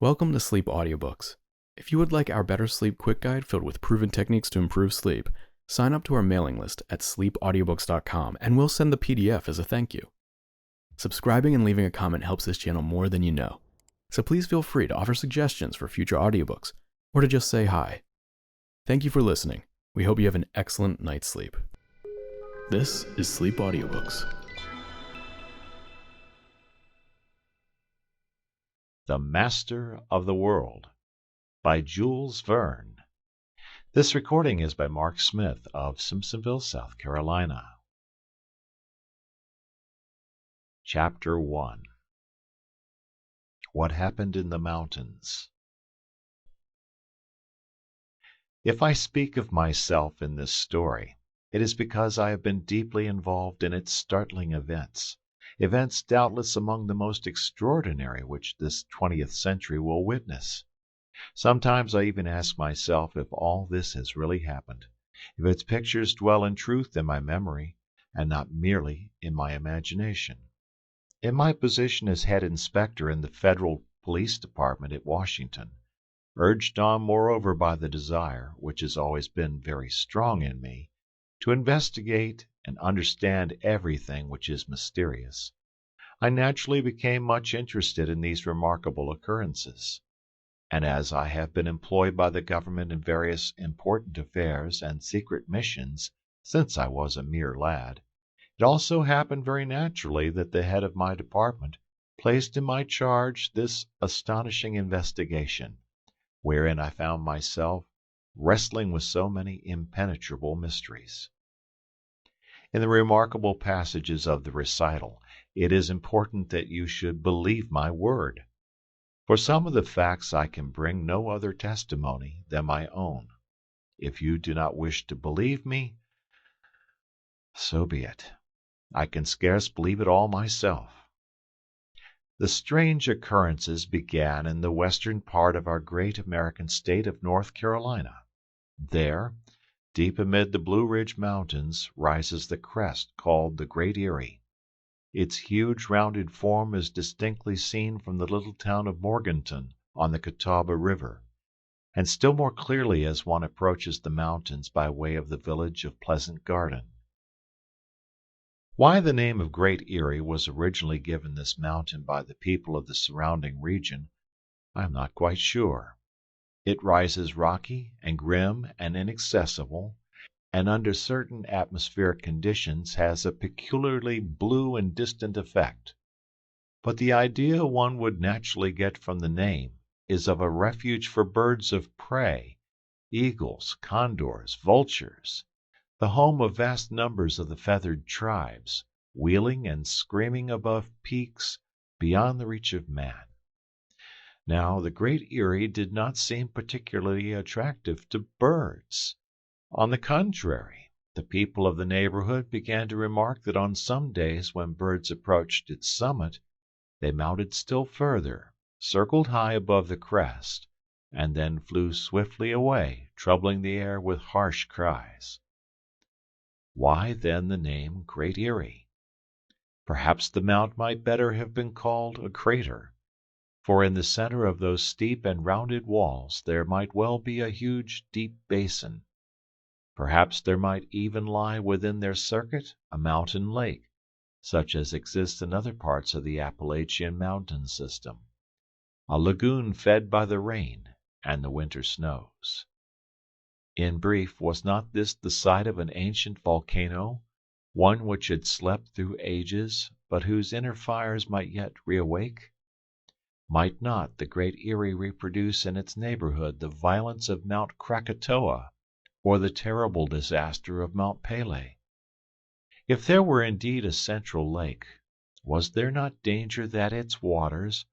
Welcome to Sleep Audiobooks. If you would like our Better Sleep Quick Guide filled with proven techniques to improve sleep, sign up to our mailing list at sleepaudiobooks.com and we'll send the PDF as a thank you. Subscribing and leaving a comment helps this channel more than you know, so please feel free to offer suggestions for future audiobooks or to just say hi. Thank you for listening. We hope you have an excellent night's sleep. This is Sleep Audiobooks. The Master of the World by Jules Verne. This recording is by Mark Smith of Simpsonville, South Carolina. Chapter 1. What Happened in the Mountains. If I speak of myself in this story, it is because I have been deeply involved in its startling events doubtless among the most extraordinary which this 20th century will witness. Sometimes I even ask myself if all this has really happened, if its pictures dwell in truth in my memory, and not merely in my imagination. In my position as head inspector in the Federal Police Department at Washington, urged on moreover by the desire, which has always been very strong in me, to investigate and understand everything which is mysterious, I naturally became much interested in these remarkable occurrences. And as I have been employed by the government in various important affairs and secret missions since I was a mere lad, it also happened very naturally that the head of my department placed in my charge this astonishing investigation, wherein I found myself wrestling with so many impenetrable mysteries. In the remarkable passages of the recital, it is important that you should believe my word. For some of the facts I can bring no other testimony than my own. If you do not wish to believe me, so be it. I can scarce believe it all myself. The strange occurrences began in the western part of our great American state of North Carolina. There, deep amid the Blue Ridge Mountains, rises the crest called the Great Erie. Its huge rounded form is distinctly seen from the little town of Morganton on the Catawba River, and still more clearly as one approaches the mountains by way of the village of Pleasant Garden. Why the name of Great Erie was originally given this mountain by the people of the surrounding region, I am not quite sure. It rises rocky and grim and inaccessible, and under certain atmospheric conditions has a peculiarly blue and distant effect. But the idea one would naturally get from the name is of a refuge for birds of prey, eagles, condors, vultures, the home of vast numbers of the feathered tribes, wheeling and screaming above peaks beyond the reach of man. Now, the Great Erie did not seem particularly attractive to birds. On the contrary, the people of the neighborhood began to remark that on some days when birds approached its summit, they mounted still further, circled high above the crest, and then flew swiftly away, troubling the air with harsh cries. Why then the name Great Erie? Perhaps the mount might better have been called a crater, for in the center of those steep and rounded walls there might well be a huge deep basin. Perhaps there might even lie within their circuit a mountain lake, such as exists in other parts of the Appalachian mountain system, a lagoon fed by the rain and the winter snows. In brief, was not this the site of an ancient volcano, one which had slept through ages, but whose inner fires might yet reawake? Might not the Great Erie reproduce in its neighborhood the violence of Mount Krakatoa, or the terrible disaster of Mount Pelée? If there were indeed a central lake, was there not danger that its waters,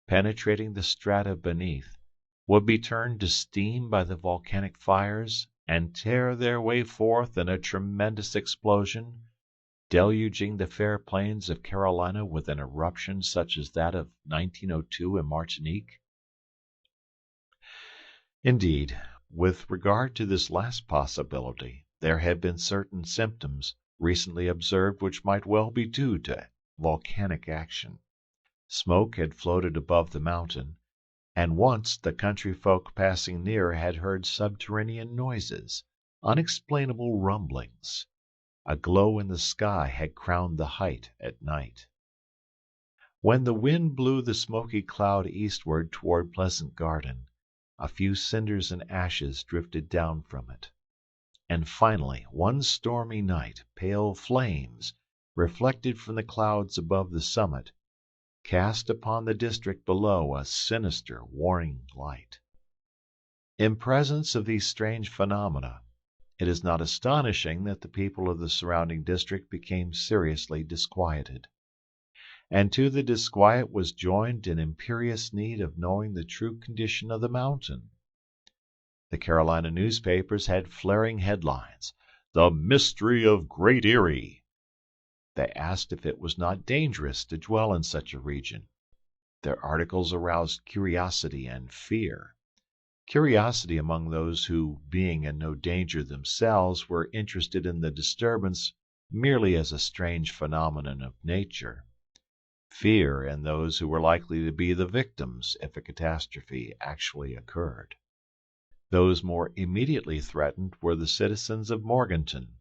penetrating the strata beneath, would be turned to steam by the volcanic fires and tear their way forth in a tremendous explosion, deluging the fair plains of Carolina with an eruption such as that of 1902 in Martinique? Indeed, with regard to this last possibility, there had been certain symptoms recently observed which might well be due to volcanic action. Smoke had floated above the mountain, and once the country folk passing near had heard subterranean noises, unexplainable rumblings. A glow in the sky had crowned the height at night. When the wind blew the smoky cloud eastward toward Pleasant Garden, a few cinders and ashes drifted down from it. And finally, one stormy night, pale flames, reflected from the clouds above the summit, cast upon the district below a sinister warning light. In presence of these strange phenomena, it is not astonishing that the people of the surrounding district became seriously disquieted. And to the disquiet was joined an imperious need of knowing the true condition of the mountain. The Carolina newspapers had flaring headlines, "The Mystery of Great Erie." They asked if it was not dangerous to dwell in such a region. Their articles aroused curiosity and fear. Curiosity among those who, being in no danger themselves, were interested in the disturbance merely as a strange phenomenon of nature. Fear in those who were likely to be the victims if a catastrophe actually occurred. Those more immediately threatened were the citizens of Morganton,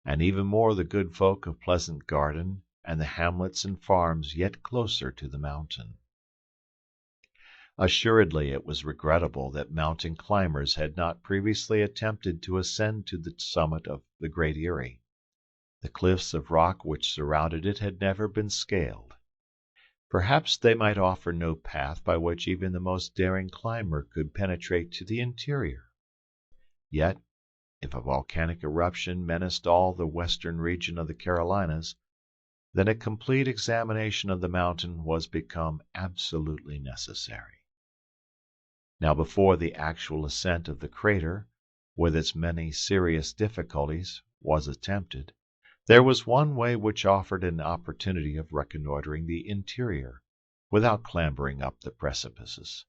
and even more the good folk of Pleasant Garden and the hamlets and farms yet closer to the mountain. Assuredly it was regrettable that mountain climbers had not previously attempted to ascend to the summit of the Great Erie. The cliffs of rock which surrounded it had never been scaled. Perhaps they might offer no path by which even the most daring climber could penetrate to the interior. Yet, if a volcanic eruption menaced all the western region of the Carolinas, then a complete examination of the mountain was become absolutely necessary. Now before the actual ascent of the crater, with its many serious difficulties, was attempted, there was one way which offered an opportunity of reconnoitering the interior, without clambering up the precipices.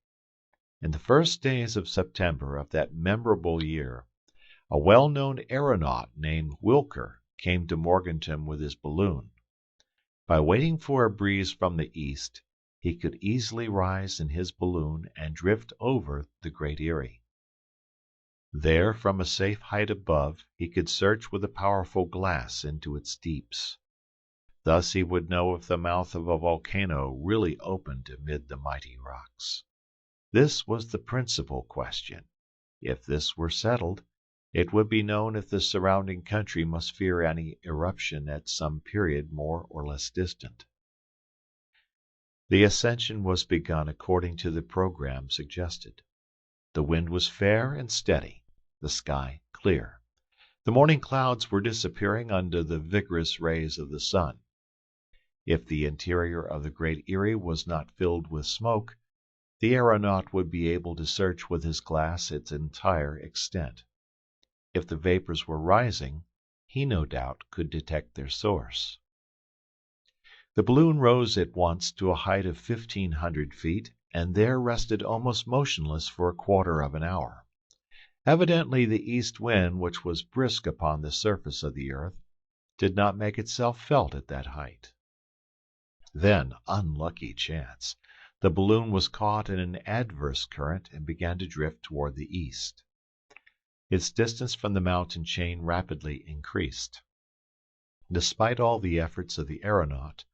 In the first days of September of that memorable year, a well-known aeronaut named Wilker came to Morganton with his balloon. By waiting for a breeze from the east, he could easily rise in his balloon and drift over the Great Erie. There, from a safe height above, he could search with a powerful glass into its deeps. Thus he would know if the mouth of a volcano really opened amid the mighty rocks. This was the principal question. If this were settled, it would be known if the surrounding country must fear any eruption at some period more or less distant. The ascension was begun according to the program suggested. The wind was fair and steady, the sky clear. The morning clouds were disappearing under the vigorous rays of the sun. If the interior of the Great Erie was not filled with smoke, the aeronaut would be able to search with his glass its entire extent. If the vapors were rising, he no doubt could detect their source. The balloon rose at once to a height of 1,500 feet, and there rested almost motionless for a quarter of an hour. Evidently the east wind, which was brisk upon the surface of the earth, did not make itself felt at that height. Then, unlucky chance, the balloon was caught in an adverse current and began to drift toward the east. Its distance from the mountain chain rapidly increased. Despite all the efforts of the aeronaut,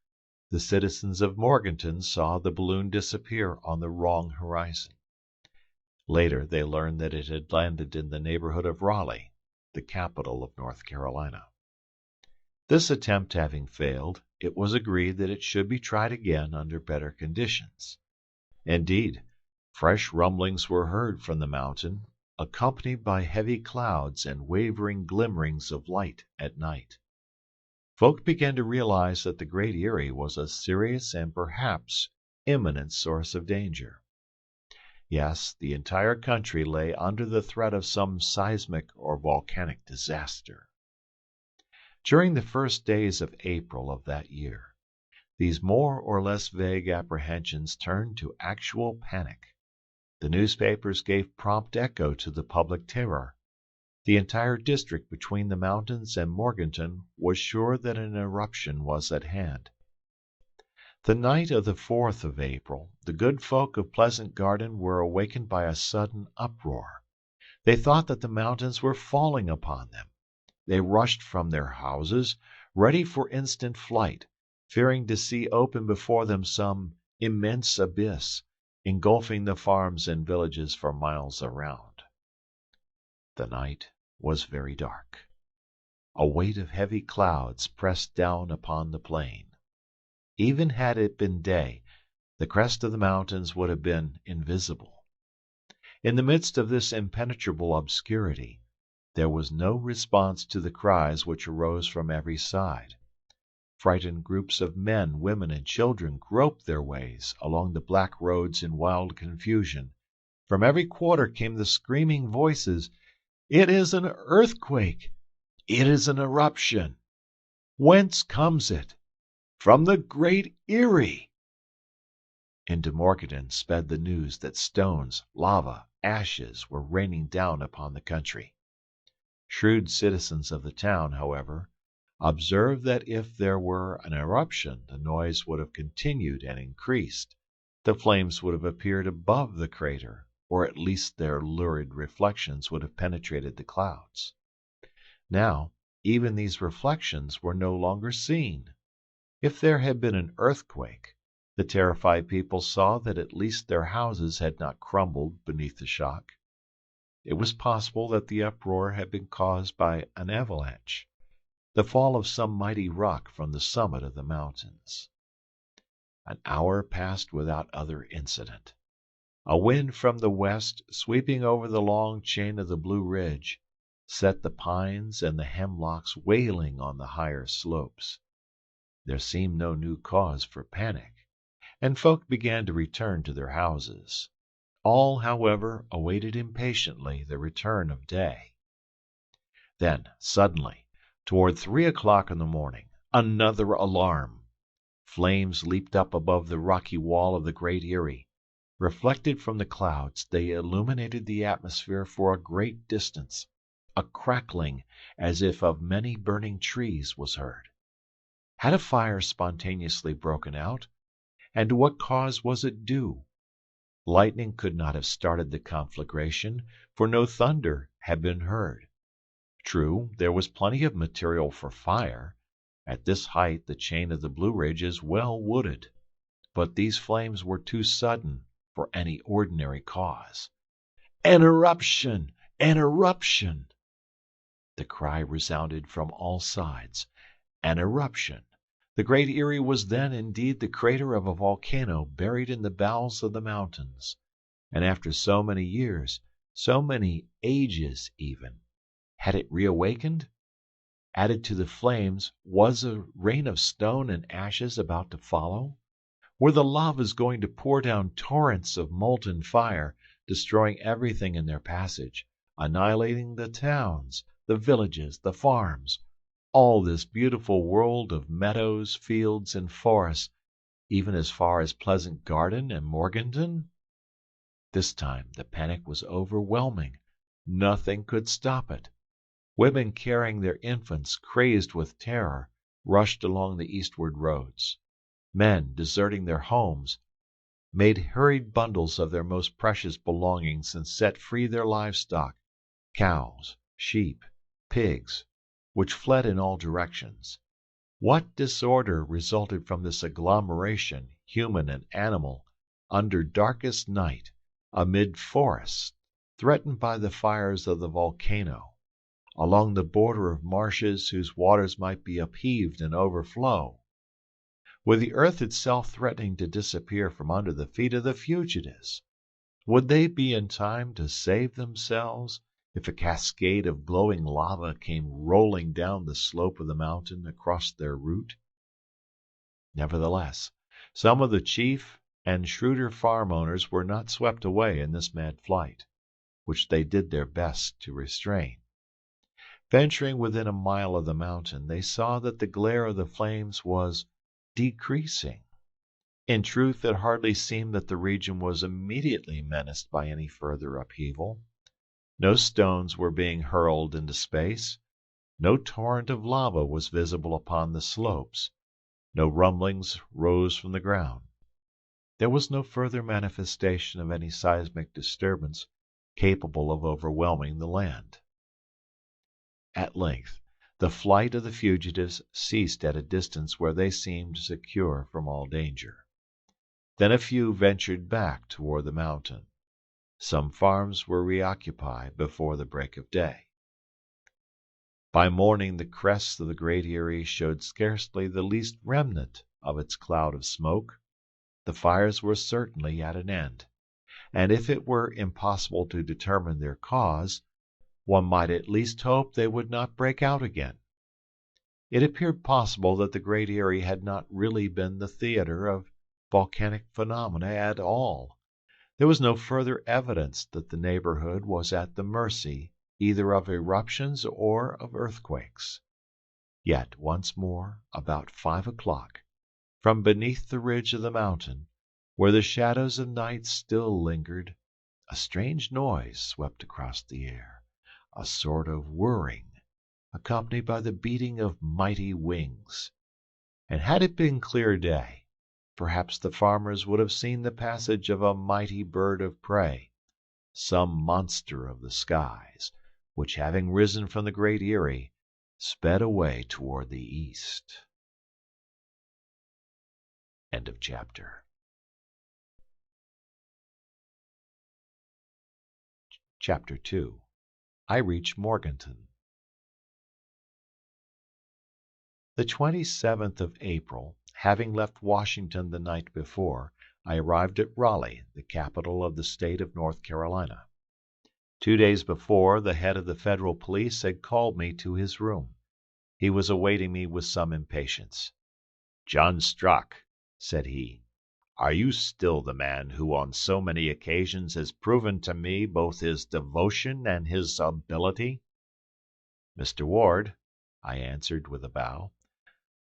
the citizens of Morganton saw the balloon disappear on the wrong horizon. Later they learned that it had landed in the neighborhood of Raleigh, the capital of North Carolina. This attempt having failed, it was agreed that it should be tried again under better conditions. Indeed, fresh rumblings were heard from the mountain, accompanied by heavy clouds and wavering glimmerings of light at night. Folk began to realize that the Great Erie was a serious and perhaps imminent source of danger. Yes, the entire country lay under the threat of some seismic or volcanic disaster. During the first days of April of that year, these more or less vague apprehensions turned to actual panic. The newspapers gave prompt echo to the public terror. The entire district between the mountains and Morganton was sure that an eruption was at hand. The night of the 4th of April, the good folk of Pleasant Garden were awakened by a sudden uproar. They thought that the mountains were falling upon them. They rushed from their houses, ready for instant flight, fearing to see open before them some immense abyss, engulfing the farms and villages for miles around. The night was very dark. A weight of heavy clouds pressed down upon the plain. Even had it been day, the crest of the mountains would have been invisible. In the midst of this impenetrable obscurity, there was no response to the cries which arose from every side. Frightened groups of men, women, and children groped their ways along the black roads in wild confusion. From every quarter came the screaming voices, "It is an earthquake! It is an eruption! Whence comes it? From the great Erie!" Into Morganton sped the news that stones, lava, ashes were raining down upon the country. Shrewd citizens of the town, however, observed that if there were an eruption the noise would have continued and increased. The flames would have appeared above the crater, or at least their lurid reflections would have penetrated the clouds. Now, even these reflections were no longer seen. If there had been an earthquake, the terrified people saw that at least their houses had not crumbled beneath the shock. It was possible that the uproar had been caused by an avalanche, the fall of some mighty rock from the summit of the mountains. An hour passed without other incident. A wind from the west, sweeping over the long chain of the Blue Ridge, set the pines and the hemlocks wailing on the higher slopes. There seemed no new cause for panic, and folk began to return to their houses. All, however, awaited impatiently the return of day. Then, suddenly, toward 3 o'clock in the morning, another alarm. Flames leaped up above the rocky wall of the great Erie. Reflected from the clouds, they illuminated the atmosphere for a great distance. A crackling, as if of many burning trees, was heard. Had a fire spontaneously broken out? And to what cause was it due? Lightning could not have started the conflagration, for no thunder had been heard. True, there was plenty of material for fire. At this height the chain of the Blue Ridge is well wooded. But these flames were too sudden for any ordinary cause. An eruption! An eruption! The cry resounded from all sides. An eruption! The great Erie was then indeed the crater of a volcano buried in the bowels of the mountains. And after so many years, so many ages even, had it reawakened? Added to the flames, was a rain of stone and ashes about to follow? Were the lavas going to pour down torrents of molten fire, destroying everything in their passage, annihilating the towns, the villages, the farms, all this beautiful world of meadows, fields, and forests, even as far as Pleasant Garden and Morganton? This time the panic was overwhelming. Nothing could stop it. Women carrying their infants, crazed with terror, rushed along the eastward roads. Men, deserting their homes, made hurried bundles of their most precious belongings and set free their livestock, cows, sheep, pigs, which fled in all directions. What disorder resulted from this agglomeration, human and animal, under darkest night, amid forests, threatened by the fires of the volcano, along the border of marshes whose waters might be upheaved and overflow, with the earth itself threatening to disappear from under the feet of the fugitives? Would they be in time to save themselves if a cascade of glowing lava came rolling down the slope of the mountain across their route? Nevertheless, some of the chief and shrewder farm owners were not swept away in this mad flight, which they did their best to restrain. Venturing within a mile of the mountain, they saw that the glare of the flames was decreasing. In truth, it hardly seemed that the region was immediately menaced by any further upheaval. No stones were being hurled into space. No torrent of lava was visible upon the slopes. No rumblings rose from the ground. There was no further manifestation of any seismic disturbance capable of overwhelming the land. At length, the flight of the fugitives ceased at a distance where they seemed secure from all danger. Then a few ventured back toward the mountain. Some farms were reoccupied before the break of day. By morning the crest of the great Erie showed scarcely the least remnant of its cloud of smoke. The fires were certainly at an end, and if it were impossible to determine their cause, one might at least hope they would not break out again. It appeared possible that the great Erie had not really been the theater of volcanic phenomena at all. There was no further evidence that the neighborhood was at the mercy either of eruptions or of earthquakes. Yet once more, about 5 o'clock, from beneath the ridge of the mountain, where the shadows of night still lingered, a strange noise swept across the air, a sort of whirring, accompanied by the beating of mighty wings. And had it been clear day, perhaps the farmers would have seen the passage of a mighty bird of prey, some monster of the skies, which having risen from the great Erie, sped away toward the east. End of chapter. Chapter 2. I reach Morganton. The 27th of April, having left Washington the night before, I arrived at Raleigh, the capital of the state of North Carolina. 2 days before, the head of the federal police had called me to his room. He was awaiting me with some impatience. "John Strock," said he, "are you still the man who on so many occasions has proven to me both his devotion and his ability?" "Mr. Ward," I answered with a bow,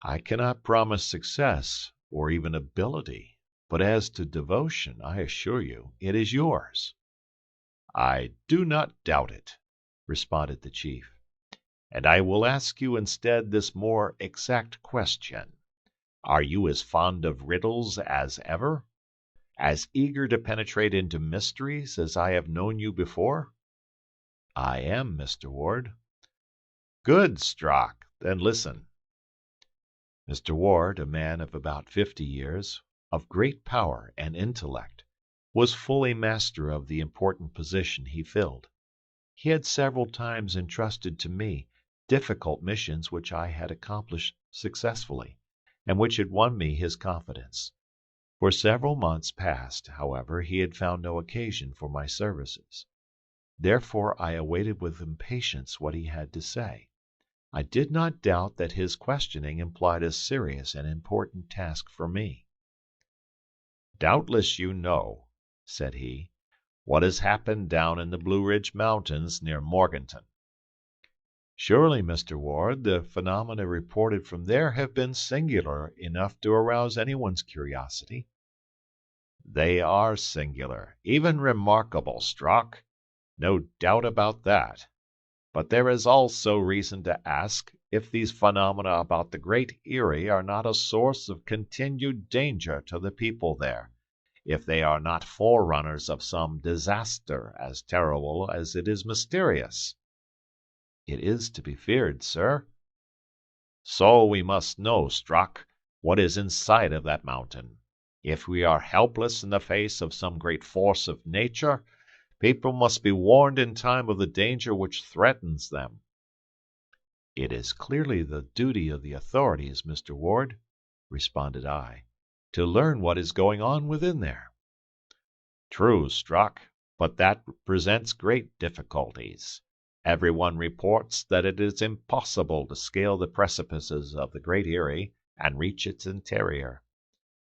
"I cannot promise success, or even ability, but as to devotion, I assure you, it is yours." "I do not doubt it," responded the chief. "And I will ask you instead this more exact question. Are you as fond of riddles as ever? As eager to penetrate into mysteries as I have known you before?" "I am, Mr. Ward." "Good, Strock. Then listen." Mr. Ward, a man of about 50 years, of great power and intellect, was fully master of the important position he filled. He had several times entrusted to me difficult missions which I had accomplished successfully, and which had won me his confidence. For several months past, however, he had found no occasion for my services. Therefore I awaited with impatience what he had to say. I did not doubt that his questioning implied a serious and important task for me. "Doubtless you know," said he, "what has happened down in the Blue Ridge Mountains near Morganton." "Surely, Mr. Ward, the phenomena reported from there have been singular enough to arouse anyone's curiosity." "They are singular, even remarkable, Strock. No doubt about that. But there is also reason to ask if these phenomena about the great Erie are not a source of continued danger to the people there, if they are not forerunners of some disaster as terrible as it is mysterious." "It is to be feared, sir." "So we must know, Strock, what is in sight of that mountain. If we are helpless in the face of some great force of nature, people must be warned in time of the danger which threatens them." "It is clearly the duty of the authorities, Mr. Ward," responded I, "to learn what is going on within there." "True, Strock, but that presents great difficulties. Everyone reports that it is impossible to scale the precipices of the great Erie and reach its interior.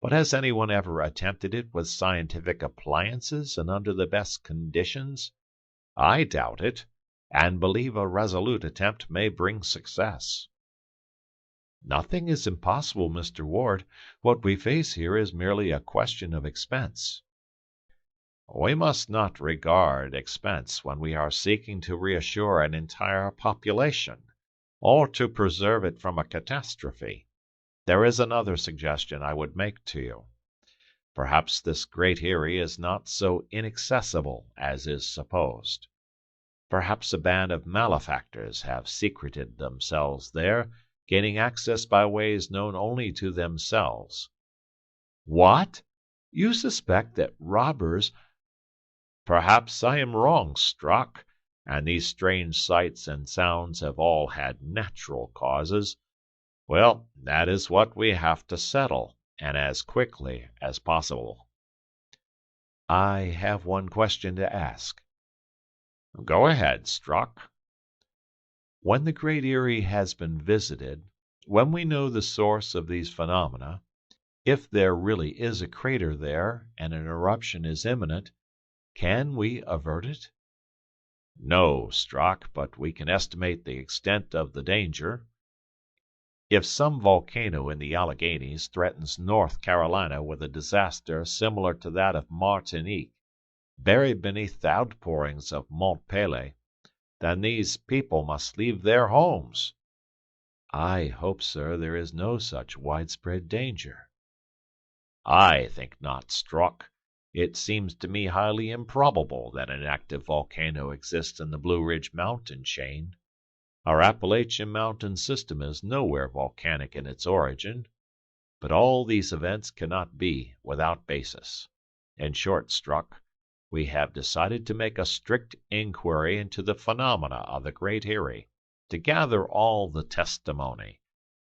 But has anyone ever attempted it with scientific appliances and under the best conditions? I doubt it, and believe a resolute attempt may bring success." "Nothing is impossible, Mr. Ward. What we face here is merely a question of expense." "We must not regard expense when we are seeking to reassure an entire population, or to preserve it from a catastrophe. There is another suggestion I would make to you. Perhaps this great Erie is not so inaccessible as is supposed. Perhaps a band of malefactors have secreted themselves there, gaining access by ways known only to themselves. What? You suspect that robbers— Perhaps I am wrong, Strock, and these strange sights and sounds have all had natural causes. Well, that is what we have to settle, and as quickly as possible. I have one question to ask. Go ahead, Strock. When the Great Erie has been visited, when we know the source of these phenomena, if there really is a crater there and an eruption is imminent, can we avert it? No, Strock, but we can estimate the extent of the danger. If some volcano in the Alleghanies threatens North Carolina with a disaster similar to that of Martinique, buried beneath the outpourings of Mont Pelee, then these people must leave their homes. I hope, sir, there is no such widespread danger. I think not, Strock. It seems to me highly improbable that an active volcano exists in the Blue Ridge mountain chain. Our Appalachian mountain system is nowhere volcanic in its origin. But all these events cannot be without basis. In short, Strock, we have decided to make a strict inquiry into the phenomena of the Great Erie, to gather all the testimony,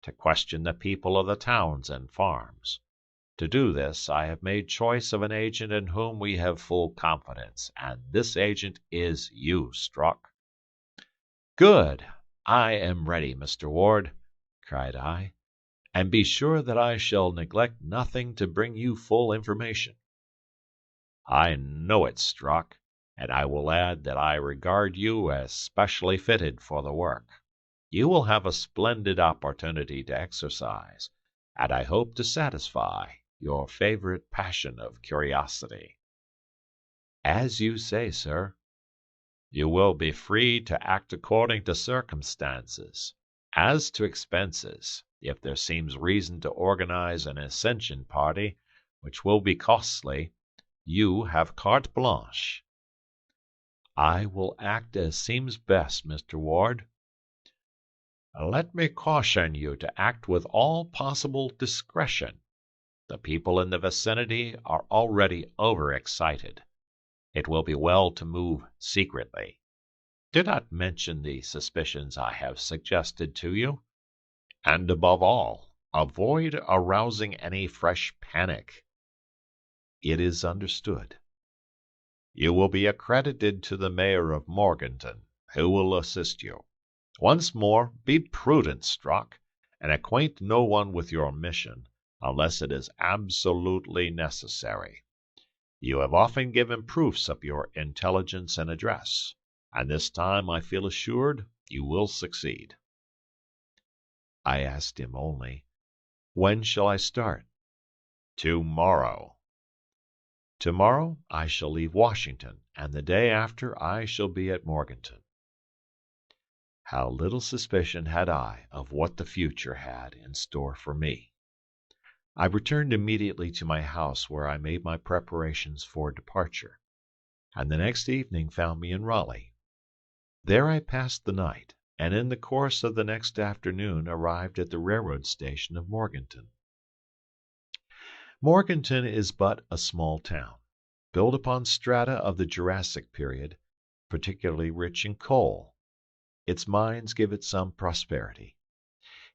to question the people of the towns and farms. To do this, I have made choice of an agent in whom we have full confidence, and this agent is you, Strock. Good! I am ready, Mr. Ward, cried I, and be sure that I shall neglect nothing to bring you full information. I know it, Strock, and I will add that I regard you as specially fitted for the work. You will have a splendid opportunity to exercise, and I hope to satisfy your favorite passion of curiosity. As you say, sir. You will be free to act according to circumstances. As to expenses, if there seems reason to organize an ascension party, which will be costly, you have carte blanche. I will act as seems best, Mr. Ward. Let me caution you to act with all possible discretion. The people in the vicinity are already overexcited. It will be well to move secretly. Do not mention the suspicions I have suggested to you. And above all, avoid arousing any fresh panic. It is understood. You will be accredited to the mayor of Morganton, who will assist you. Once more, be prudent, Strock, and acquaint no one with your mission, unless it is absolutely necessary. You have often given proofs of your intelligence and address, and this time I feel assured you will succeed. I asked him only, when shall I start? Tomorrow. Tomorrow I shall leave Washington, and the day after I shall be at Morganton. How little suspicion had I of what the future had in store for me. I returned immediately to my house, where I made my preparations for departure, and the next evening found me in Raleigh. There I passed the night, and in the course of the next afternoon arrived at the railroad station of Morganton. Morganton is but a small town, built upon strata of the Jurassic period, particularly rich in coal. Its mines give it some prosperity.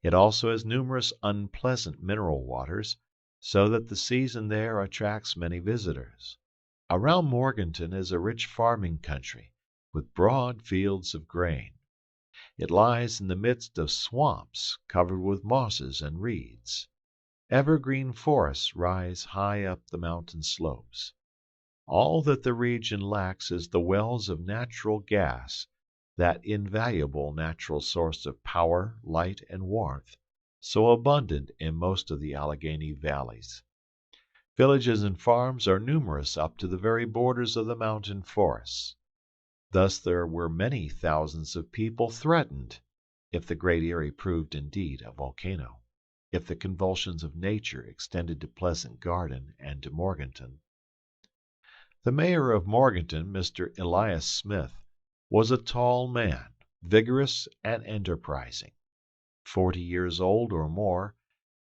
It also has numerous unpleasant mineral waters, so that the season there attracts many visitors. Around Morganton is a rich farming country, with broad fields of grain. It lies in the midst of swamps covered with mosses and reeds. Evergreen forests rise high up the mountain slopes. All that the region lacks is the wells of natural gas, that invaluable natural source of power, light, and warmth, so abundant in most of the Alleghany valleys. Villages and farms are numerous up to the very borders of the mountain forests. Thus there were many thousands of people threatened, if the Great Erie proved indeed a volcano. if the convulsions of nature extended to Pleasant Garden and to Morganton. The mayor of Morganton, Mr. Elias Smith, was a tall man, vigorous and enterprising, 40 years old or more,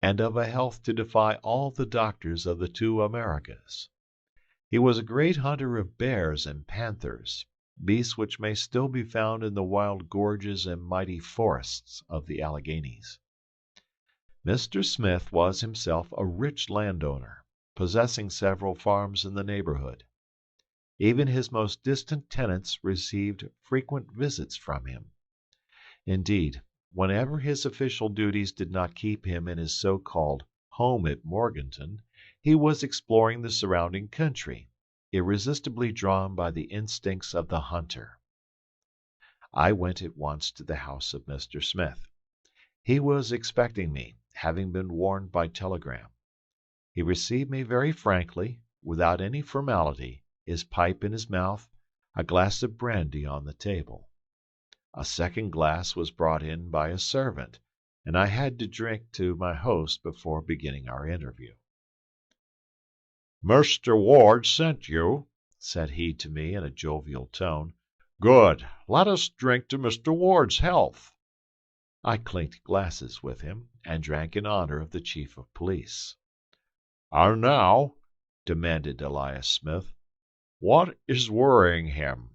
and of a health to defy all the doctors of the two Americas. He was a great hunter of bears and panthers, beasts which may still be found in the wild gorges and mighty forests of the Alleghanies. Mr. Smith was himself a rich landowner, possessing several farms in the neighborhood. Even his most distant tenants received frequent visits from him. Indeed, whenever his official duties did not keep him in his so-called home at Morganton, he was exploring the surrounding country, irresistibly drawn by the instincts of the hunter. I went at once to the house of Mr. Smith. He was expecting me, having been warned by telegram. He received me very frankly, without any formality, his pipe in his mouth, a glass of brandy on the table. A second glass was brought in by a servant, and I had to drink to my host before beginning our interview. "Mr. Ward sent you," said he to me in a jovial tone. "Good. Let us drink to Mr. Ward's health." I clinked glasses with him, and drank in honor of the chief of police. "And now," demanded Elias Smith, "what is worrying him?"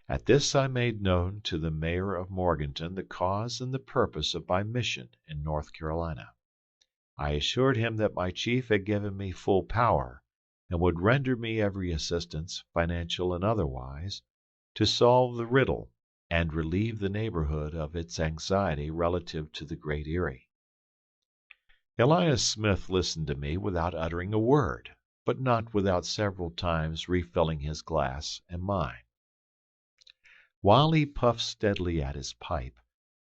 At this I made known to the mayor of Morganton the cause and the purpose of my mission in North Carolina. I assured him that my chief had given me full power, and would render me every assistance, financial and otherwise, to solve the riddle and relieve the neighborhood of its anxiety relative to the Great Erie. Elias Smith listened to me without uttering a word, but not without several times refilling his glass and mine. While he puffed steadily at his pipe,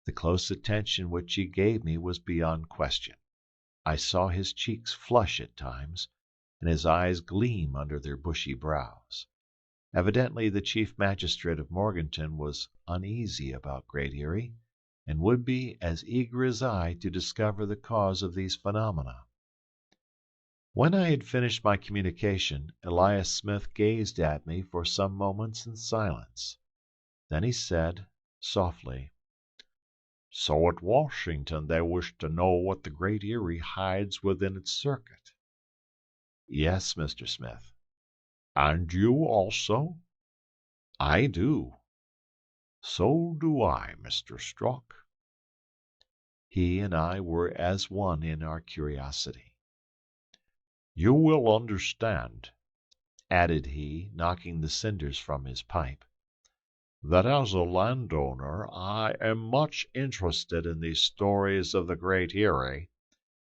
the close attention which he gave me was beyond question. I saw his cheeks flush at times, and his eyes gleam under their bushy brows. Evidently the chief magistrate of Morganton was uneasy about Great Erie, and would be as eager as I to discover the cause of these phenomena. When I had finished my communication, Elias Smith gazed at me for some moments in silence. Then he said, softly, "So at Washington they wish to know what the Great Erie hides within its circuit?" "Yes, Mr. Smith." "And you also?" "I do." "So do I, Mr. Strock." He and I were as one in our curiosity. "You will understand," added he, knocking the cinders from his pipe, "that as a landowner I am much interested in these stories of the Great Erie,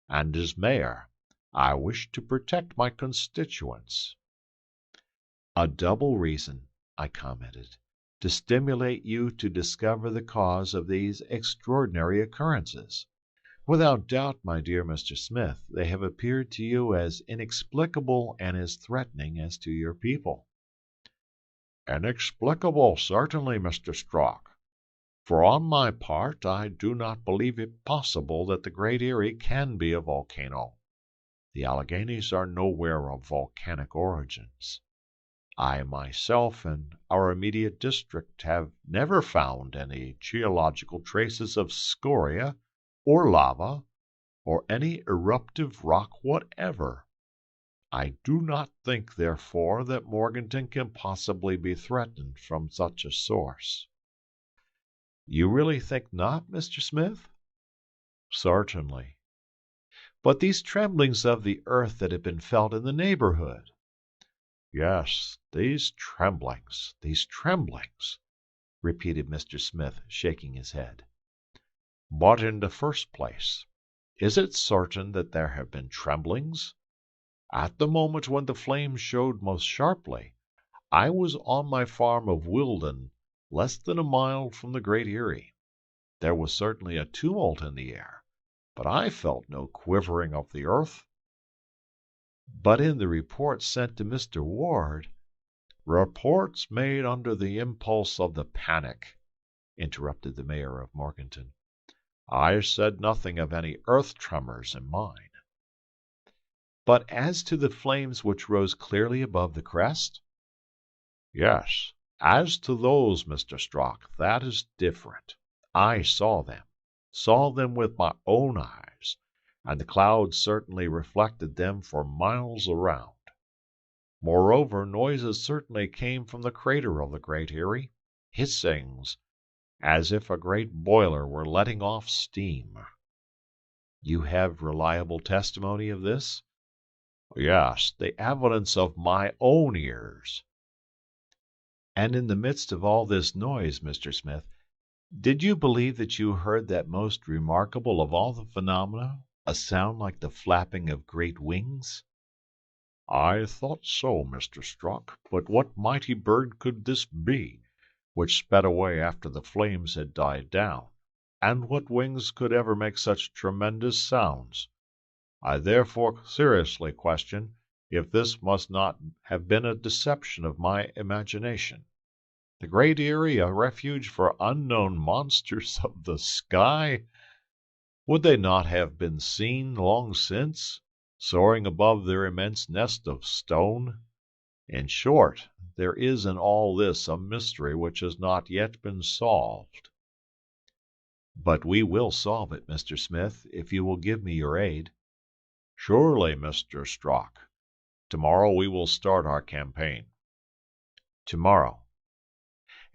and as mayor I wish to protect my constituents." "A double reason," I commented, "to stimulate you to discover the cause of these extraordinary occurrences. Without doubt, my dear Mr. Smith, they have appeared to you as inexplicable and as threatening as to your people." "Inexplicable, certainly, Mr. Strock. For on my part I do not believe it possible that the Great Erie can be a volcano. The Alleghanies are nowhere of volcanic origins. I myself and our immediate district have never found any geological traces of scoria or lava or any eruptive rock whatever. I do not think, therefore, that Morganton can possibly be threatened from such a source." "You really think not, Mr. Smith?" "Certainly." "But these tremblings of the earth that have been felt in the neighborhood?" "Yes, these tremblings, repeated Mr. Smith, shaking his head. "But in the first place, is it certain that there have been tremblings? At the moment when the flames showed most sharply, I was on my farm of Wilden, less than a mile from the Great Erie. There was certainly a tumult in the air, but I felt no quivering of the earth." "But in the reports sent to Mr. Ward—" "Reports made under the impulse of the panic," interrupted the mayor of Morganton. I said nothing of any earth tremors in mine. But as to the flames which rose clearly above the crest? Yes, as to those, Mr. Strock, that is different. I saw them with my own eyes, and the clouds certainly reflected them for miles around. Moreover, noises certainly came from the crater of the Great Erie, hissings, as if a great boiler were letting off steam. You have reliable testimony of this? Yes, the evidence of my own ears. And in the midst of all this noise, Mr. Smith, did you believe that you heard that most remarkable of all the phenomena, a sound like the flapping of great wings? I thought so, Mr. Strock, but what mighty bird could this be, which sped away after the flames had died down, and what wings could ever make such tremendous sounds? I therefore seriously question if this must not have been a deception of my imagination. The Great Erie a refuge for unknown monsters of the sky? Would they not have been seen long since, soaring above their immense nest of stone? In short, there is in all this a mystery which has not yet been solved. But we will solve it, Mr. Smith, if you will give me your aid. Surely, Mr. Strock. Tomorrow we will start our campaign. Tomorrow.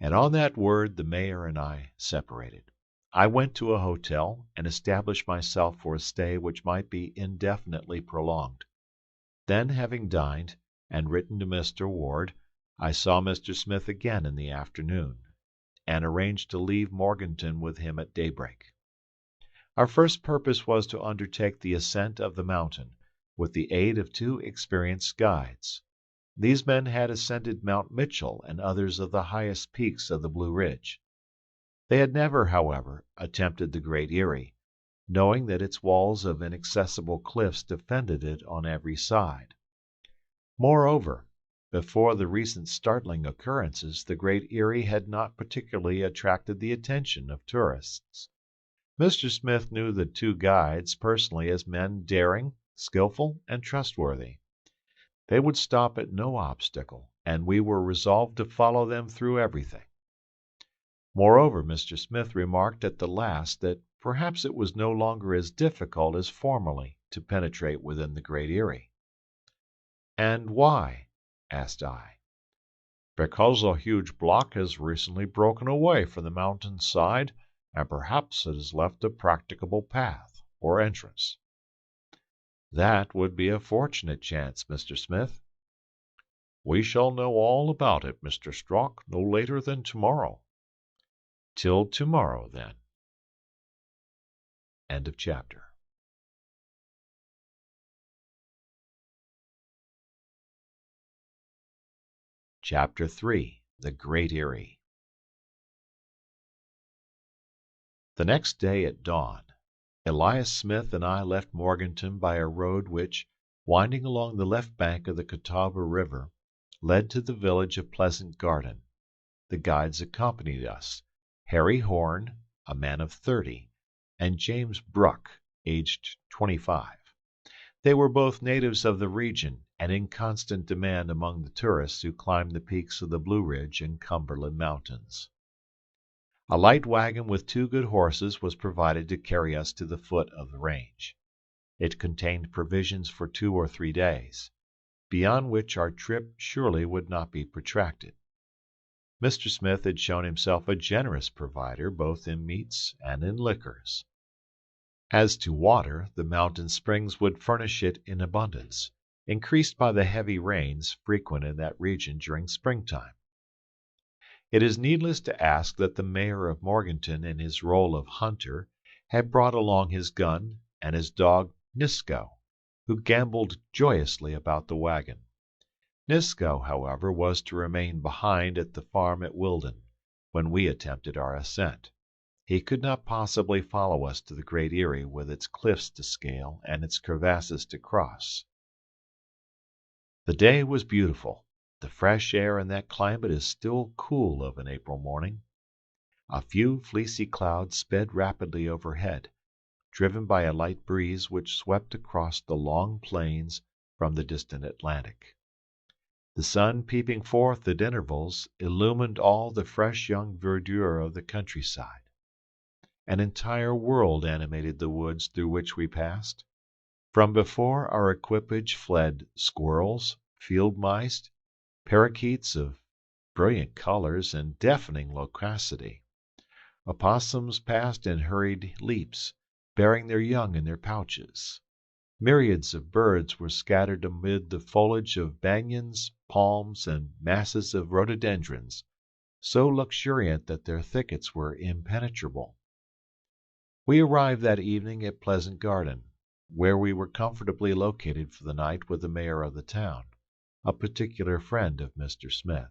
And on that word the mayor and I separated. I went to a hotel and established myself for a stay which might be indefinitely prolonged. Then, having dined and written to Mr. Ward, I saw Mr. Smith again in the afternoon, and arranged to leave Morganton with him at daybreak. Our first purpose was to undertake the ascent of the mountain, with the aid of 2 experienced guides. These men had ascended Mount Mitchell and others of the highest peaks of the Blue Ridge. They had never, however, attempted the Great Erie, knowing that its walls of inaccessible cliffs defended it on every side. Moreover, before the recent startling occurrences, the Great Erie had not particularly attracted the attention of tourists. Mr. Smith knew the 2 guides personally as men daring, skillful, and trustworthy. They would stop at no obstacle, and we were resolved to follow them through everything. Moreover, Mr. Smith remarked at the last that perhaps it was no longer as difficult as formerly to penetrate within the Great Erie. "And why?" asked I. "Because a huge block has recently broken away from the mountain side, and perhaps it has left a practicable path, or entrance." "That would be a fortunate chance, Mr. Smith." "We shall know all about it, Mr. Strock, no later than tomorrow." "Till tomorrow, then." End of chapter. Chapter 3. The Great Erie. The next day at dawn, Elias Smith and I left Morganton by a road which, winding along the left bank of the Catawba River, led to the village of Pleasant Garden. The guides accompanied us, Harry Horn, a man of 30, and James Bruck, aged 25. They were both natives of the region and in constant demand among the tourists who climbed the peaks of the Blue Ridge and Cumberland Mountains. A light wagon with 2 good horses was provided to carry us to the foot of the range. It contained provisions for 2 or 3 days, beyond which our trip surely would not be protracted. Mr. Smith had shown himself a generous provider both in meats and in liquors. As to water, the mountain springs would furnish it in abundance, increased by the heavy rains frequent in that region during springtime. It is needless to ask that the mayor of Morganton, in his role of hunter, had brought along his gun and his dog Nisco, who gamboled joyously about the wagon. Nisco, however, was to remain behind at the farm at Wilden, when we attempted our ascent. He could not possibly follow us to the Great Erie with its cliffs to scale and its crevasses to cross. The day was beautiful. The fresh air in that climate is still cool of an April morning. A few fleecy clouds sped rapidly overhead, driven by a light breeze which swept across the long plains from the distant Atlantic. The sun peeping forth at intervals illumined all the fresh young verdure of the countryside. An entire world animated the woods through which we passed. From before our equipage fled squirrels, field mice, parakeets of brilliant colors and deafening loquacity. Opossums passed in hurried leaps, bearing their young in their pouches. Myriads of birds were scattered amid the foliage of banyans, palms, and masses of rhododendrons, so luxuriant that their thickets were impenetrable. We arrived that evening at Pleasant Garden, where we were comfortably located for the night with the mayor of the town, a particular friend of Mr. Smith.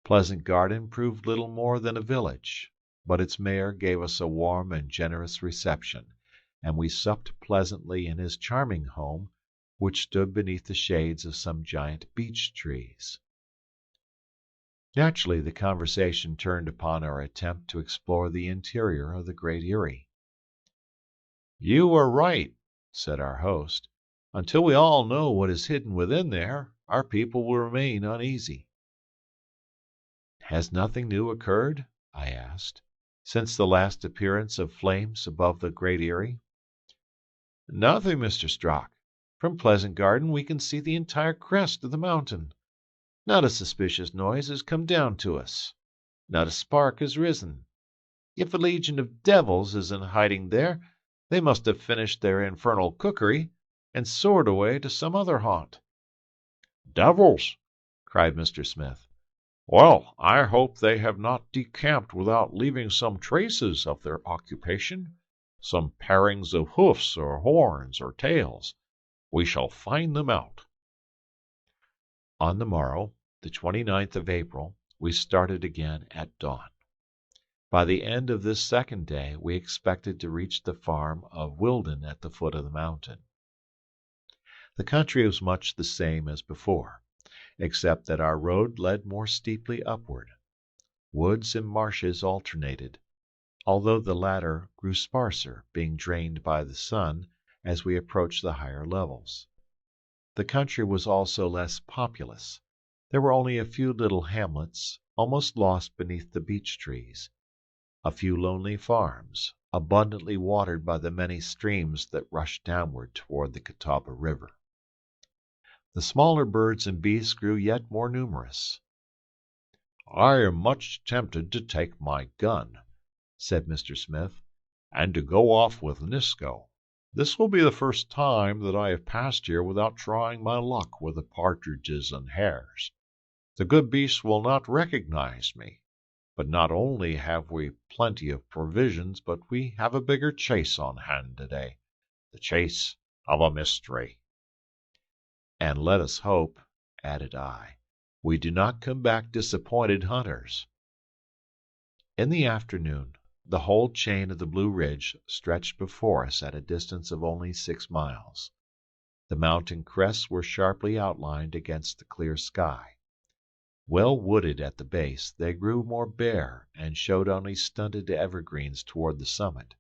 Pleasant Garden proved little more than a village, but its mayor gave us a warm and generous reception, and we supped pleasantly in his charming home, which stood beneath the shades of some giant beech trees. Naturally, the conversation turned upon our attempt to explore the interior of the Great Erie. "You were right," said our host. "Until we all know what is hidden within there, our people will remain uneasy." "Has nothing new occurred," I asked, "since the last appearance of flames above the Great Erie?" "Nothing, Mr. Strock. From Pleasant Garden we can see the entire crest of the mountain. Not a suspicious noise has come down to us. Not a spark has risen. If a legion of devils is in hiding there, they must have finished their infernal cookery and soared away to some other haunt." "Devils!" cried Mr. Smith. "Well, I hope they have not decamped without leaving some traces of their occupation, some parings of hoofs or horns or tails. We shall find them out." On the morrow, the 29th of April, we started again at dawn. By the end of this second day we expected to reach the farm of Wilden at the foot of the mountain. The country was much the same as before, except that our road led more steeply upward. Woods and marshes alternated, although the latter grew sparser, being drained by the sun as we approached the higher levels. The country was also less populous. There were only a few little hamlets, almost lost beneath the beech trees, a few lonely farms, abundantly watered by the many streams that rushed downward toward the Catawba River. The smaller birds and beasts grew yet more numerous. "I am much tempted to take my gun," said Mr. Smith, "and to go off with Nisko. This will be the first time that I have passed here without trying my luck with the partridges and hares. The good beasts will not recognize me, but not only have we plenty of provisions, but we have a bigger chase on hand today, the chase of a mystery. And let us hope," added I, "we do not come back disappointed hunters." In the afternoon, the whole chain of the Blue Ridge stretched before us at a distance of only 6 miles. The mountain crests were sharply outlined against the clear sky. Well wooded at the base, they grew more bare and showed only stunted evergreens toward the summit.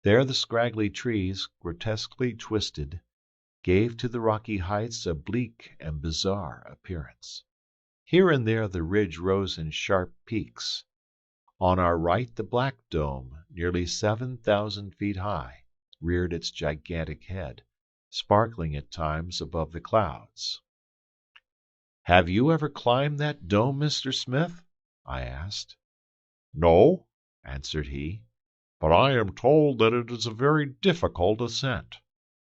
There the scraggly trees, grotesquely twisted, gave to the rocky heights a bleak and bizarre appearance. Here and there the ridge rose in sharp peaks. On our right the Black Dome, nearly 7,000 feet high, reared its gigantic head, sparkling at times above the clouds. "Have you ever climbed that dome, Mr. Smith?" I asked. "No," answered he, "but I am told that it is a very difficult ascent.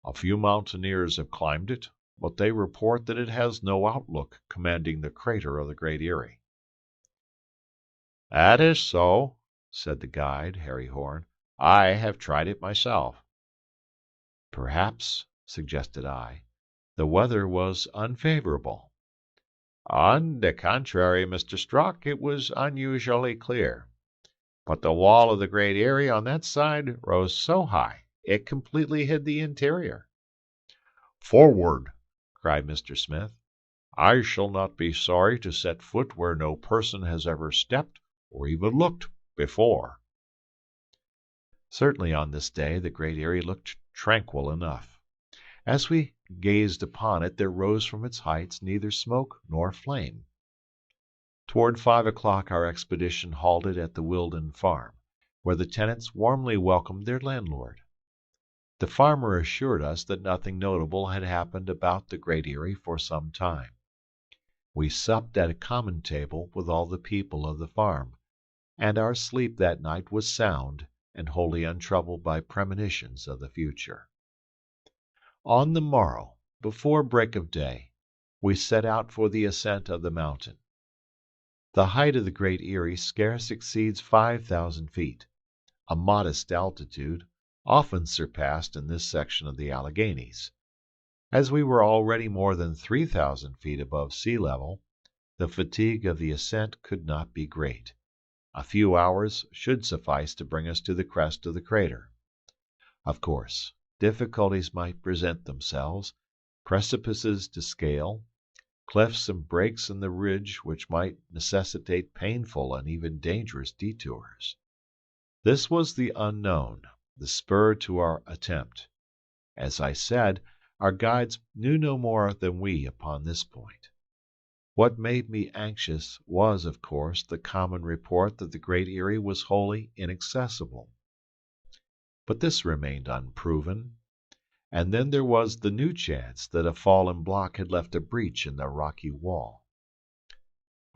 A few mountaineers have climbed it, but they report that it has no outlook commanding the crater of the Great Erie." "That is so," said the guide, Harry Horn. "I have tried it myself." "Perhaps," suggested I, "the weather was unfavorable." "On the contrary, Mr. Strock, it was unusually clear. But the wall of the Great Erie on that side rose so high it completely hid the interior." "Forward!" cried Mr. Smith. "I shall not be sorry to set foot where no person has ever stepped or even looked before. Certainly on this day the Great Erie looked tranquil enough. As we gazed upon it, there rose from its heights neither smoke nor flame. Toward 5 o'clock our expedition halted at the Wilden farm, where the tenants warmly welcomed their landlord. The farmer assured us that nothing notable had happened about the Great Erie for some time. We supped at a common table with all the people of the farm, and our sleep that night was sound and wholly untroubled by premonitions of the future. On the morrow, before break of day, we set out for the ascent of the mountain. The height of the Great Erie scarce exceeds 5,000 feet, a modest altitude, often surpassed in this section of the Alleghanies. As we were already more than 3,000 feet above sea level, the fatigue of the ascent could not be great. A few hours should suffice to bring us to the crest of the crater. Of course, difficulties might present themselves, precipices to scale, clefts and breaks in the ridge which might necessitate painful and even dangerous detours. This was the unknown, the spur to our attempt. As I said, our guides knew no more than we upon this point. What made me anxious was, of course, the common report that the Great Erie was wholly inaccessible. But this remained unproven, and then there was the new chance that a fallen block had left a breach in the rocky wall.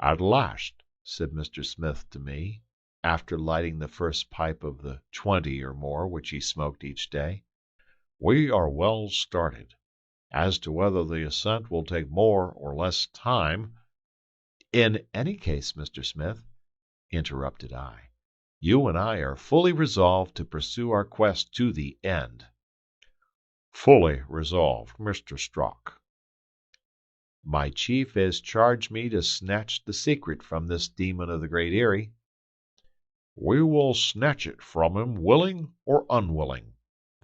"At last," said Mr. Smith to me, after lighting the first pipe of the 20 or more which he smoked each day, "we are well started. As to whether the ascent will take more or less time—" "In any case, Mr. Smith," interrupted I, "you and I are fully resolved to pursue our quest to the end." "Fully resolved, Mr. Strock." "My chief has charged me to snatch the secret from this demon of the Great Erie." "We will snatch it from him, willing or unwilling,"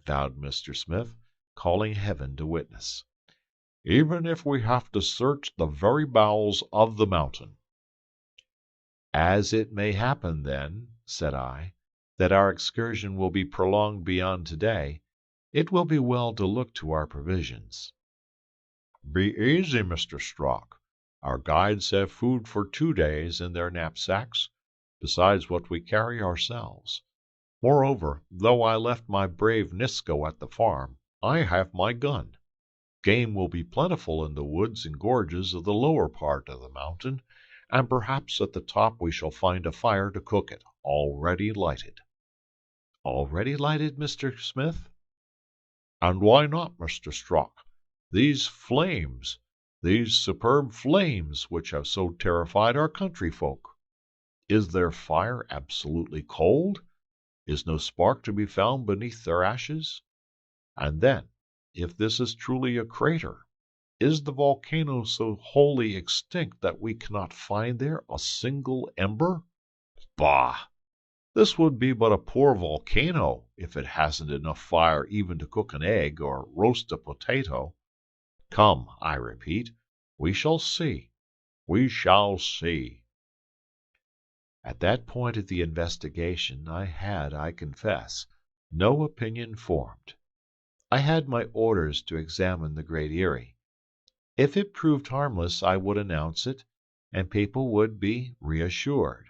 vowed Mr. Smith, calling heaven to witness, "even if we have to search the very bowels of the mountain." "As it may happen, then," said I, "that our excursion will be prolonged beyond today, it will be well to look to our provisions." "Be easy, Mr. Strock. Our guides have food for 2 days in their knapsacks, besides what we carry ourselves. Moreover, though I left my brave Nisko at the farm, I have my gun. Game will be plentiful in the woods and gorges of the lower part of the mountain, and perhaps at the top we shall find a fire to cook it, already lighted." "Already lighted, Mr. Smith?" "And why not, Mr. Strock? These flames, these superb flames which have so terrified our country folk. Is their fire absolutely cold? Is no spark to be found beneath their ashes? And then, if this is truly a crater, is the volcano so wholly extinct that we cannot find there a single ember? Bah! This would be but a poor volcano if it hasn't enough fire even to cook an egg or roast a potato. Come, I repeat, we shall see. We shall see." At that point of the investigation I had, I confess, no opinion formed. I had my orders to examine the Great Erie. If it proved harmless I would announce it, and people would be reassured.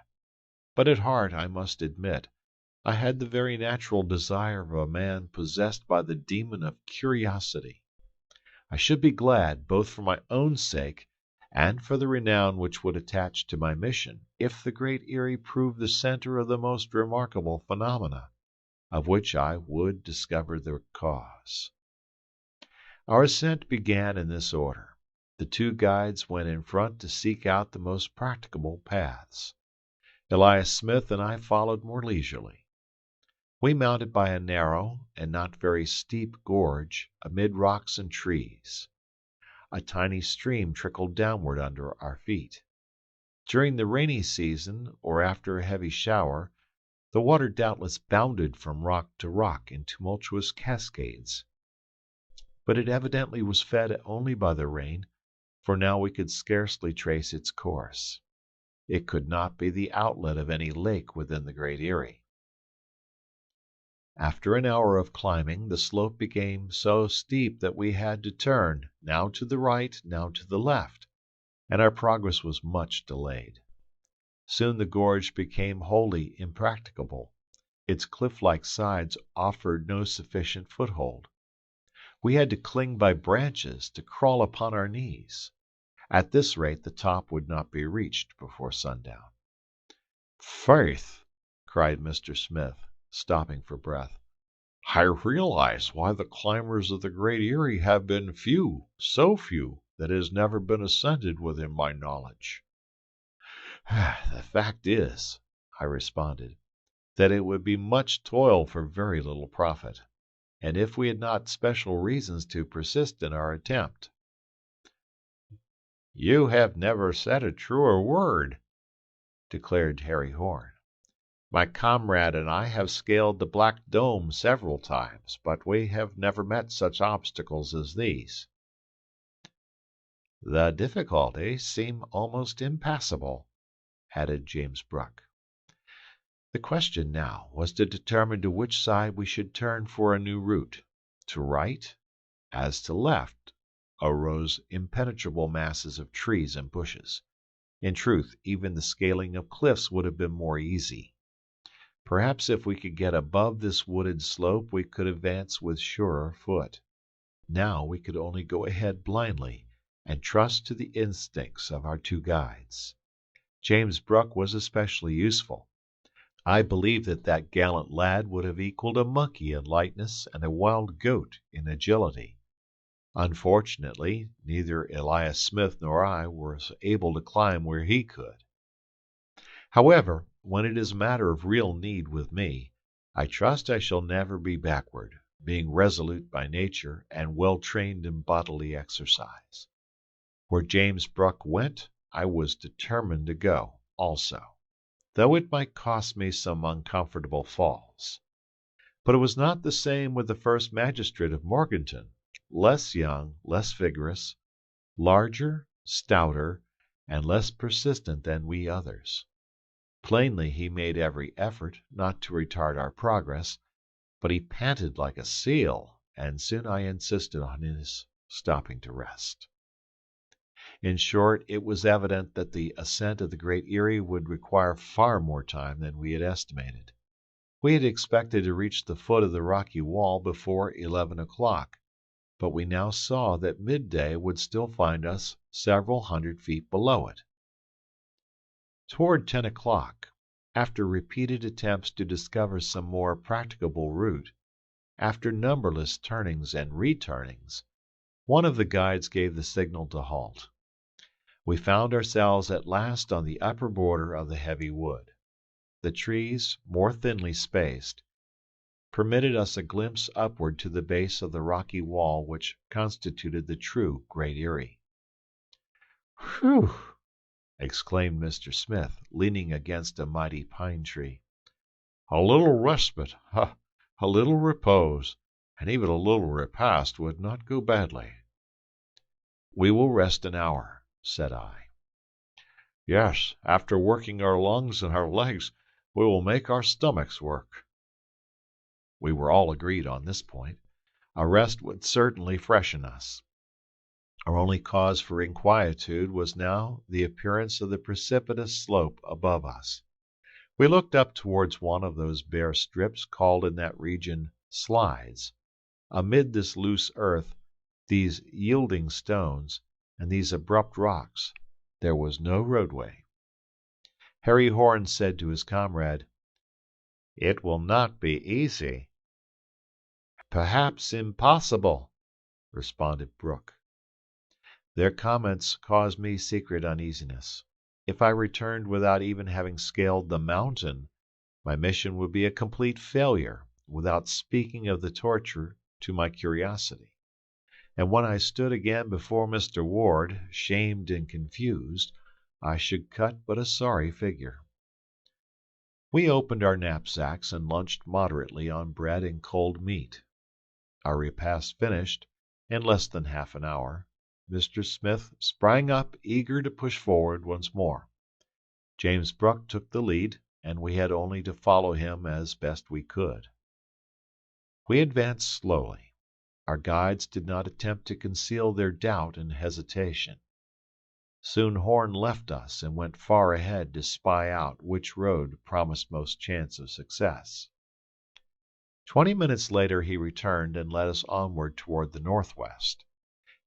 But at heart, I must admit, I had the very natural desire of a man possessed by the demon of curiosity. I should be glad, both for my own sake and for the renown which would attach to my mission, if the Great Erie proved the center of the most remarkable phenomena, of which I would discover the cause. Our ascent began in this order. The 2 guides went in front to seek out the most practicable paths. Elias Smith and I followed more leisurely. We mounted by a narrow and not very steep gorge amid rocks and trees. A tiny stream trickled downward under our feet. During the rainy season, or after a heavy shower, the water doubtless bounded from rock to rock in tumultuous cascades. But it evidently was fed only by the rain, for now we could scarcely trace its course. It could not be the outlet of any lake within the Great Erie. After an hour of climbing, the slope became so steep that we had to turn, now to the right, now to the left, and our progress was much delayed. Soon the gorge became wholly impracticable. Its cliff-like sides offered no sufficient foothold. We had to cling by branches, to crawl upon our knees. At this rate the top would not be reached before sundown. "Faith!" cried Mr. Smith, stopping for breath. "I realize why the climbers of the Great Erie have been few, so few that it has never been ascended within my knowledge." "The fact is," I responded, "that it would be much toil for very little profit, and if we had not special reasons to persist in our attempt." "You have never said a truer word," declared Harry Horn. "My comrade and I have scaled the Black Dome several times, but we have never met such obstacles as these." "The difficulties seem almost impassable," added James Bruck. The question now was to determine to which side we should turn for a new route. To right, as to left, arose impenetrable masses of trees and bushes. In truth, even the scaling of cliffs would have been more easy. Perhaps if we could get above this wooded slope we could advance with surer foot. Now we could only go ahead blindly, and trust to the instincts of our two guides. James Bruck was especially useful. I believe that gallant lad would have equaled a monkey in lightness and a wild goat in agility. Unfortunately, neither Elias Smith nor I was able to climb where he could. However, when it is a matter of real need with me, I trust I shall never be backward, being resolute by nature and well trained in bodily exercise. Where James Bruck went, I was determined to go also, though it might cost me some uncomfortable falls. But it was not the same with the first magistrate of Morganton, less young, less vigorous, larger, stouter, and less persistent than we others. Plainly he made every effort not to retard our progress, but he panted like a seal, and soon I insisted on his stopping to rest. In short, it was evident that the ascent of the Great Erie would require far more time than we had estimated. We had expected to reach the foot of the rocky wall before 11 o'clock, but we now saw that midday would still find us several hundred feet below it. Toward 10 o'clock, after repeated attempts to discover some more practicable route, after numberless turnings and returnings, one of the guides gave the signal to halt. We found ourselves at last on the upper border of the heavy wood. The trees, more thinly spaced, permitted us a glimpse upward to the base of the rocky wall which constituted the true Great Erie. "Whew!" exclaimed Mr. Smith, leaning against a mighty pine tree. "A little respite, a little repose, and even a little repast would not go badly." "We will rest an hour," said I. "Yes, after working our lungs and our legs, we will make our stomachs work." We were all agreed on this point. A rest would certainly freshen us. Our only cause for inquietude was now the appearance of the precipitous slope above us. We looked up towards one of those bare strips called in that region slides. Amid this loose earth, these yielding stones, and these abrupt rocks, there was no roadway. Harry Horn said to his comrade, "It will not be easy." "Perhaps impossible," responded Bruck. Their comments caused me secret uneasiness. If I returned without even having scaled the mountain, my mission would be a complete failure, without speaking of the torture to my curiosity. And when I stood again before Mr. Ward, shamed and confused, I should cut but a sorry figure. We opened our knapsacks and lunched moderately on bread and cold meat. Our repast finished, in less than half an hour, Mr. Smith sprang up eager to push forward once more. James Bruck took the lead, and we had only to follow him as best we could. We advanced slowly. Our guides did not attempt to conceal their doubt and hesitation. Soon Horn left us and went far ahead to spy out which road promised most chance of success. 20 minutes later he returned and led us onward toward the northwest.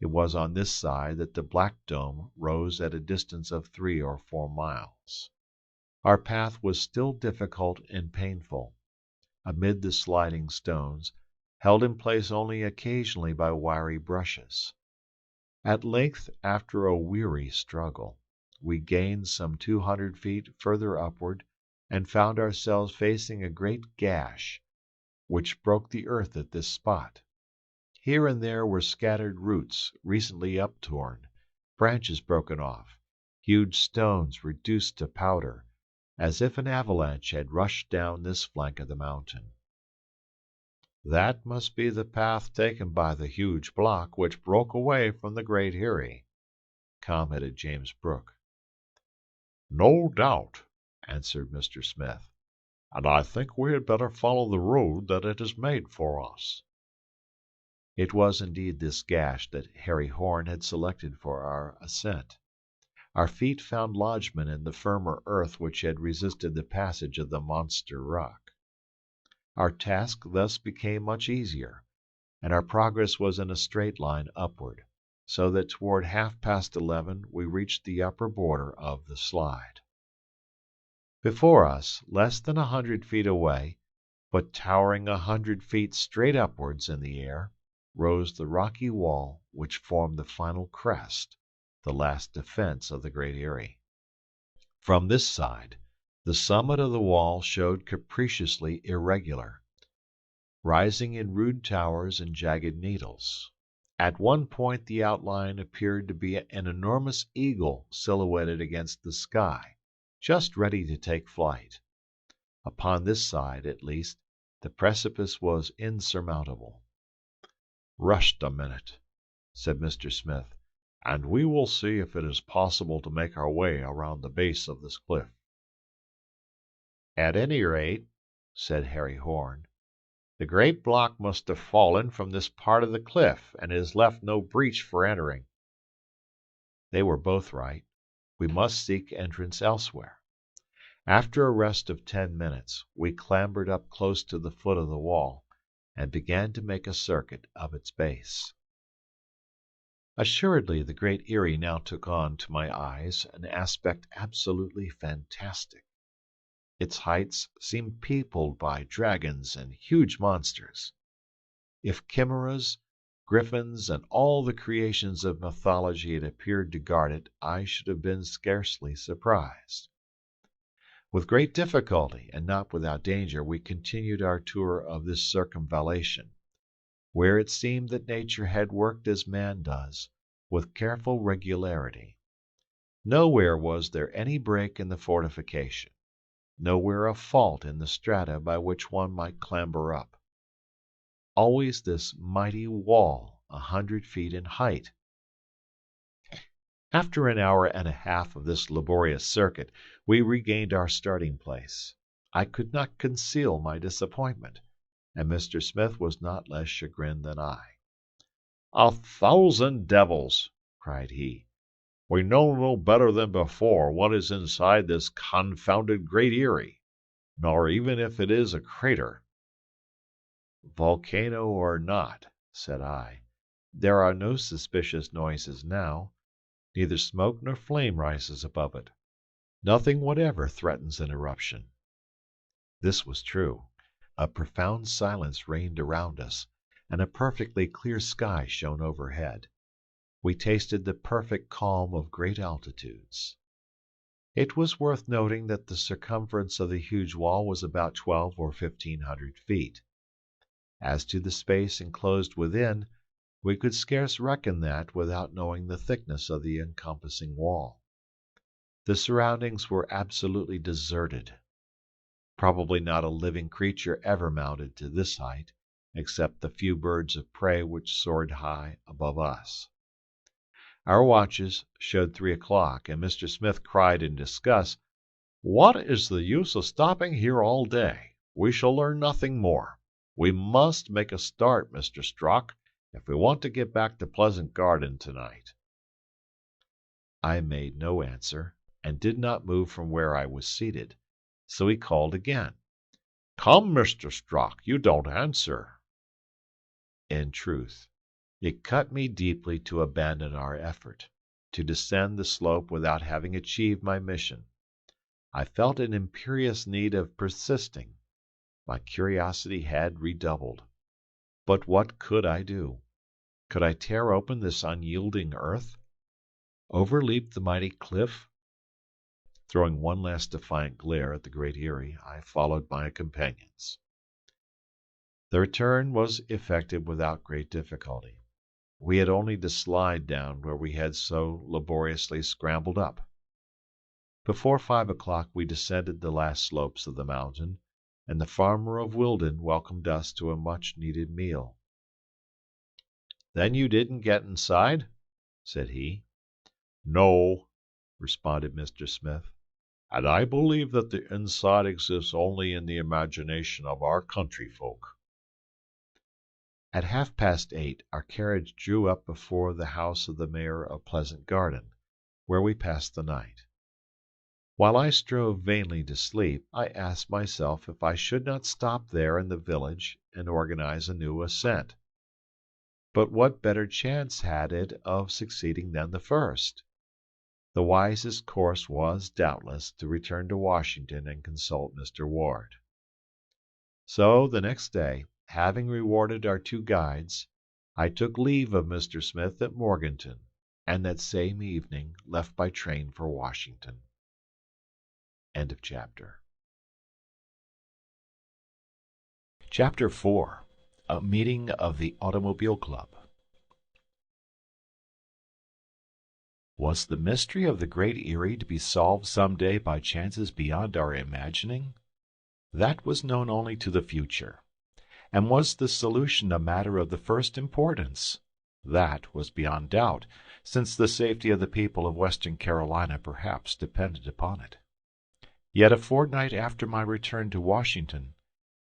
It was on this side that the Black Dome rose at a distance of 3 or 4 miles. Our path was still difficult and painful, amid the sliding stones, held in place only occasionally by wiry brushes. At length, after a weary struggle, we gained some 200 feet further upward and found ourselves facing a great gash, which broke the earth at this spot. Here and there were scattered roots recently uptorn, branches broken off, huge stones reduced to powder, as if an avalanche had rushed down this flank of the mountain. "That must be the path taken by the huge block which broke away from the Great Erie," commented James Bruck. "No doubt," answered Mr. Smith, "and I think we had better follow the road that it has made for us." It was indeed this gash that Harry Horn had selected for our ascent. Our feet found lodgment in the firmer earth which had resisted the passage of the monster rock. Our task thus became much easier, and our progress was in a straight line upward, so that toward 11:30 we reached the upper border of the slide. Before us, less than 100 feet away, but towering 100 feet straight upwards in the air, rose the rocky wall which formed the final crest, the last defense of the Great Erie. From this side, the summit of the wall showed capriciously irregular, rising in rude towers and jagged needles. At one point the outline appeared to be an enormous eagle silhouetted against the sky, just ready to take flight. Upon this side, at least, the precipice was insurmountable. "Rest a minute," said Mr. Smith, "and we will see if it is possible to make our way around the base of this cliff." "At any rate," said Harry Horn, "the great block must have fallen from this part of the cliff, and it has left no breach for entering." They were both right. We must seek entrance elsewhere. After a rest of 10 minutes, we clambered up close to the foot of the wall, and began to make a circuit of its base. Assuredly the Great Erie now took on, to my eyes, an aspect absolutely fantastic. Its heights seemed peopled by dragons and huge monsters. If chimeras, griffins, and all the creations of mythology had appeared to guard it, I should have been scarcely surprised. With great difficulty, and not without danger, we continued our tour of this circumvallation, where it seemed that nature had worked as man does, with careful regularity. Nowhere was there any break in the fortification, nowhere a fault in the strata by which one might clamber up. Always this mighty wall, 100 feet in height. After an hour and a half of this laborious circuit, we regained our starting place. I could not conceal my disappointment, and Mr. Smith was not less chagrined than I. "A thousand devils!" cried he. "We know no better than before what is inside this confounded Great Erie, nor even if it is a crater." "Volcano or not," said I, "there are no suspicious noises now. Neither smoke nor flame rises above it. Nothing whatever threatens an eruption." This was true. A profound silence reigned around us, and a perfectly clear sky shone overhead. We tasted the perfect calm of great altitudes. It was worth noting that the circumference of the huge wall was about 12 or 1500 feet. As to the space enclosed within, we could scarce reckon that without knowing the thickness of the encompassing wall. The surroundings were absolutely deserted. Probably not a living creature ever mounted to this height, except the few birds of prey which soared high above us. Our watches showed 3 o'clock, and Mr. Smith cried in disgust, "What is the use of stopping here all day? We shall learn nothing more. We must make a start, Mr. Strock, if we want to get back to Pleasant Garden tonight." I made no answer, and did not move from where I was seated, so he called again. "Come, Mr. Strock, you don't answer." In truth, it cut me deeply to abandon our effort, to descend the slope without having achieved my mission. I felt an imperious need of persisting. My curiosity had redoubled. But what could I do? Could I tear open this unyielding earth? Overleap the mighty cliff? Throwing one last defiant glare at the great Erie, I followed my companions. The return was effected without great difficulty. We had only to slide down where we had so laboriously scrambled up. Before 5 o'clock we descended the last slopes of the mountain, and the farmer of Wilden welcomed us to a much-needed meal. "Then you didn't get inside?" said he. "No," responded Mr. Smith, "and I believe that the inside exists only in the imagination of our country folk." At 8:30 our carriage drew up before the house of the mayor of Pleasant Garden, where we passed the night. While I strove vainly to sleep, I asked myself if I should not stop there in the village and organize a new ascent. But what better chance had it of succeeding than the first? The wisest course was, doubtless, to return to Washington and consult Mr. Ward. So the next day, having rewarded our 2 guides, I took leave of Mr. Smith at Morganton, and that same evening left by train for Washington. End of chapter. Chapter 4. A Meeting of the Automobile Club. Was the mystery of the Great Erie to be solved some day by chances beyond our imagining? That was known only to the future. And was the solution a matter of the first importance? That was beyond doubt, since the safety of the people of Western Carolina perhaps depended upon it. Yet a fortnight after my return to Washington,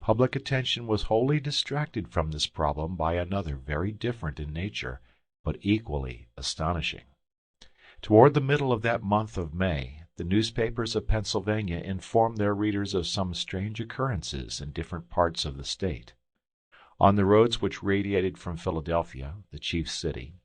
public attention was wholly distracted from this problem by another very different in nature, but equally astonishing. Toward the middle of that month of May, the newspapers of Pennsylvania informed their readers of some strange occurrences in different parts of the state. On the roads which radiated from Philadelphia, the chief city,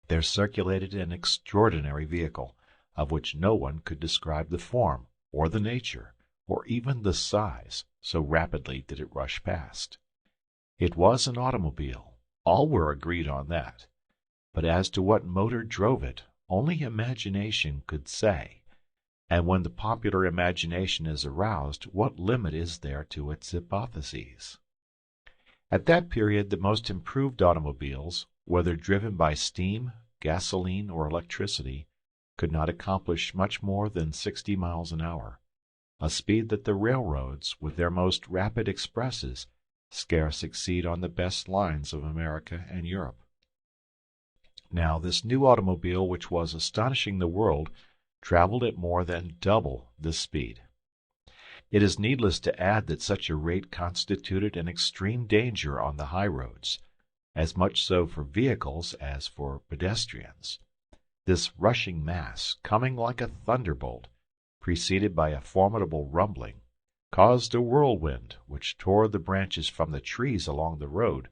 there circulated an extraordinary vehicle, of which no one could describe the form, or the nature, or even the size, so rapidly did it rush past. It was an automobile. All were agreed on that. But as to what motor drove it, only imagination could say, and when the popular imagination is aroused, what limit is there to its hypotheses? At that period the most improved automobiles, whether driven by steam, gasoline, or electricity, could not accomplish much more than 60 miles an hour, a speed that the railroads, with their most rapid expresses, scarce exceed on the best lines of America and Europe. Now this new automobile, which was astonishing the world, traveled at more than double this speed. It is needless to add that such a rate constituted an extreme danger on the high roads, as much so for vehicles as for pedestrians. This rushing mass, coming like a thunderbolt, preceded by a formidable rumbling, caused a whirlwind which tore the branches from the trees along the road,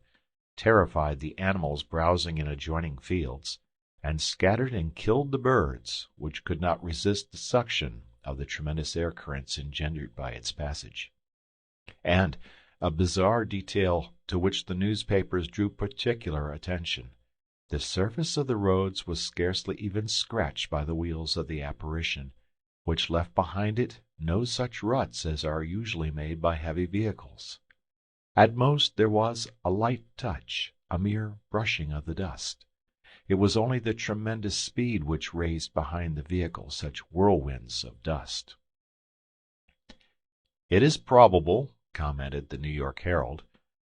terrified the animals browsing in adjoining fields, and scattered and killed the birds, which could not resist the suction of the tremendous air currents engendered by its passage. And a bizarre detail to which the newspapers drew particular attention: the surface of the roads was scarcely even scratched by the wheels of the apparition, which left behind it no such ruts as are usually made by heavy vehicles. At most there was a light touch, a mere brushing of the dust. It was only the tremendous speed which raised behind the vehicle such whirlwinds of dust. "It is probable," commented the New York Herald,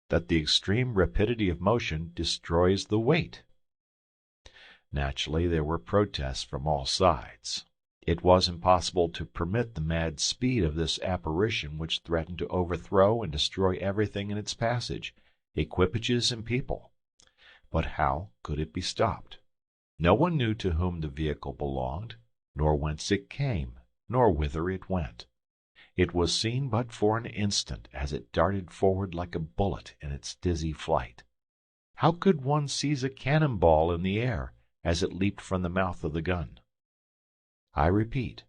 "that the extreme rapidity of motion destroys the weight." Naturally there were protests from all sides. It was impossible to permit the mad speed of this apparition which threatened to overthrow and destroy everything in its passage, equipages and people. But how could it be stopped? No one knew to whom the vehicle belonged, nor whence it came, nor whither it went. It was seen but for an instant as it darted forward like a bullet in its dizzy flight. How could one seize a cannon ball in the air as it leaped from the mouth of the gun? I repeat,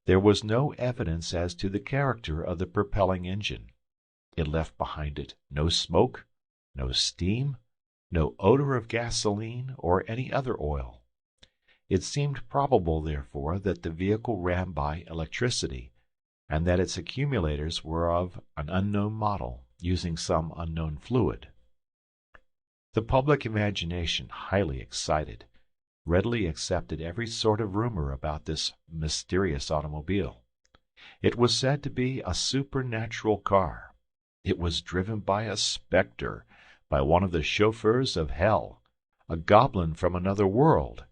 there was no evidence as to the character of the propelling engine. It left behind it no smoke, no steam, no odor of gasoline or any other oil. It seemed probable, therefore, that the vehicle ran by electricity, and that its accumulators were of an unknown model, using some unknown fluid. The public imagination, highly excited, readily accepted every sort of rumor about this mysterious automobile. It was said to be a supernatural car. It was driven by a specter, by one of the chauffeurs of hell, a goblin from another world,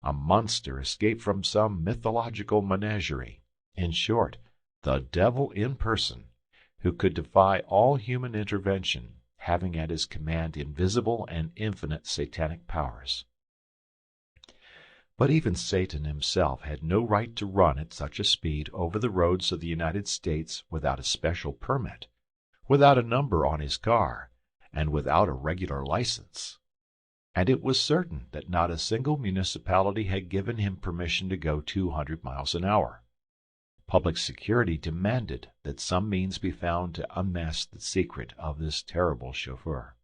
a monster escaped from some mythological menagerie. In short, the devil in person, who could defy all human intervention, having at his command invisible and infinite satanic powers. But even Satan himself had no right to run at such a speed over the roads of the United States without a special permit, without a number on his car, and without a regular license. And it was certain that not a single municipality had given him permission to go 200 miles an hour. Public security demanded that some means be found to unmask the secret of this terrible chauffeur.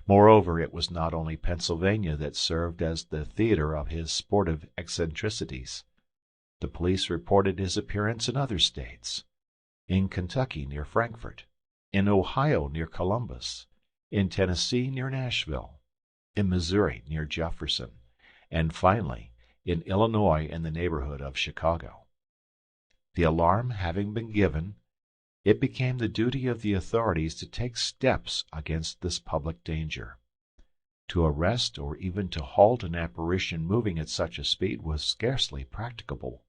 Moreover, it was not only Pennsylvania that served as the theater of his sportive eccentricities. The police reported his appearance in other states: in Kentucky near Frankfort, in Ohio near Columbus, in Tennessee near Nashville, in Missouri near Jefferson, and finally in Illinois in the neighborhood of Chicago. The alarm having been given, it became the duty of the authorities to take steps against this public danger. To arrest or even to halt an apparition moving at such a speed was scarcely practicable.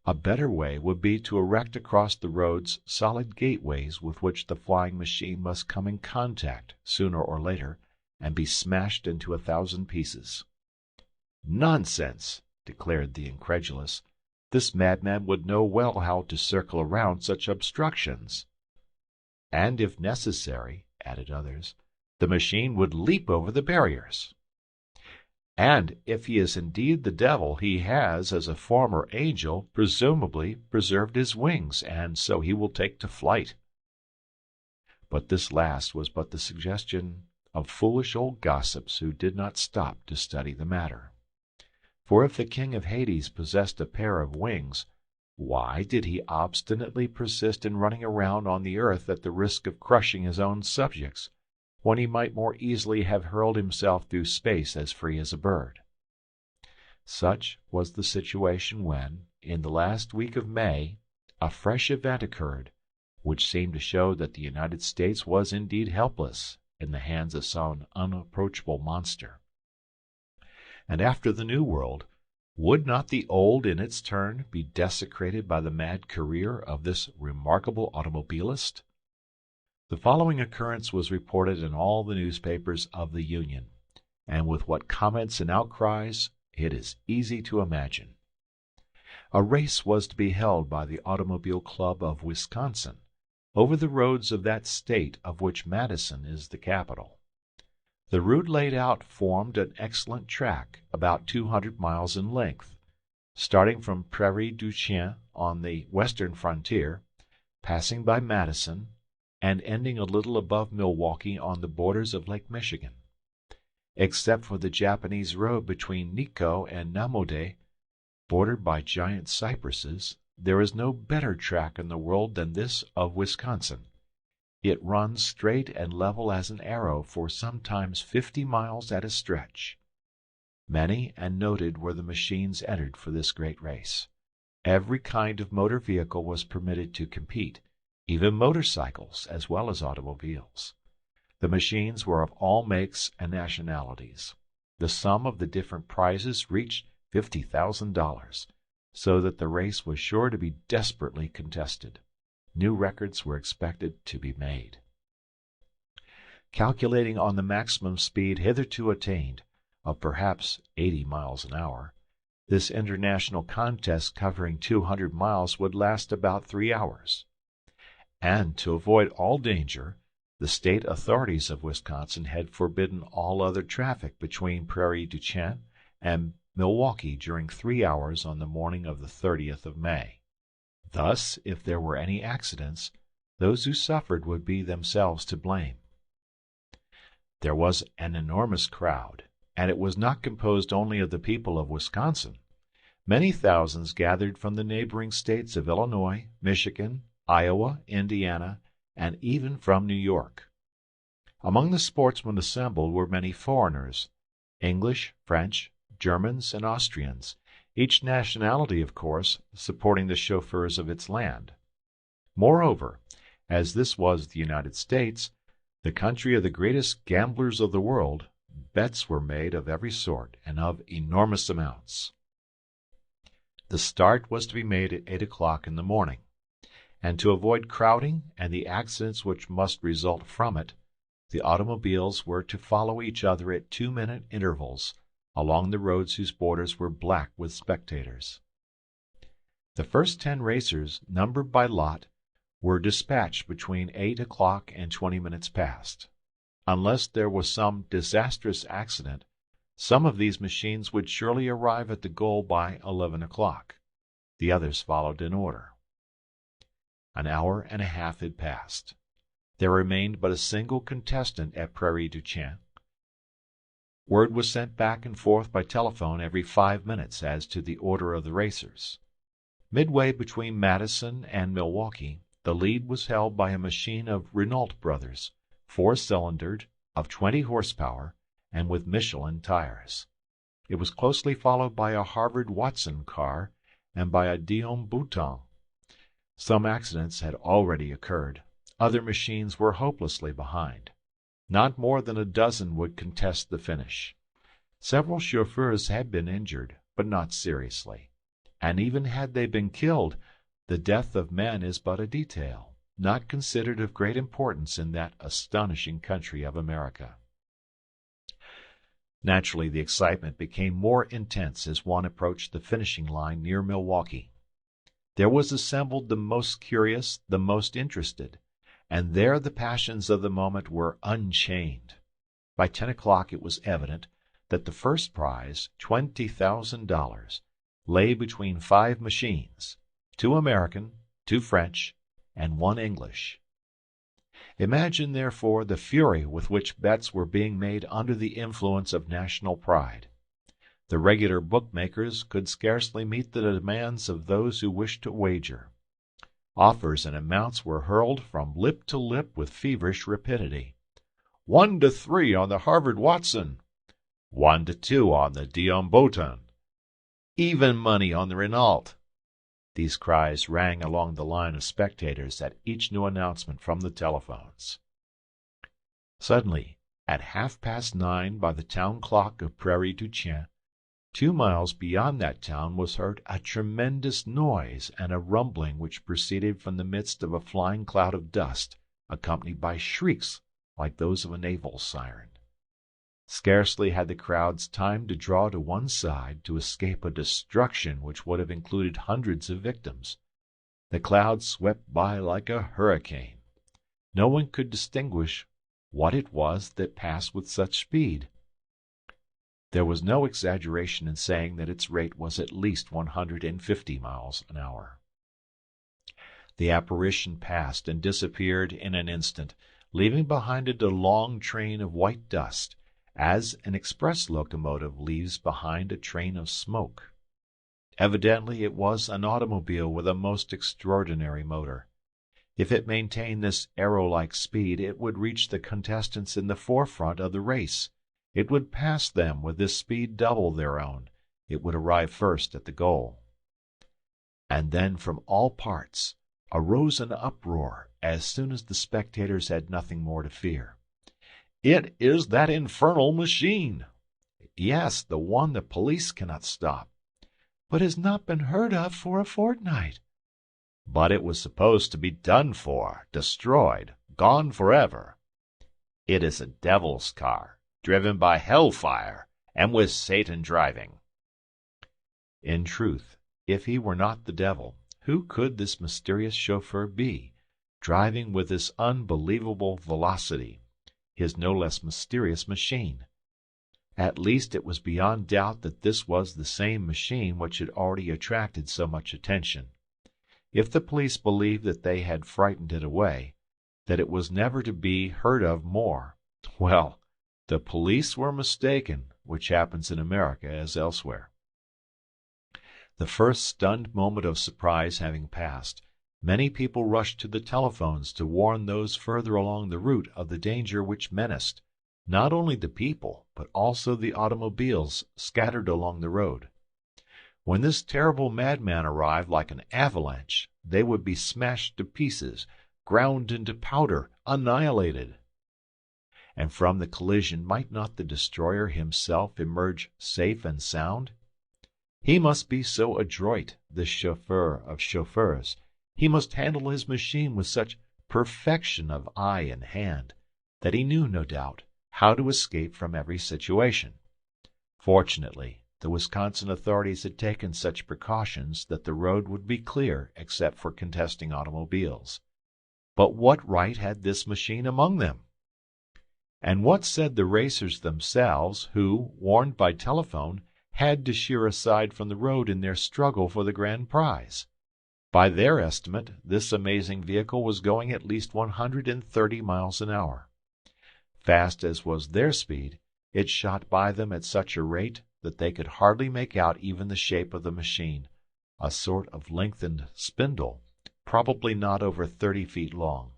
A better way would be to erect across the roads solid gateways with which the flying machine must come in contact sooner or later and be smashed into 1,000 pieces. "Nonsense!" declared the incredulous. "This madman would know well how to circle around such obstructions." "And if necessary," added others, "the machine would leap over the barriers." "And if he is indeed the devil, he has, as a former angel, presumably preserved his wings, and so he will take to flight." But this last was but the suggestion of foolish old gossips who did not stop to study the matter. For if the king of Hades possessed a pair of wings, why did he obstinately persist in running around on the earth at the risk of crushing his own subjects, when he might more easily have hurled himself through space as free as a bird? Such was the situation when, in the last week of May, a fresh event occurred, which seemed to show that the United States was indeed helpless in the hands of some unapproachable monster. And after the New World, would not the Old in its turn be desecrated by the mad career of this remarkable automobilist? The following occurrence was reported in all the newspapers of the Union, and with what comments and outcries it is easy to imagine. A race was to be held by the Automobile Club of Wisconsin over the roads of that state of which Madison is the capital. The route laid out formed an excellent track, about 200 miles in length, starting from Prairie du Chien on the western frontier, passing by Madison, and ending a little above Milwaukee on the borders of Lake Michigan. Except for the Japanese road between Nikko and Namode, bordered by giant cypresses, there is no better track in the world than this of Wisconsin. It runs straight and level as an arrow for sometimes 50 miles at a stretch. Many and noted were the machines entered for this great race. Every kind of motor vehicle was permitted to compete, even motorcycles as well as automobiles. The machines were of all makes and nationalities. The sum of the different prizes reached $50,000, so that the race was sure to be desperately contested. New records were expected to be made. Calculating on the maximum speed hitherto attained, of perhaps 80 miles an hour, this international contest covering 200 miles would last about 3 hours. And to avoid all danger, the state authorities of Wisconsin had forbidden all other traffic between Prairie du Chien and Milwaukee during 3 hours on the morning of the 30th of May. Thus, if there were any accidents, those who suffered would be themselves to blame. There was an enormous crowd, and it was not composed only of the people of Wisconsin. Many thousands gathered from the neighboring states of Illinois, Michigan, Iowa, Indiana, and even from New York. Among the sportsmen assembled were many foreigners, English, French, Germans, and Austrians, each nationality, of course, supporting the chauffeurs of its land. Moreover, as this was the United States, the country of the greatest gamblers of the world, bets were made of every sort and of enormous amounts. The start was to be made at 8 o'clock in the morning, and to avoid crowding and the accidents which must result from it, the automobiles were to follow each other at 2-minute intervals along the roads whose borders were black with spectators. The first 10 racers, numbered by lot, were dispatched between 8 o'clock and 20 minutes past. Unless there was some disastrous accident, some of these machines would surely arrive at the goal by 11 o'clock. The others followed in order. An hour and a half had passed. There remained but a single contestant at Prairie du Chien. Word was sent back and forth by telephone every 5 minutes as to the order of the racers. Midway between Madison and Milwaukee, the lead was held by a machine of Renault Brothers, 4-cylindered, of 20 horsepower, and with Michelin tires. It was closely followed by a Harvard-Watson car and by a Dion Bouton. Some accidents had already occurred. Other machines were hopelessly behind. Not more than a dozen would contest the finish. Several chauffeurs had been injured, but not seriously. And even had they been killed, the death of men is but a detail, not considered of great importance in that astonishing country of America. Naturally, the excitement became more intense as one approached the finishing line near Milwaukee. There was assembled the most curious, the most interested, and there the passions of the moment were unchained. By 10 o'clock it was evident that the first prize, $20,000, lay between 5 machines, 2 American, 2 French, and 1 English. Imagine, therefore, the fury with which bets were being made under the influence of national pride. The regular bookmakers could scarcely meet the demands of those who wished to wager. Offers and amounts were hurled from lip to lip with feverish rapidity. 1-3 on the Harvard-Watson. 1-2 on the Dion Bouton. Even money on the Renault. These cries rang along the line of spectators at each new announcement from the telephones. Suddenly, at 9:30 by the town clock of Prairie du Chien, 2 miles beyond that town was heard a tremendous noise and a rumbling which proceeded from the midst of a flying cloud of dust, accompanied by shrieks like those of a naval siren. Scarcely had the crowds time to draw to one side to escape a destruction which would have included hundreds of victims. The cloud swept by like a hurricane. No one could distinguish what it was that passed with such speed. There was no exaggeration in saying that its rate was at least 150 miles an hour. The apparition passed and disappeared in an instant, leaving behind it a long train of white dust, as an express locomotive leaves behind a train of smoke. Evidently it was an automobile with a most extraordinary motor. If it maintained this arrow-like speed, it would reach the contestants in the forefront of the race. It would pass them with this speed double their own. It would arrive first at the goal. And then from all parts arose an uproar as soon as the spectators had nothing more to fear. "It is that infernal machine!" "Yes, the one the police cannot stop." but has not been heard of for a fortnight." "But it was supposed to be done for, destroyed, gone forever." "It is a devil's car, driven by hellfire, and with Satan driving." In truth, if he were not the devil, who could this mysterious chauffeur be, driving with this unbelievable velocity his no less mysterious machine? At least it was beyond doubt that this was the same machine which had already attracted so much attention. If the police believed that they had frightened it away, that it was never to be heard of more, well, the police were mistaken, which happens in America as elsewhere. The first stunned moment of surprise having passed, many people rushed to the telephones to warn those further along the route of the danger which menaced, not only the people, but also the automobiles scattered along the road. When this terrible madman arrived like an avalanche, they would be smashed to pieces, ground into powder, annihilated. And from the collision might not the destroyer himself emerge safe and sound? He must be so adroit, this chauffeur of chauffeurs. He must handle his machine with such perfection of eye and hand, that he knew, no doubt, how to escape from every situation. Fortunately, the Wisconsin authorities had taken such precautions that the road would be clear except for contesting automobiles. But what right had this machine among them? And what said the racers themselves, who, warned by telephone, had to sheer aside from the road in their struggle for the grand prize? By their estimate, this amazing vehicle was going at least 130 miles an hour. Fast as was their speed, it shot by them at such a rate that they could hardly make out even the shape of the machine, a sort of lengthened spindle, probably not over 30 feet long.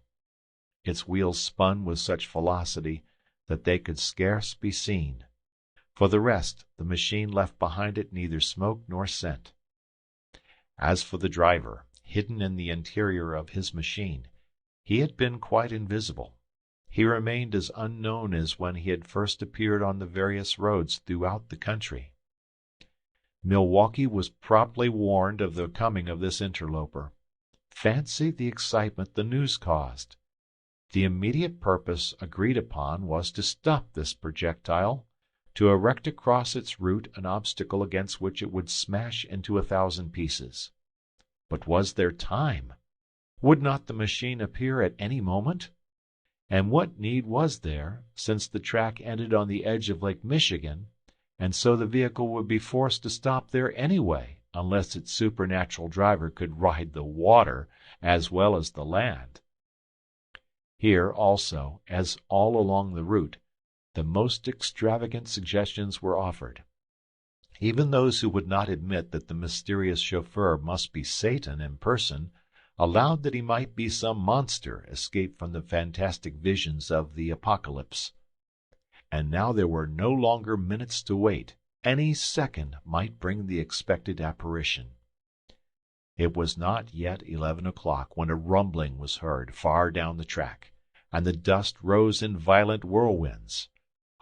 Its wheels spun with such velocity that they could scarce be seen. For the rest, the machine left behind it neither smoke nor scent. As for the driver, hidden in the interior of his machine, he had been quite invisible. He remained as unknown as when he had first appeared on the various roads throughout the country. Milwaukee was promptly warned of the coming of this interloper. Fancy the excitement the news caused! The immediate purpose agreed upon was to stop this projectile, to erect across its route an obstacle against which it would smash into 1,000 pieces. But was there time? Would not the machine appear at any moment? And what need was there, since the track ended on the edge of Lake Michigan, and so the vehicle would be forced to stop there anyway, unless its supernatural driver could ride the water as well as the land? Here also, as all along the route, the most extravagant suggestions were offered. Even those who would not admit that the mysterious chauffeur must be Satan in person allowed that he might be some monster escaped from the fantastic visions of the apocalypse. And now there were no longer minutes to wait. Any second might bring the expected apparition. It was not yet 11 o'clock when a rumbling was heard far down the track, and the dust rose in violent whirlwinds.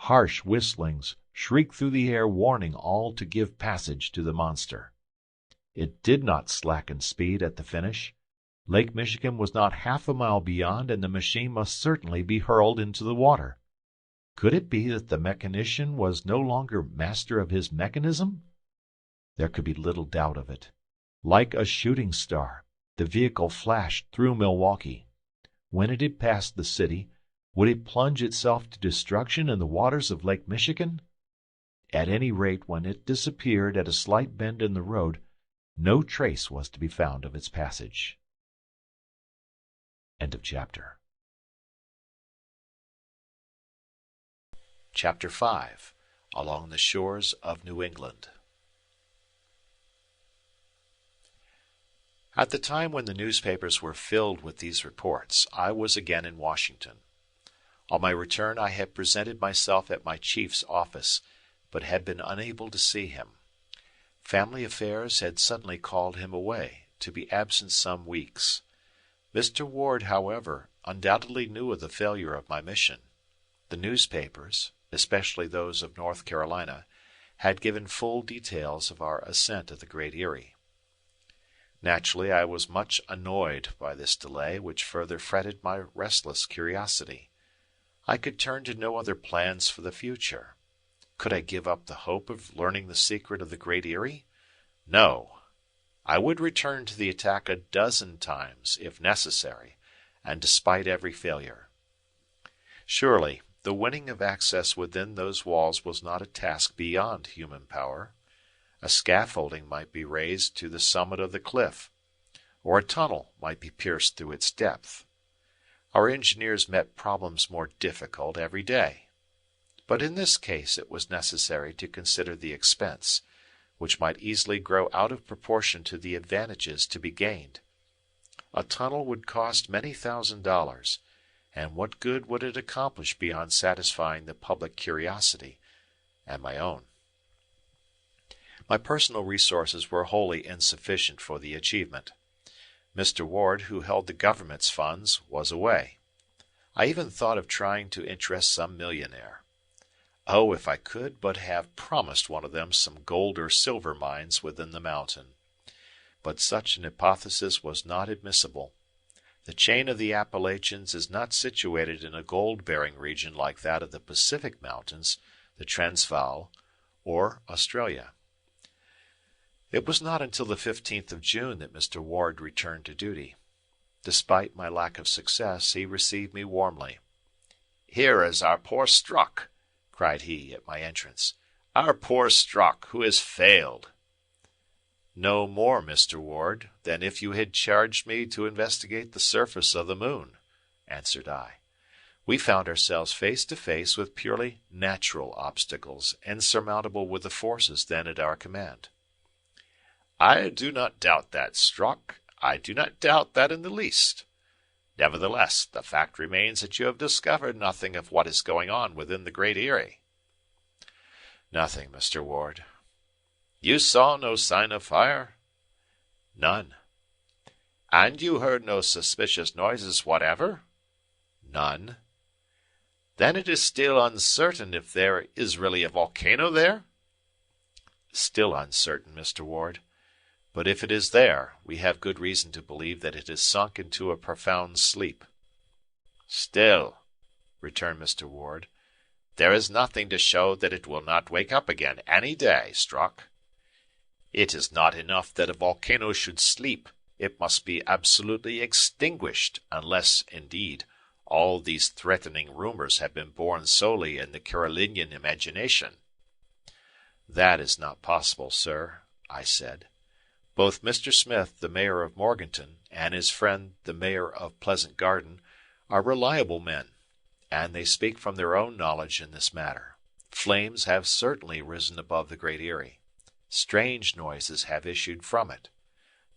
Harsh whistlings shrieked through the air, warning all to give passage to the monster. It did not slacken speed at the finish. Lake Michigan was not half a mile beyond, and the machine must certainly be hurled into the water. Could it be that the mechanician was no longer master of his mechanism? There could be little doubt of it. Like a shooting star, the vehicle flashed through Milwaukee. When it had passed the city, would it plunge itself to destruction in the waters of Lake Michigan? At any rate, when it disappeared at a slight bend in the road, no trace was to be found of its passage. End of chapter. Chapter 5. Along the Shores of New England. At the time when the newspapers were filled with these reports, I was again in Washington. On my return I had presented myself at my chief's office, but had been unable to see him. Family affairs had suddenly called him away, to be absent some weeks. Mr. Ward, however, undoubtedly knew of the failure of my mission. The newspapers, especially those of North Carolina, had given full details of our ascent of the Great Erie. Naturally, I was much annoyed by this delay, which further fretted my restless curiosity. I could turn to no other plans for the future. Could I give up the hope of learning the secret of the Great Erie? No. I would return to the attack a dozen times, if necessary, and despite every failure. Surely, the winning of access within those walls was not a task beyond human power. A scaffolding might be raised to the summit of the cliff, or a tunnel might be pierced through its depth. Our engineers met problems more difficult every day. But in this case it was necessary to consider the expense, which might easily grow out of proportion to the advantages to be gained. A tunnel would cost many $1,000s, and what good would it accomplish beyond satisfying the public curiosity and my own? My personal resources were wholly insufficient for the achievement. Mr. Ward, who held the government's funds, was away. I even thought of trying to interest some millionaire. Oh, if I could but have promised one of them some gold or silver mines within the mountain! But such an hypothesis was not admissible. The chain of the Appalachians is not situated in a gold-bearing region like that of the Pacific Mountains, the Transvaal, or Australia. It was not until the 15th of June that Mr. Ward returned to duty. Despite my lack of success, he received me warmly. "Here is our poor Strock," cried he at my entrance. "Our poor Strock, who has failed." "No more, Mr. Ward, than if you had charged me to investigate the surface of the moon," answered I. We found ourselves face to face with purely natural obstacles, insurmountable with the forces then at our command. "I do not doubt that, Strock. I do not doubt that in the least. Nevertheless, the fact remains that you have discovered nothing of what is going on within the Great Erie." "Nothing, Mr. Ward." "You saw no sign of fire?" "None." "And you heard no suspicious noises whatever?" "None." "Then it is still uncertain if there is really a volcano there?" "Still uncertain, Mr. Ward. But if it is there, we have good reason to believe that it has sunk into a profound sleep." "Still," returned Mr. Ward, "there is nothing to show that it will not wake up again any day, Strock. It is not enough that a volcano should sleep. It must be absolutely extinguished, unless, indeed, all these threatening rumors have been born solely in the Carolinian imagination." "That is not possible, sir," I said. "Both Mr. Smith, the mayor of Morganton, and his friend, the mayor of Pleasant Garden, are reliable men, and they speak from their own knowledge in this matter. Flames have certainly risen above the Great Erie. Strange noises have issued from it.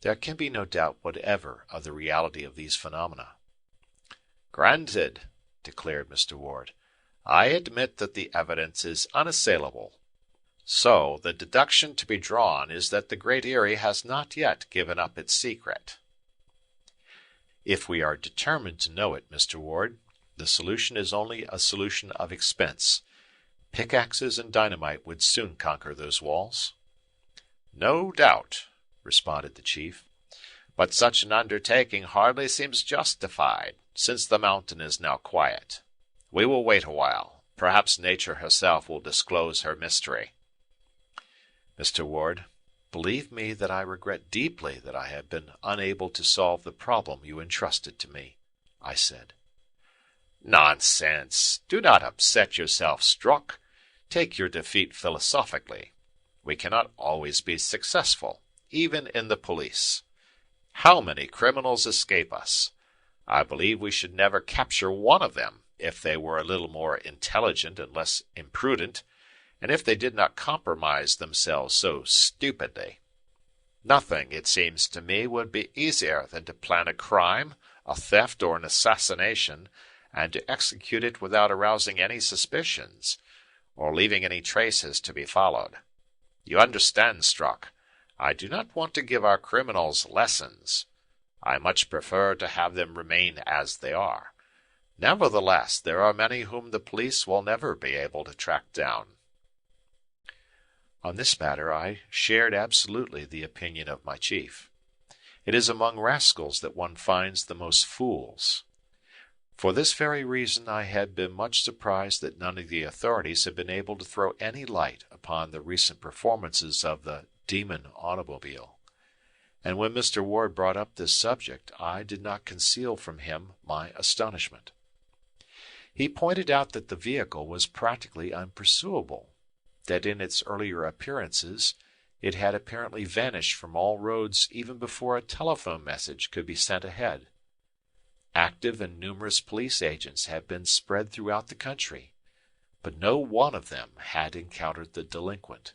There can be no doubt whatever of the reality of these phenomena." "Granted," declared Mr. Ward. "I admit that the evidence is unassailable. So the deduction to be drawn is that the Great Erie has not yet given up its secret." "If we are determined to know it, Mr. Ward, the solution is only a solution of expense. Pickaxes and dynamite would soon conquer those walls." "No doubt," responded the chief. "But such an undertaking hardly seems justified, since the mountain is now quiet. We will wait a while. Perhaps nature herself will disclose her mystery." "Mr. Ward, believe me that I regret deeply that I have been unable to solve the problem you entrusted to me," I said. "Nonsense! Do not upset yourself, Strock. Take your defeat philosophically. We cannot always be successful, even in the police. How many criminals escape us? I believe we should never capture one of them, if they were a little more intelligent and less imprudent, and if they did not compromise themselves so stupidly. Nothing, it seems to me, would be easier than to plan a crime, a theft or an assassination, and to execute it without arousing any suspicions, or leaving any traces to be followed. You understand, Strock, I do not want to give our criminals lessons. I much prefer to have them remain as they are. Nevertheless, there are many whom the police will never be able to track down." On this matter I shared absolutely the opinion of my chief. It is among rascals that one finds the most fools. For this very reason I had been much surprised that none of the authorities had been able to throw any light upon the recent performances of the demon automobile. And when Mr. Ward brought up this subject, I did not conceal from him my astonishment. He pointed out that the vehicle was practically unpursuable, that in its earlier appearances it had apparently vanished from all roads even before a telephone message could be sent ahead. Active and numerous police agents had been spread throughout the country, but no one of them had encountered the delinquent.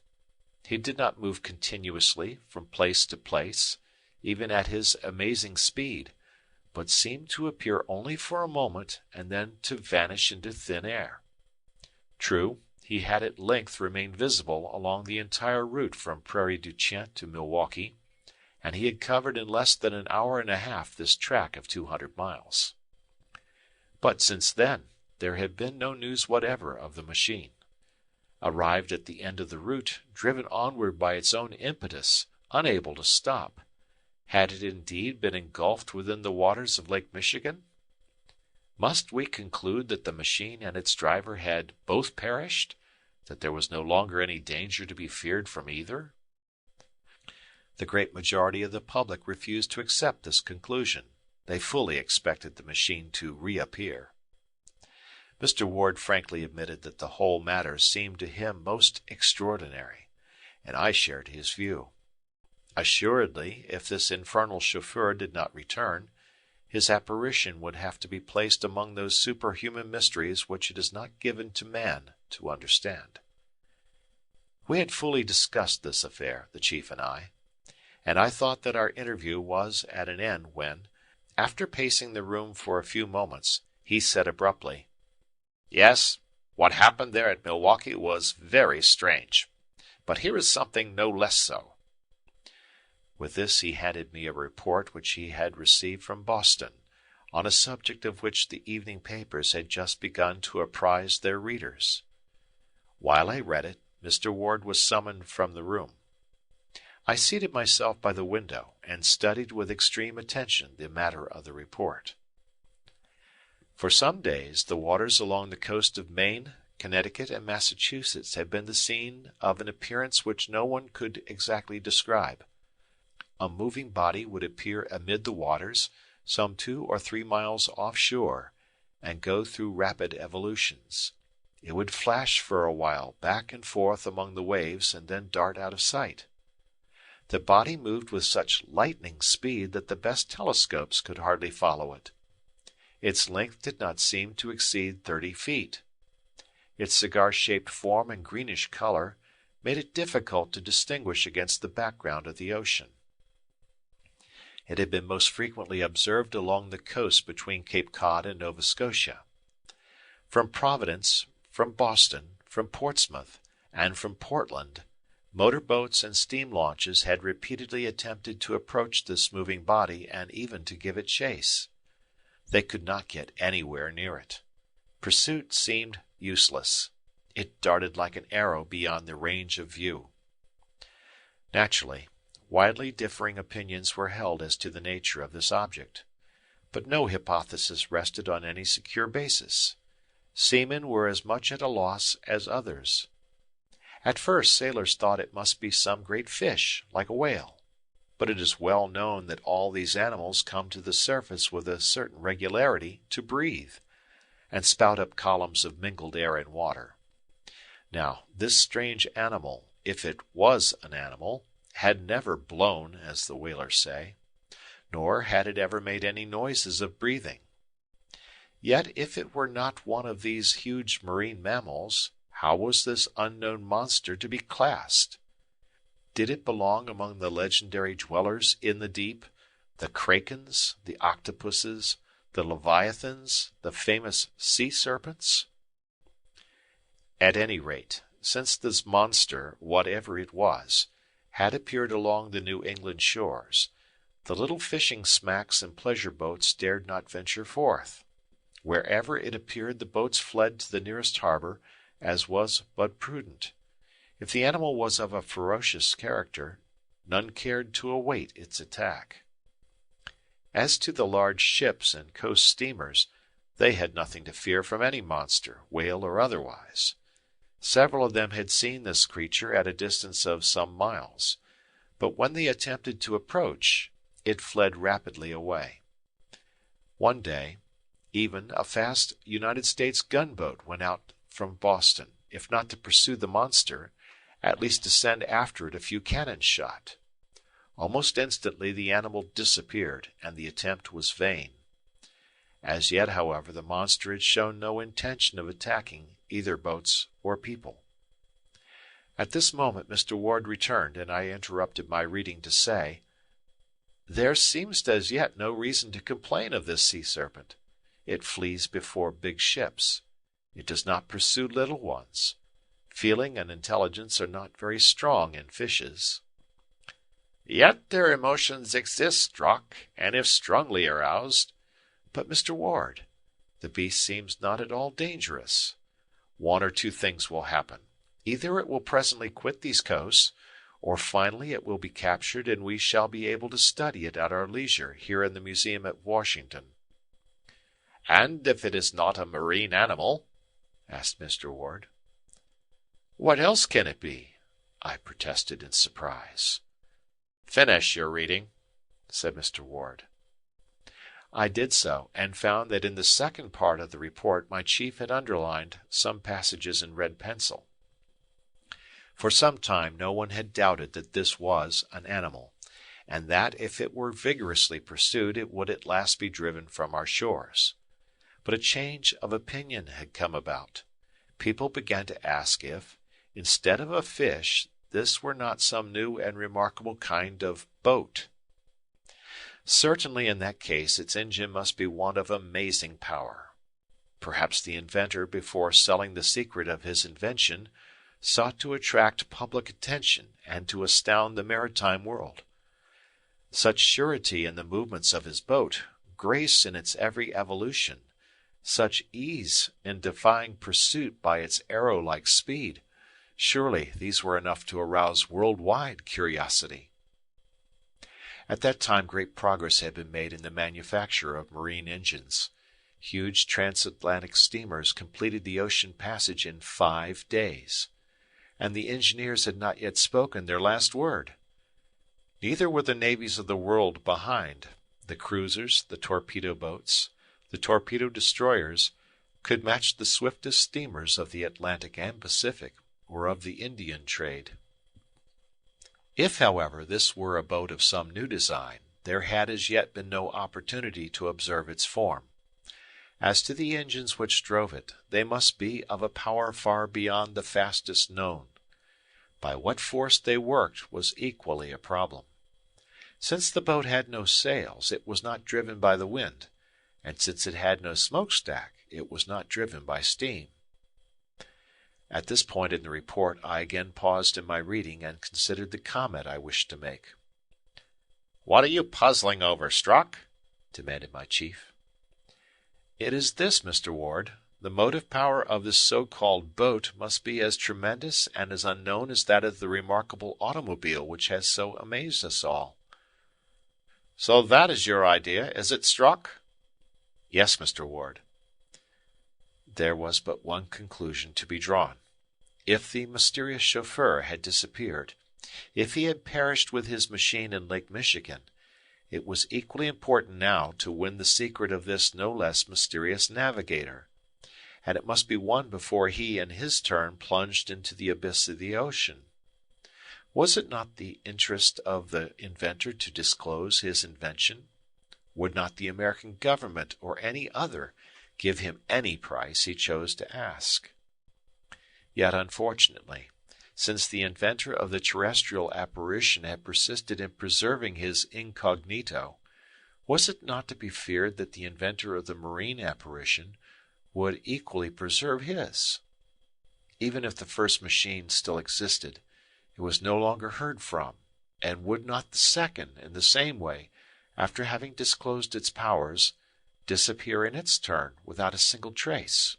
He did not move continuously from place to place, even at his amazing speed, but seemed to appear only for a moment and then to vanish into thin air. True, he had at length remained visible along the entire route from Prairie du Chien to Milwaukee, and he had covered in less than an hour and a half this track of 200 miles. But since then there had been no news whatever of the machine. Arrived at the end of the route, driven onward by its own impetus, unable to stop, had it indeed been engulfed within the waters of Lake Michigan? Must we conclude that the machine and its driver had both perished, that there was no longer any danger to be feared from either? The great majority of the public refused to accept this conclusion. They fully expected the machine to reappear. Mr. Ward frankly admitted that the whole matter seemed to him most extraordinary, and I shared his view. Assuredly, if this infernal chauffeur did not return, his apparition would have to be placed among those superhuman mysteries which it is not given to man to understand. We had fully discussed this affair, the chief and I thought that our interview was at an end when, after pacing the room for a few moments, he said abruptly, "Yes, what happened there at Milwaukee was very strange. But here is something no less so." With this he handed me a report which he had received from Boston, on a subject of which the evening papers had just begun to apprise their readers. While I read it, Mr. Ward was summoned from the room. I seated myself by the window and studied with extreme attention the matter of the report. For some days the waters along the coast of Maine, Connecticut, and Massachusetts had been the scene of an appearance which no one could exactly describe. A moving body would appear amid the waters, some 2 or 3 miles offshore, and go through rapid evolutions. It would flash for a while back and forth among the waves and then dart out of sight. The body moved with such lightning speed that the best telescopes could hardly follow it. Its length did not seem to exceed 30 feet. Its cigar-shaped form and greenish color made it difficult to distinguish against the background of the ocean. It had been most frequently observed along the coast between Cape Cod and Nova Scotia. From Providence, from Boston, from Portsmouth, and from Portland, motor boats and steam launches had repeatedly attempted to approach this moving body and even to give it chase. They could not get anywhere near it. Pursuit seemed useless. It darted like an arrow beyond the range of view. Naturally, widely differing opinions were held as to the nature of this object, but no hypothesis rested on any secure basis. Seamen were as much at a loss as others. At first sailors thought it must be some great fish, like a whale, but it is well known that all these animals come to the surface with a certain regularity to breathe, and spout up columns of mingled air and water. Now, this strange animal, if it was an animal, had never blown, as the whalers say, nor had it ever made any noises of breathing. Yet if it were not one of these huge marine mammals, how was this unknown monster to be classed? Did it belong among the legendary dwellers in the deep, the krakens, the octopuses, the leviathans, the famous sea serpents? At any rate, since this monster, whatever it was, had appeared along the New England shores, the little fishing smacks and pleasure boats dared not venture forth. Wherever it appeared, the boats fled to the nearest harbor, as was but prudent. If the animal was of a ferocious character, none cared to await its attack. As to the large ships and coast steamers, they had nothing to fear from any monster, whale or otherwise. Several of them had seen this creature at a distance of some miles, but when they attempted to approach, it fled rapidly away. One day, even a fast United States gunboat went out from Boston, if not to pursue the monster, at least to send after it a few cannon shot. Almost instantly the animal disappeared, and the attempt was vain. As yet, however, the monster had shown no intention of attacking either boats or people. At this moment Mr. Ward returned, and I interrupted my reading to say, "There seems as yet no reason to complain of this sea serpent. It flees before big ships. It does not pursue little ones. Feeling and intelligence are not very strong in fishes." "Yet their emotions exist, Strock, and if strongly aroused." "But, Mr. Ward, the beast seems not at all dangerous. One or two things will happen. Either it will presently quit these coasts, or finally it will be captured and we shall be able to study it at our leisure here in the museum at Washington." "And if it is not a marine animal?" asked Mr. Ward. "What else can it be?" I protested in surprise. "Finish your reading," said Mr. Ward. I did so, and found that in the second part of the report my chief had underlined some passages in red pencil. For some time no one had doubted that this was an animal, and that if it were vigorously pursued it would at last be driven from our shores. But a change of opinion had come about. People began to ask if, instead of a fish, this were not some new and remarkable kind of boat. Certainly in that case its engine must be one of amazing power. Perhaps the inventor, before selling the secret of his invention, sought to attract public attention and to astound the maritime world. Such surety in the movements of his boat, grace in its every evolution, such ease in defying pursuit by its arrow-like speed, surely these were enough to arouse world-wide curiosity. At that time great progress had been made in the manufacture of marine engines. Huge transatlantic steamers completed the ocean passage in 5 days, and the engineers had not yet spoken their last word. Neither were the navies of the world behind. The cruisers, the torpedo boats, the torpedo destroyers could match the swiftest steamers of the Atlantic and Pacific, or of the Indian trade. If, however, this were a boat of some new design, there had as yet been no opportunity to observe its form. As to the engines which drove it, they must be of a power far beyond the fastest known. By what force they worked was equally a problem. Since the boat had no sails, it was not driven by the wind, and since it had no smokestack, it was not driven by steam. At this point in the report I again paused in my reading and considered the comment I wished to make. "What are you puzzling over, Strock?" demanded my chief. "It is this, Mr. Ward. The motive power of this so-called boat must be as tremendous and as unknown as that of the remarkable automobile which has so amazed us all." "So that is your idea, is it, Strock?" "Yes, Mr. Ward." There was but one conclusion to be drawn. If the mysterious chauffeur had disappeared, if he had perished with his machine in Lake Michigan, it was equally important now to win the secret of this no less mysterious navigator, and it must be won before he in his turn plunged into the abyss of the ocean. Was it not the interest of the inventor to disclose his invention? Would not the American government or any other give him any price he chose to ask? Yet, unfortunately, since the inventor of the terrestrial apparition had persisted in preserving his incognito, was it not to be feared that the inventor of the marine apparition would equally preserve his? Even if the first machine still existed, it was no longer heard from, and would not the second, in the same way, after having disclosed its powers, disappear in its turn without a single trace?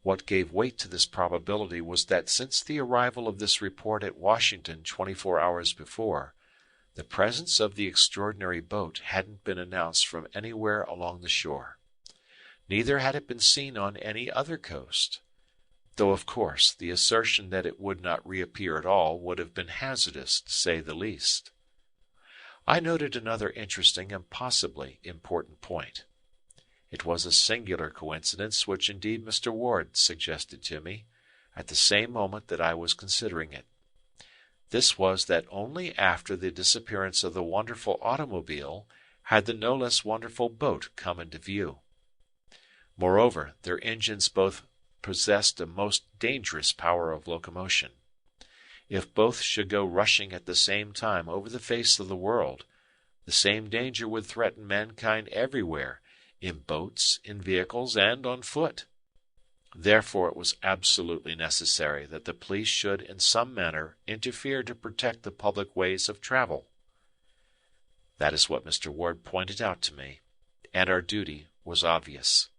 What gave weight to this probability was that since the arrival of this report at Washington 24 hours before, the presence of the extraordinary boat hadn't been announced from anywhere along the shore. Neither had it been seen on any other coast, though of course the assertion that it would not reappear at all would have been hazardous, to say the least. I noted another interesting and possibly important point. It was a singular coincidence which indeed Mr. Ward suggested to me, at the same moment that I was considering it. This was that only after the disappearance of the wonderful automobile had the no less wonderful boat come into view. Moreover, their engines both possessed a most dangerous power of locomotion. If both should go rushing at the same time over the face of the world, the same danger would threaten mankind everywhere, in boats, in vehicles, and on foot. Therefore it was absolutely necessary that the police should in some manner interfere to protect the public ways of travel. That is what Mr. Ward pointed out to me, and our duty was obvious.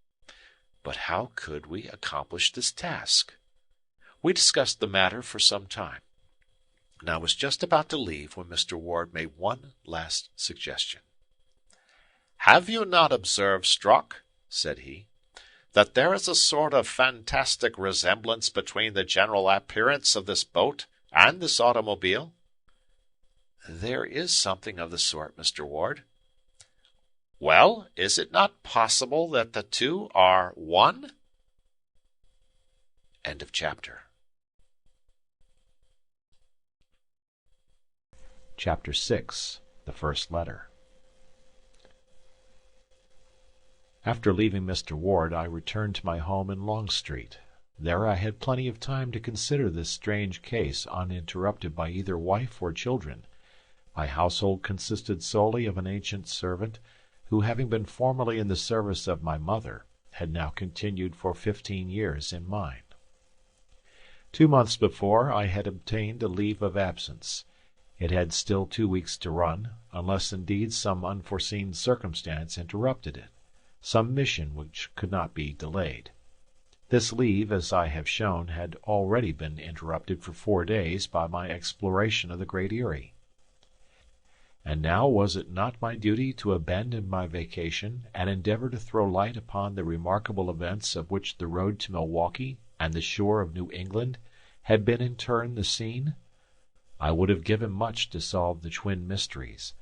But how could we accomplish this task? We discussed the matter for some time, and I was just about to leave when Mr. Ward made one last suggestion. "Have you not observed, Strock," said he, "that there is a sort of fantastic resemblance between the general appearance of this boat and this automobile?" "There is something of the sort, Mr. Ward." "Well, is it not possible that the two are one?" End of chapter. Chapter 6. The First Letter. After leaving Mr. Ward, I returned to my home in Long Street. There I had plenty of time to consider this strange case uninterrupted by either wife or children. My household consisted solely of an ancient servant, who, having been formerly in the service of my mother, had now continued for 15 years in mine. 2 months before, I had obtained a leave of absence. It had still 2 weeks to run, unless indeed some unforeseen circumstance interrupted it, some mission which could not be delayed. This leave, as I have shown, had already been interrupted for 4 days by my exploration of the Great Erie. And now was it not my duty to abandon my vacation and endeavor to throw light upon the remarkable events of which the road to Milwaukee and the shore of New England had been in turn the scene? I would have given much to solve the twin mysteries,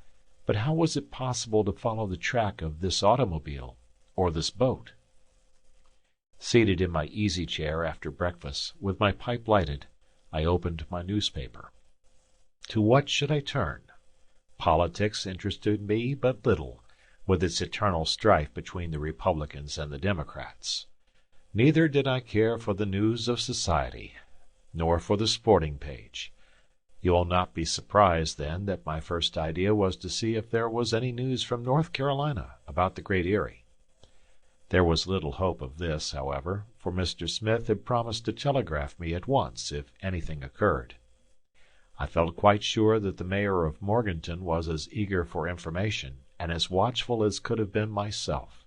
but how was it possible to follow the track of this automobile or this boat? Seated in my easy-chair after breakfast, with my pipe lighted, I opened my newspaper. To what should I turn? Politics interested me but little, with its eternal strife between the Republicans and the Democrats. Neither did I care for the news of society, nor for the sporting page. You will not be surprised, then, that my first idea was to see if there was any news from North Carolina about the Great Erie. There was little hope of this, however, for Mr. Smith had promised to telegraph me at once if anything occurred. I felt quite sure that the mayor of Morganton was as eager for information and as watchful as could have been myself.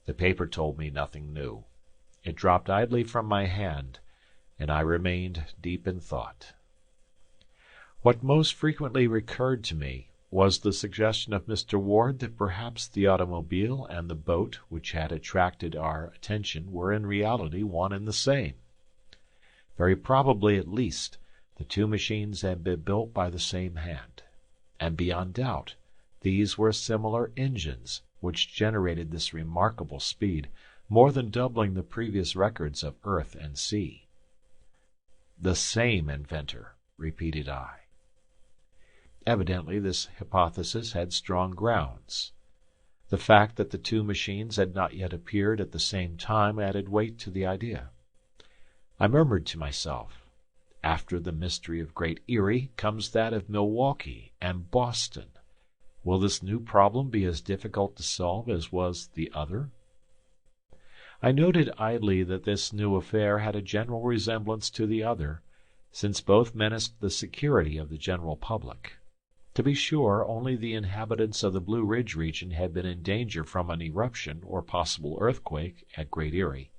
The paper told me nothing new. It dropped idly from my hand, and I remained deep in thought. What most frequently recurred to me was the suggestion of Mr. Ward that perhaps the automobile and the boat which had attracted our attention were in reality one and the same. Very probably, at least, the two machines had been built by the same hand, and beyond doubt these were similar engines which generated this remarkable speed, more than doubling the previous records of earth and sea. "The same inventor," repeated I. Evidently this hypothesis had strong grounds. The fact that the two machines had not yet appeared at the same time added weight to the idea. I murmured to myself, after the mystery of Great Erie comes that of Milwaukee and Boston. Will this new problem be as difficult to solve as was the other? I noted idly that this new affair had a general resemblance to the other, since both menaced the security of the general public. To be sure, only the inhabitants of the Blue Ridge region had been in danger from an eruption or possible earthquake at Great Erie.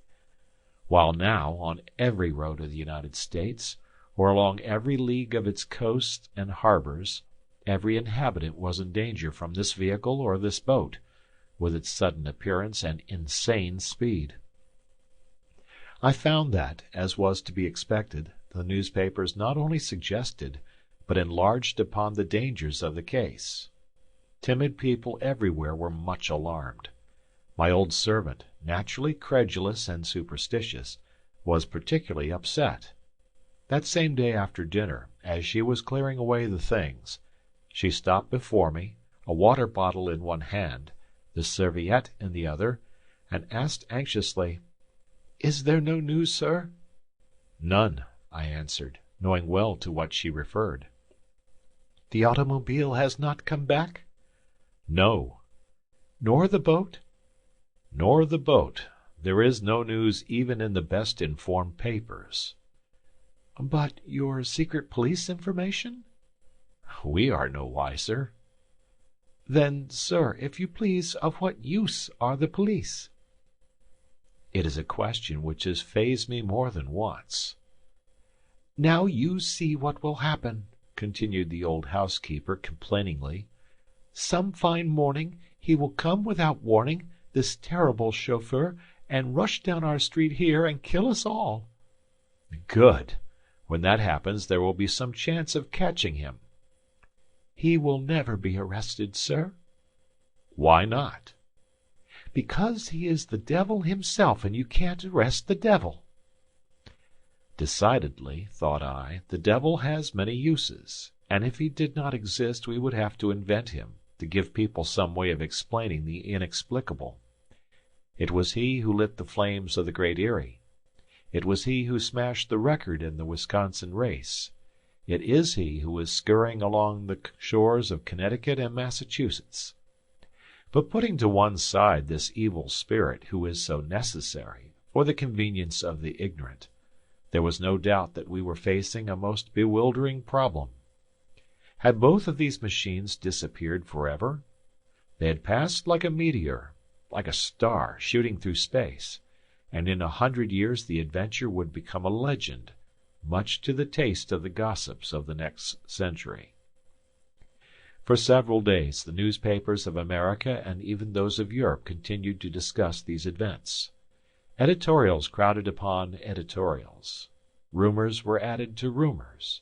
while now, on every road of the United States, or along every league of its coasts and harbors, every inhabitant was in danger from this vehicle or this boat, with its sudden appearance and insane speed. I found that, as was to be expected, the newspapers not only suggested, but enlarged upon the dangers of the case. Timid people everywhere were much alarmed. My old servant, naturally credulous and superstitious, was particularly upset. That same day after dinner, as she was clearing away the things, she stopped before me, a water bottle in one hand, the serviette in the other, and asked anxiously, "Is there no news, sir?" "None," I answered, knowing well to what she referred. "The automobile has not come back?" "No." "Nor the boat?" "Nor the boat. There is no news even in the best informed papers." "But your secret police information?" "We are no wiser." "Then, sir, if you please, of what use are the police?" It is a question which has fazed me more than once. "Now you see what will happen," continued the old housekeeper complainingly. "Some fine morning he will come without warning, this terrible chauffeur, and rush down our street here and kill us all." "Good! When that happens there will be some chance of catching him." "He will never be arrested, sir." "Why not?" "Because he is the devil himself, and you can't arrest the devil." Decidedly, thought I, the devil has many uses, and if he did not exist we would have to invent him, to give people some way of explaining the inexplicable. It was he who lit the flames of the Great Erie. It was he who smashed the record in the Wisconsin race. It is he who is scurrying along the shores of Connecticut and Massachusetts. But putting to one side this evil spirit who is so necessary for the convenience of the ignorant, there was no doubt that we were facing a most bewildering problem. Had both of these machines disappeared forever? They had passed like a meteor, like a star shooting through space, and in 100 years the adventure would become a legend, much to the taste of the gossips of the next century. For several days the newspapers of America and even those of Europe continued to discuss these events. Editorials crowded upon editorials. Rumors were added to rumors.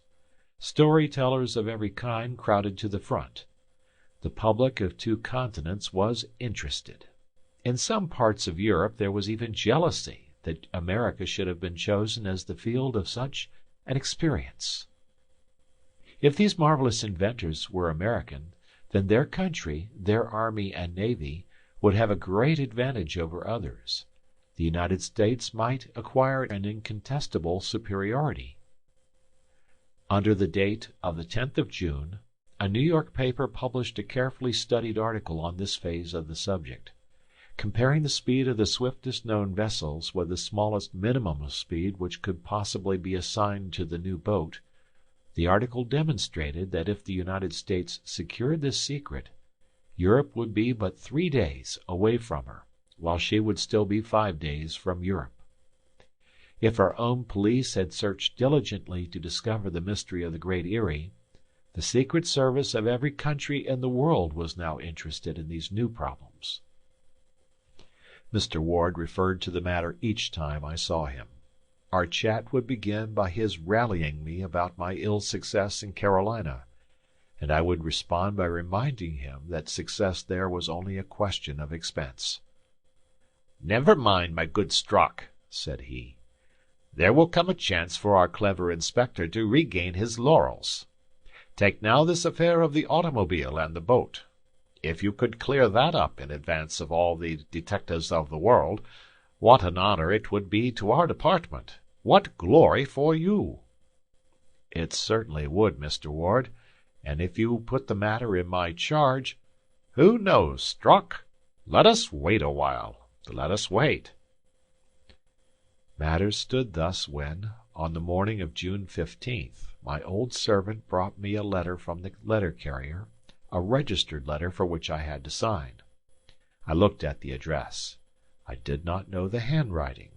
Story-tellers of every kind crowded to the front. The public of two continents was interested. In some parts of Europe there was even jealousy that America should have been chosen as the field of such an experience. If these marvelous inventors were American, then their country, their army and navy, would have a great advantage over others. The United States might acquire an incontestable superiority. Under the date of the 10th of June, a New York paper published a carefully studied article on this phase of the subject. Comparing the speed of the swiftest known vessels with the smallest minimum of speed which could possibly be assigned to the new boat, the article demonstrated that if the United States secured this secret, Europe would be but 3 days away from her, while she would still be 5 days from Europe. If our own police had searched diligently to discover the mystery of the Great Erie, the Secret Service of every country in the world was now interested in these new problems. Mr. Ward referred to the matter each time I saw him. Our chat would begin by his rallying me about my ill success in Carolina, and I would respond by reminding him that success there was only a question of expense. "Never mind, my good Strock," said he. "There will come a chance for our clever inspector to regain his laurels. Take now this affair of the automobile and the boat. If you could clear that up in advance of all the detectives of the world, what an honor it would be to our department! What glory for you!" "It certainly would, Mr. Ward, and if you put the matter in my charge—" "Who knows, Strock? Let us wait a while. Let us wait." Matters stood thus when, on the morning of June 15th, my old servant brought me a letter from the letter carrier, a registered letter for which I had to sign. I looked at the address. I did not know the handwriting.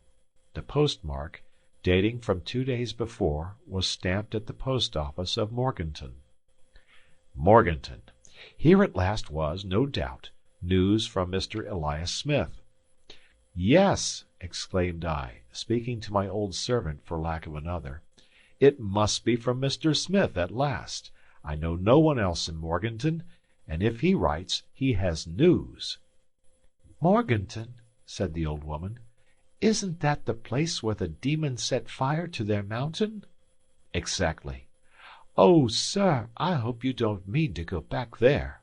The postmark, dating from 2 days before, was stamped at the post office of Morganton. Morganton! Here at last was, no doubt, news from Mr. Elias Smith. "Yes," exclaimed I, speaking to my old servant for lack of another, "it must be from Mr. Smith at last. I know no one else in Morganton, and if he writes, he has news." "Morganton," said the old woman. "Isn't that the place where the demons set fire to their mountain?" "Exactly." "Oh, sir, I hope you don't mean to go back there."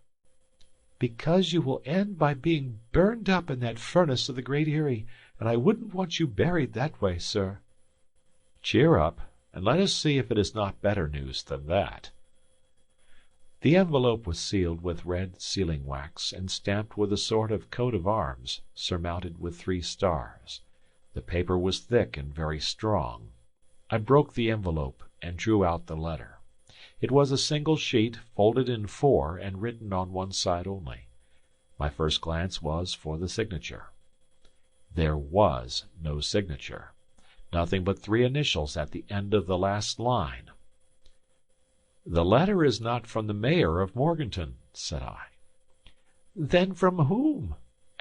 "Because you will end by being burned up in that furnace of the Great Erie, and I wouldn't want you buried that way, sir." "Cheer up, and let us see if it is not better news than that." The envelope was sealed with red sealing wax, and stamped with a sort of coat of arms, surmounted with 3 stars. The paper was thick and very strong. I broke the envelope, and drew out the letter. It was a single sheet, folded in 4, and written on one side only. My first glance was for the signature. There was no signature. Nothing but 3 initials at the end of the last line. "The letter is not from the mayor of Morganton," said I. "Then from whom?"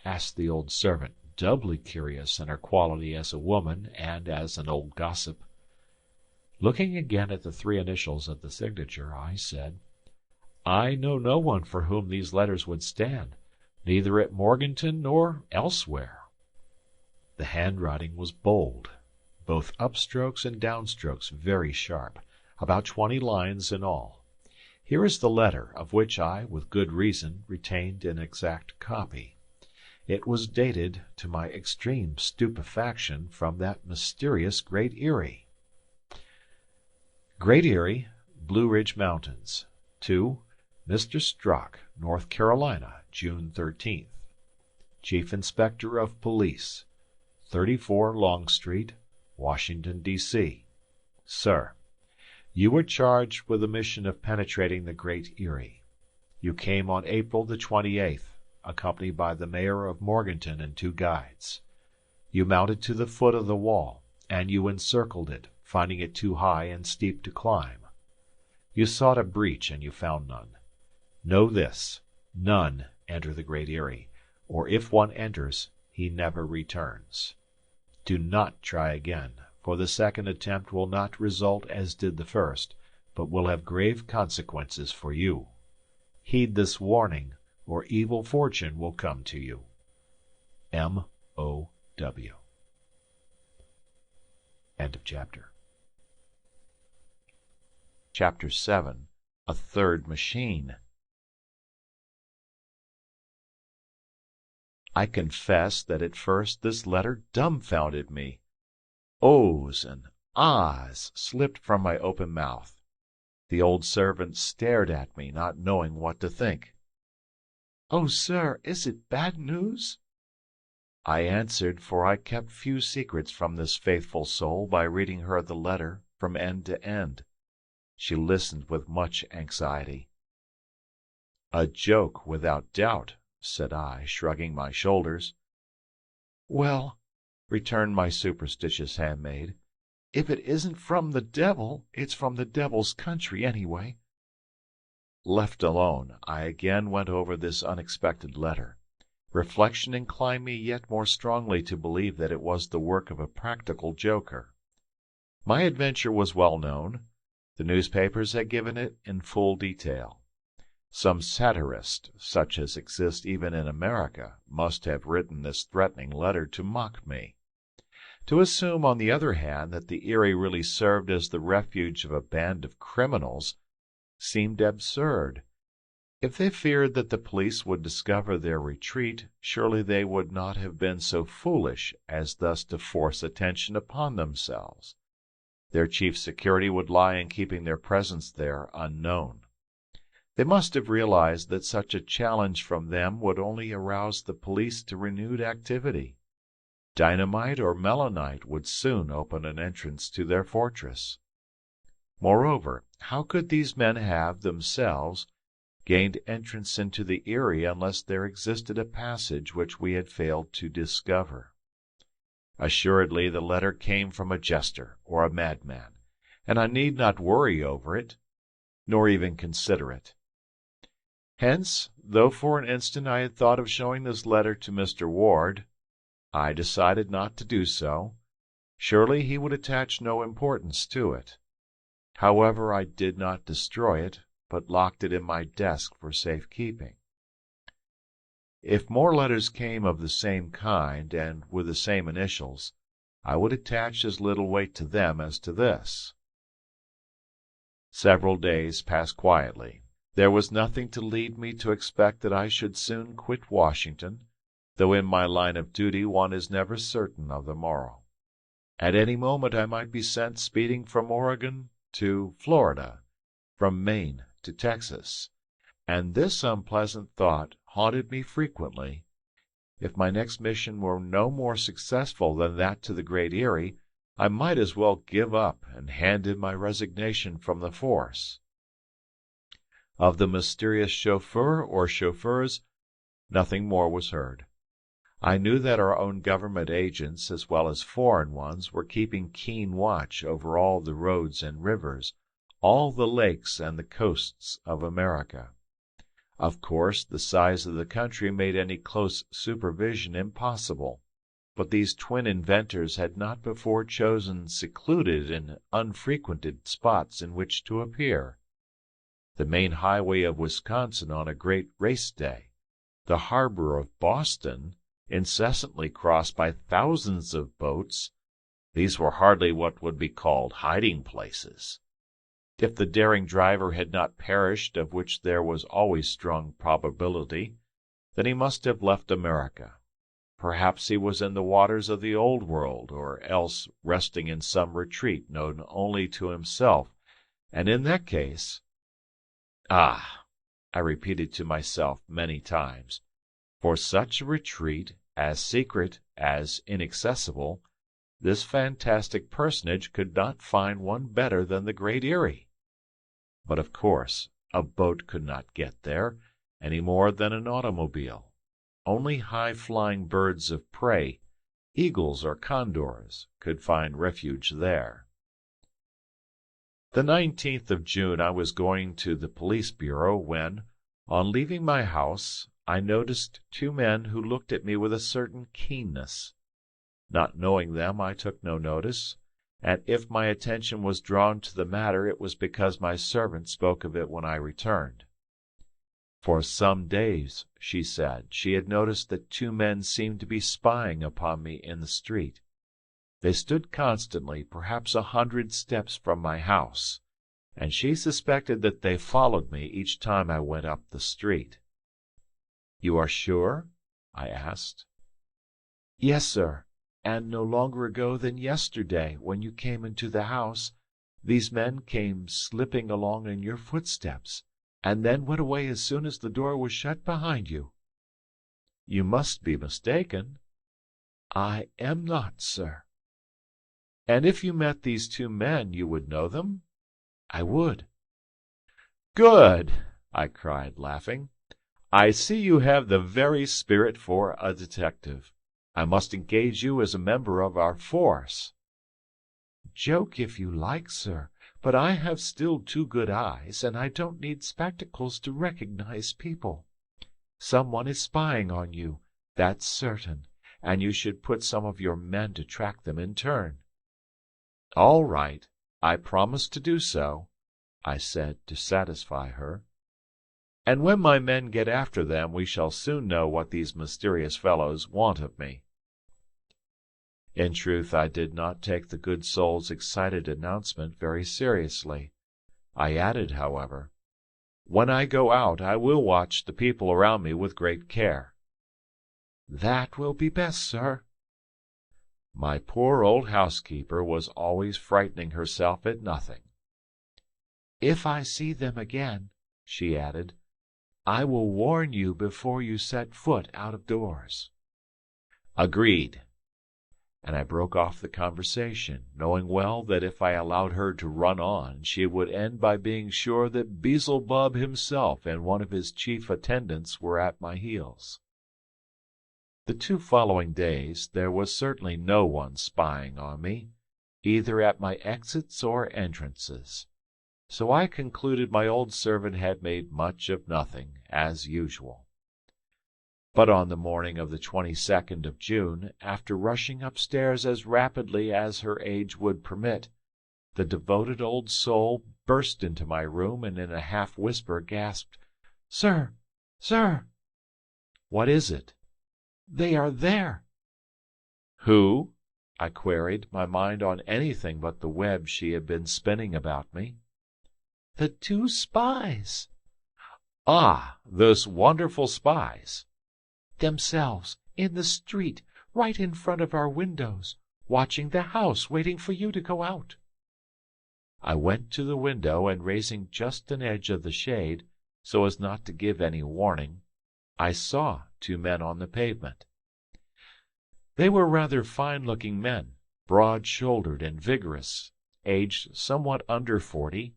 asked the old servant, doubly curious in her quality as a woman and as an old gossip. Looking again at the 3 initials of the signature, I said, "I know no one for whom these letters would stand, neither at Morganton nor elsewhere." The handwriting was bold, both upstrokes and downstrokes very sharp, about 20 lines in all. Here is the letter, of which I, with good reason, retained an exact copy. It was dated, to my extreme stupefaction, from that mysterious Great Erie. Great Erie, Blue Ridge Mountains. To Mr. Strock, North Carolina, June 13th. Chief Inspector of Police, 34 Long Street, Washington, D.C. Sir, you were charged with the mission of penetrating the Great Erie. You came on April the 28th, accompanied by the mayor of Morganton and 2 guides. You mounted to the foot of the wall, and you encircled it, finding it too high and steep to climb. You sought a breach, and you found none. Know this: none enter the Great Erie, or if one enters, he never returns. Do not try again, for the second attempt will not result as did the first, but will have grave consequences for you. Heed this warning, or evil fortune will come to you. M.O.W. End of chapter. Chapter 7. A Third Machine. I confess that at first this letter dumbfounded me. Ohs and ahs slipped from my open mouth. The old servant stared at me, not knowing what to think. "Oh, sir, is it bad news?" I answered, for I kept few secrets from this faithful soul, by reading her the letter from end to end. She listened with much anxiety. "A joke, without doubt," said I, shrugging my shoulders. "Well," returned my superstitious handmaid, "if it isn't from the devil, it's from the devil's country, anyway." Left alone, I again went over this unexpected letter. Reflection inclined me yet more strongly to believe that it was the work of a practical joker. My adventure was well known. The newspapers had given it in full detail. Some satirist, such as exists even in America, must have written this threatening letter to mock me. To assume, on the other hand, that the Erie really served as the refuge of a band of criminals seemed absurd. If they feared that the police would discover their retreat, surely they would not have been so foolish as thus to force attention upon themselves. Their chief security would lie in keeping their presence there unknown. They must have realized that such a challenge from them would only arouse the police to renewed activity. Dynamite or melinite would soon open an entrance to their fortress. Moreover, how could these men have, themselves, gained entrance into the Erie unless there existed a passage which we had failed to discover? Assuredly the letter came from a jester or a madman, and I need not worry over it, nor even consider it. Hence, though for an instant I had thought of showing this letter to Mr. Ward, I decided not to do so. Surely he would attach no importance to it. However, I did not destroy it, but locked it in my desk for safekeeping. If more letters came of the same kind, and with the same initials, I would attach as little weight to them as to this. Several days passed quietly. There was nothing to lead me to expect that I should soon quit Washington, though in my line of duty one is never certain of the morrow. At any moment I might be sent speeding from Oregon to Florida, from Maine to Texas, and this unpleasant thought haunted me frequently. If my next mission were no more successful than that to the Great Erie, I might as well give up and hand in my resignation from the force. Of the mysterious chauffeur or chauffeurs, nothing more was heard. I knew that our own government agents, as well as foreign ones, were keeping keen watch over all the roads and rivers, all the lakes and the coasts of America. Of course, the size of the country made any close supervision impossible, but these twin inventors had not before chosen secluded and unfrequented spots in which to appear. The main highway of Wisconsin on a great race day, the harbor of Boston, incessantly crossed by thousands of boats, these were hardly what would be called hiding places. If the daring driver had not perished, of which there was always strong probability, then he must have left America. Perhaps he was in the waters of the Old World, or else resting in some retreat known only to himself, and in that case— "Ah!" I repeated to myself many times, "for such a retreat, as secret as inaccessible, this fantastic personage could not find one better than the Great Erie." But of course a boat could not get there, any more than an automobile. Only high-flying birds of prey, eagles or condors, could find refuge there. The 19th of June I was going to the police bureau when, on leaving my house, I noticed two men who looked at me with a certain keenness. Not knowing them, I took no notice, and if my attention was drawn to the matter, it was because my servant spoke of it when I returned. For some days, she said, she had noticed that two men seemed to be spying upon me in the street. They stood constantly, perhaps 100 steps from my house, and she suspected that they followed me each time I went up the street. "You are sure?" I asked. "Yes, sir, and no longer ago than yesterday, when you came into the house, these men came slipping along in your footsteps, and then went away as soon as the door was shut behind you." "You must be mistaken." "I am not, sir." "And if you met these two men, you would know them?" "I would." "Good!" I cried, laughing. "I see you have the very spirit for a detective. I must engage you as a member of our force." "Joke if you like, sir, but I have still 2 good eyes, and I don't need spectacles to recognize people. Someone is spying on you, that's certain, and you should put some of your men to track them in turn." "All right, I promise to do so," I said to satisfy her. "And when my men get after them, we shall soon know what these mysterious fellows want of me." In truth, I did not take the good soul's excited announcement very seriously. I added, however, "When I go out, I will watch the people around me with great care." "That will be best, sir." My poor old housekeeper was always frightening herself at nothing. "If I see them again," she added, "I will warn you before you set foot out of doors." "Agreed." And I broke off the conversation, knowing well that if I allowed her to run on, she would end by being sure that Beelzebub himself and one of his chief attendants were at my heels. The 2 following days there was certainly no one spying on me, either at my exits or entrances, so I concluded my old servant had made much of nothing, as usual. But on the morning of the 22nd of June, after rushing upstairs as rapidly as her age would permit, the devoted old soul burst into my room and in a half-whisper gasped, "Sir! Sir!" "What is it?" "They are there!" "Who?" I queried, my mind on anything but the web she had been spinning about me. "The 2 spies." "Ah, those wonderful spies!" "Themselves, in the street, right in front of our windows, watching the house, waiting for you to go out." I went to the window, and raising just an edge of the shade, so as not to give any warning, I saw 2 men on the pavement. They were rather fine-looking men, broad-shouldered and vigorous, aged somewhat under 40,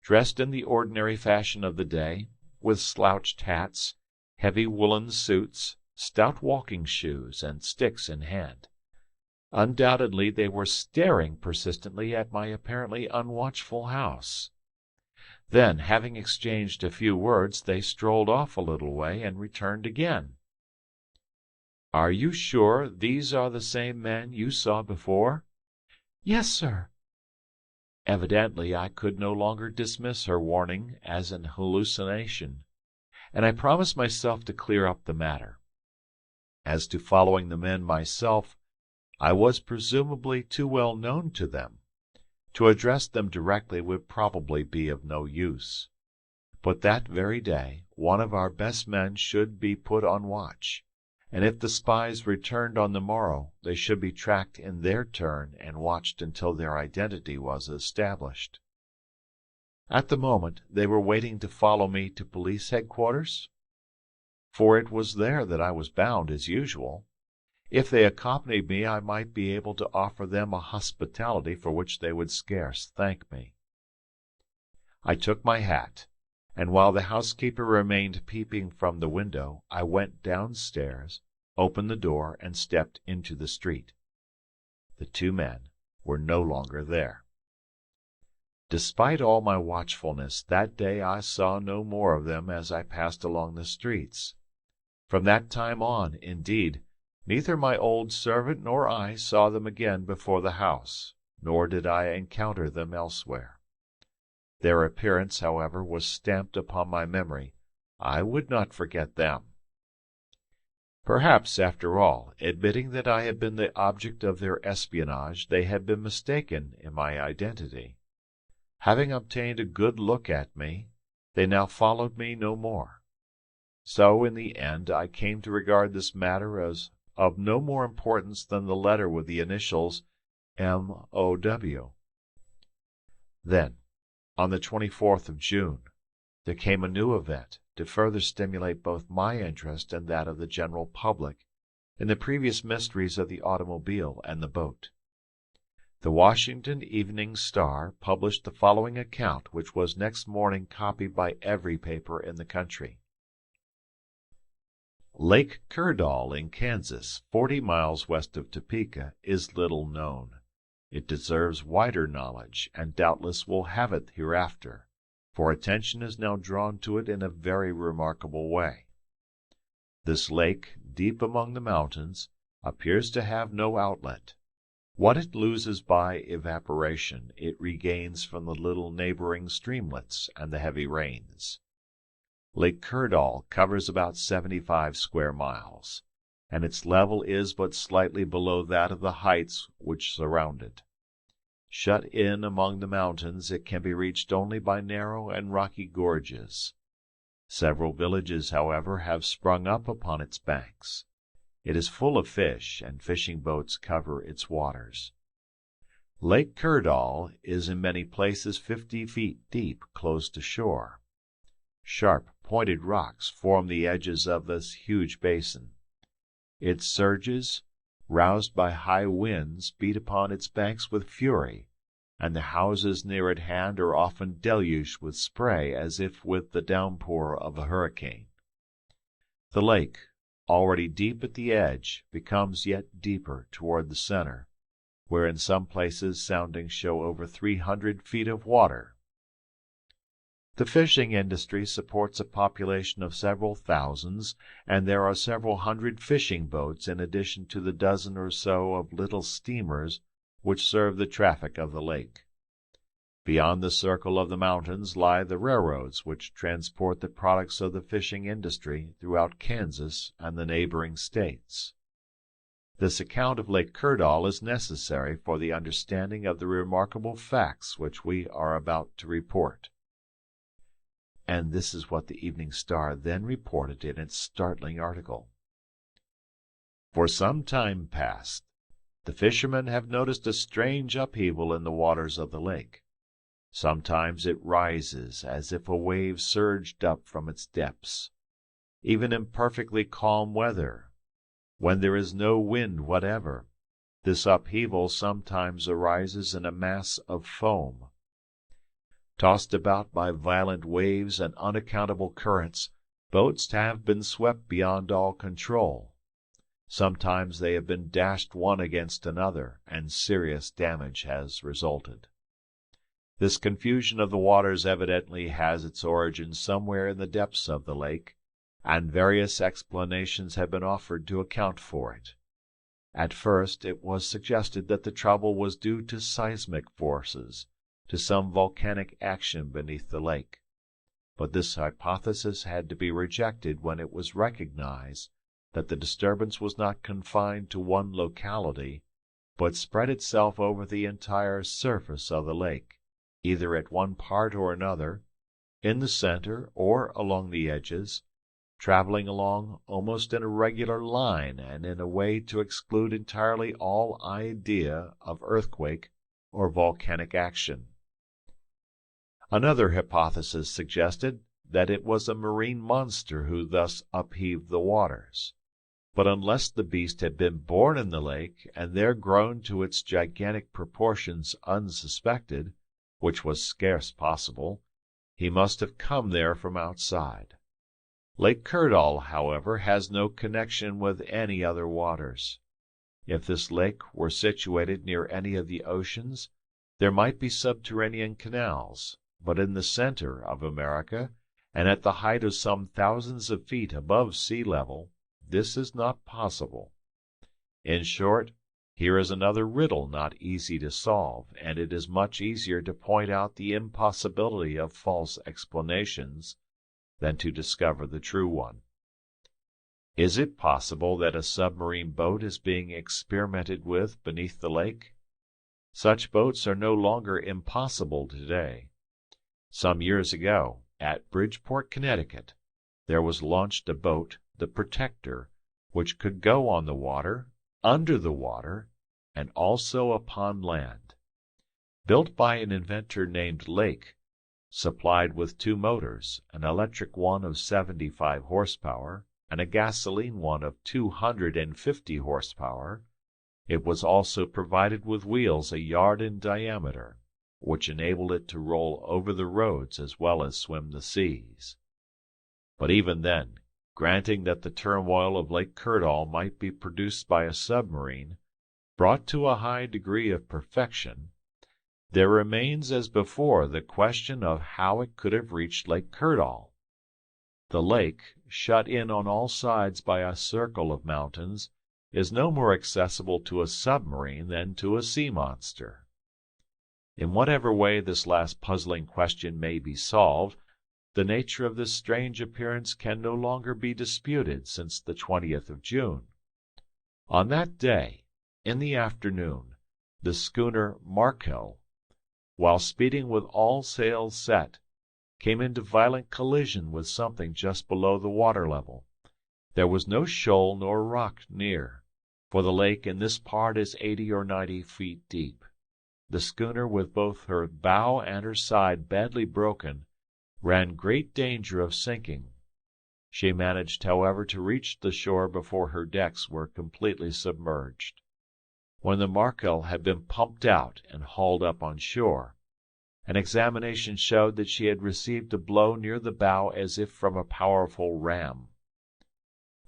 dressed in the ordinary fashion of the day, with slouched hats, heavy woolen suits, stout walking shoes, and sticks in hand. Undoubtedly they were staring persistently at my apparently unwatchful house. Then, having exchanged a few words, they strolled off a little way and returned again. "Are you sure these are the same men you saw before?" "Yes, sir." Evidently I could no longer dismiss her warning as an hallucination, and I promised myself to clear up the matter. As to following the men myself, I was presumably too well known to them. To address them directly would probably be of no use. But that very day one of our best men should be put on watch, and if the spies returned on the morrow, they should be tracked in their turn and watched until their identity was established. At the moment they were waiting to follow me to police headquarters? For it was there that I was bound as usual. If they accompanied me, I might be able to offer them a hospitality for which they would scarce thank me. I took my hat, and while the housekeeper remained peeping from the window, I went downstairs, opened the door, and stepped into the street. The 2 men were no longer there. Despite all my watchfulness, that day I saw no more of them as I passed along the streets. From that time on, indeed, neither my old servant nor I saw them again before the house, nor did I encounter them elsewhere. Their appearance, however, was stamped upon my memory. I would not forget them. Perhaps, after all, admitting that I had been the object of their espionage, they had been mistaken in my identity. Having obtained a good look at me, they now followed me no more. So, in the end, I came to regard this matter as of no more importance than the letter with the initials M.O.W. Then, on the 24th of June, there came a new event to further stimulate both my interest and that of the general public in the previous mysteries of the automobile and the boat. The Washington Evening Star published the following account, which was next morning copied by every paper in the country. Lake Kerdall in Kansas, 40 miles west of Topeka, is little known. It deserves wider knowledge, and doubtless will have it hereafter, for attention is now drawn to it in a very remarkable way. This lake, deep among the mountains, appears to have no outlet. What it loses by evaporation, it regains from the little neighboring streamlets and the heavy rains. Lake Kerdall covers about 75 square miles, and its level is but slightly below that of the heights which surround it. Shut in among the mountains, it can be reached only by narrow and rocky gorges. Several villages, however, have sprung up upon its banks. It is full of fish, and fishing boats cover its waters. Lake Kerdall is in many places 50 feet deep close to shore. Sharp, pointed rocks form the edges of this huge basin. Its surges, roused by high winds, beat upon its banks with fury, and the houses near at hand are often deluged with spray as if with the downpour of a hurricane. The lake, already deep at the edge, becomes yet deeper toward the center, where in some places soundings show over 300 feet of water. The fishing industry supports a population of several thousands, and there are several hundred fishing boats in addition to the dozen or so of little steamers which serve the traffic of the lake. Beyond the circle of the mountains lie the railroads which transport the products of the fishing industry throughout Kansas and the neighboring states. This account of Lake Kerdal is necessary for the understanding of the remarkable facts which we are about to report. And this is what the Evening Star then reported in its startling article. For some time past, the fishermen have noticed a strange upheaval in the waters of the lake. Sometimes it rises as if a wave surged up from its depths. Even in perfectly calm weather, when there is no wind whatever, this upheaval sometimes arises in a mass of foam. Tossed about by violent waves and unaccountable currents, boats have been swept beyond all control. Sometimes they have been dashed one against another, and serious damage has resulted. This confusion of the waters evidently has its origin somewhere in the depths of the lake, and various explanations have been offered to account for it. At first it was suggested that the trouble was due to seismic forces, to some volcanic action beneath the lake. But this hypothesis had to be rejected when it was recognized that the disturbance was not confined to one locality, but spread itself over the entire surface of the lake, either at one part or another, in the center or along the edges, traveling along almost in a regular line and in a way to exclude entirely all idea of earthquake or volcanic action. Another hypothesis suggested that it was a marine monster who thus upheaved the waters. But unless the beast had been born in the lake and there grown to its gigantic proportions unsuspected, which was scarce possible, he must have come there from outside. Lake Kerdal, however, has no connection with any other waters. If this lake were situated near any of the oceans, there might be subterranean canals, but in the center of America, and at the height of some thousands of feet above sea level, this is not possible. In short, here is another riddle not easy to solve, and it is much easier to point out the impossibility of false explanations than to discover the true one. Is it possible that a submarine boat is being experimented with beneath the lake? Such boats are no longer impossible today. Some years ago, at Bridgeport, Connecticut, there was launched a boat, the Protector, which could go on the water, under the water, and also upon land. Built by an inventor named Lake, supplied with two motors, an electric one of 75 horsepower and a gasoline one of 250 horsepower, it was also provided with wheels a yard in diameter, which enabled it to roll over the roads as well as swim the seas. But even then, granting that the turmoil of Lake Kerdal might be produced by a submarine, brought to a high degree of perfection, there remains as before the question of how it could have reached Lake Kerdal. The lake, shut in on all sides by a circle of mountains, is no more accessible to a submarine than to a sea monster. In whatever way this last puzzling question may be solved, the nature of this strange appearance can no longer be disputed since the 20th of June. On that day, in the afternoon, the schooner Markel, while speeding with all sails set, came into violent collision with something just below the water level. There was no shoal nor rock near, for the lake in this part is 80 or 90 feet deep. The schooner, with both her bow and her side badly broken, ran great danger of sinking. She managed, however, to reach the shore before her decks were completely submerged. When the Markel had been pumped out and hauled up on shore, an examination showed that she had received a blow near the bow as if from a powerful ram.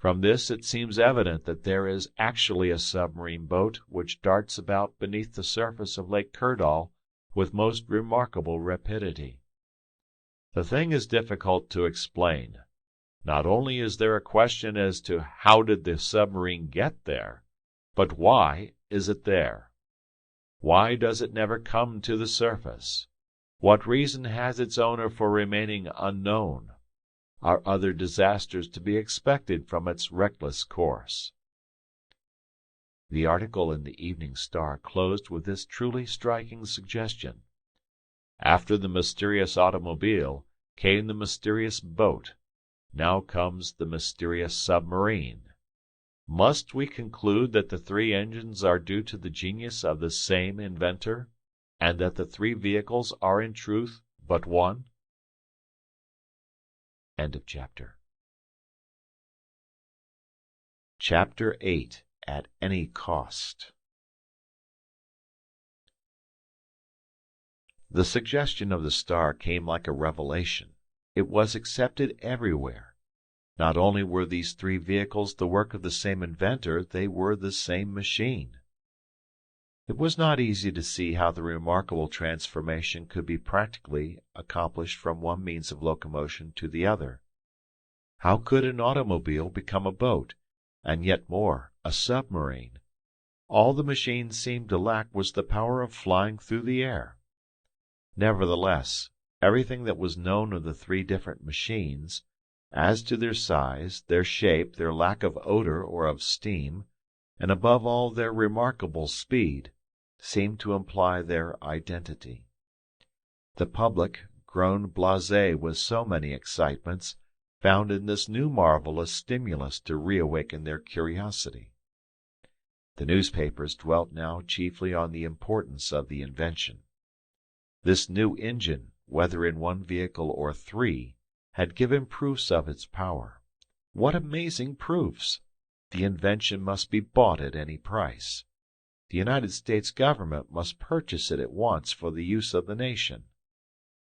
From this it seems evident that there is actually a submarine boat which darts about beneath the surface of Lake Kerdal with most remarkable rapidity. The thing is difficult to explain. Not only is there a question as to how did the submarine get there, but why is it there? Why does it never come to the surface? What reason has its owner for remaining unknown? Are other disasters to be expected from its reckless course? The article in the Evening Star closed with this truly striking suggestion. After the mysterious automobile came the mysterious boat. Now comes the mysterious submarine. Must we conclude that the three engines are due to the genius of the same inventor, and that the three vehicles are in truth but one? End of chapter. Chapter 8. At Any Cost. The suggestion of the star came like a revelation. It was accepted everywhere. Not only were these three vehicles the work of the same inventor, they were the same machine. It was not easy to see how the remarkable transformation could be practically accomplished from one means of locomotion to the other. How could an automobile become a boat, and yet more, a submarine? All the machine seemed to lack was the power of flying through the air. Nevertheless, everything that was known of the three different machines, as to their size, their shape, their lack of odor or of steam, and above all their remarkable speed, seemed to imply their identity. The public, grown blasé with so many excitements, found in this new marvel a stimulus to reawaken their curiosity. The newspapers dwelt now chiefly on the importance of the invention. This new engine, whether in one vehicle or three, had given proofs of its power. What amazing proofs! The invention must be bought at any price. The United States government must purchase it at once for the use of the nation.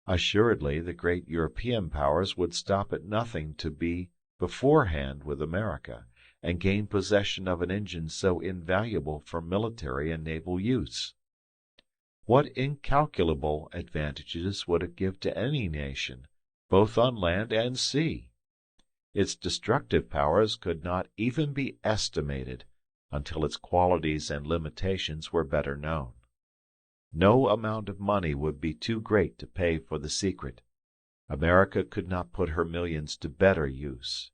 Assuredly, the great European powers would stop at nothing to be beforehand with America, and gain possession of an engine so invaluable for military and naval use. What incalculable advantages would it give to any nation, both on land and sea? Its destructive powers could not even be estimated until its qualities and limitations were better known. No amount of money would be too great to pay for the secret. America could not put her millions to better use.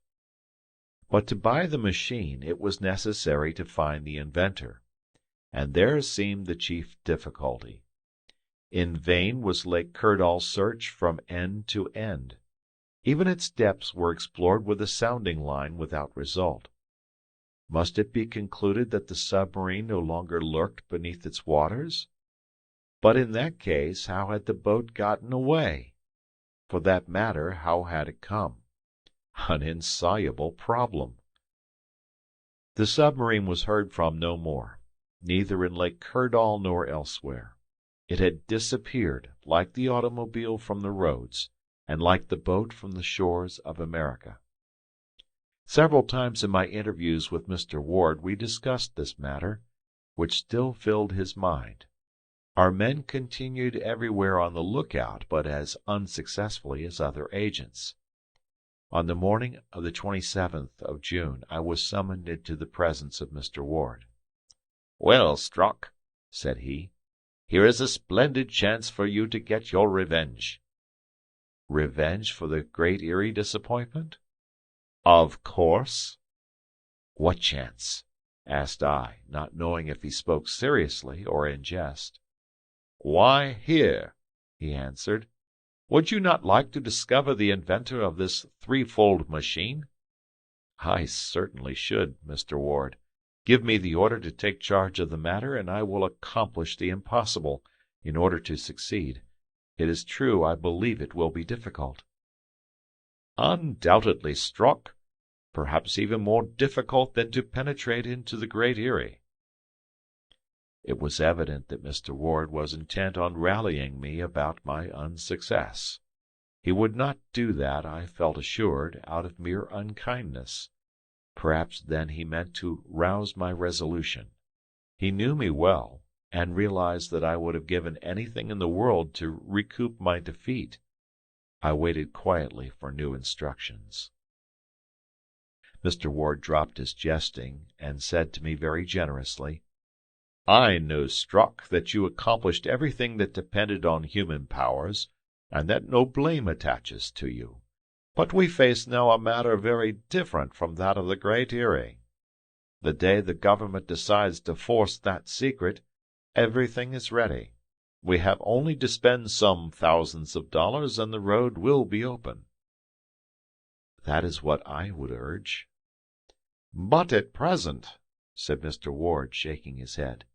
But to buy the machine it was necessary to find the inventor, and there seemed the chief difficulty. In vain was Lake Kerdal searched from end to end. Even its depths were explored with a sounding line without result. Must it be concluded that the submarine no longer lurked beneath its waters? But in that case, how had the boat gotten away? For that matter, how had it come? An insoluble problem. The submarine was heard from no more, neither in Lake Kerdal nor elsewhere. It had disappeared, like the automobile from the roads, and like the boat from the shores of America. Several times in my interviews with Mr. Ward we discussed this matter, which still filled his mind. Our men continued everywhere on the lookout, but as unsuccessfully as other agents. On the morning of the 27th of June I was summoned into the presence of Mr. Ward. "Well, Strock," said he, "here is a splendid chance for you to get your revenge." "Revenge for the great Erie disappointment?" "Of course." "What chance?" asked I, not knowing if he spoke seriously or in jest. "Why, here," he answered. "Would you not like to discover the inventor of this threefold machine?" "I certainly should, Mr. Ward. Give me the order to take charge of the matter, and I will accomplish the impossible, in order to succeed. It is true, I believe it will be difficult." "Undoubtedly, Strock. Perhaps even more difficult than to penetrate into the great Erie." It was evident that Mr. Ward was intent on rallying me about my unsuccess. He would not do that, I felt assured, out of mere unkindness. Perhaps then he meant to rouse my resolution. He knew me well, and realized that I would have given anything in the world to recoup my defeat. I waited quietly for new instructions. Mr. Ward dropped his jesting, and said to me very generously, "I know, Strock, that you accomplished everything that depended on human powers, and that no blame attaches to you. But we face now a matter very different from that of the Great Erie. The day the government decides to force that secret, everything is ready. We have only to spend some thousands of dollars, and the road will be open." "That is what I would urge." "But at present," said Mr. Ward, shaking his head,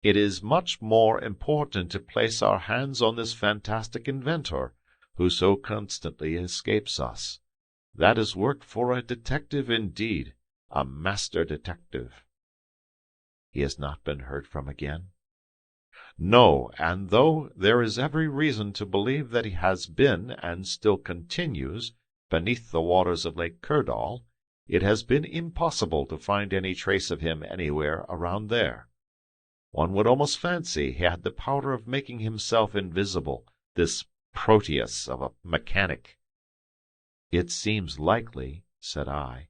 "it is much more important to place our hands on this fantastic inventor, who so constantly escapes us. That is work for a detective indeed, a master detective." "He has not been heard from again?" "No, and though there is every reason to believe that he has been, and still continues, beneath the waters of Lake Kirdall, it has been impossible to find any trace of him anywhere around there. One would almost fancy he had the power of making himself invisible, this Proteus of a mechanic." "It seems likely," said I,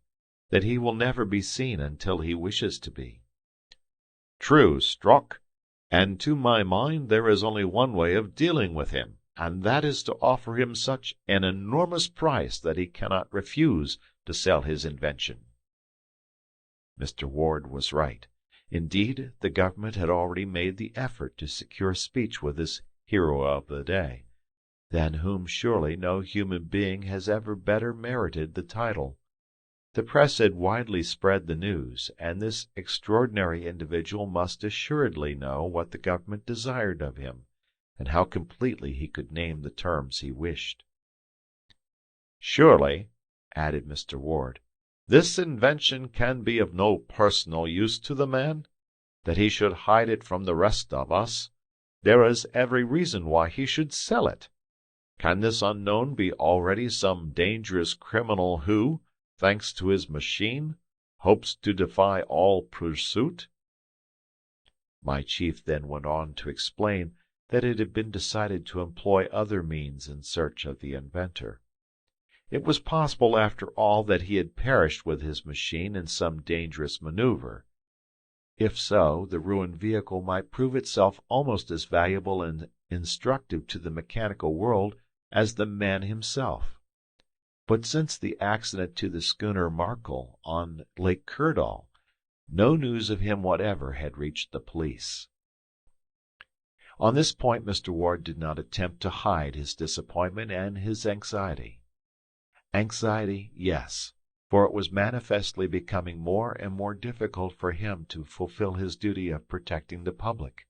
"that he will never be seen until he wishes to be." "True, Strock, and to my mind there is only one way of dealing with him, and that is to offer him such an enormous price that he cannot refuse to sell his invention." Mr. Ward was right. Indeed, the government had already made the effort to secure speech with this hero of the day, than whom surely no human being has ever better merited the title. The press had widely spread the news, and this extraordinary individual must assuredly know what the government desired of him, and how completely he could name the terms he wished. "Surely," added Mr. Ward, "this invention can be of no personal use to the man? That he should hide it from the rest of us, there is every reason why he should sell it. Can this unknown be already some dangerous criminal who, thanks to his machine, hopes to defy all pursuit?" My chief then went on to explain that it had been decided to employ other means in search of the inventor. It was possible, after all, that he had perished with his machine in some dangerous maneuver. If so, the ruined vehicle might prove itself almost as valuable and instructive to the mechanical world as the man himself. But since the accident to the schooner Markel on Lake Kirdall, no news of him whatever had reached the police. On this point Mr. Ward did not attempt to hide his disappointment and his anxiety. Anxiety, yes, for it was manifestly becoming more and more difficult for him to fulfill his duty of protecting the public.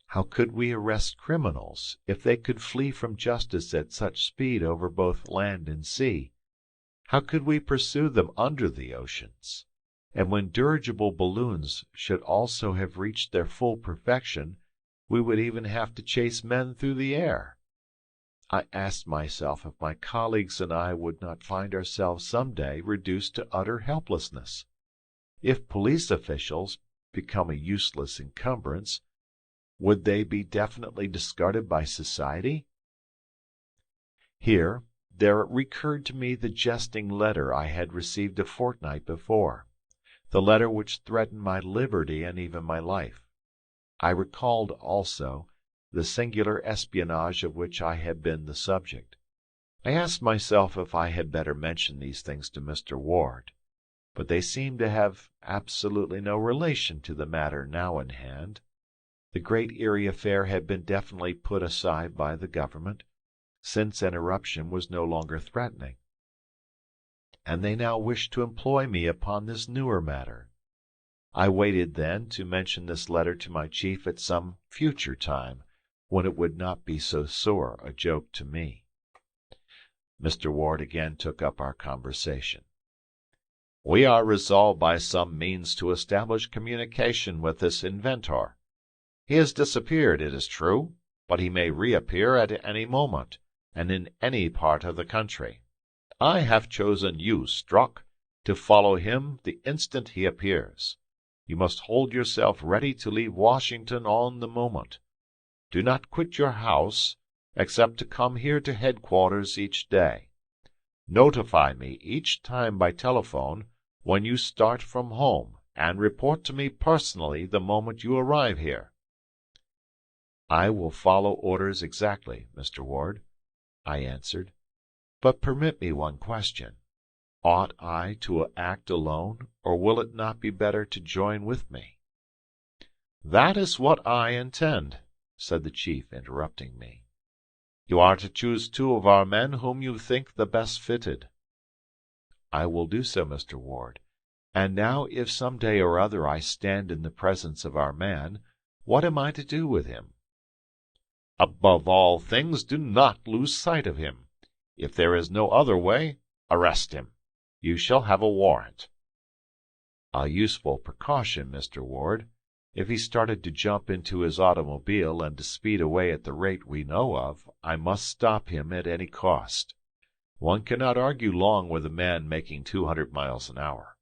How could we arrest criminals if they could flee from justice at such speed over both land and sea? How could we pursue them under the oceans? And when dirigible balloons should also have reached their full perfection, we would even have to chase men through the air. I asked myself if my colleagues and I would not find ourselves some day reduced to utter helplessness. If police officials become a useless encumbrance, would they be definitely discarded by society? Here there recurred to me the jesting letter I had received a fortnight before, the letter which threatened my liberty and even my life. I recalled also the singular espionage of which I had been the subject. I asked myself if I had better mention these things to Mr. Ward, but they seemed to have absolutely no relation to the matter now in hand. The Great Erie affair had been definitely put aside by the government, since an eruption was no longer threatening, and they now wished to employ me upon this newer matter. I waited, then, to mention this letter to my chief at some future time, when it would not be so sore a joke to me. Mr. Ward again took up our conversation. "We are resolved by some means to establish communication with this inventor. He has disappeared, it is true, but he may reappear at any moment, and in any part of the country. I have chosen you, Strock, to follow him the instant he appears. You must hold yourself ready to leave Washington on the moment. Do not quit your house, except to come here to headquarters each day. Notify me each time by telephone when you start from home, and report to me personally the moment you arrive here." "I will follow orders exactly, Mr. Ward," I answered. "But permit me one question. Ought I to act alone, or will it not be better to join with me?" "That is what I intend," said the chief, interrupting me. "You are to choose 2 of our men whom you think the best fitted." "I will do so, Mr. Ward. And now if some day or other I stand in the presence of our man, what am I to do with him?" "Above all things, do not lose sight of him. If there is no other way, arrest him. You shall have a warrant." "A useful precaution, Mr. Ward. If he started to jump into his automobile and to speed away at the rate we know of, I must stop him at any cost. One cannot argue long with a man making 200 miles an hour."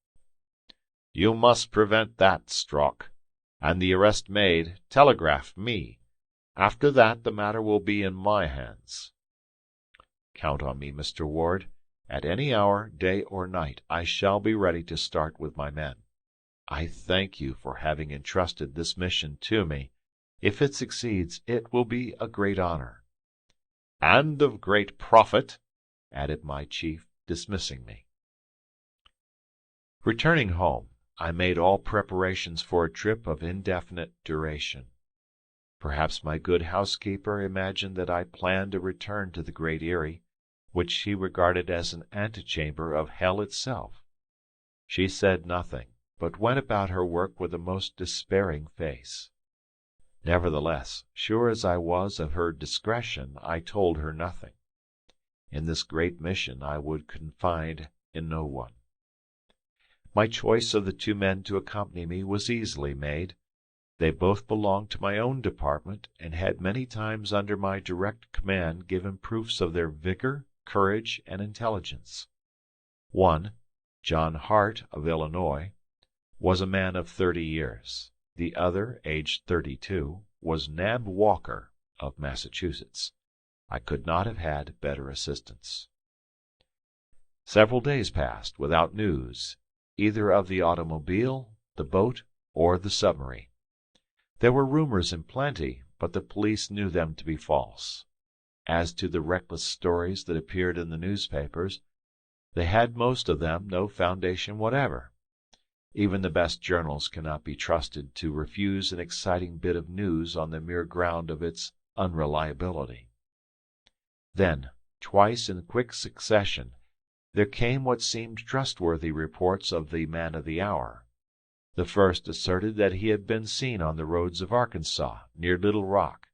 "You must prevent that, Strock. And the arrest made, telegraph me. After that the matter will be in my hands." "Count on me, Mr. Ward. At any hour, day or night, I shall be ready to start with my men. I thank you for having entrusted this mission to me. If it succeeds, it will be a great honor." "And of great profit," added my chief, dismissing me. Returning home, I made all preparations for a trip of indefinite duration. Perhaps my good housekeeper imagined that I planned a return to the great Erie, which she regarded as an antechamber of hell itself. She said nothing, but went about her work with a most despairing face. Nevertheless, sure as I was of her discretion, I told her nothing. In this great mission I would confide in no one. My choice of the 2 men to accompany me was easily made. They both belonged to my own department, and had many times under my direct command given proofs of their vigor, courage, and intelligence. One, John Hart, of Illinois, was a man of 30 years. The other, aged 32, was Nab Walker, of Massachusetts. I could not have had better assistants. Several days passed without news, either of the automobile, the boat, or the submarine. There were rumors in plenty, but the police knew them to be false. As to the reckless stories that appeared in the newspapers, they had most of them no foundation whatever. Even the best journals cannot be trusted to refuse an exciting bit of news on the mere ground of its unreliability. Then, twice in quick succession, there came what seemed trustworthy reports of the man of the hour. The first asserted that he had been seen on the roads of Arkansas, near Little Rock.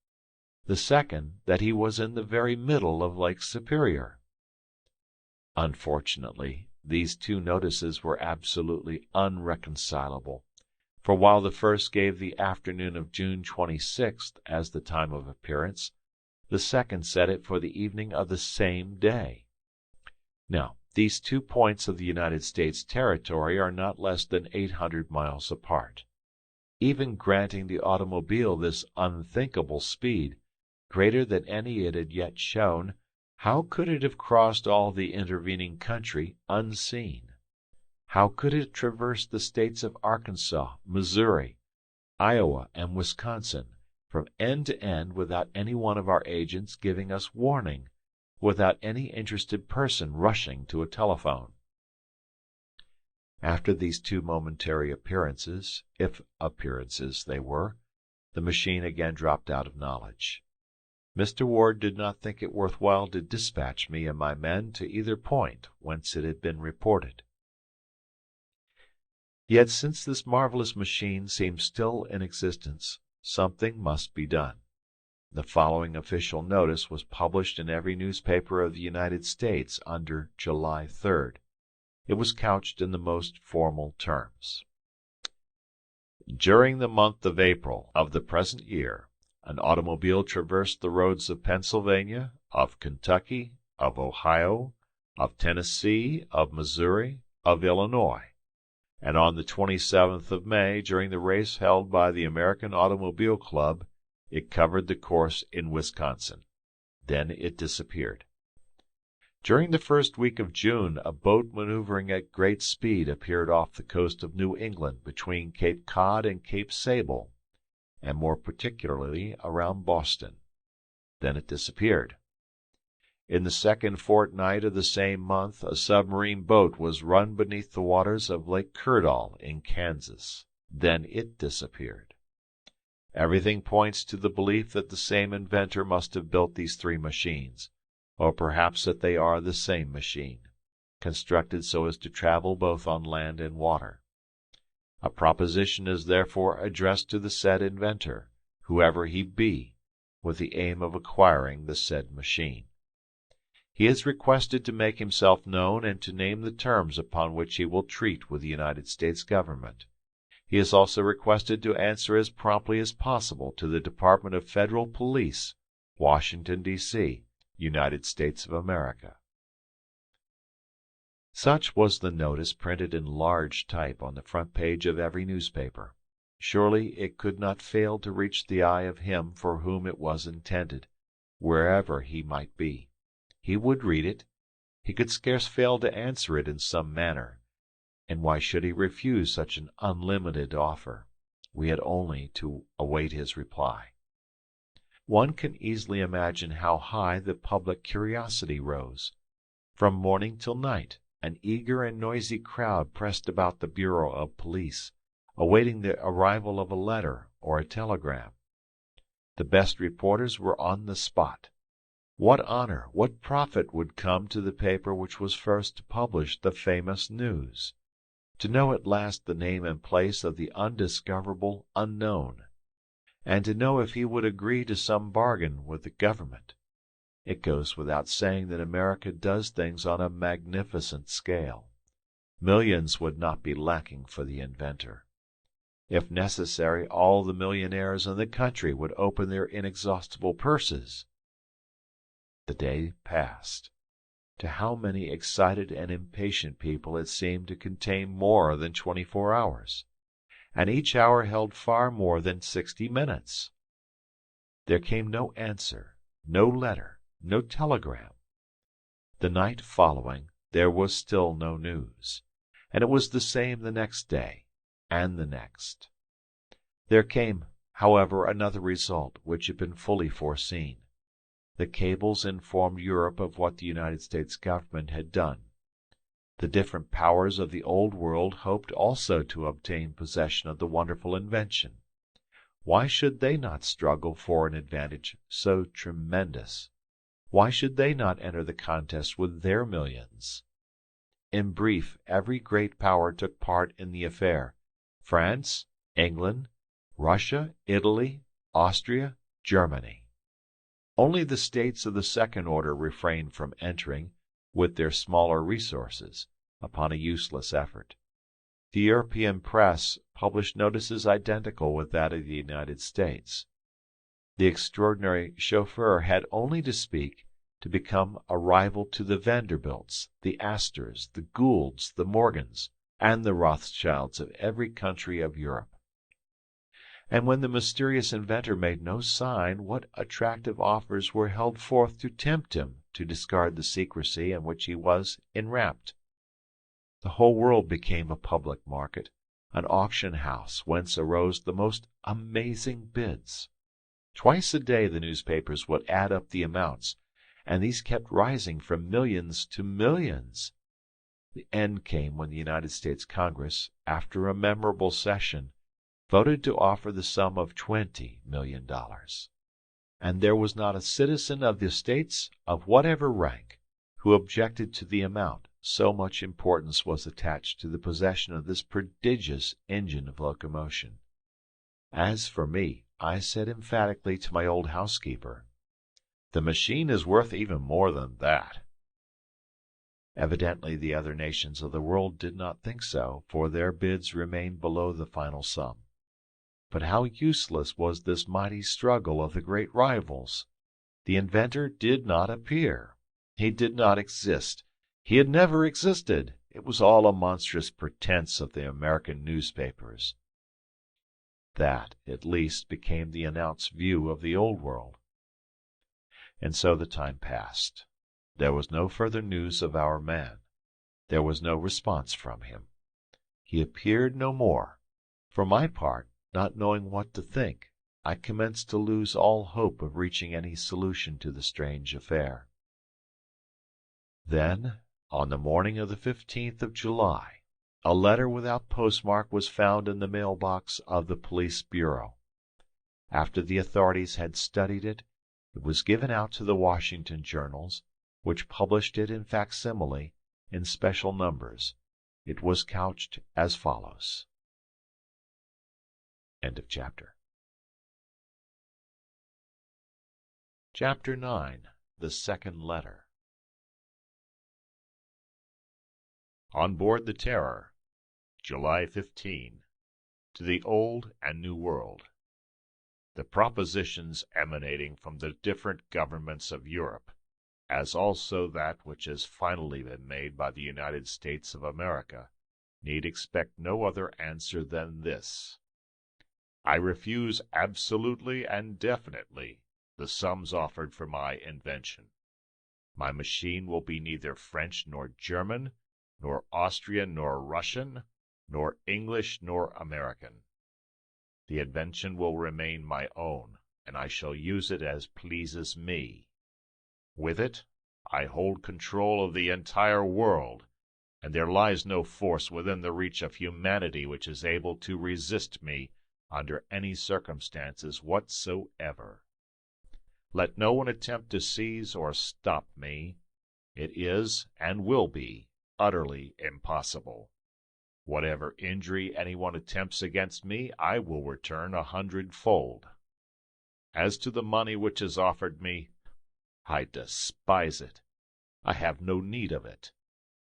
The second, that he was in the very middle of Lake Superior. Unfortunately, these 2 notices were absolutely unreconcilable, for while the first gave the afternoon of June 26th as the time of appearance, the second set it for the evening of the same day. Now, these 2 points of the United States territory are not less than 800 miles apart. Even granting the automobile this unthinkable speed, greater than any it had yet shown, how could it have crossed all the intervening country unseen? How could it traverse the states of Arkansas, Missouri, Iowa, and Wisconsin, from end to end without any one of our agents giving us warning, without any interested person rushing to a telephone? After these 2 momentary appearances, if appearances they were, the machine again dropped out of knowledge. Mr. Ward did not think it worth while to dispatch me and my men to either point whence it had been reported. Yet since this marvelous machine seemed still in existence, something must be done. The following official notice was published in every newspaper of the United States under July 3rd. It was couched in the most formal terms. During the month of April of the present year, an automobile traversed the roads of Pennsylvania, of Kentucky, of Ohio, of Tennessee, of Missouri, of Illinois, and on the 27th of May, during the race held by the American Automobile Club, it covered the course in Wisconsin. Then it disappeared. During the first week of June, a boat maneuvering at great speed appeared off the coast of New England between Cape Cod and Cape Sable, and more particularly around Boston. Then it disappeared. In the second fortnight of the same month, a submarine boat was run beneath the waters of Lake Kerdal in Kansas. Then it disappeared. Everything points to the belief that the same inventor must have built these three machines, or perhaps that they are the same machine, constructed so as to travel both on land and water. A proposition is therefore addressed to the said inventor, whoever he be, with the aim of acquiring the said machine. He is requested to make himself known and to name the terms upon which he will treat with the United States government. He is also requested to answer as promptly as possible to the Department of Federal Police, Washington, D.C., United States of America. Such was the notice printed in large type on the front page of every newspaper. Surely it could not fail to reach the eye of him for whom it was intended, wherever he might be. He would read it. He could scarce fail to answer it in some manner. And why should he refuse such an unlimited offer? We had only to await his reply. One can easily imagine how high the public curiosity rose. From morning till night, an eager and noisy crowd pressed about the Bureau of Police, awaiting the arrival of a letter or a telegram. The best reporters were on the spot. What honor, what profit would come to the paper which was first to publish the famous news? To know at last the name and place of the undiscoverable unknown, and to know if he would agree to some bargain with the government. It goes without saying that America does things on a magnificent scale. Millions would not be lacking for the inventor. If necessary, all the millionaires in the country would open their inexhaustible purses. The day passed. To how many excited and impatient people it seemed to contain more than 24 hours, and each hour held far more than 60 minutes. There came no answer, no letter, no telegram. The night following, there was still no news, and it was the same the next day, and the next. There came, however, another result which had been fully foreseen. The cables informed Europe of what the United States government had done. The different powers of the Old World hoped also to obtain possession of the wonderful invention. Why should they not struggle for an advantage so tremendous? Why should they not enter the contest with their millions? In brief, every great power took part in the affair. France, England, Russia, Italy, Austria, Germany. Only the states of the second order refrained from entering, with their smaller resources, upon a useless effort. The European press published notices identical with that of the United States. The extraordinary chauffeur had only to speak to become a rival to the Vanderbilts, the Astors, the Goulds, the Morgans, and the Rothschilds of every country of Europe. And when the mysterious inventor made no sign, what attractive offers were held forth to tempt him to discard the secrecy in which he was enwrapped? The whole world became a public market, an auction house whence arose the most amazing bids. Twice a day the newspapers would add up the amounts, and these kept rising from millions to millions. The end came when the United States Congress, after a memorable session, voted to offer the sum of $20 million. And there was not a citizen of the States, of whatever rank, who objected to the amount, so much importance was attached to the possession of this prodigious engine of locomotion. As for me, I said emphatically to my old housekeeper, "The machine is worth even more than that." Evidently the other nations of the world did not think so, for their bids remained below the final sum. But how useless was this mighty struggle of the great rivals! The inventor did not appear. He did not exist. He had never existed. it was all a monstrous pretense of the American newspapers. That, at least, became the announced view of the Old World. And so the time passed. There was no further news of our man. There was no response from him. He appeared no more. For my part, not knowing what to think, I commenced to lose all hope of reaching any solution to the strange affair. Then, on the morning of the 15th of July, a letter without postmark was found in the mailbox of the police bureau. After the authorities had studied it, it was given out to the Washington journals, which published it in facsimile in special numbers. It was couched as follows. End of chapter. Chapter 9. The Second Letter. On board the Terror, July 15. To the Old and New World. The propositions emanating from the different governments of Europe, as also that which has finally been made by the United States of America, need expect no other answer than this. I refuse absolutely and definitely the sums offered for my invention. My machine will be neither French nor German, nor Austrian nor Russian, nor English nor American. The invention will remain my own, and I shall use it as pleases me. With it, I hold control of the entire world, and there lies no force within the reach of humanity which is able to resist me under any circumstances whatsoever. Let no one attempt to seize or stop me. It is, and will be, utterly impossible. Whatever injury anyone attempts against me, I will return 100-fold. As to the money which is offered me, I despise it. I have no need of it.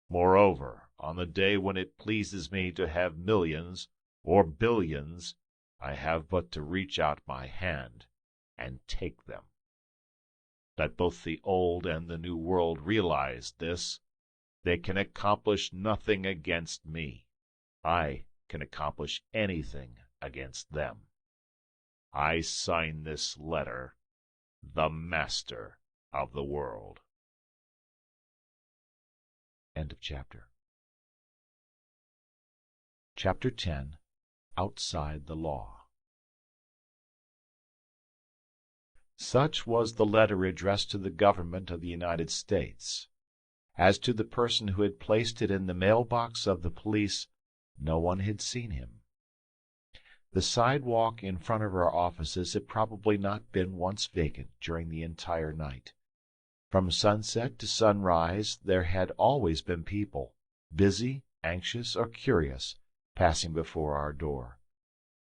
Moreover, on the day when it pleases me to have millions or billions, I have but to reach out my hand and take them. Let both the Old and the New World realize this. They can accomplish nothing against me. I can accomplish anything against them. I sign this letter, the Master of the World. End of chapter. Chapter 10. Outside the Law. Such was the letter addressed to the government of the United States. As to the person who had placed it in the mailbox of the police, no one had seen him. The sidewalk in front of our offices had probably not been once vacant during the entire night. From sunset to sunrise there had always been people, busy, anxious, or curious, passing before our door.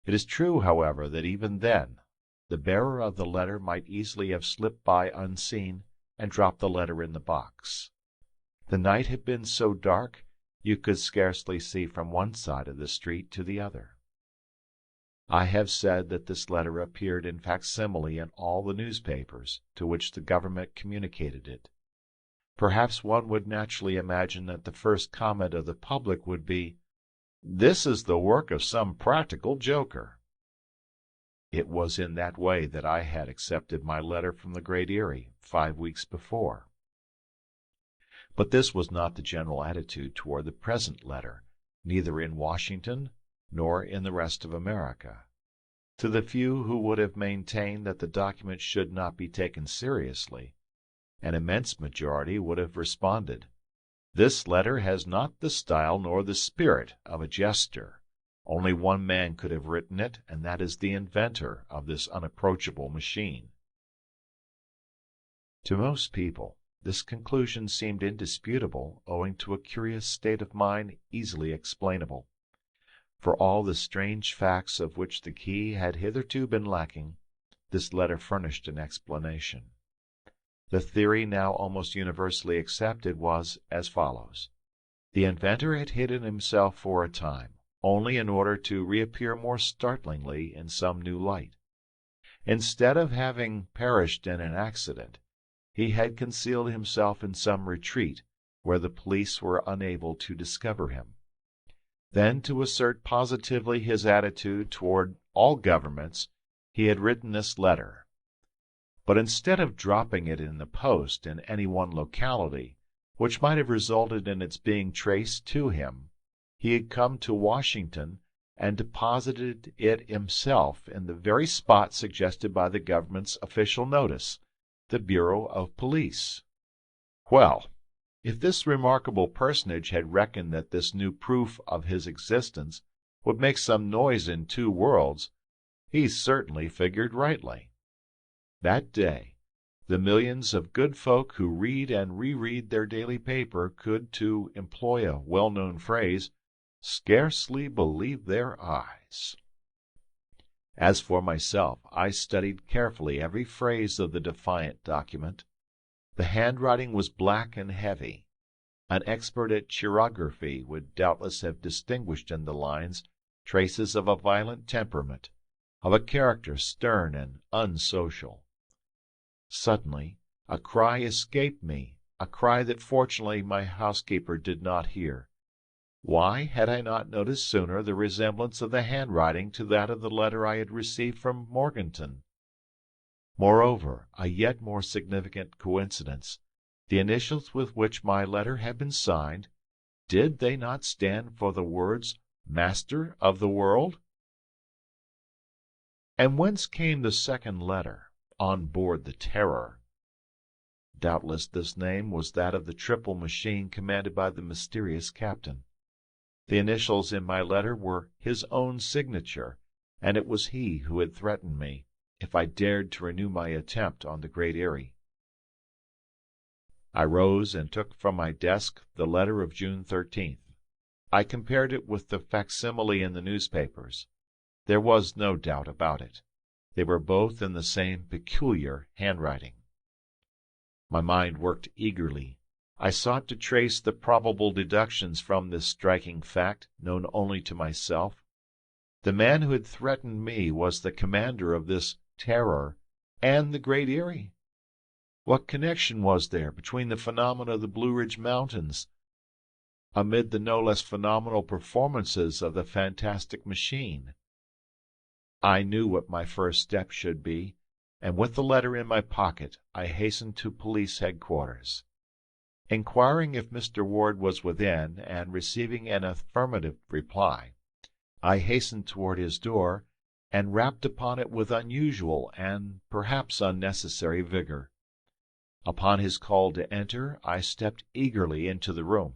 It is true, however, that even then the bearer of the letter might easily have slipped by unseen and dropped the letter in the box. The night had been so dark you could scarcely see from one side of the street to the other. I have said that this letter appeared in facsimile in all the newspapers to which the government communicated it. Perhaps one would naturally imagine that the first comment of the public would be, "This is the work of some practical joker." It was in that way that I had accepted my letter from the Great Erie 5 weeks before. But this was not the general attitude toward the present letter, neither in Washington nor in the rest of America. To the few who would have maintained that the document should not be taken seriously, an immense majority would have responded, "This letter has not the style nor the spirit of a jester. Only one man could have written it, and that is the inventor of this unapproachable machine." To most people, this conclusion seemed indisputable, owing to a curious state of mind easily explainable. For all the strange facts of which the key had hitherto been lacking, this letter furnished an explanation. The theory now almost universally accepted was as follows. The inventor had hidden himself for a time, only in order to reappear more startlingly in some new light. Instead of having perished in an accident, he had concealed himself in some retreat where the police were unable to discover him. Then, to assert positively his attitude toward all governments, he had written this letter. But instead of dropping it in the post in any one locality, which might have resulted in its being traced to him, he had come to Washington and deposited it himself in the very spot suggested by the government's official notice, the Bureau of Police. Well, if this remarkable personage had reckoned that this new proof of his existence would make some noise in two worlds, he certainly figured rightly. That day, the millions of good folk who read and reread their daily paper could, to employ a well-known phrase, scarcely believe their eyes. As for myself, I studied carefully every phrase of the defiant document. The handwriting was black and heavy. An expert at chirography would doubtless have distinguished in the lines traces of a violent temperament, of a character stern and unsocial. Suddenly, a cry escaped me, a cry that fortunately my housekeeper did not hear. Why had I not noticed sooner the resemblance of the handwriting to that of the letter I had received from Morganton? Moreover, a yet more significant coincidence, the initials with which my letter had been signed, did they not stand for the words Master of the World? And whence came the second letter, on board the Terror? Doubtless this name was that of the triple machine commanded by the mysterious captain. The initials in my letter were his own signature, and it was he who had threatened me, if I dared to renew my attempt on the Great Erie. I rose and took from my desk the letter of June 13th. I compared it with the facsimile in the newspapers. There was no doubt about it. They were both in the same peculiar handwriting. My mind worked eagerly. I sought to trace the probable deductions from this striking fact, known only to myself. The man who had threatened me was the commander of this Terror and the Great Erie. What connection was there between the phenomena of the Blue Ridge Mountains, amid the no less phenomenal performances of the fantastic machine? I knew what my first step should be, and with the letter in my pocket, I hastened to police headquarters. Inquiring if Mr. Ward was within, and receiving an affirmative reply, I hastened toward his door, and rapped upon it with unusual and perhaps unnecessary vigor. Upon his call to enter, I stepped eagerly into the room.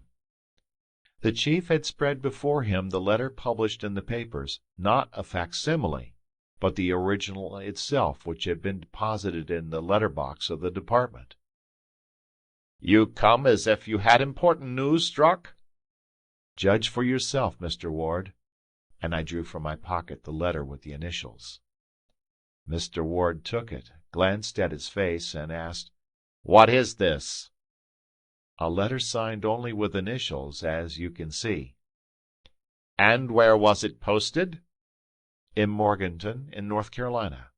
The chief had spread before him the letter published in the papers, not a facsimile, but the original itself, which had been deposited in the letter-box of the department. "You come as if you had important news, Strock?" "Judge for yourself, Mr. Ward." And I drew from my pocket the letter with the initials. Mr. Ward took it, glanced at its face, and asked, "What is this?" "A letter signed only with initials, as you can see." "And where was it posted?" "In Morganton, in North Carolina."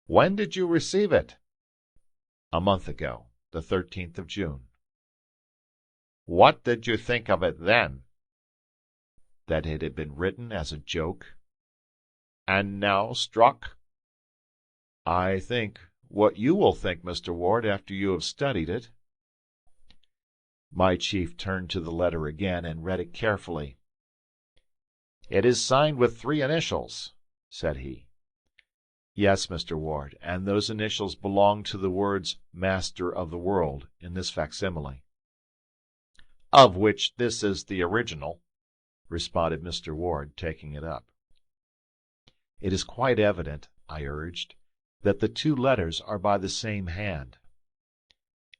"When did you receive it?" "A month ago, the 13th of June." "What did you think of it then?" "That it had been written as a joke." "And now, Strock?" "I think what you will think, Mr. Ward, after you have studied it." My chief turned to the letter again and read it carefully. "It is signed with 3 initials," said he. "Yes, Mr. Ward, and those initials belong to the words Master of the World in this facsimile." "Of which this is the original," responded Mr. Ward, taking it up. "It is quite evident," I urged, "that the 2 letters are by the same hand."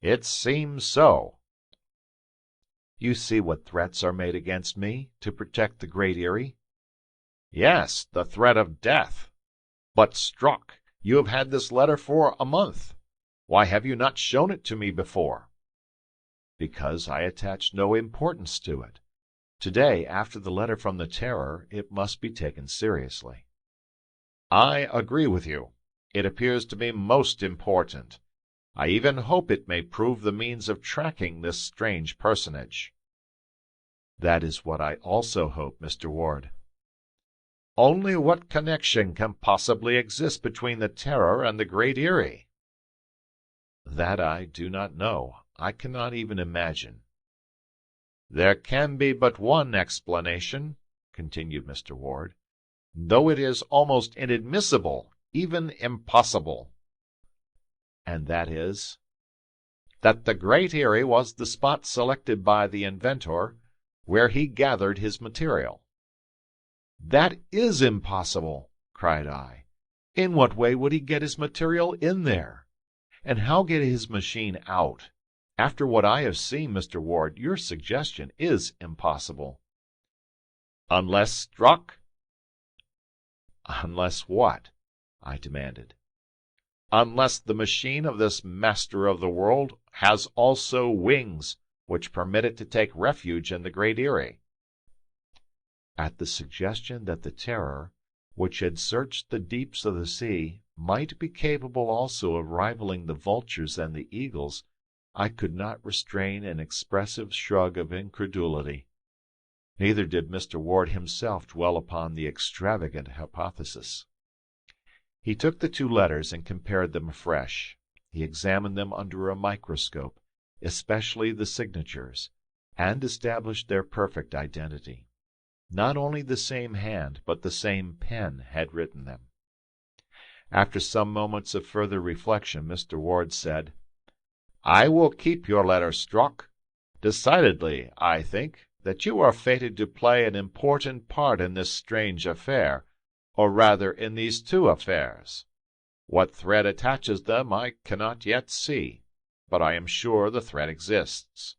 "It seems so." "You see what threats are made against me, to protect the Great Erie?" "Yes, the threat of death. But, Strock, you have had this letter for a month. Why have you not shown it to me before?" "Because I attached no importance to it. Today, after the letter from the Terror, it must be taken seriously." "I agree with you. It appears to me most important. I even hope it may prove the means of tracking this strange personage." "That is what I also hope, Mr. Ward." "Only what connection can possibly exist between the Terror and the Great Erie?" "That I do not know. I cannot even imagine." "There can be but one explanation," continued Mr. Ward, "though it is almost inadmissible, even impossible." "And that is?" "That the Great Erie was the spot selected by the inventor, where he gathered his material." "That is impossible!" cried I. "In what way would he get his material in there? And how get his machine out? After what I have seen, Mr. Ward, your suggestion is impossible." "Unless Strock—" "Unless what?" I demanded. "Unless the machine of this master of the world has also wings, which permit it to take refuge in the Great Erie." At the suggestion that the Terror, which had searched the deeps of the sea, might be capable also of rivaling the vultures and the eagles, I could not restrain an expressive shrug of incredulity. Neither did Mr. Ward himself dwell upon the extravagant hypothesis. He took the two letters and compared them afresh. He examined them under a microscope, especially the signatures, and established their perfect identity. Not only the same hand, but the same pen had written them. After some moments of further reflection, Mr. Ward said, "I will keep your letter, Strock. Decidedly, I think, that you are fated to play an important part in this strange affair, or rather in these two affairs. What thread attaches them I cannot yet see, but I am sure the thread exists.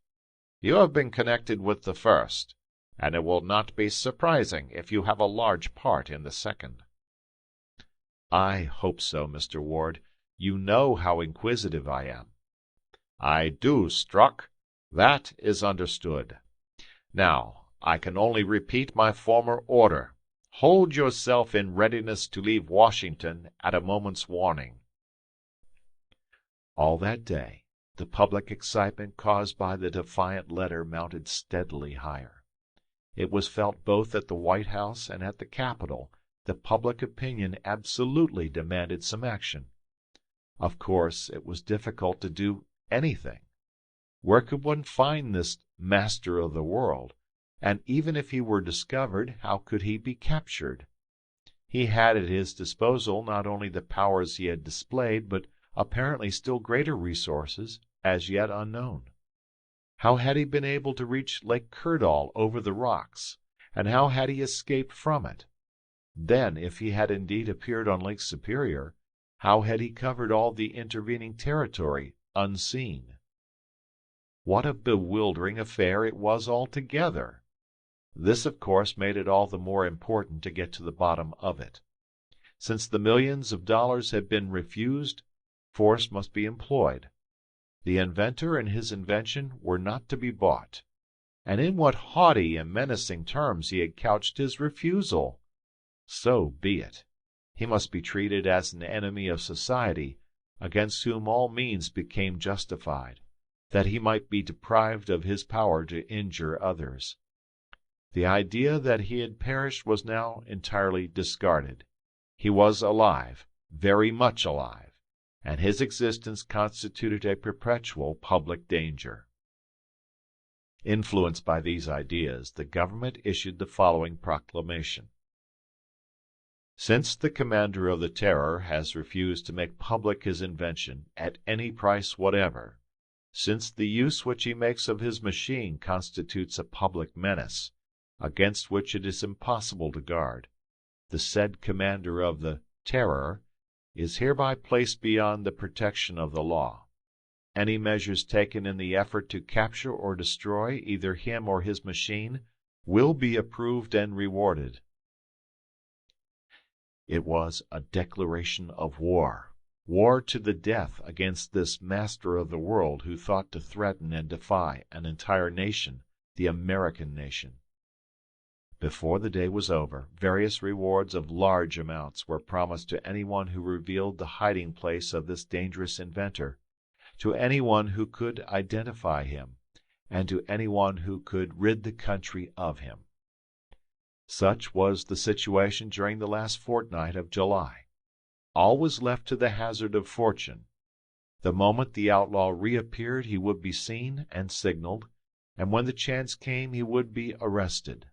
You have been connected with the first, and it will not be surprising if you have a large part in the second." "I hope so, Mr. Ward. You know how inquisitive I am." "I do, Strock. That is understood. Now, I can only repeat my former order. Hold yourself in readiness to leave Washington at a moment's warning." All that day, the public excitement caused by the defiant letter mounted steadily higher. It was felt both at the White House and at the Capitol that public opinion absolutely demanded some action. Of course, it was difficult to do anything. Where could one find this master of the world? And even if he were discovered, how could he be captured? He had at his disposal not only the powers he had displayed, but apparently still greater resources, as yet unknown. How had he been able to reach Lake Kerdal over the rocks, and how had he escaped from it? Then, if he had indeed appeared on Lake Superior, how had he covered all the intervening territory unseen? What a bewildering affair it was altogether! This, of course, made it all the more important to get to the bottom of it. Since the millions of dollars had been refused, force must be employed. The inventor and his invention were not to be bought. And in what haughty and menacing terms he had couched his refusal! So be it. He must be treated as an enemy of society, against whom all means became justified, that he might be deprived of his power to injure others. The idea that he had perished was now entirely discarded. He was alive, very much alive, and his existence constituted a perpetual public danger. Influenced by these ideas, the government issued the following proclamation: "Since the commander of the Terror has refused to make public his invention at any price whatever, since the use which he makes of his machine constitutes a public menace, against which it is impossible to guard, the said commander of the Terror is hereby placed beyond the protection of the law. Any measures taken in the effort to capture or destroy either him or his machine will be approved and rewarded." It was a declaration of war, war to the death against this master of the world who thought to threaten and defy an entire nation, the American nation. Before the day was over, various rewards of large amounts were promised to anyone who revealed the hiding place of this dangerous inventor, to anyone who could identify him, and to anyone who could rid the country of him. Such was the situation during the last fortnight of July. All was left to the hazard of fortune. The moment the outlaw reappeared he would be seen and signaled, and when the chance came he would be arrested.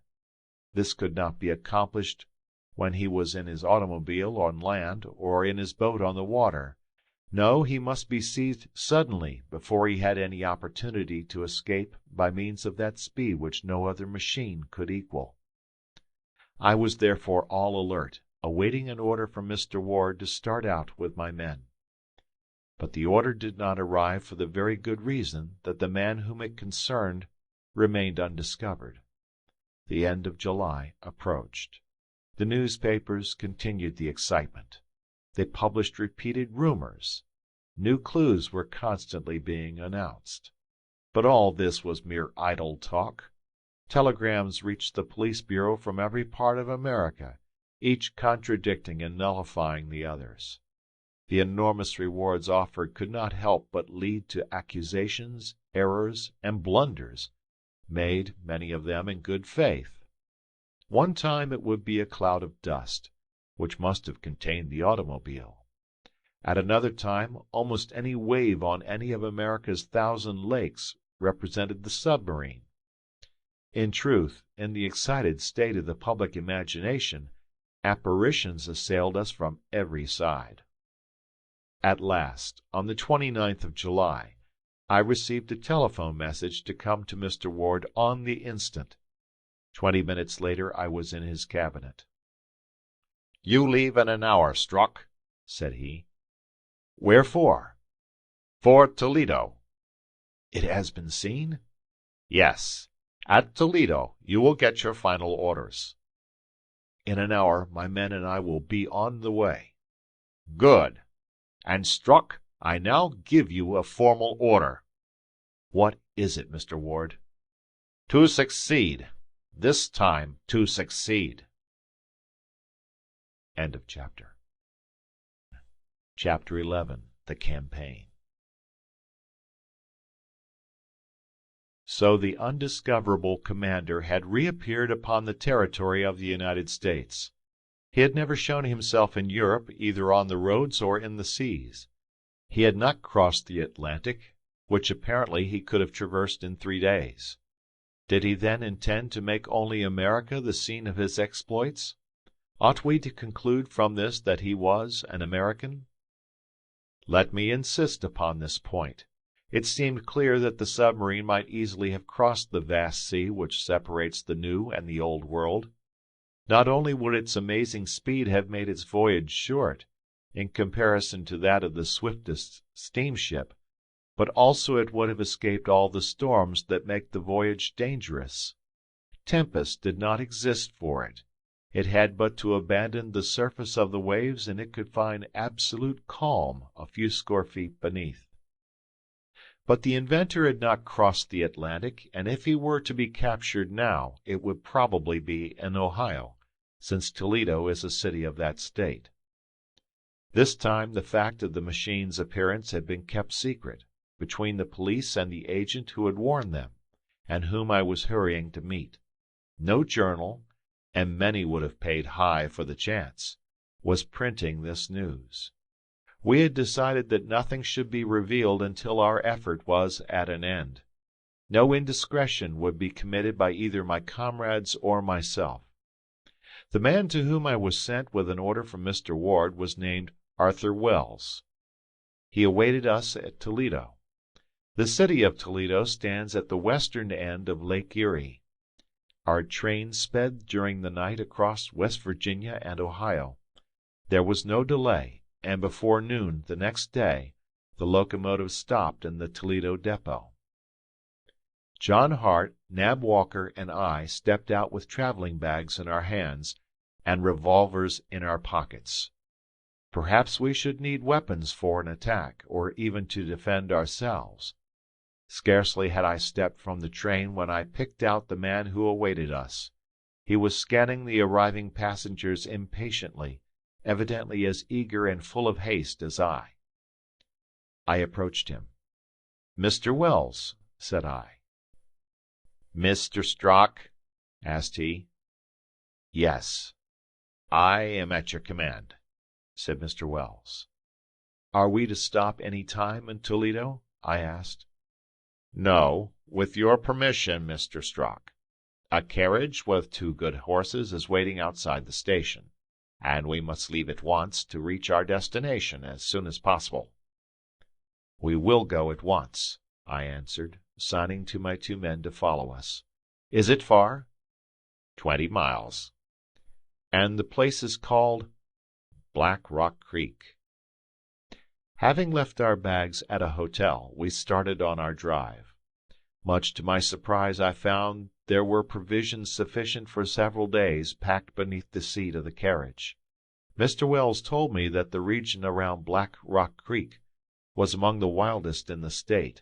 This could not be accomplished when he was in his automobile on land or in his boat on the water. No, he must be seized suddenly before he had any opportunity to escape by means of that speed which no other machine could equal. I was therefore all alert, awaiting an order from Mr. Ward to start out with my men. But the order did not arrive for the very good reason that the man whom it concerned remained undiscovered. The end of July approached. The newspapers continued the excitement. They published repeated rumors. New clues were constantly being announced. But all this was mere idle talk. Telegrams reached the police bureau from every part of America, each contradicting and nullifying the others. The enormous rewards offered could not help but lead to accusations, errors, and blunders, made, many of them, in good faith. One time it would be a cloud of dust, which must have contained the automobile. At another time, almost any wave on any of America's 1,000 lakes represented the submarine. In truth, in the excited state of the public imagination, apparitions assailed us from every side. At last, on the 29th of July, I received a telephone message to come to Mr. Ward on the instant. 20 minutes later I was in his cabinet. "You leave in an hour, Strock," said he. "Where for?" "For Toledo." "It has been seen?" "Yes. At Toledo you will get your final orders." "In an hour my men and I will be on the way." "Good. And, Strock, I now give you a formal order." "What is it, Mr. Ward?" "To succeed. This time to succeed." End of chapter. Chapter 11. The Campaign. So the undiscoverable commander had reappeared upon the territory of the United States. He had never shown himself in Europe, either on the roads or in the seas. He had not crossed the Atlantic, which apparently he could have traversed in 3 days. Did he then intend to make only America the scene of his exploits? Ought we to conclude from this that he was an American? Let me insist upon this point. It seemed clear that the submarine might easily have crossed the vast sea which separates the New and the Old World. Not only would its amazing speed have made its voyage short, in comparison to that of the swiftest steamship, but also it would have escaped all the storms that make the voyage dangerous. Tempests did not exist for it. It had but to abandon the surface of the waves, and it could find absolute calm a few score feet beneath. But the inventor had not crossed the Atlantic, and if he were to be captured now, it would probably be in Ohio, since Toledo is a city of that state. This time the fact of the machine's appearance had been kept secret, between the police and the agent who had warned them, and whom I was hurrying to meet. No journal, and many would have paid high for the chance, was printing this news. We had decided that nothing should be revealed until our effort was at an end. No indiscretion would be committed by either my comrades or myself. The man to whom I was sent with an order from Mr. Ward was named Arthur Wells. He awaited us at Toledo. The city of Toledo stands at the western end of Lake Erie. Our train sped during the night across West Virginia and Ohio. There was no delay, and before noon the next day the locomotive stopped in the Toledo depot. John Hart, Nab Walker, and I stepped out with traveling bags in our hands and revolvers in our pockets. Perhaps we should need weapons for an attack, or even to defend ourselves. Scarcely had I stepped from the train when I picked out the man who awaited us. He was scanning the arriving passengers impatiently, evidently as eager and full of haste as I. I approached him. "Mr. Wells," said I. "Mr. Strock?" asked he. "Yes, I am at your command," said Mr. Wells. "Are we to stop any time in Toledo?" I asked. "No, with your permission, Mr. Strock. A carriage with 2 good horses is waiting outside the station, and we must leave at once to reach our destination as soon as possible." "We will go at once," I answered, signing to my 2 men to follow us. "Is it far?" 20 miles. "And the place is called?" "Black Rock Creek." Having left our bags at a hotel, we started on our drive. Much to my surprise, I found there were provisions sufficient for several days packed beneath the seat of the carriage. Mr. Wells told me that the region around Black Rock Creek was among the wildest in the state.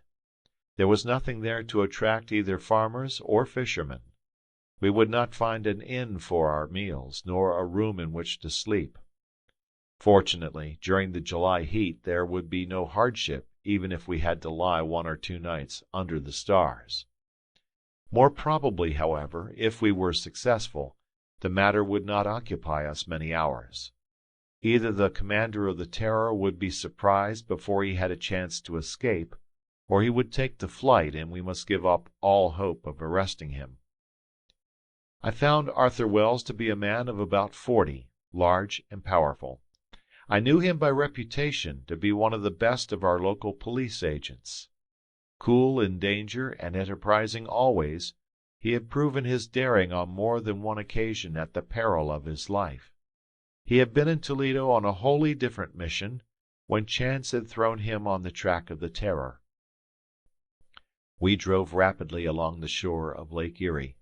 There was nothing there to attract either farmers or fishermen. We would not find an inn for our meals, nor a room in which to sleep. Fortunately, during the July heat there would be no hardship, even if we had to lie 1 or 2 nights under the stars. More probably, however, if we were successful, the matter would not occupy us many hours. Either the commander of the Terror would be surprised before he had a chance to escape, or he would take to flight, and we must give up all hope of arresting him. I found Arthur Wells to be a man of about 40, large and powerful. I knew him by reputation to be one of the best of our local police agents. Cool in danger and enterprising always, he had proven his daring on more than one occasion at the peril of his life. He had been in Toledo on a wholly different mission, when chance had thrown him on the track of the Terror. We drove rapidly along the shore of Lake Erie,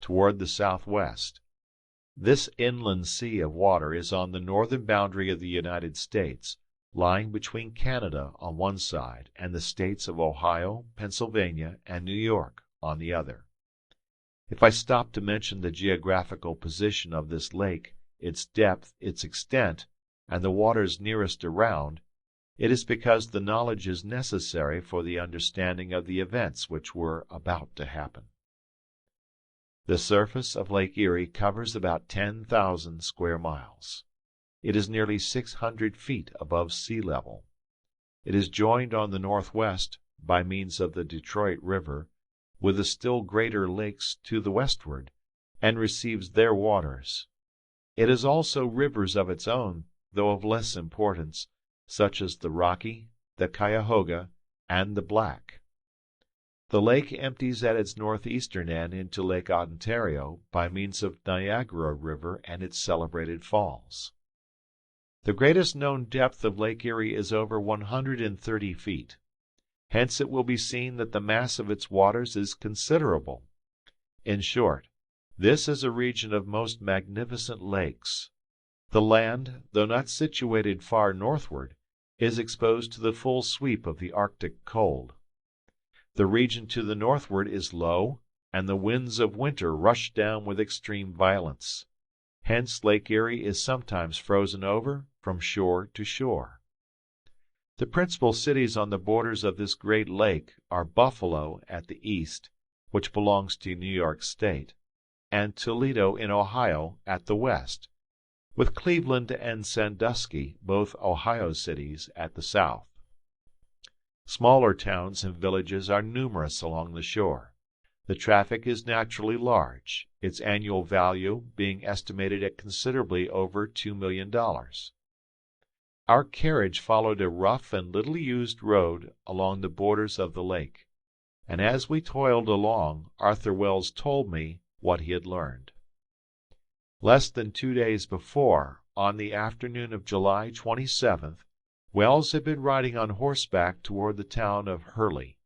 toward the southwest. This inland sea of water is on the northern boundary of the United States, lying between Canada on one side and the states of Ohio, Pennsylvania, and New York on the other. If I stop to mention the geographical position of this lake, its depth, its extent, and the waters nearest around, it is because the knowledge is necessary for the understanding of the events which were about to happen. The surface of Lake Erie covers about 10,000 square miles. It is nearly 600 feet above sea level. It is joined on the northwest, by means of the Detroit River, with the still greater lakes to the westward, and receives their waters. It has also rivers of its own, though of less importance, such as the Rocky, the Cuyahoga, and the Black. The lake empties at its northeastern end into Lake Ontario by means of Niagara River and its celebrated falls. The greatest known depth of Lake Erie is over 130 feet. Hence it will be seen that the mass of its waters is considerable. In short, this is a region of most magnificent lakes. The land, though not situated far northward, is exposed to the full sweep of the Arctic cold. The region to the northward is low, and the winds of winter rush down with extreme violence. Hence Lake Erie is sometimes frozen over from shore to shore. The principal cities on the borders of this great lake are Buffalo at the east, which belongs to New York State, and Toledo in Ohio at the west, with Cleveland and Sandusky, both Ohio cities, at the south. Smaller towns and villages are numerous along the shore. The traffic is naturally large, its annual value being estimated at considerably over $2 million. Our carriage followed a rough and little used road along the borders of the lake, and as we toiled along, Arthur Wells told me what he had learned. Less than 2 days before, on the afternoon of July 27th, Wells had been riding on horseback toward the town of Hurley.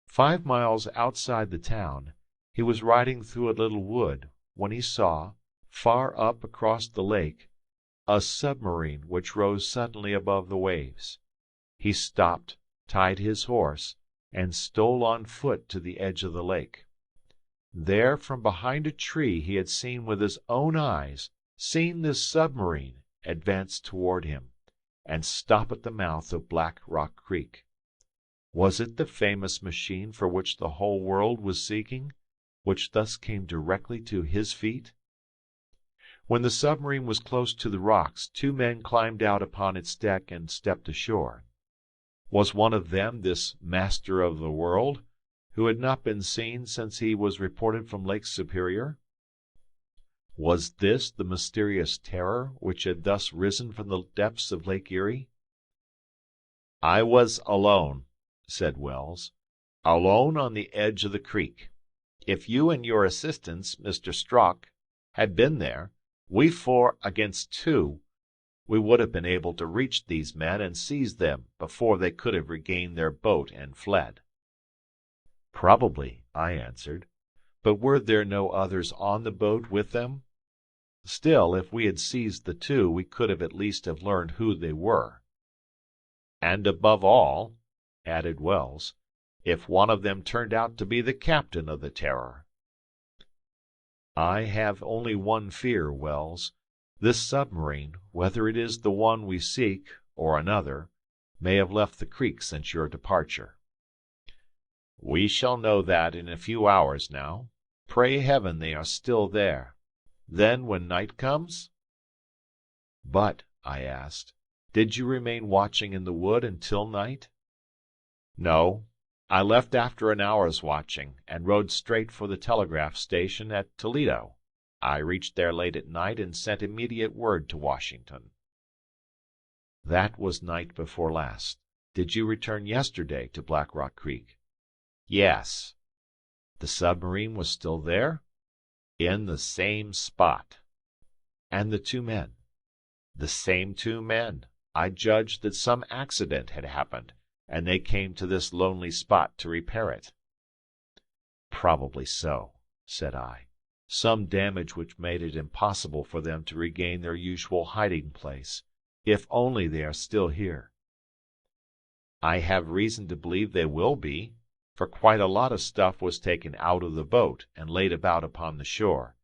5 miles outside the town, he was riding through a little wood, when he saw, far up across the lake, a submarine which rose suddenly above the waves. He stopped, tied his horse, and stole on foot to the edge of the lake. There, from behind a tree, he had seen with his own eyes, this submarine advance toward him, and stop at the mouth of Black Rock Creek. Was it the famous machine for which the whole world was seeking, which thus came directly to his feet? When the submarine was close to the rocks, 2 men climbed out upon its deck and stepped ashore. Was one of them this master of the world, who had not been seen since he was reported from Lake Superior? Was this the mysterious terror which had thus risen from the depths of Lake Erie? "I was alone," said Wells, "alone on the edge of the creek. If you and your assistants, Mr. Strock, had been there, we 4 against 2, we would have been able to reach these men and seize them before they could have regained their boat and fled." "Probably," I answered. "But were there no others on the boat with them? Still, if we had seized the 2, we could have at least have learned who they were." "And above all," added Wells, "if one of them turned out to be the captain of the Terror." "I have only one fear, Wells. This submarine, whether it is the one we seek or another, may have left the creek since your departure." "We shall know that in a few hours now. Pray heaven they are still there. Then, when night comes—" "But," I asked, "did you remain watching in the wood until night?" "No. I left after an hour's watching, and rode straight for the telegraph station at Toledo. I reached there late at night and sent immediate word to Washington." "That was night before last. Did you return yesterday to Black Rock Creek?" "Yes." "The submarine was still there?" "In the same spot." "And the 2 men?" "The same 2 men. I judged that some accident had happened, and they came to this lonely spot to repair it." "Probably so," said I. "Some damage which made it impossible for them to regain their usual hiding place, if only they are still here." "I have reason to believe they will be, for quite a lot of stuff was taken out of the boat and laid about upon the shore.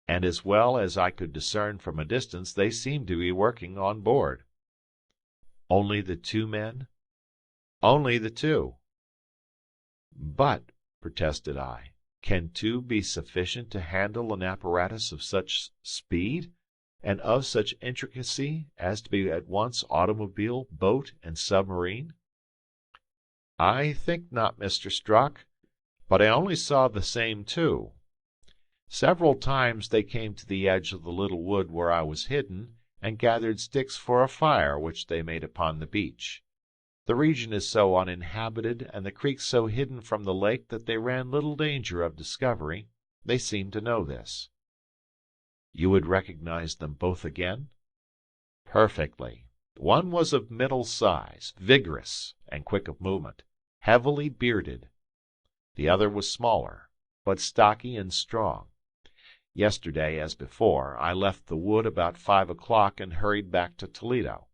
And as well as I could discern from a distance, they seemed to be working on board." "Only the 2 men?" "Only the 2." "But," protested I, "can 2 be sufficient to handle an apparatus of such speed, and of such intricacy as to be at once automobile, boat, and submarine?" "I think not, Mr. Strock, but I only saw the same 2. Several times they came to the edge of the little wood where I was hidden, and gathered sticks for a fire which they made upon the beach. The region is so uninhabited, and the creek so hidden from the lake, that they ran little danger of discovery. They seemed to know this." "You would recognize them both again?" "Perfectly. One was of middle size, vigorous, and quick of movement, heavily bearded. The other was smaller, but stocky and strong. Yesterday, as before, I left the wood about 5 o'clock and hurried back to Toledo.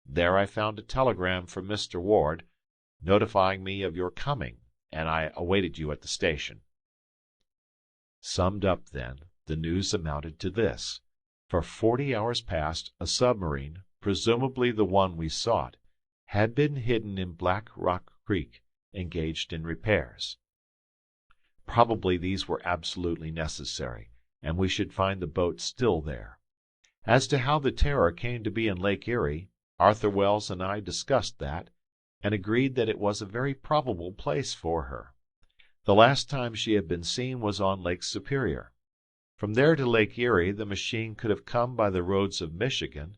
There I found a telegram from Mr. Ward, notifying me of your coming, and I awaited you at the station." Summed up, then, the news amounted to this. For 40 hours past, a submarine, presumably the one we sought, had been hidden in Black Rock Creek, engaged in repairs. Probably these were absolutely necessary, and we should find the boat still there. As to how the Terror came to be in Lake Erie, Arthur Wells and I discussed that, and agreed that it was a very probable place for her. The last time she had been seen was on Lake Superior. From there to Lake Erie the machine could have come by the roads of Michigan,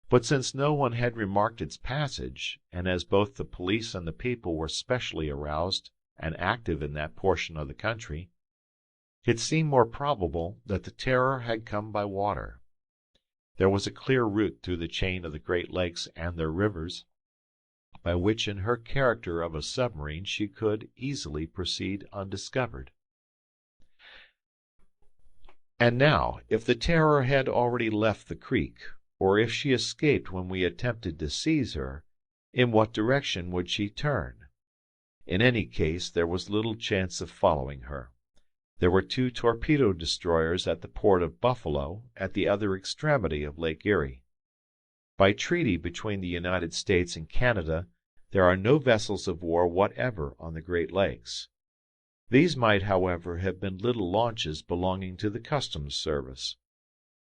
but since no one had remarked its passage, and as both the police and the people were specially aroused and active in that portion of the country, it seemed more probable that the Terror had come by water. There was a clear route through the chain of the Great Lakes and their rivers, by which in her character of a submarine she could easily proceed undiscovered. And now, if the Terror had already left the creek, or if she escaped when we attempted to seize her, in what direction would she turn? In any case, there was little chance of following her. There were 2 torpedo destroyers at the port of Buffalo, at the other extremity of Lake Erie. By treaty between the United States and Canada, There are no vessels of war whatever on the Great Lakes. These might, however, have been little launches belonging to the customs service.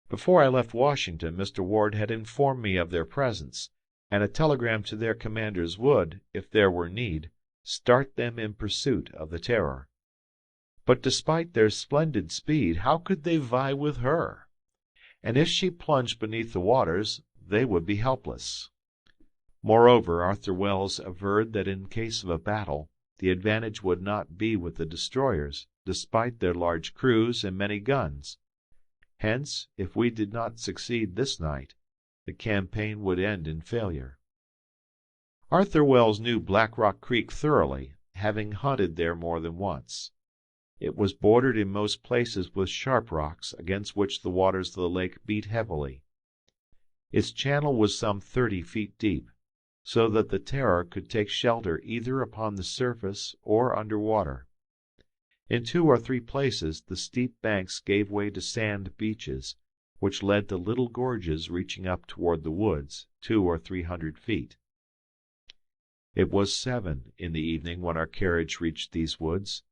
Before I left Washington, Mr. Ward had informed me of their presence, and a telegram to their commanders would, if there were need, start them in pursuit of the Terror. But despite their splendid speed, how could they vie with her? And if she plunged beneath the waters, they would be helpless. Moreover, Arthur Wells averred that in case of a battle, the advantage would not be with the destroyers, despite their large crews and many guns. Hence, if we did not succeed this night, the campaign would end in failure. Arthur Wells knew Black Rock Creek thoroughly, having hunted there more than once. It was bordered in most places with sharp rocks, against which the waters of the lake beat heavily. Its channel was some 30 feet deep, so that the Terror could take shelter either upon the surface or under water. In 2 or 3 places the steep banks gave way to sand beaches, which led to little gorges reaching up toward the woods, 200 or 300 feet. It was 7 in the evening when our carriage reached these woods.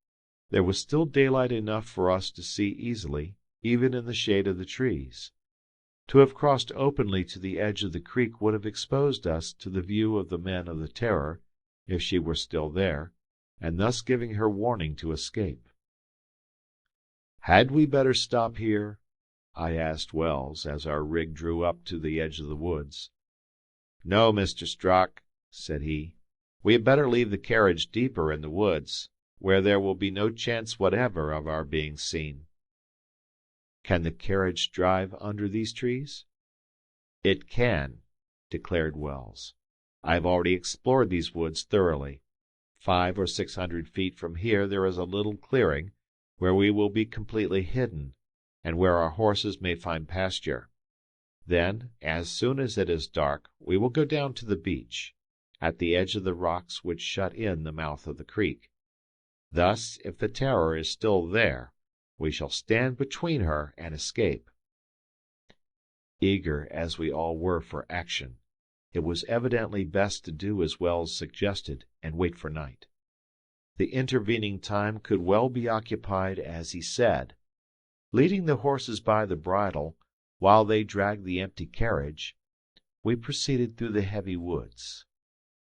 There was still daylight enough for us to see easily, even in the shade of the trees. To have crossed openly to the edge of the creek would have exposed us to the view of the men of the Terror, if she were still there, and thus giving her warning to escape. "Had we better stop here?" I asked Wells, as our rig drew up to the edge of the woods. "No, Mr. Strock," said he. "We had better leave the carriage deeper in the woods, where there will be no chance whatever of our being seen." "Can the carriage drive under these trees?" "It can," declared Wells. "I have already explored these woods thoroughly. 500 or 600 feet from here there is a little clearing, where we will be completely hidden, and where our horses may find pasture. Then, as soon as it is dark, we will go down to the beach, at the edge of the rocks which shut in the mouth of the creek. Thus, if the Terror is still there, we shall stand between her and escape." Eager as we all were for action, it was evidently best to do as Wells suggested, and wait for night. The intervening time could well be occupied as he said. Leading the horses by the bridle, while they dragged the empty carriage, we proceeded through the heavy woods.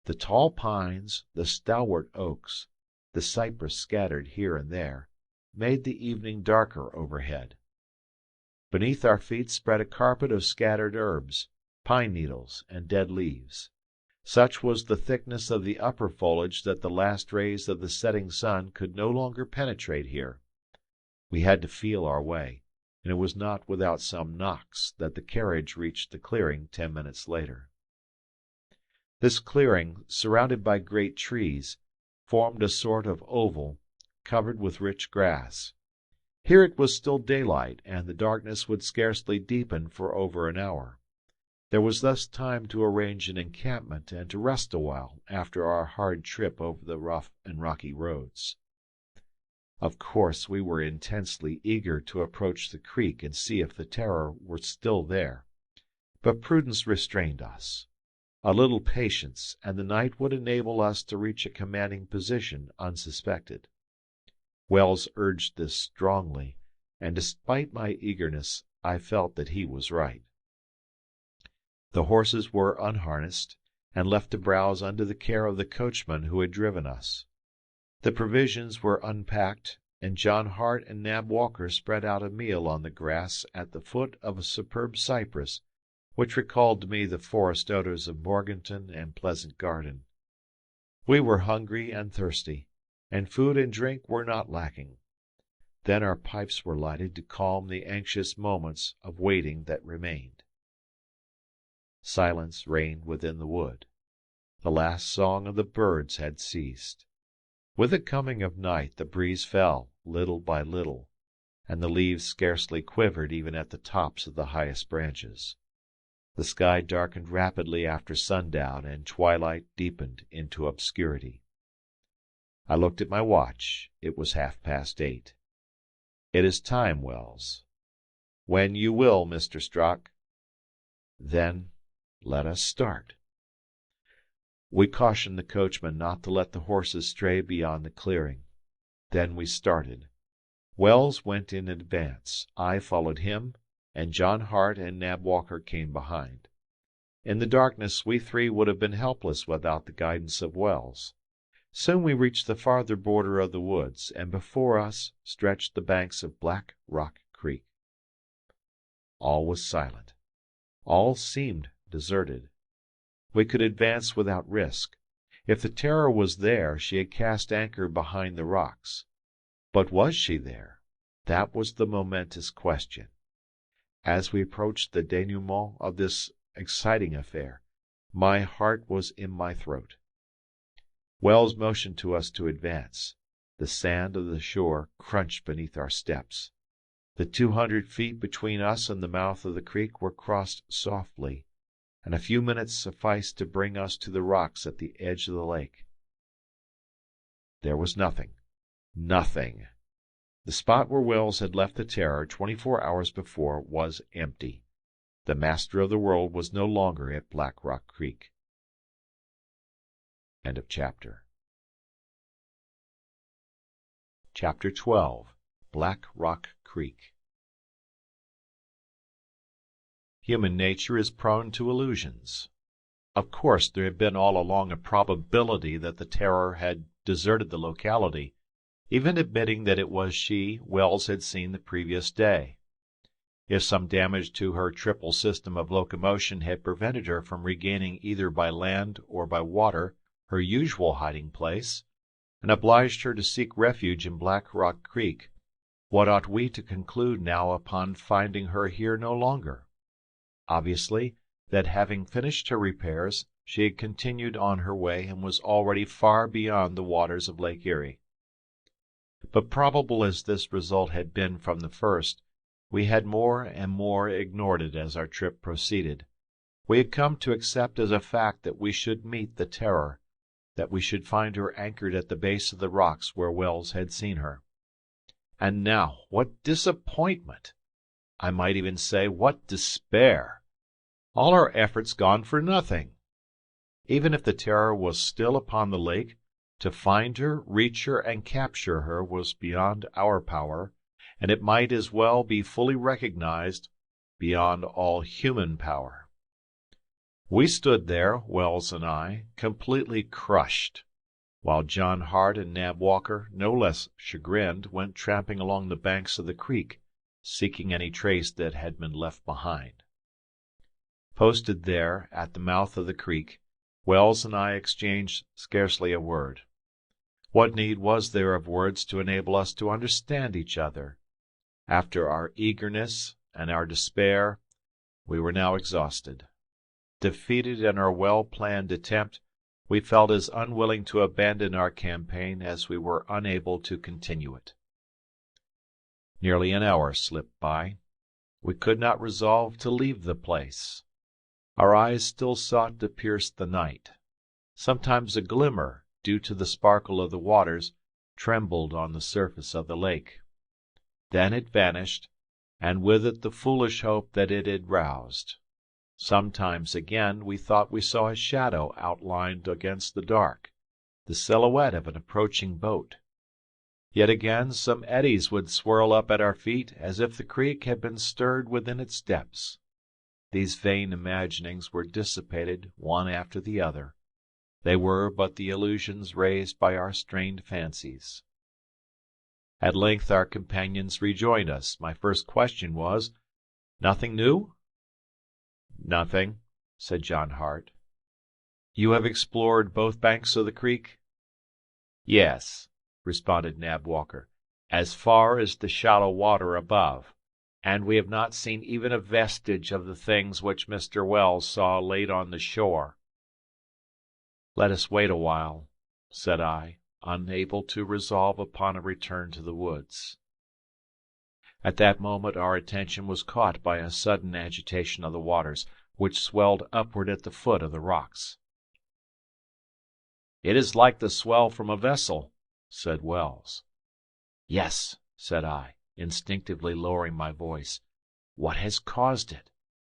The tall pines, the stalwart oaks, the cypress scattered here and there, made the evening darker overhead. Beneath our feet spread a carpet of scattered herbs, pine needles, and dead leaves. Such was the thickness of the upper foliage that the last rays of the setting sun could no longer penetrate here. We had to feel our way, and it was not without some knocks that the carriage reached the clearing 10 minutes later. This clearing, surrounded by great trees, formed a sort of oval, covered with rich grass. Here it was still daylight, and the darkness would scarcely deepen for over an hour. There was thus time to arrange an encampment and to rest awhile after our hard trip over the rough and rocky roads. Of course we were intensely eager to approach the creek and see if the Terror were still there, but prudence restrained us. A little patience, and the night would enable us to reach a commanding position unsuspected. Wells urged this strongly, and despite my eagerness, I felt that he was right. The horses were unharnessed, and left to browse under the care of the coachman who had driven us. The provisions were unpacked, and John Hart and Nab Walker spread out a meal on the grass at the foot of a superb cypress, which recalled to me the forest odors of Morganton and Pleasant Garden. We were hungry and thirsty, and food and drink were not lacking. Then our pipes were lighted to calm the anxious moments of waiting that remained. Silence reigned within the wood. The last song of the birds had ceased. With the coming of night the breeze fell, little by little, and the leaves scarcely quivered even at the tops of the highest branches. The sky darkened rapidly after sundown, and twilight deepened into obscurity. I looked at my watch. It was 8:30. "It is time, Wells." "When you will, Mr. Strock." "Then let us start." We cautioned the coachman not to let the horses stray beyond the clearing. Then we started. Wells went in advance, I followed him, and John Hart and Nab Walker came behind. In the darkness we three would have been helpless without the guidance of Wells. Soon we reached the farther border of the woods, and before us stretched the banks of Black Rock Creek. All was silent. All seemed deserted. We could advance without risk. If the Terror was there, she had cast anchor behind the rocks. But was she there? That was the momentous question. As we approached the denouement of this exciting affair, my heart was in my throat. Wells motioned to us to advance. The sand of the shore crunched beneath our steps. The 200 feet between us and the mouth of the creek were crossed softly, and a few minutes sufficed to bring us to the rocks at the edge of the lake. There was nothing. Nothing. The spot where Wells had left the Terror 24 hours before was empty. The master of the world was no longer at Black Rock Creek. End of chapter. Chapter 12. Black Rock Creek. Human nature is prone to illusions. Of course, there had been all along a probability that the Terror had deserted the locality, even admitting that it was she Wells had seen the previous day. If some damage to her triple system of locomotion had prevented her from regaining either by land or by water her usual hiding place, and obliged her to seek refuge in Black Rock Creek, what ought we to conclude now upon finding her here no longer? Obviously, that having finished her repairs, she had continued on her way and was already far beyond the waters of Lake Erie. But probable as this result had been from the first, we had more and more ignored it as our trip proceeded. We had come to accept as a fact that we should meet the Terror, that we should find her anchored at the base of the rocks where Wells had seen her. And now, what disappointment! I might even say, what despair! All our efforts gone for nothing! Even if the Terror was still upon the lake, to find her, reach her, and capture her was beyond our power, and it might as well be fully recognized, beyond all human power. We stood there, Wells and I, completely crushed, while John Hart and Nab Walker, no less chagrined, went tramping along the banks of the creek, seeking any trace that had been left behind. Posted there, at the mouth of the creek, Wells and I exchanged scarcely a word. What need was there of words to enable us to understand each other? After our eagerness and our despair, we were now exhausted. Defeated in our well-planned attempt, we felt as unwilling to abandon our campaign as we were unable to continue it. Nearly an hour slipped by. We could not resolve to leave the place. Our eyes still sought to pierce the night. Sometimes a glimmer, due to the sparkle of the waters, trembled on the surface of the lake. Then it vanished, and with it the foolish hope that it had roused. Sometimes again we thought we saw a shadow outlined against the dark, the silhouette of an approaching boat. Yet again some eddies would swirl up at our feet as if the creek had been stirred within its depths. These vain imaginings were dissipated one after the other. They were but the illusions raised by our strained fancies. At length our companions rejoined us. My first question was, "Nothing new?" "Nothing," said John Hart. "You have explored both banks of the creek?" "Yes," responded Nab Walker, "as far as the shallow water above, and we have not seen even a vestige of the things which Mr. Wells saw laid on the shore." "Let us wait a while," said I, unable to resolve upon a return to the woods. At that moment our attention was caught by a sudden agitation of the waters, which swelled upward at the foot of the rocks. "It is like the swell from a vessel," said Wells. "Yes," said I, instinctively lowering my voice. "What has caused it?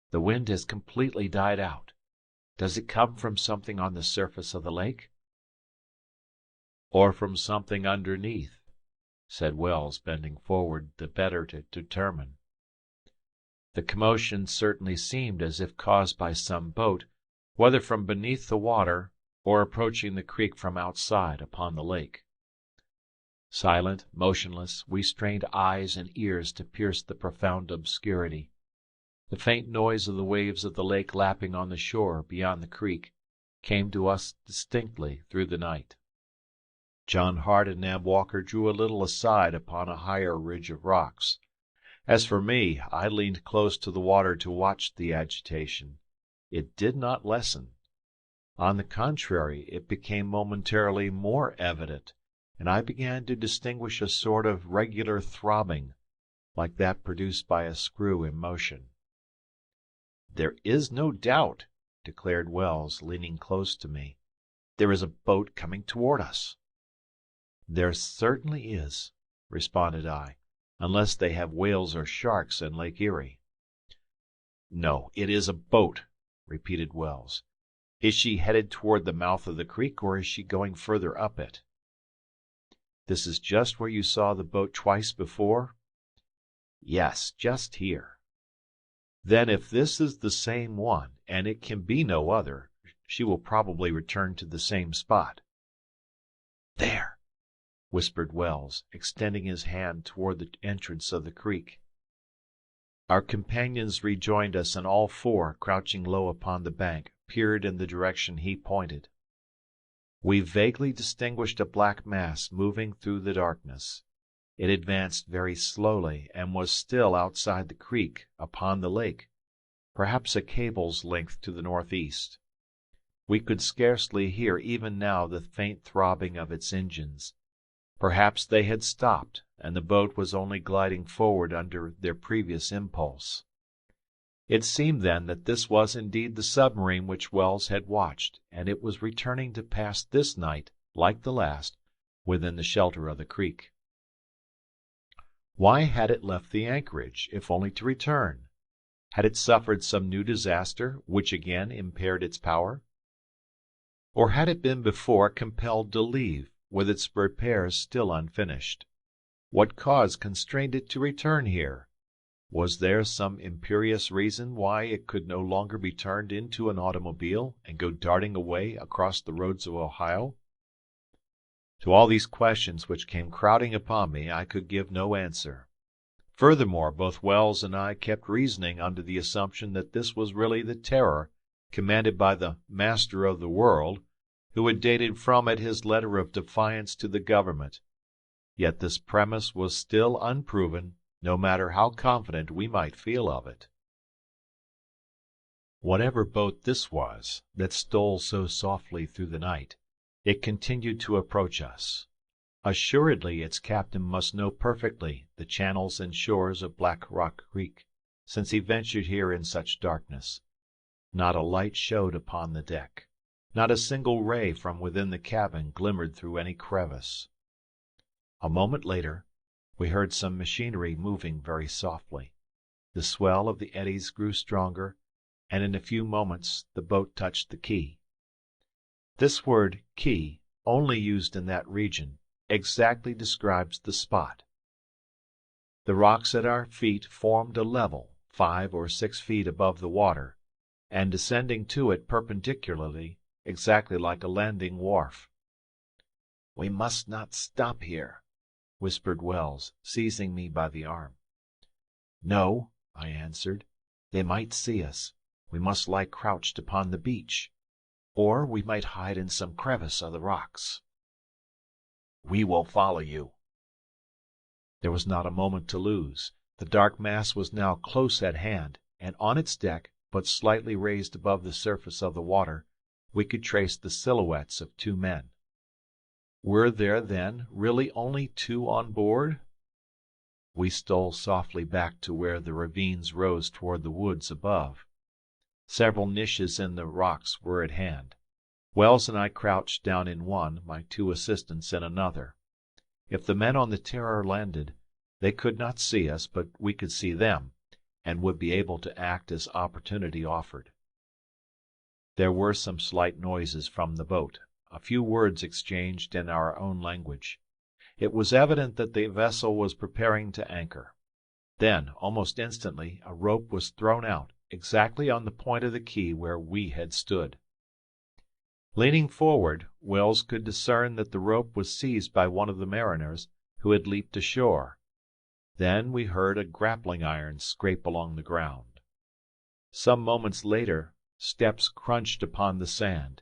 The wind has completely died out. Does it come from something on the surface of the lake?" "Or from something underneath," said Wells, bending forward the better to determine. The commotion certainly seemed as if caused by some boat, whether from beneath the water or approaching the creek from outside upon the lake. Silent, motionless, we strained eyes and ears to pierce the profound obscurity. The faint noise of the waves of the lake lapping on the shore beyond the creek came to us distinctly through the night. John Hart and Nab Walker drew a little aside upon a higher ridge of rocks. As for me, I leaned close to the water to watch the agitation. It did not lessen. On the contrary, it became momentarily more evident, and I began to distinguish a sort of regular throbbing, like that produced by a screw in motion. "There is no doubt," declared Wells, leaning close to me. "There is a boat coming toward us." "There certainly is," responded I, "unless they have whales or sharks in Lake Erie." "No, it is a boat," repeated Wells. "Is she headed toward the mouth of the creek, or is she going further up it?" "This is just where you saw the boat twice before?" "Yes, just here." "Then if this is the same one, and it can be no other, she will probably return to the same spot." "There!" whispered Wells, extending his hand toward the entrance of the creek. Our companions rejoined us, and all four, crouching low upon the bank, peered in the direction he pointed. We vaguely distinguished a black mass moving through the darkness. It advanced very slowly, and was still outside the creek, upon the lake, perhaps a cable's length to the northeast. We could scarcely hear even now the faint throbbing of its engines. Perhaps they had stopped, and the boat was only gliding forward under their previous impulse. It seemed then that this was indeed the submarine which Wells had watched, and it was returning to pass this night, like the last, within the shelter of the creek. Why had it left the anchorage, if only to return? Had it suffered some new disaster, which again impaired its power? Or had it been before compelled to leave, with its repairs still unfinished? What cause constrained it to return here? Was there some imperious reason why it could no longer be turned into an automobile and go darting away across the roads of Ohio? To all these questions which came crowding upon me, I could give no answer. Furthermore, both Wells and I kept reasoning under the assumption that this was really the Terror, commanded by the Master of the World, who had dated from it his letter of defiance to the government. Yet this premise was still unproven, no matter how confident we might feel of it. Whatever boat this was that stole so softly through the night, it continued to approach us. Assuredly its captain must know perfectly the channels and shores of Black Rock Creek, since he ventured here in such darkness. Not a light showed upon the deck. Not a single ray from within the cabin glimmered through any crevice. A moment later, we heard some machinery moving very softly. The swell of the eddies grew stronger, and in a few moments the boat touched the quay. This word quay, only used in that region, exactly describes the spot. The rocks at our feet formed a level 5 or 6 feet above the water, and descending to it perpendicularly, exactly like a landing wharf. "We must not stop here," whispered Wells, seizing me by the arm. "No," I answered. "They might see us. We must lie crouched upon the beach. Or we might hide in some crevice of the rocks." "We will follow you." There was not a moment to lose. The dark mass was now close at hand, and on its deck, but slightly raised above the surface of the water, we could trace the silhouettes of 2 men. Were there, then, really only 2 on board? We stole softly back to where the ravines rose toward the woods above. Several niches in the rocks were at hand. Wells and I crouched down in one, my 2 assistants in another. If the men on the Terror landed, they could not see us, but we could see them, and would be able to act as opportunity offered. There were some slight noises from the boat, a few words exchanged in our own language. It was evident that the vessel was preparing to anchor. Then, almost instantly, a rope was thrown out, exactly on the point of the quay where we had stood. Leaning forward, Wells could discern that the rope was seized by one of the mariners, who had leaped ashore. Then we heard a grappling iron scrape along the ground. Some moments later, steps crunched upon the sand.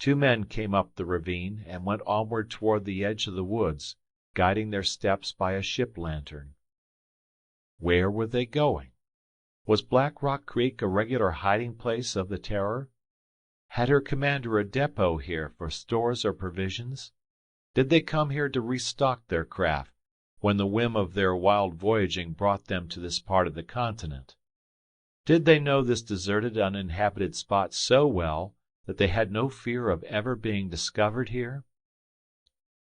2 men came up the ravine and went onward toward the edge of the woods, guiding their steps by a ship lantern. Where were they going? Was Black Rock Creek a regular hiding place of the Terror? Had her commander a depot here for stores or provisions? Did they come here to restock their craft, when the whim of their wild voyaging brought them to this part of the continent? Did they know this deserted, uninhabited spot so well that they had no fear of ever being discovered here?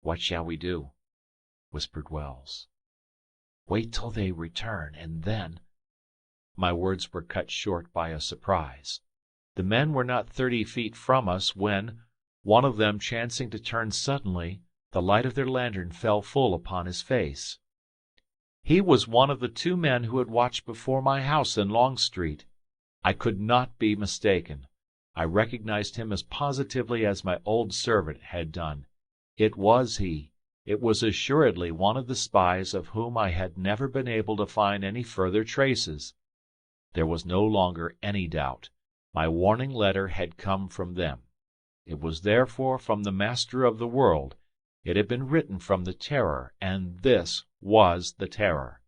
"What shall we do?" whispered Wells. "Wait till they return, and then—" My words were cut short by a surprise. The men were not 30 feet from us when, one of them chancing to turn suddenly, the light of their lantern fell full upon his face. He was one of the 2 men who had watched before my house in Long Street. I could not be mistaken. I recognized him as positively as my old servant had done. It was he. It was assuredly one of the spies of whom I had never been able to find any further traces. There was no longer any doubt. My warning letter had come from them. It was therefore from the Master of the World. It had been written from the Terror, and this was the Terror.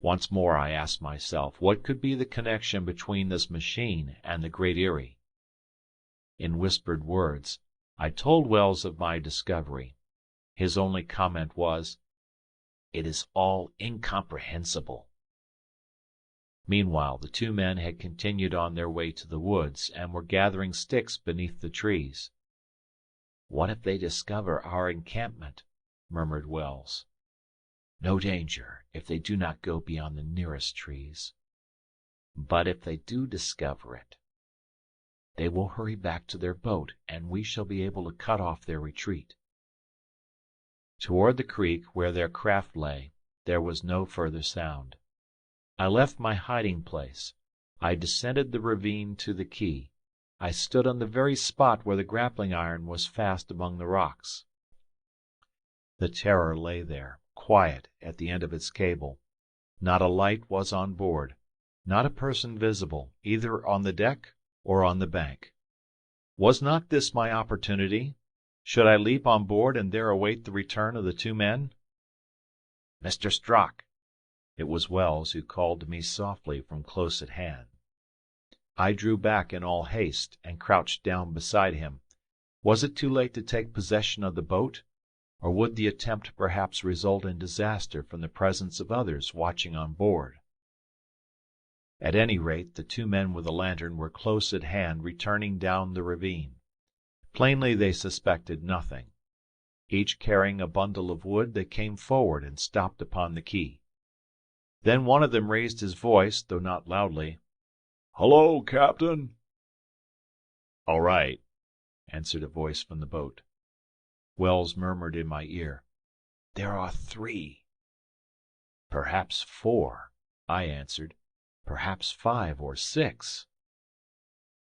Once more I asked myself what could be the connection between this machine and the Great Erie. In whispered words, I told Wells of my discovery. His only comment was, "It is all incomprehensible." Meanwhile, the 2 men had continued on their way to the woods, and were gathering sticks beneath the trees. "What if they discover our encampment?" murmured Wells. "No danger, if they do not go beyond the nearest trees. But if they do discover it, they will hurry back to their boat, and we shall be able to cut off their retreat." Toward the creek, where their craft lay, there was no further sound. I left my hiding place. I descended the ravine to the quay. I stood on the very spot where the grappling iron was fast among the rocks. The Terror lay there, quiet at the end of its cable. Not a light was on board, not a person visible, either on the deck or on the bank. Was not this my opportunity? Should I leap on board and there await the return of the 2 men? "Mr. Strock!" It was Wells who called to me softly from close at hand. I drew back in all haste and crouched down beside him. Was it too late to take possession of the boat, or would the attempt perhaps result in disaster from the presence of others watching on board? At any rate, the 2 men with the lantern were close at hand, returning down the ravine. Plainly they suspected nothing. Each carrying a bundle of wood, they came forward and stopped upon the quay. Then one of them raised his voice, though not loudly. "Hullo, Captain!" "All right," answered a voice from the boat. Wells murmured in my ear, "There are 3." "Perhaps 4," I answered. "Perhaps 5 or 6."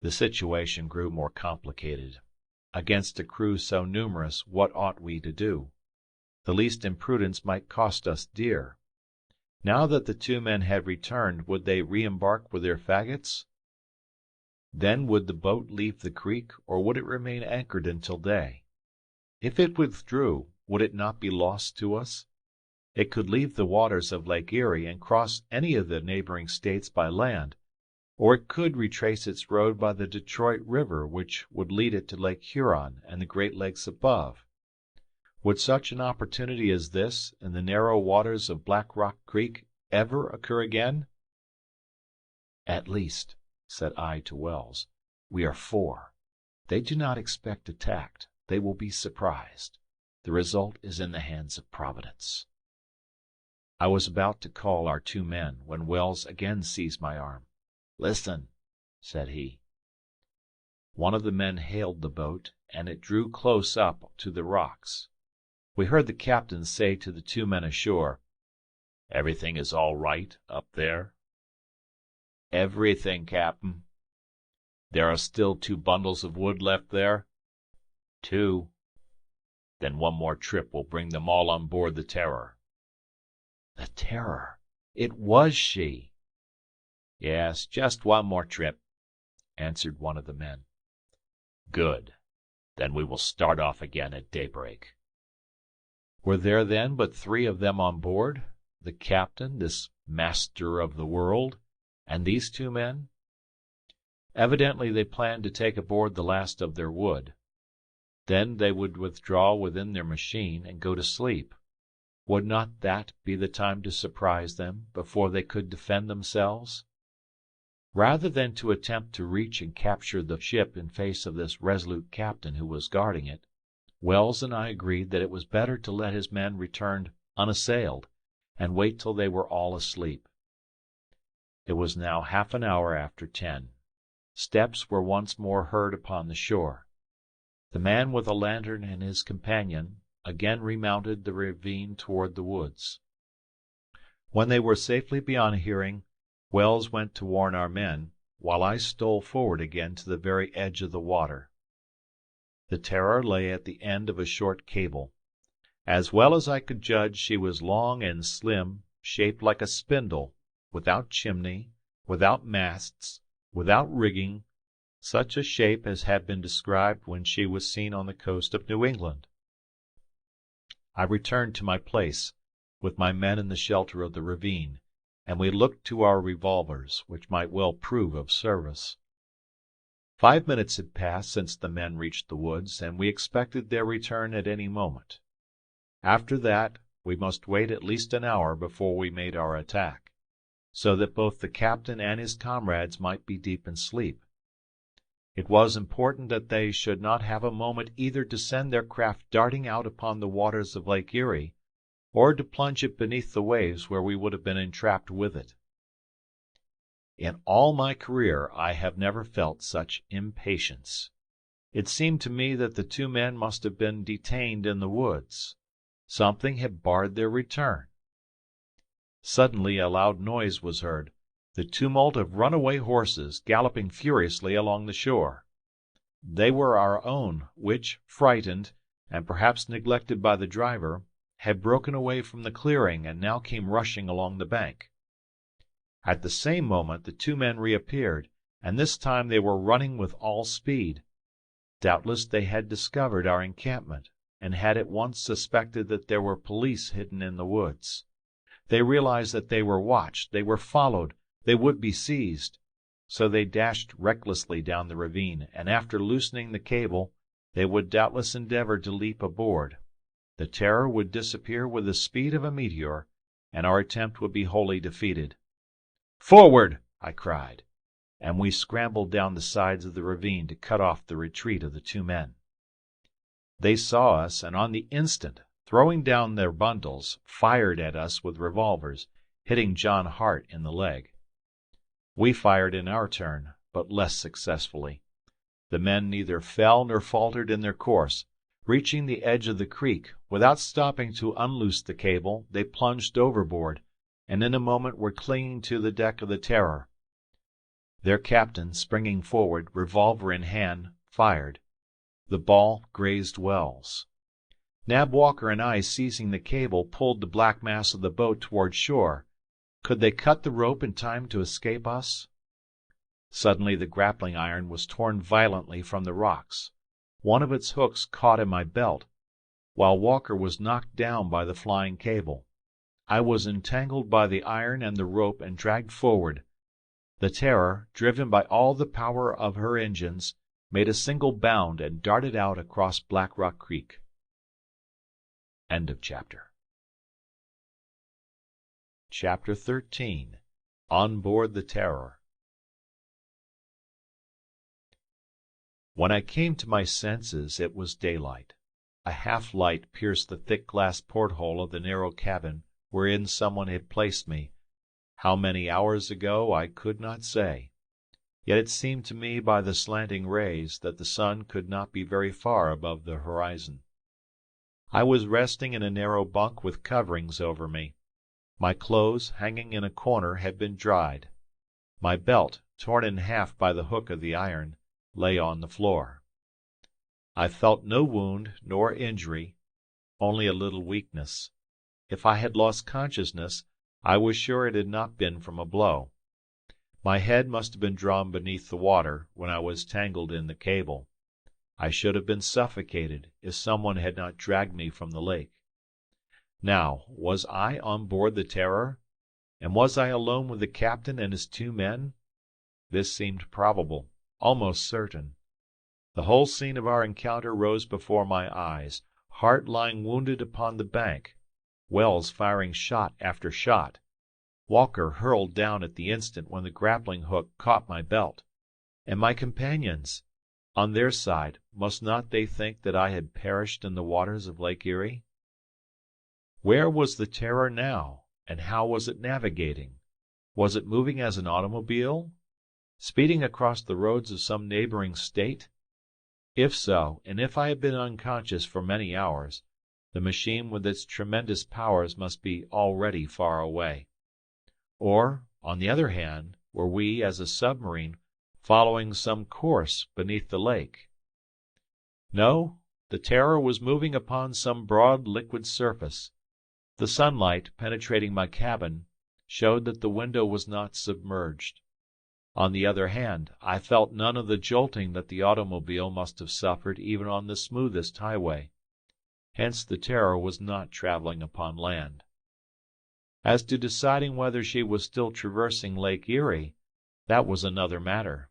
The situation grew more complicated. Against a crew so numerous, what ought we to do? The least imprudence might cost us dear. Now that the 2 men had returned, would they re-embark with their faggots? Then would the boat leave the creek, or would it remain anchored until day? If it withdrew, would it not be lost to us? It could leave the waters of Lake Erie and cross any of the neighboring states by land, or it could retrace its road by the Detroit River, which would lead it to Lake Huron and the Great Lakes above. Would such an opportunity as this, in the narrow waters of Black Rock Creek, ever occur again? "At least," said I to Wells, "we are 4. They do not expect attack. They will be surprised. The result is in the hands of Providence." I was about to call our 2 men, when Wells again seized my arm. "Listen," said he. One of the men hailed the boat, and it drew close up to the rocks. We heard the captain say to the two men ashore, "Everything is all right up there?" "Everything, Captain." "There are still 2 bundles of wood left there?" "2." "Then one more trip will bring them all on board the Terror." The Terror! It was she! "Yes, just one more trip," answered one of the men. "Good. Then we will start off again at daybreak." Were there then but 3 of them on board? The captain, this master of the world, and these 2 men? Evidently they planned to take aboard the last of their wood. Then they would withdraw within their machine and go to sleep. Would not that be the time to surprise them, before they could defend themselves? Rather than to attempt to reach and capture the ship in face of this resolute captain who was guarding it, Wells and I agreed that it was better to let his men return unassailed, and wait till they were all asleep. It was now half an hour after 10. Steps were once more heard upon the shore. The man with a lantern and his companion again remounted the ravine toward the woods. When they were safely beyond hearing, Wells went to warn our men, while I stole forward again to the very edge of the water. The Terror lay at the end of a short cable. As well as I could judge, she was long and slim, shaped like a spindle, without chimney, without masts, without rigging, such a shape as had been described when she was seen on the coast of New England. I returned to my place, with my men in the shelter of the ravine, and we looked to our revolvers, which might well prove of service. 5 minutes had passed since the men reached the woods, and we expected their return at any moment. After that, we must wait at least an hour before we made our attack, so that both the captain and his comrades might be deep in sleep. It was important that they should not have a moment either to send their craft darting out upon the waters of Lake Erie, or to plunge it beneath the waves where we would have been entrapped with it. In all my career I have never felt such impatience. It seemed to me that the 2 men must have been detained in the woods. Something had barred their return. Suddenly a loud noise was heard, the tumult of runaway horses galloping furiously along the shore. They were our own, which, frightened, and perhaps neglected by the driver, had broken away from the clearing and now came rushing along the bank. At the same moment the 2 men reappeared, and this time they were running with all speed. Doubtless they had discovered our encampment, and had at once suspected that there were police hidden in the woods. They realized that they were watched, they were followed, they would be seized. So they dashed recklessly down the ravine, and after loosening the cable, they would doubtless endeavor to leap aboard. The Terror would disappear with the speed of a meteor, and our attempt would be wholly defeated. "Forward!" I cried, and we scrambled down the sides of the ravine to cut off the retreat of the 2 men. They saw us, and on the instant, throwing down their bundles, fired at us with revolvers, hitting John Hart in the leg. We fired in our turn, but less successfully. The men neither fell nor faltered in their course. Reaching the edge of the creek, without stopping to unloose the cable, they plunged overboard, and in a moment were clinging to the deck of the Terror. Their captain, springing forward, revolver in hand, fired. The ball grazed Wells. Nab Walker and I, seizing the cable, pulled the black mass of the boat toward shore. Could they cut the rope in time to escape us? Suddenly the grappling iron was torn violently from the rocks. One of its hooks caught in my belt, while Walker was knocked down by the flying cable. I was entangled by the iron and the rope and dragged forward. The Terror, driven by all the power of her engines, made a single bound and darted out across Black Rock Creek. End of chapter. Chapter 13. On Board the Terror. When I came to my senses, it was daylight. A half-light pierced the thick glass porthole of the narrow cabin wherein someone had placed me. How many hours ago I could not say. Yet it seemed to me by the slanting rays that the sun could not be very far above the horizon. I was resting in a narrow bunk with coverings over me. My clothes, hanging in a corner, had been dried. My belt, torn in half by the hook of the iron, lay on the floor. I felt no wound nor injury, only a little weakness. If I had lost consciousness, I was sure it had not been from a blow. My head must have been drawn beneath the water when I was tangled in the cable. I should have been suffocated if someone had not dragged me from the lake. Now, was I on board the Terror? And was I alone with the captain and his 2 men? This seemed probable, almost certain. The whole scene of our encounter rose before my eyes, Hart lying wounded upon the bank, Wells firing shot after shot, Walker hurled down at the instant when the grappling hook caught my belt. And my companions, on their side, must not they think that I had perished in the waters of Lake Erie? Where was the Terror now, and how was it navigating? Was it moving as an automobile, speeding across the roads of some neighboring state? If so, and if I had been unconscious for many hours, the machine with its tremendous powers must be already far away. Or, on the other hand, were we, as a submarine, following some course beneath the lake? No, the Terror was moving upon some broad liquid surface. The sunlight, penetrating my cabin, showed that the window was not submerged. On the other hand, I felt none of the jolting that the automobile must have suffered even on the smoothest highway. Hence the Terror was not traveling upon land. As to deciding whether she was still traversing Lake Erie, that was another matter.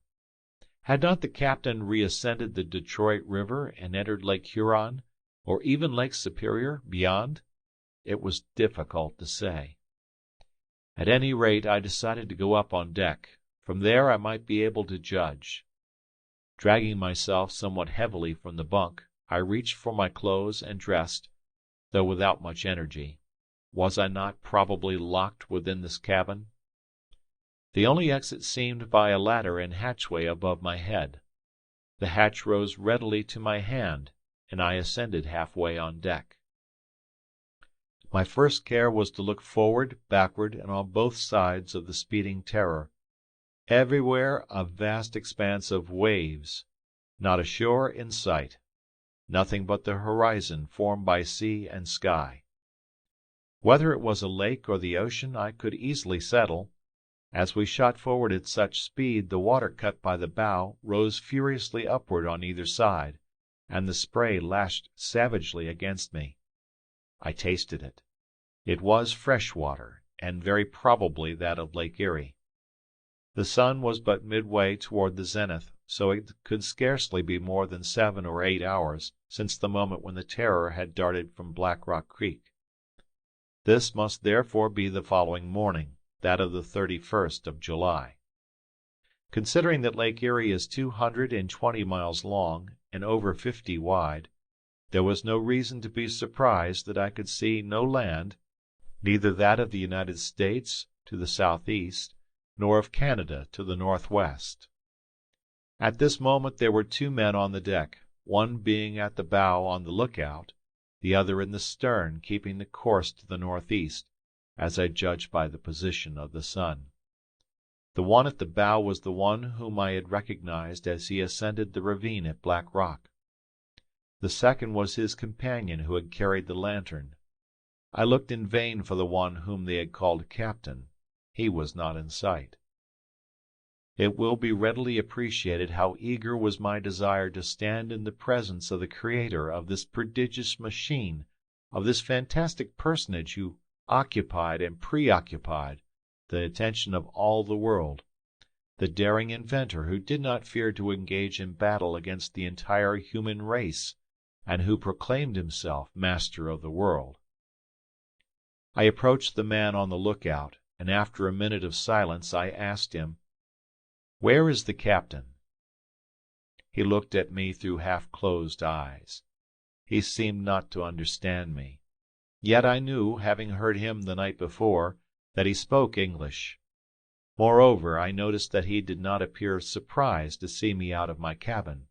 Had not the captain reascended the Detroit River and entered Lake Huron, or even Lake Superior, beyond? It was difficult to say. At any rate, I decided to go up on deck. From there I might be able to judge. Dragging myself somewhat heavily from the bunk, I reached for my clothes and dressed, though without much energy. Was I not probably locked within this cabin? The only exit seemed by a ladder and hatchway above my head. The hatch rose readily to my hand, and I ascended halfway on deck. My first care was to look forward, backward, and on both sides of the speeding Terror. Everywhere a vast expanse of waves, not a shore in sight, nothing but the horizon formed by sea and sky. Whether it was a lake or the ocean I could easily settle. As we shot forward at such speed, the water cut by the bow rose furiously upward on either side, and the spray lashed savagely against me. I tasted it. It was fresh water, and very probably that of Lake Erie. The sun was but midway toward the zenith, so it could scarcely be more than 7 or 8 hours since the moment when the Terror had darted from Black Rock Creek. This must therefore be the following morning, that of the 31st of July. Considering that Lake Erie is 220 miles long and over 50 wide, there was no reason to be surprised that I could see no land, neither that of the United States to the southeast, nor of Canada to the northwest. At this moment there were 2 men on the deck, one being at the bow on the lookout, the other in the stern keeping the course to the northeast, as I judged by the position of the sun. The one at the bow was the one whom I had recognized as he ascended the ravine at Black Rock. The second was his companion who had carried the lantern. I looked in vain for the one whom they had called captain. He was not in sight. It will be readily appreciated how eager was my desire to stand in the presence of the creator of this prodigious machine, of this fantastic personage who occupied and preoccupied the attention of all the world, the daring inventor who did not fear to engage in battle against the entire human race, and who proclaimed himself master of the world. I approached the man on the lookout, and after a minute of silence I asked him, "Where is the captain?" He looked at me through half-closed eyes. He seemed not to understand me. Yet I knew, having heard him the night before, that he spoke English. Moreover, I noticed that he did not appear surprised to see me out of my cabin.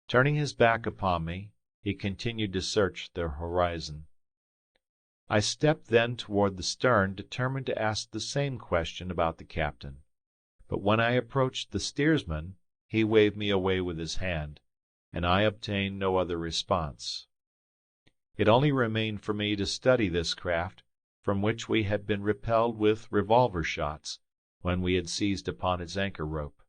Turning his back upon me, he continued to search the horizon. I stepped then toward the stern, determined to ask the same question about the captain. But when I approached the steersman, he waved me away with his hand, and I obtained no other response. It only remained for me to study this craft, from which we had been repelled with revolver shots, when we had seized upon its anchor rope.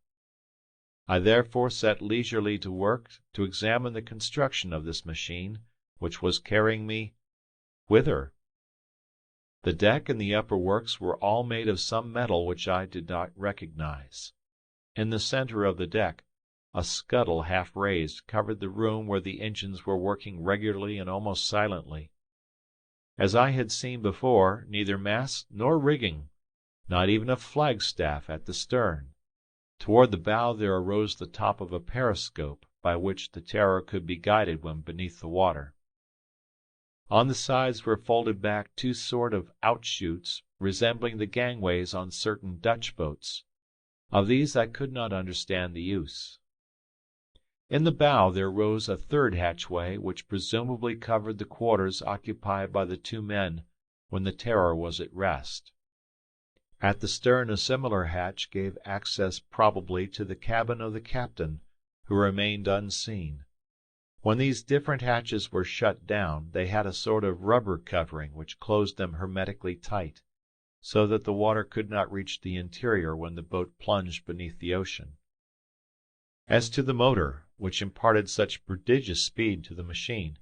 I therefore set leisurely to work to examine the construction of this machine, which was carrying me whither? The deck and the upper works were all made of some metal which I did not recognize. In the center of the deck, a scuttle half raised covered the room where the engines were working regularly and almost silently. As I had seen before, neither masts nor rigging, not even a flagstaff at the stern. Toward the bow there arose the top of a periscope by which the Terror could be guided when beneath the water. On the sides were folded back two sort of outshoots resembling the gangways on certain Dutch boats. Of these I could not understand the use. In the bow there rose a third hatchway which presumably covered the quarters occupied by the two men when the Terror was at rest. At the stern a similar hatch gave access probably to the cabin of the captain, who remained unseen. When these different hatches were shut down, they had a sort of rubber covering which closed them hermetically tight, so that the water could not reach the interior when the boat plunged beneath the ocean. As to the motor, which imparted such prodigious speed to the machine,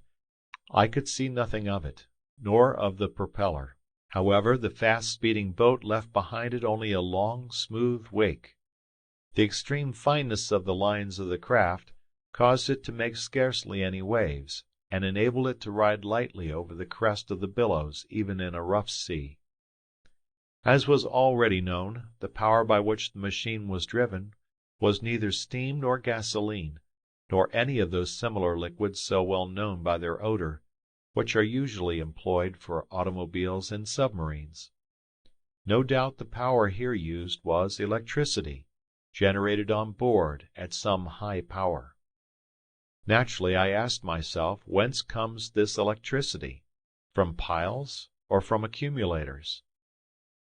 I could see nothing of it, nor of the propeller. However, the fast-speeding boat left behind it only a long, smooth wake. The extreme fineness of the lines of the craft caused it to make scarcely any waves, and enabled it to ride lightly over the crest of the billows even in a rough sea. As was already known, the power by which the machine was driven was neither steam nor gasoline, nor any of those similar liquids so well known by their odor, which are usually employed for automobiles and submarines. No doubt the power here used was electricity, generated on board at some high power. Naturally, I asked myself, whence comes this electricity? From piles or from accumulators?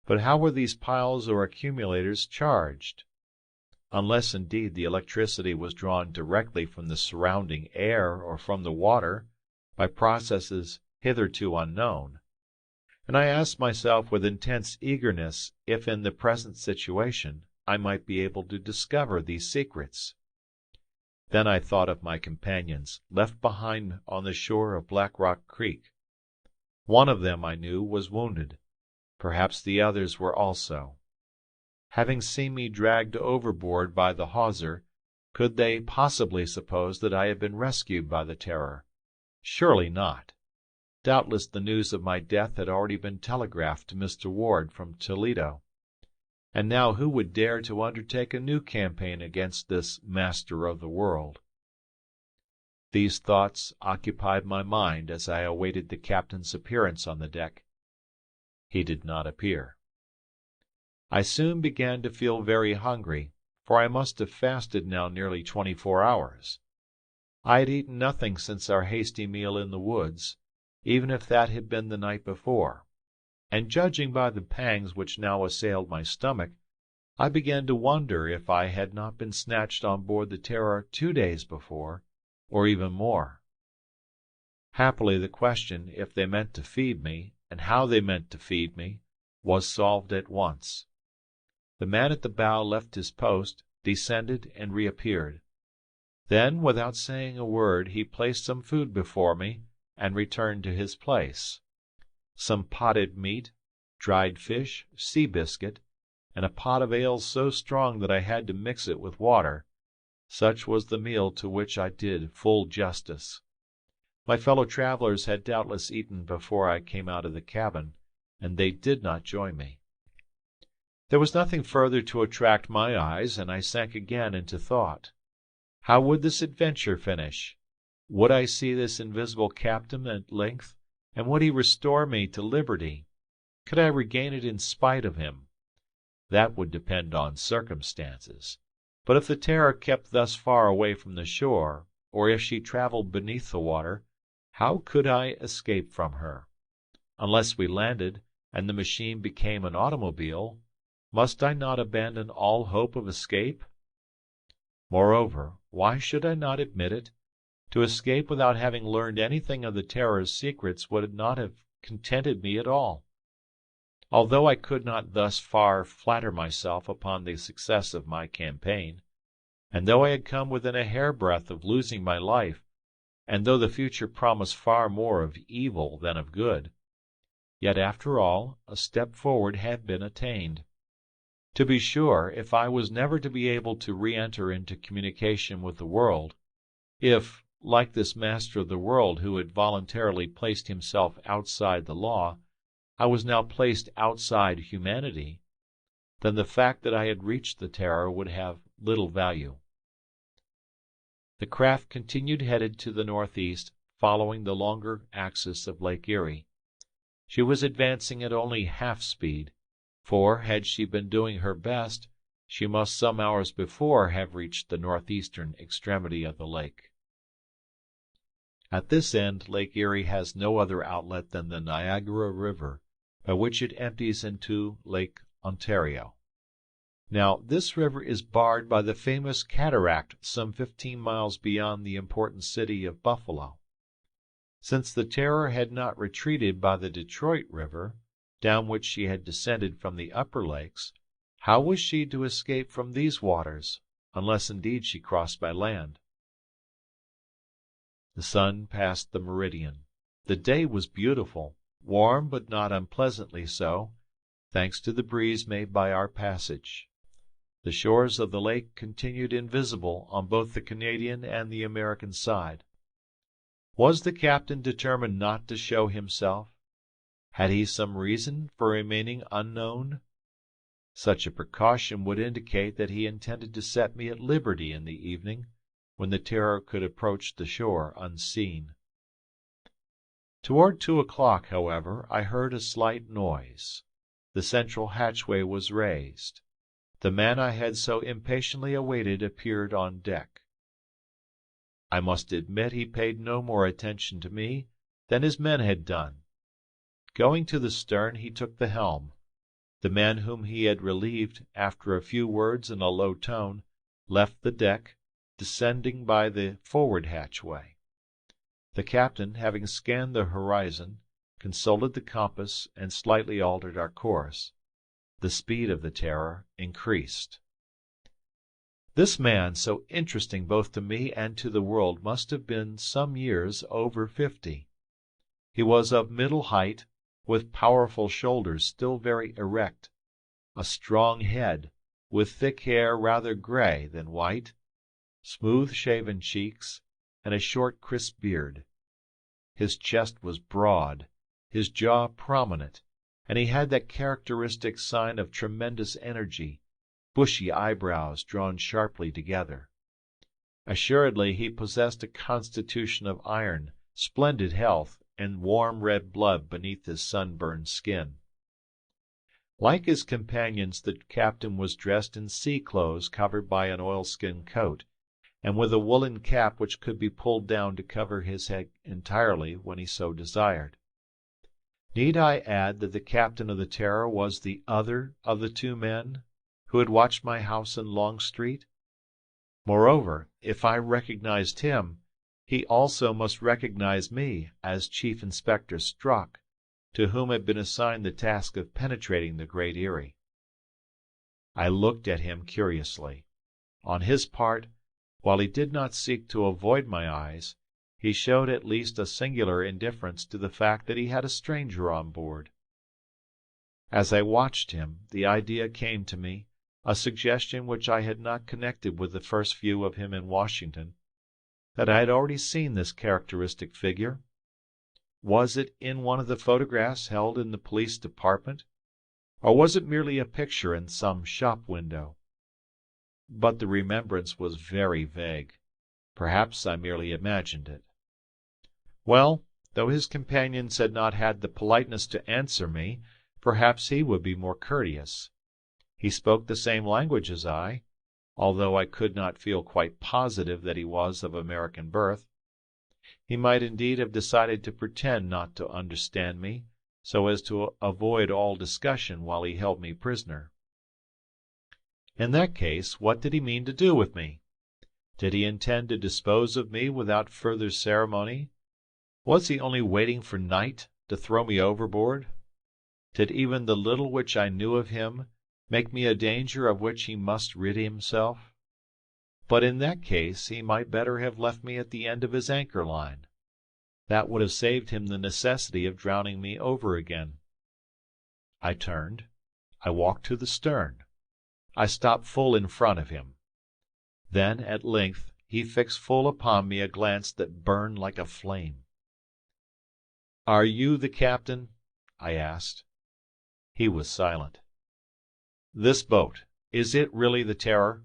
But how were these piles or accumulators charged? Unless, indeed, the electricity was drawn directly from the surrounding air or from the water, by processes hitherto unknown. And I asked myself with intense eagerness if in the present situation I might be able to discover these secrets. Then I thought of my companions, left behind on the shore of Black Rock Creek. One of them, I knew, was wounded. Perhaps the others were also. Having seen me dragged overboard by the hawser, could they possibly suppose that I had been rescued by the Terror? Surely not. Doubtless the news of my death had already been telegraphed to Mr. Ward from Toledo. And now who would dare to undertake a new campaign against this master of the world? These thoughts occupied my mind as I awaited the captain's appearance on the deck. He did not appear. I soon began to feel very hungry, for I must have fasted now nearly 24 hours. I had eaten nothing since our hasty meal in the woods, even if that had been the night before. And judging by the pangs which now assailed my stomach, I began to wonder if I had not been snatched on board the Terror 2 days before, or even more. Happily the question, if they meant to feed me, and how they meant to feed me, was solved at once. The man at the bow left his post, descended, and reappeared. Then, without saying a word, he placed some food before me, and returned to his place. Some potted meat, dried fish, sea biscuit, and a pot of ale so strong that I had to mix it with water. Such was the meal to which I did full justice. My fellow travelers had doubtless eaten before I came out of the cabin, and they did not join me. There was nothing further to attract my eyes, and I sank again into thought. How would this adventure finish? Would I see this invisible captain at length, and would he restore me to liberty? Could I regain it in spite of him? That would depend on circumstances. But if the Terror kept thus far away from the shore, or if she traveled beneath the water, how could I escape from her? Unless we landed, and the machine became an automobile, must I not abandon all hope of escape? Moreover, why should I not admit it? To escape without having learned anything of the Terror's secrets would not have contented me at all. Although I could not thus far flatter myself upon the success of my campaign, and though I had come within a hairbreadth of losing my life, and though the future promised far more of evil than of good, yet after all a step forward had been attained. To be sure, if I was never to be able to re-enter into communication with the world, if, like this master of the world who had voluntarily placed himself outside the law, I was now placed outside humanity, then the fact that I had reached the Terror would have little value. The craft continued headed to the northeast, following the longer axis of Lake Erie. She was advancing at only half speed, for, had she been doing her best, she must some hours before have reached the northeastern extremity of the lake. At this end, Lake Erie has no other outlet than the Niagara River, by which it empties into Lake Ontario. Now, this river is barred by the famous cataract some 15 miles beyond the important city of Buffalo. Since the Terror had not retreated by the Detroit River, down which she had descended from the upper lakes, how was she to escape from these waters, unless indeed she crossed by land? The sun passed the meridian. The day was beautiful, warm but not unpleasantly so, thanks to the breeze made by our passage. The shores of the lake continued invisible on both the Canadian and the American side. Was the captain determined not to show himself? Had he some reason for remaining unknown? Such a precaution would indicate that he intended to set me at liberty in the evening, when the Terror could approach the shore unseen. Toward 2 o'clock, however, I heard a slight noise. The central hatchway was raised. The man I had so impatiently awaited appeared on deck. I must admit he paid no more attention to me than his men had done. Going to the stern, he took the helm. The man whom he had relieved, after a few words in a low tone, left the deck, descending by the forward hatchway. The captain, having scanned the horizon, consulted the compass and slightly altered our course. The speed of the Terror increased. This man, so interesting both to me and to the world, must have been some years over 50. He was of middle height, with powerful shoulders still very erect, a strong head, with thick hair rather gray than white, smooth-shaven cheeks, and a short crisp beard. His chest was broad, his jaw prominent, and he had that characteristic sign of tremendous energy, bushy eyebrows drawn sharply together. Assuredly he possessed a constitution of iron, splendid health, and warm red blood beneath his sunburned skin. Like his companions, the captain was dressed in sea clothes covered by an oilskin coat, and with a woolen cap which could be pulled down to cover his head entirely when he so desired. Need I add that the captain of the Terror was the other of the two men who had watched my house in Long Street? Moreover, if I recognized him, he also must recognize me as Chief Inspector Strock, to whom had been assigned the task of penetrating the great Erie. I looked at him curiously. On his part, while he did not seek to avoid my eyes, he showed at least a singular indifference to the fact that he had a stranger on board. As I watched him, the idea came to me, a suggestion which I had not connected with the first view of him in Washington, that I had already seen this characteristic figure. Was it in one of the photographs held in the police department, or was it merely a picture in some shop window? But the remembrance was very vague. Perhaps I merely imagined it. Well, though his companions had not had the politeness to answer me, perhaps he would be more courteous. He spoke the same language as I, although I could not feel quite positive that he was of American birth. He might indeed have decided to pretend not to understand me, so as to avoid all discussion while he held me prisoner. In that case, what did he mean to do with me? Did he intend to dispose of me without further ceremony? Was he only waiting for night to throw me overboard? Did even the little which I knew of him make me a danger of which he must rid himself? But in that case he might better have left me at the end of his anchor line. That would have saved him the necessity of drowning me over again. I turned. I walked to the stern. I stopped full in front of him. Then, at length, he fixed full upon me a glance that burned like a flame. "Are you the captain?" I asked. He was silent. "This boat, is it really the Terror?"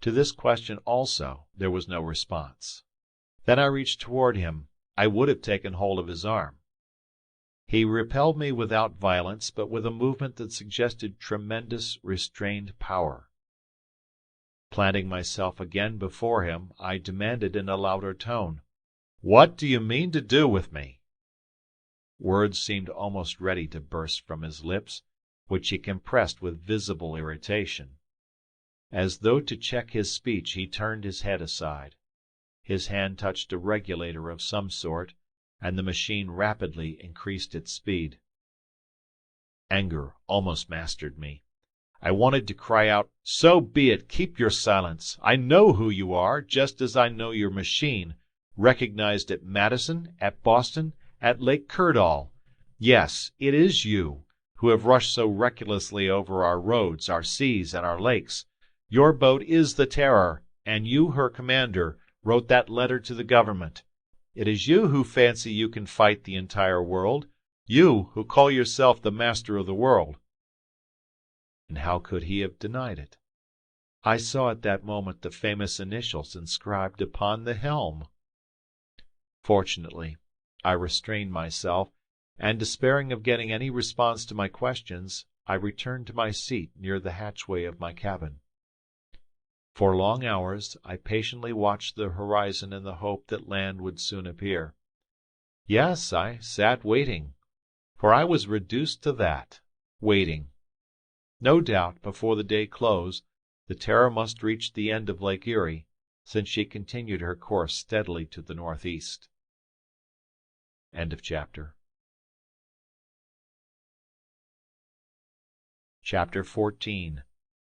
To this question also there was no response. Then I reached toward him. I would have taken hold of his arm. He repelled me without violence, but with a movement that suggested tremendous restrained power. Planting myself again before him, I demanded in a louder tone, "What do you mean to do with me?" Words seemed almost ready to burst from his lips, which he compressed with visible irritation. As though to check his speech, he turned his head aside. His hand touched a regulator of some sort, and the machine rapidly increased its speed. Anger almost mastered me. I wanted to cry out, "So be it, keep your silence. I know who you are, just as I know your machine, recognized at Madison, at Boston, at Lake Kerdall. Yes, it is you, who have rushed so recklessly over our roads, our seas, and our lakes. Your boat is the Terror, and you, her commander, wrote that letter to the government. It is you who fancy you can fight the entire world, you who call yourself the master of the world." And how could he have denied it? I saw at that moment the famous initials inscribed upon the helm. Fortunately, I restrained myself, and despairing of getting any response to my questions, I returned to my seat near the hatchway of my cabin. For long hours I patiently watched the horizon in the hope that land would soon appear. Yes, I sat waiting, for I was reduced to that, waiting. No doubt, before the day closed, the Terror must reach the end of Lake Erie, since she continued her course steadily to the northeast. End of chapter. Chapter 14.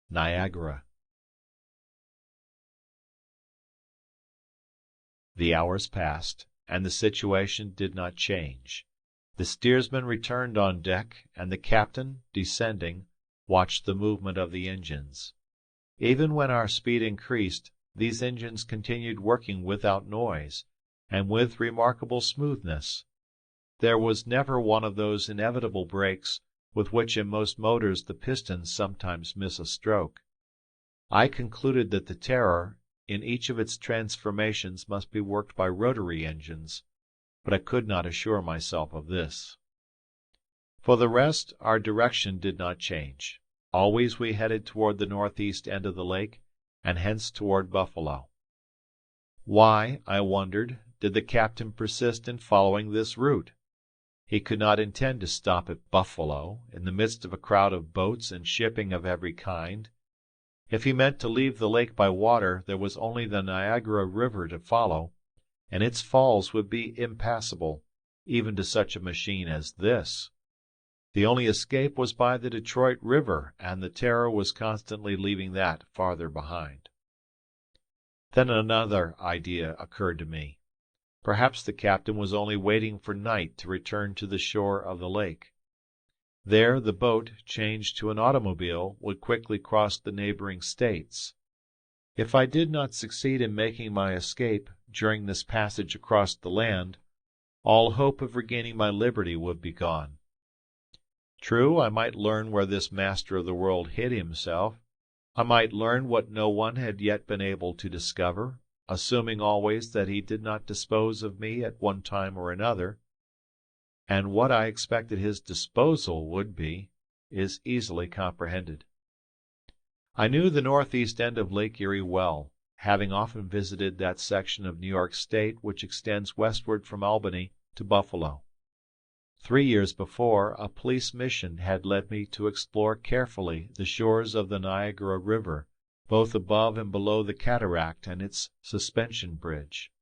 Niagara. The hours passed, and the situation did not change. The steersman returned on deck, and the captain, descending, watched the movement of the engines. Even when our speed increased, these engines continued working without noise, and with remarkable smoothness. There was never one of those inevitable breaks with which in most motors the pistons sometimes miss a stroke. I concluded that the Terror, in each of its transformations, must be worked by rotary engines, but I could not assure myself of this. For the rest, our direction did not change. Always we headed toward the northeast end of the lake, and hence toward Buffalo. Why, I wondered, did the captain persist in following this route? He could not intend to stop at Buffalo, in the midst of a crowd of boats and shipping of every kind. If he meant to leave the lake by water, there was only the Niagara River to follow, and its falls would be impassable, even to such a machine as this. The only escape was by the Detroit River, and the Terror was constantly leaving that farther behind. Then another idea occurred to me. Perhaps the captain was only waiting for night to return to the shore of the lake. There the boat, changed to an automobile, would quickly cross the neighboring states. If I did not succeed in making my escape during this passage across the land, all hope of regaining my liberty would be gone. True, I might learn where this master of the world hid himself. I might learn what no one had yet been able to discover, assuming always that he did not dispose of me at one time or another. And what I expected his disposal would be is easily comprehended. I knew the northeast end of Lake Erie well, having often visited that section of New York State which extends westward from Albany to Buffalo. 3 years before, a police mission had led me to explore carefully the shores of the Niagara River, both above and below the cataract and its suspension bridge.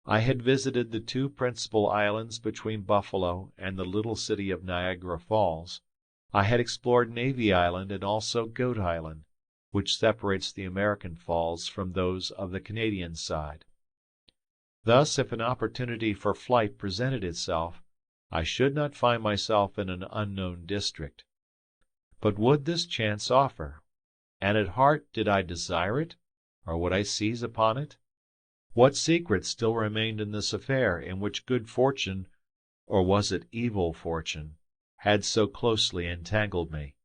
I had visited the two principal islands between Buffalo and the little city of Niagara Falls. I had explored Navy Island and also Goat Island, which separates the American falls from those of the Canadian side. Thus, if an opportunity for flight presented itself, I should not find myself in an unknown district. But would this chance offer? And at heart did I desire it, or would I seize upon it? What secret still remained in this affair in which good fortune, or was it evil fortune, had so closely entangled me?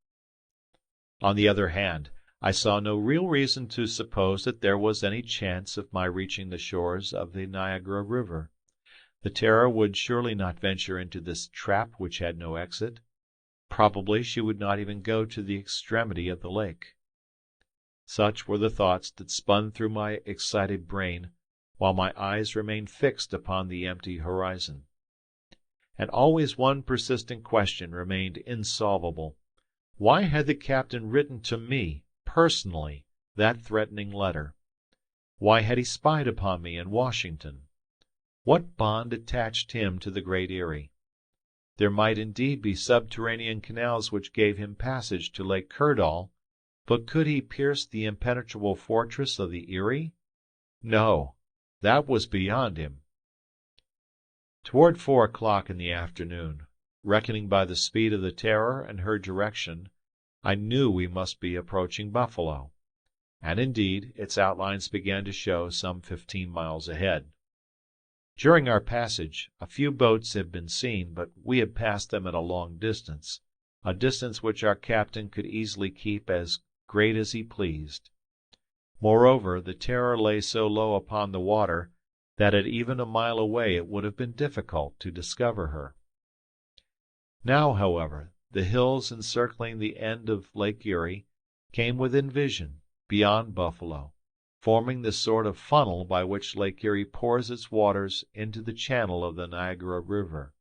On the other hand, I saw no real reason to suppose that there was any chance of my reaching the shores of the Niagara River. The Terror would surely not venture into this trap which had no exit. Probably she would not even go to the extremity of the lake. Such were the thoughts that spun through my excited brain, while my eyes remained fixed upon the empty horizon. And always one persistent question remained insolvable. Why had the captain written to me, personally, that threatening letter? Why had he spied upon me in Washington? What bond attached him to the great Erie? There might indeed be subterranean canals which gave him passage to Lake Kerdall, but could he pierce the impenetrable fortress of the Erie? No, that was beyond him. Toward 4 o'clock in the afternoon, reckoning by the speed of the Terror and her direction, I knew we must be approaching Buffalo, and indeed its outlines began to show some 15 miles ahead. During our passage, a few boats had been seen, but we had passed them at a long distance, a distance which our captain could easily keep as great as he pleased. Moreover, the Terror lay so low upon the water that at even a mile away it would have been difficult to discover her. Now, however, the hills encircling the end of Lake Erie came within vision, beyond Buffalo, forming the sort of funnel by which Lake Erie pours its waters into the channel of the Niagara River.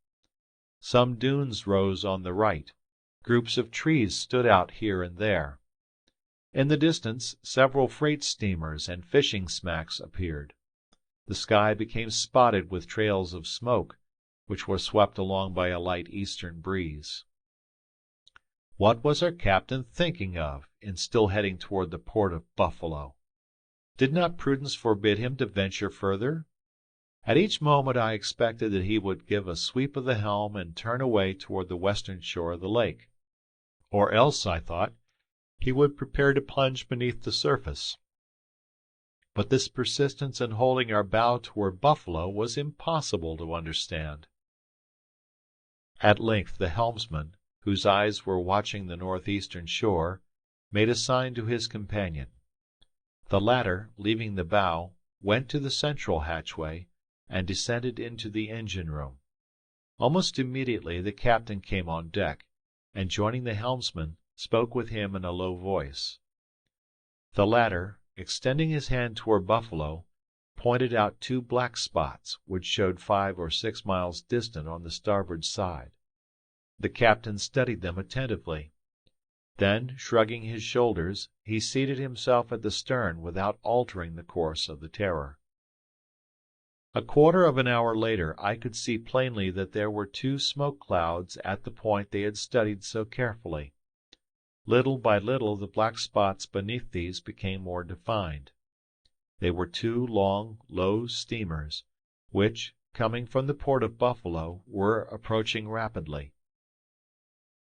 Some dunes rose on the right. Groups of trees stood out here and there. In the distance, several freight steamers and fishing smacks appeared. The sky became spotted with trails of smoke, which were swept along by a light eastern breeze. What was our captain thinking of in still heading toward the port of Buffalo? Did not prudence forbid him to venture further? At each moment I expected that he would give a sweep of the helm and turn away toward the western shore of the lake. Or else, I thought, he would prepare to plunge beneath the surface. But this persistence in holding our bow toward Buffalo was impossible to understand. At length the helmsman, whose eyes were watching the northeastern shore, made a sign to his companion. The latter, leaving the bow, went to the central hatchway and descended into the engine-room. Almost immediately the captain came on deck, and joining the helmsman, spoke with him in a low voice. The latter, extending his hand toward Buffalo, pointed out 2 black spots which showed 5 or 6 miles distant on the starboard side. The captain studied them attentively. Then, shrugging his shoulders, he seated himself at the stern without altering the course of the Terror. A quarter of an hour later I could see plainly that there were 2 smoke clouds at the point they had studied so carefully. Little by little the black spots beneath these became more defined. They were 2 long, low steamers, which, coming from the port of Buffalo, were approaching rapidly.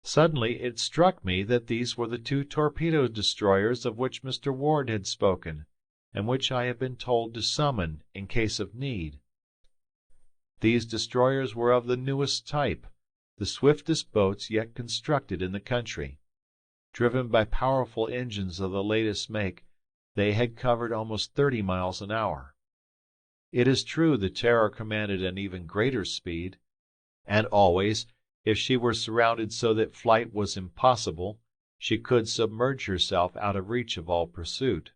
Suddenly it struck me that these were the 2 torpedo destroyers of which Mr. Ward had spoken, and which I had been told to summon in case of need. These destroyers were of the newest type, the swiftest boats yet constructed in the country. Driven by powerful engines of the latest make, they had covered almost 30 miles an hour. It is true the Terror commanded an even greater speed, and always, if she were surrounded so that flight was impossible, she could submerge herself out of reach of all pursuit.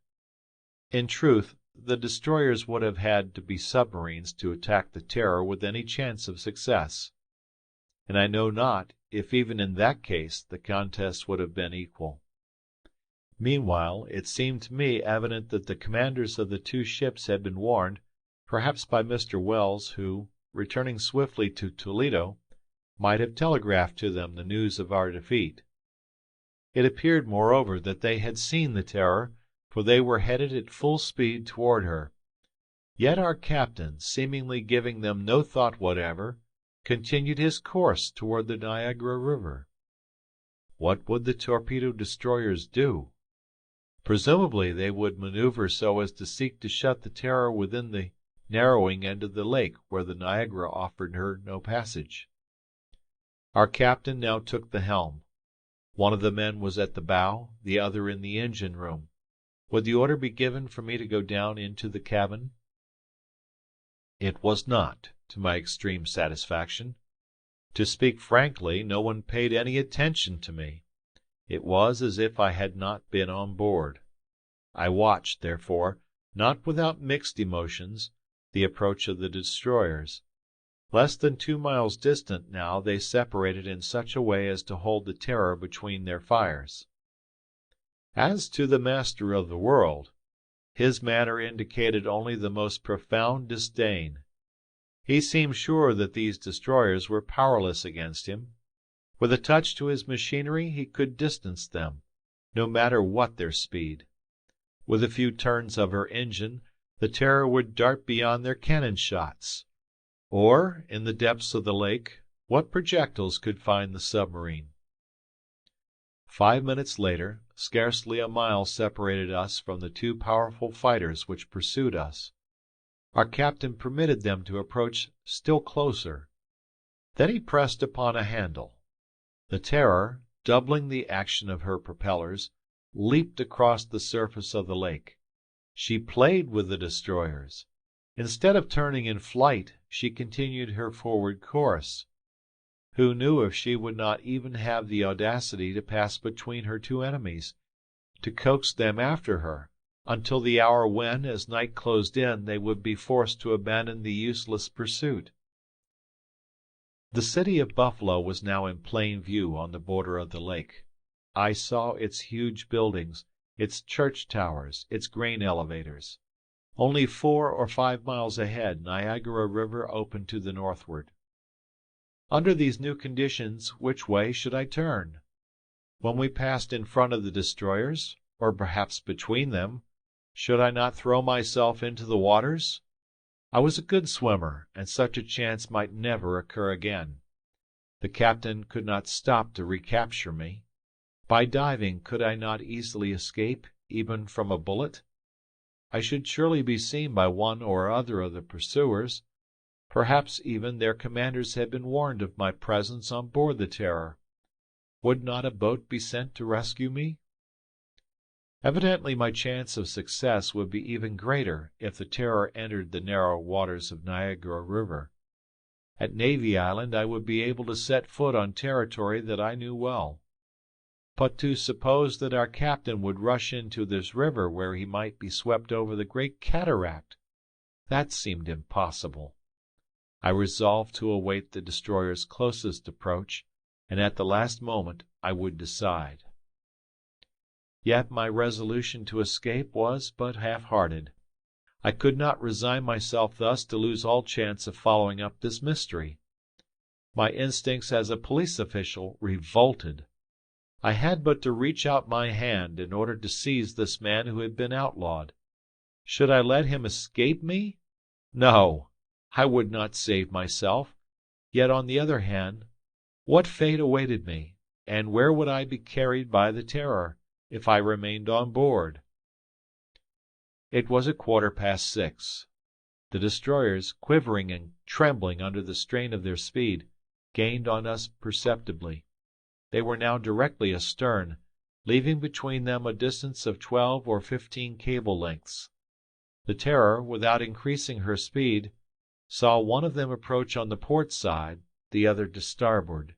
In truth, the destroyers would have had to be submarines to attack the Terror with any chance of success, and I know not if even in that case the contest would have been equal. Meanwhile, it seemed to me evident that the commanders of the two ships had been warned, perhaps by Mr. Wells, who, returning swiftly to Toledo, might have telegraphed to them the news of our defeat. It appeared, moreover, that they had seen the Terror, for they were headed at full speed toward her. Yet our captain, seemingly giving them no thought whatever, continued his course toward the Niagara River. What would the torpedo destroyers do? Presumably they would maneuver so as to seek to shut the Terror within the narrowing end of the lake where the Niagara offered her no passage. Our captain now took the helm. One of the men was at the bow, the other in the engine room. Would the order be given for me to go down into the cabin? It was not, to my extreme satisfaction. To speak frankly, no one paid any attention to me. It was as if I had not been on board. I watched, therefore, not without mixed emotions, the approach of the destroyers. Less than 2 miles distant now, they separated in such a way as to hold the Terror between their fires. As to the master of the world, his manner indicated only the most profound disdain. He seemed sure that these destroyers were powerless against him. With a touch to his machinery he could distance them, no matter what their speed. With a few turns of her engine, the Terror would dart beyond their cannon shots. Or, in the depths of the lake, what projectiles could find the submarine? 5 minutes later, scarcely a mile separated us from the two powerful fighters which pursued us. Our captain permitted them to approach still closer. Then he pressed upon a handle. The Terror, doubling the action of her propellers, leaped across the surface of the lake. She played with the destroyers. Instead of turning in flight, she continued her forward course. Who knew if she would not even have the audacity to pass between her two enemies, to coax them after her, until the hour when, as night closed in, they would be forced to abandon the useless pursuit? The city of Buffalo was now in plain view on the border of the lake. I saw its huge buildings, its church towers, its grain elevators. Only 4 or 5 miles ahead, Niagara River opened to the northward. Under these new conditions, which way should I turn? When we passed in front of the destroyers, or perhaps between them, should I not throw myself into the waters? I was a good swimmer, and such a chance might never occur again. The captain could not stop to recapture me. By diving, could I not easily escape, even from a bullet? I should surely be seen by one or other of the pursuers. Perhaps even their commanders had been warned of my presence on board the Terror. Would not a boat be sent to rescue me? Evidently my chance of success would be even greater if the Terror entered the narrow waters of Niagara River. At Navy Island I would be able to set foot on territory that I knew well. But to suppose that our captain would rush into this river where he might be swept over the great cataract, that seemed impossible. I resolved to await the destroyer's closest approach, and at the last moment I would decide. Yet my resolution to escape was but half-hearted. I could not resign myself thus to lose all chance of following up this mystery. My instincts as a police official revolted. I had but to reach out my hand in order to seize this man who had been outlawed. Should I let him escape me? No, I would not save myself. Yet, on the other hand, what fate awaited me, and where would I be carried by the Terror, if I remained on board? It was 6:15. The destroyers, quivering and trembling under the strain of their speed, gained on us perceptibly. They were now directly astern, leaving between them a distance of 12 or 15 cable lengths. The Terror, without increasing her speed, saw one of them approach on the port side, the other to starboard.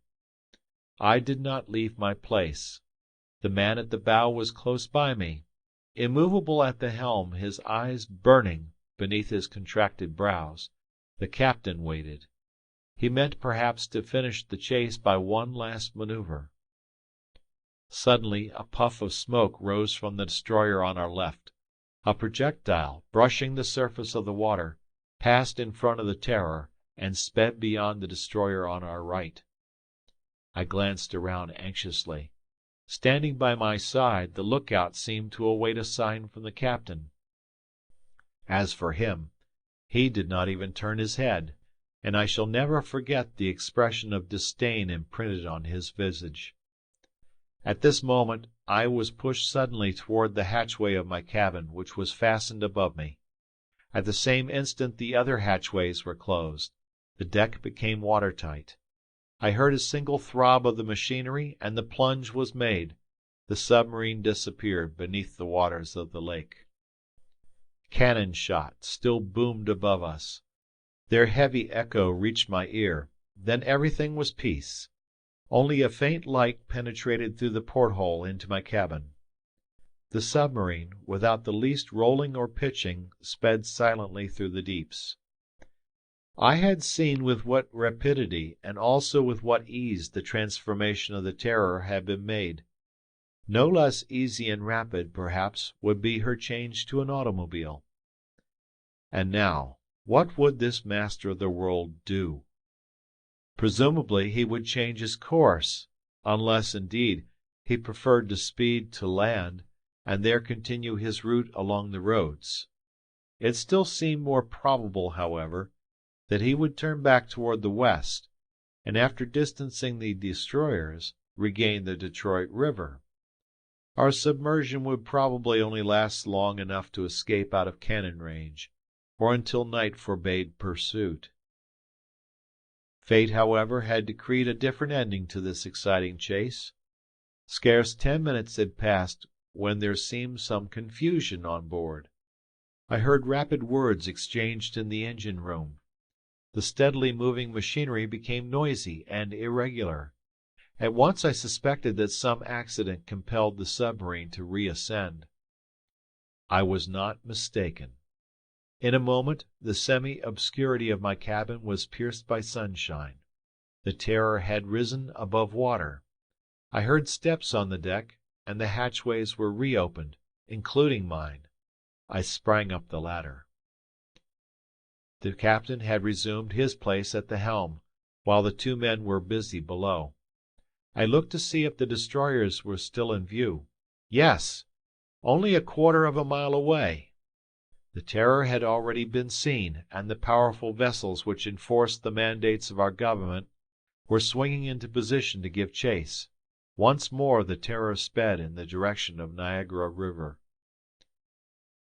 I did not leave my place. The man at the bow was close by me. Immovable at the helm, his eyes burning beneath his contracted brows, the captain waited. He meant perhaps to finish the chase by one last maneuver. Suddenly a puff of smoke rose from the destroyer on our left. A projectile, brushing the surface of the water, passed in front of the Terror and sped beyond the destroyer on our right. I glanced around anxiously. Standing by my side, the lookout seemed to await a sign from the captain. As for him, he did not even turn his head, and I shall never forget the expression of disdain imprinted on his visage. At this moment I was pushed suddenly toward the hatchway of my cabin, which was fastened above me. At the same instant the other hatchways were closed. The deck became watertight. I heard a single throb of the machinery, and the plunge was made. The submarine disappeared beneath the waters of the lake. Cannon shot still boomed above us. Their heavy echo reached my ear. Then everything was peace. Only a faint light penetrated through the porthole into my cabin. The submarine, without the least rolling or pitching, sped silently through the deeps. I had seen with what rapidity and also with what ease the transformation of the Terror had been made. No less easy and rapid, perhaps, would be her change to an automobile. And now, what would this master of the world do? Presumably he would change his course, unless, indeed, he preferred to speed to land and there continue his route along the roads. It still seemed more probable, however, that he would turn back toward the west, and after distancing the destroyers, regain the Detroit River. Our submersion would probably only last long enough to escape out of cannon range, or until night forbade pursuit. Fate, however, had decreed a different ending to this exciting chase. Scarce 10 minutes had passed when there seemed some confusion on board. I heard rapid words exchanged in the engine room. The steadily moving machinery became noisy and irregular. At once I suspected that some accident compelled the submarine to reascend. I was not mistaken. In a moment the semi-obscurity of my cabin was pierced by sunshine. The Terror had risen above water. I heard steps on the deck, and the hatchways were reopened, including mine. I sprang up the ladder. The captain had resumed his place at the helm, while the two men were busy below. I looked to see if the destroyers were still in view. Yes, only a quarter of a mile away. The Terror had already been seen, and the powerful vessels which enforced the mandates of our government were swinging into position to give chase. Once more the Terror sped in the direction of Niagara River.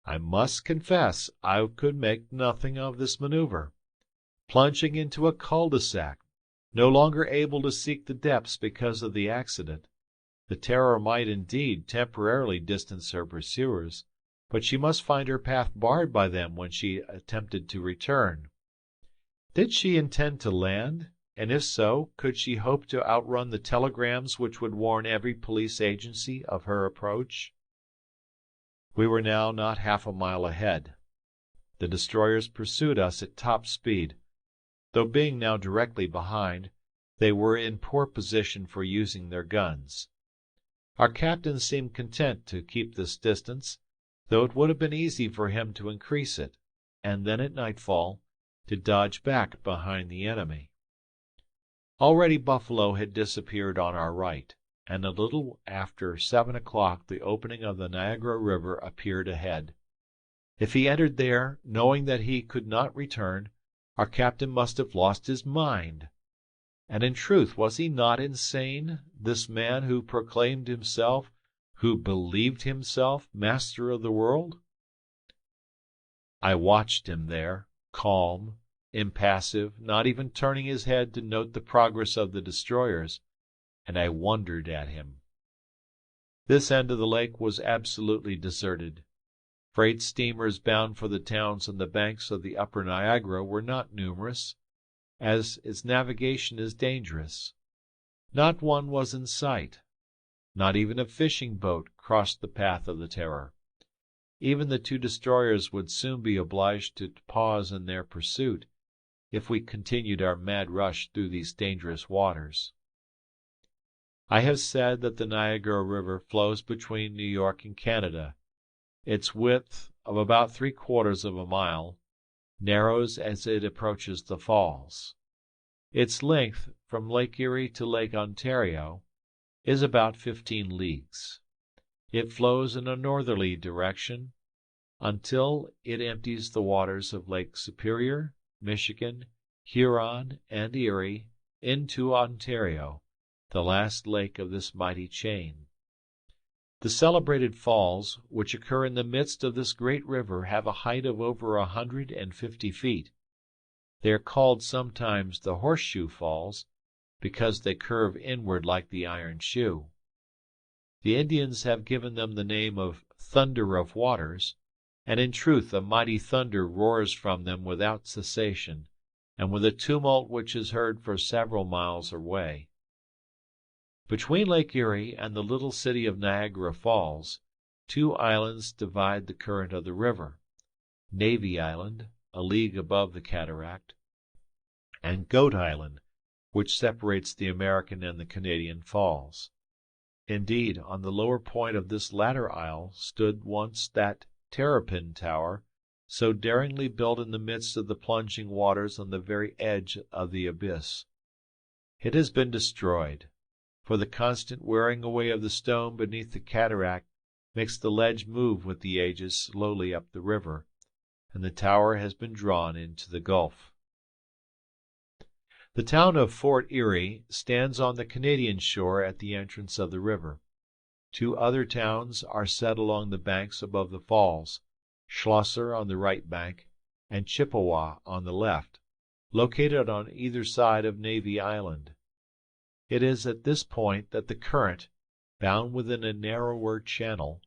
I must confess I could make nothing of this maneuver. Plunging into a cul-de-sac, no longer able to seek the depths because of the accident, the Terror might indeed temporarily distance her pursuers, but she must find her path barred by them when she attempted to return. Did she intend to land? And if so, could she hope to outrun the telegrams which would warn every police agency of her approach? We were now not half a mile ahead. The destroyers pursued us at top speed. Though being now directly behind, they were in poor position for using their guns. Our captain seemed content to keep this distance, though it would have been easy for him to increase it, and then at nightfall to dodge back behind the enemy. Already Buffalo had disappeared on our right, and a little after 7 o'clock the opening of the Niagara River appeared ahead. If he entered there, knowing that he could not return, our captain must have lost his mind. And in truth, was he not insane, this man who proclaimed himself, who believed himself, master of the world? I watched him there, calm, impassive, not even turning his head to note the progress of the destroyers, and I wondered at him. This end of the lake was absolutely deserted. Freight steamers bound for the towns on the banks of the upper Niagara were not numerous, as its navigation is dangerous. Not one was in sight. Not even a fishing boat crossed the path of the Terror. Even the two destroyers would soon be obliged to pause in their pursuit, if we continued our mad rush through these dangerous waters. I have said that the Niagara River flows between New York and Canada. Its width, of about 3/4 of a mile, narrows as it approaches the falls. Its length, from Lake Erie to Lake Ontario, is about 15 leagues. It flows in a northerly direction until it empties the waters of Lake Superior, Michigan, Huron, and Erie into Ontario, the last lake of this mighty chain. The celebrated falls, which occur in the midst of this great river, have a height of over 150 feet. They are called sometimes the Horseshoe Falls, because they curve inward like the iron shoe. The Indians have given them the name of Thunder of Waters, and in truth a mighty thunder roars from them without cessation, and with a tumult which is heard for several miles away. Between Lake Erie and the little city of Niagara Falls, two islands divide the current of the river: Navy Island, a league above the cataract, and Goat Island, which separates the American and the Canadian falls. Indeed, on the lower point of this latter isle stood once that terrapin tower, so daringly built in the midst of the plunging waters on the very edge of the abyss. It has been destroyed, for the constant wearing away of the stone beneath the cataract makes the ledge move with the ages slowly up the river, and the tower has been drawn into the gulf. The town of Fort Erie stands on the Canadian shore at the entrance of the river. Two other towns are set along the banks above the falls, Schlosser on the right bank and Chippewa on the left, located on either side of Navy Island. It is at this point that the current, bound within a narrower channel,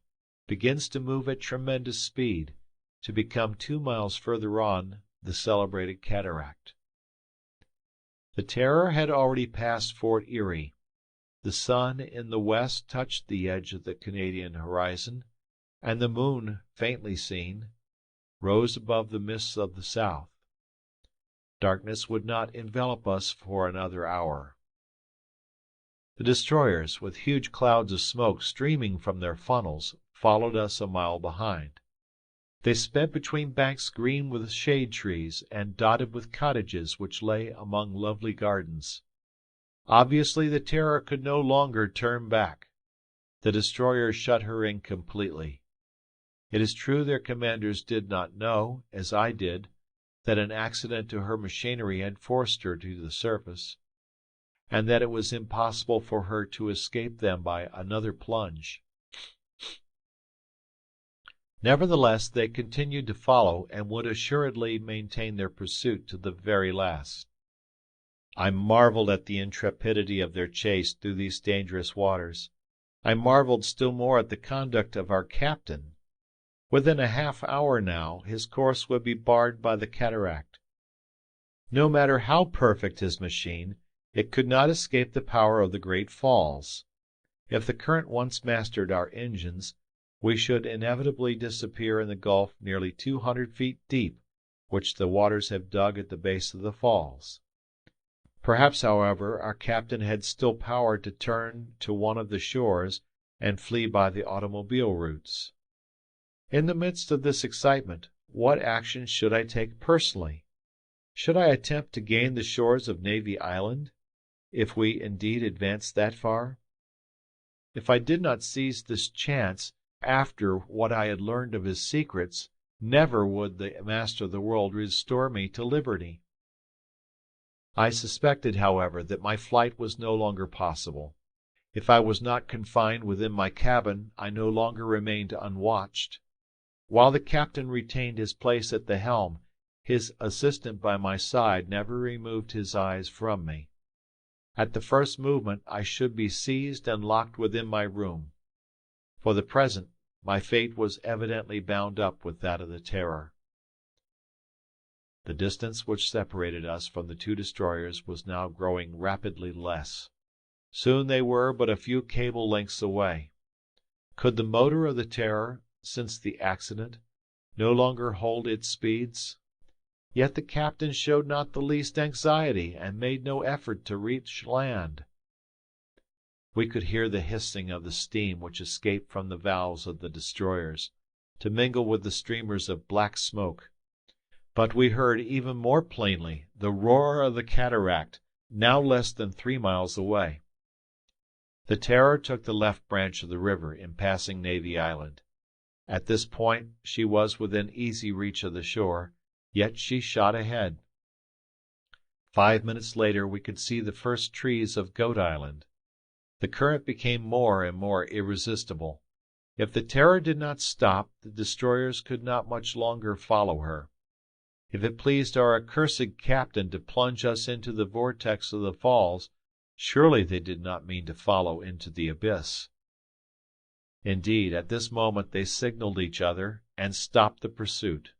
begins to move at tremendous speed, to become 2 miles further on the celebrated cataract. The Terror had already passed Fort Erie. The sun in the west touched the edge of the Canadian horizon, and the moon, faintly seen, rose above the mists of the south. Darkness would not envelop us for another hour. The destroyers, with huge clouds of smoke streaming from their funnels, followed us a mile behind. They sped between banks green with shade trees and dotted with cottages which lay among lovely gardens. Obviously the Terror could no longer turn back. The destroyers shut her in completely. It is true their commanders did not know, as I did, that an accident to her machinery had forced her to the surface, and that it was impossible for her to escape them by another plunge. Nevertheless, they continued to follow, and would assuredly maintain their pursuit to the very last. I marveled at the intrepidity of their chase through these dangerous waters. I marveled still more at the conduct of our captain. Within a half-hour now, his course would be barred by the cataract. No matter how perfect his machine, it could not escape the power of the great falls. If the current once mastered our engines, we should inevitably disappear in the gulf nearly 200 feet deep, which the waters have dug at the base of the falls. Perhaps, however, our captain had still power to turn to one of the shores and flee by the automobile routes. In the midst of this excitement, what action should I take personally? Should I attempt to gain the shores of Navy Island, if we indeed advanced that far? If I did not seize this chance, after what I had learned of his secrets, never would the master of the world restore me to liberty. I suspected, however, that my flight was no longer possible. If I was not confined within my cabin, I no longer remained unwatched. While the captain retained his place at the helm, his assistant by my side never removed his eyes from me. At the first movement I should be seized and locked within my room. For the present, my fate was evidently bound up with that of the Terror. The distance which separated us from the two destroyers was now growing rapidly less. Soon they were but a few cable lengths away. Could the motor of the Terror, since the accident, no longer hold its speeds? Yet the captain showed not the least anxiety, and made no effort to reach land. We could hear the hissing of the steam which escaped from the valves of the destroyers, to mingle with the streamers of black smoke. But we heard even more plainly the roar of the cataract, now less than 3 miles away. The Terror took the left branch of the river in passing Navy Island. At this point she was within easy reach of the shore, yet she shot ahead. 5 minutes later we could see the first trees of Goat Island. The current became more and more irresistible. If the Terror did not stop, the destroyers could not much longer follow her. If it pleased our accursed captain to plunge us into the vortex of the falls, surely they did not mean to follow into the abyss. Indeed, at this moment they signaled each other and stopped the pursuit.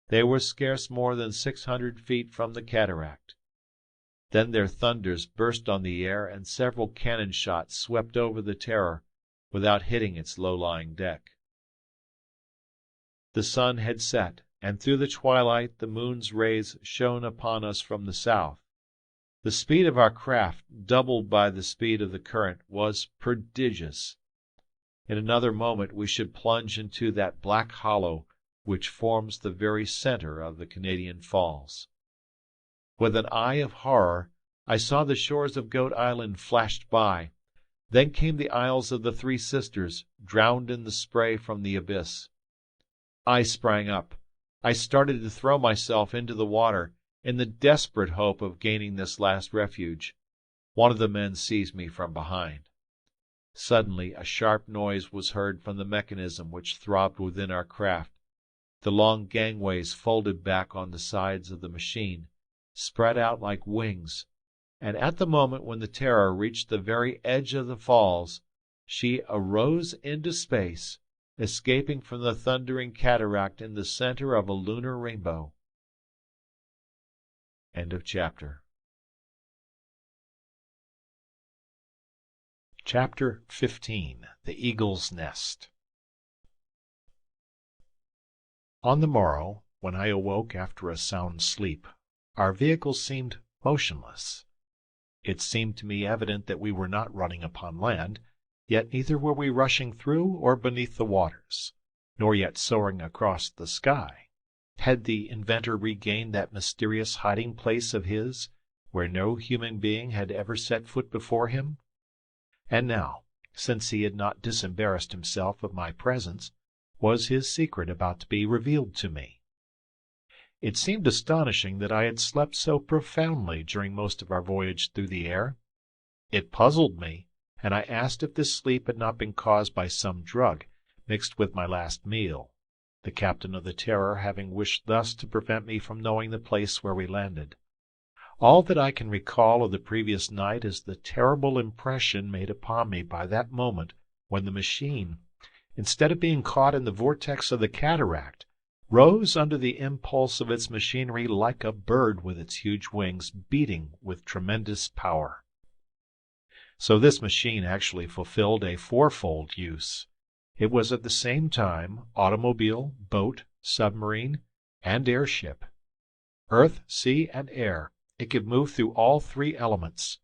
They were scarce more than 600 feet from the cataract. Then their thunders burst on the air, and several cannon shots swept over the Terror without hitting its low-lying deck. The sun had set, and through the twilight the moon's rays shone upon us from the south. The speed of our craft, doubled by the speed of the current, was prodigious. In another moment we should plunge into that black hollow which forms the very center of the Canadian Falls. With an eye of horror, I saw the shores of Goat Island flashed by. Then came the Isles of the Three Sisters, drowned in the spray from the abyss. I sprang up. I started to throw myself into the water, in the desperate hope of gaining this last refuge. One of the men seized me from behind. Suddenly a sharp noise was heard from the mechanism which throbbed within our craft. The long gangways folded back on the sides of the machine, spread out like wings, and at the moment when the Terror reached the very edge of the falls, she arose into space, escaping from the thundering cataract in the center of a lunar rainbow. End of chapter. Chapter 15. The Eagle's Nest. On the morrow, when I awoke after a sound sleep, our vehicle seemed motionless. It seemed to me evident that we were not running upon land, yet neither were we rushing through or beneath the waters, nor yet soaring across the sky. Had the inventor regained that mysterious hiding place of his, where no human being had ever set foot before him? And now, since he had not disembarrassed himself of my presence, was his secret about to be revealed to me? It seemed astonishing that I had slept so profoundly during most of our voyage through the air. It puzzled me, and I asked if this sleep had not been caused by some drug mixed with my last meal, the captain of the Terror having wished thus to prevent me from knowing the place where we landed. All that I can recall of the previous night is the terrible impression made upon me by that moment when the machine, instead of being caught in the vortex of the cataract, rose under the impulse of its machinery like a bird with its huge wings beating with tremendous power. So this machine actually fulfilled a fourfold use. It was at the same time automobile, boat, submarine, and airship. Earth, sea, and air, it could move through all three elements.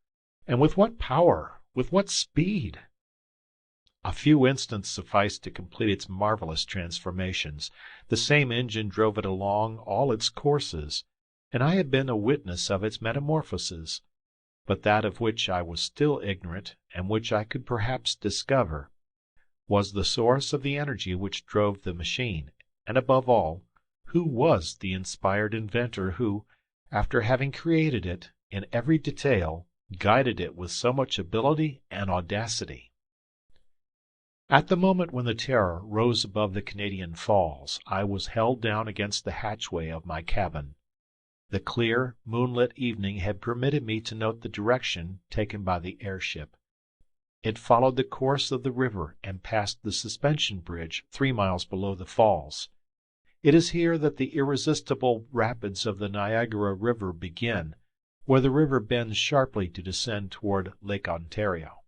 And with what power? With what speed? A few instants sufficed to complete its marvelous transformations. The same engine drove it along all its courses, and I had been a witness of its metamorphoses. But that of which I was still ignorant, and which I could perhaps discover, was the source of the energy which drove the machine, and above all, who was the inspired inventor who, after having created it in every detail, guided it with so much ability and audacity. At the moment when the Terror rose above the Canadian Falls, I was held down against the hatchway of my cabin. The clear, moonlit evening had permitted me to note the direction taken by the airship. It followed the course of the river and passed the suspension bridge 3 miles below the falls. It is here that the irresistible rapids of the Niagara River begin, where the river bends sharply to descend toward Lake Ontario.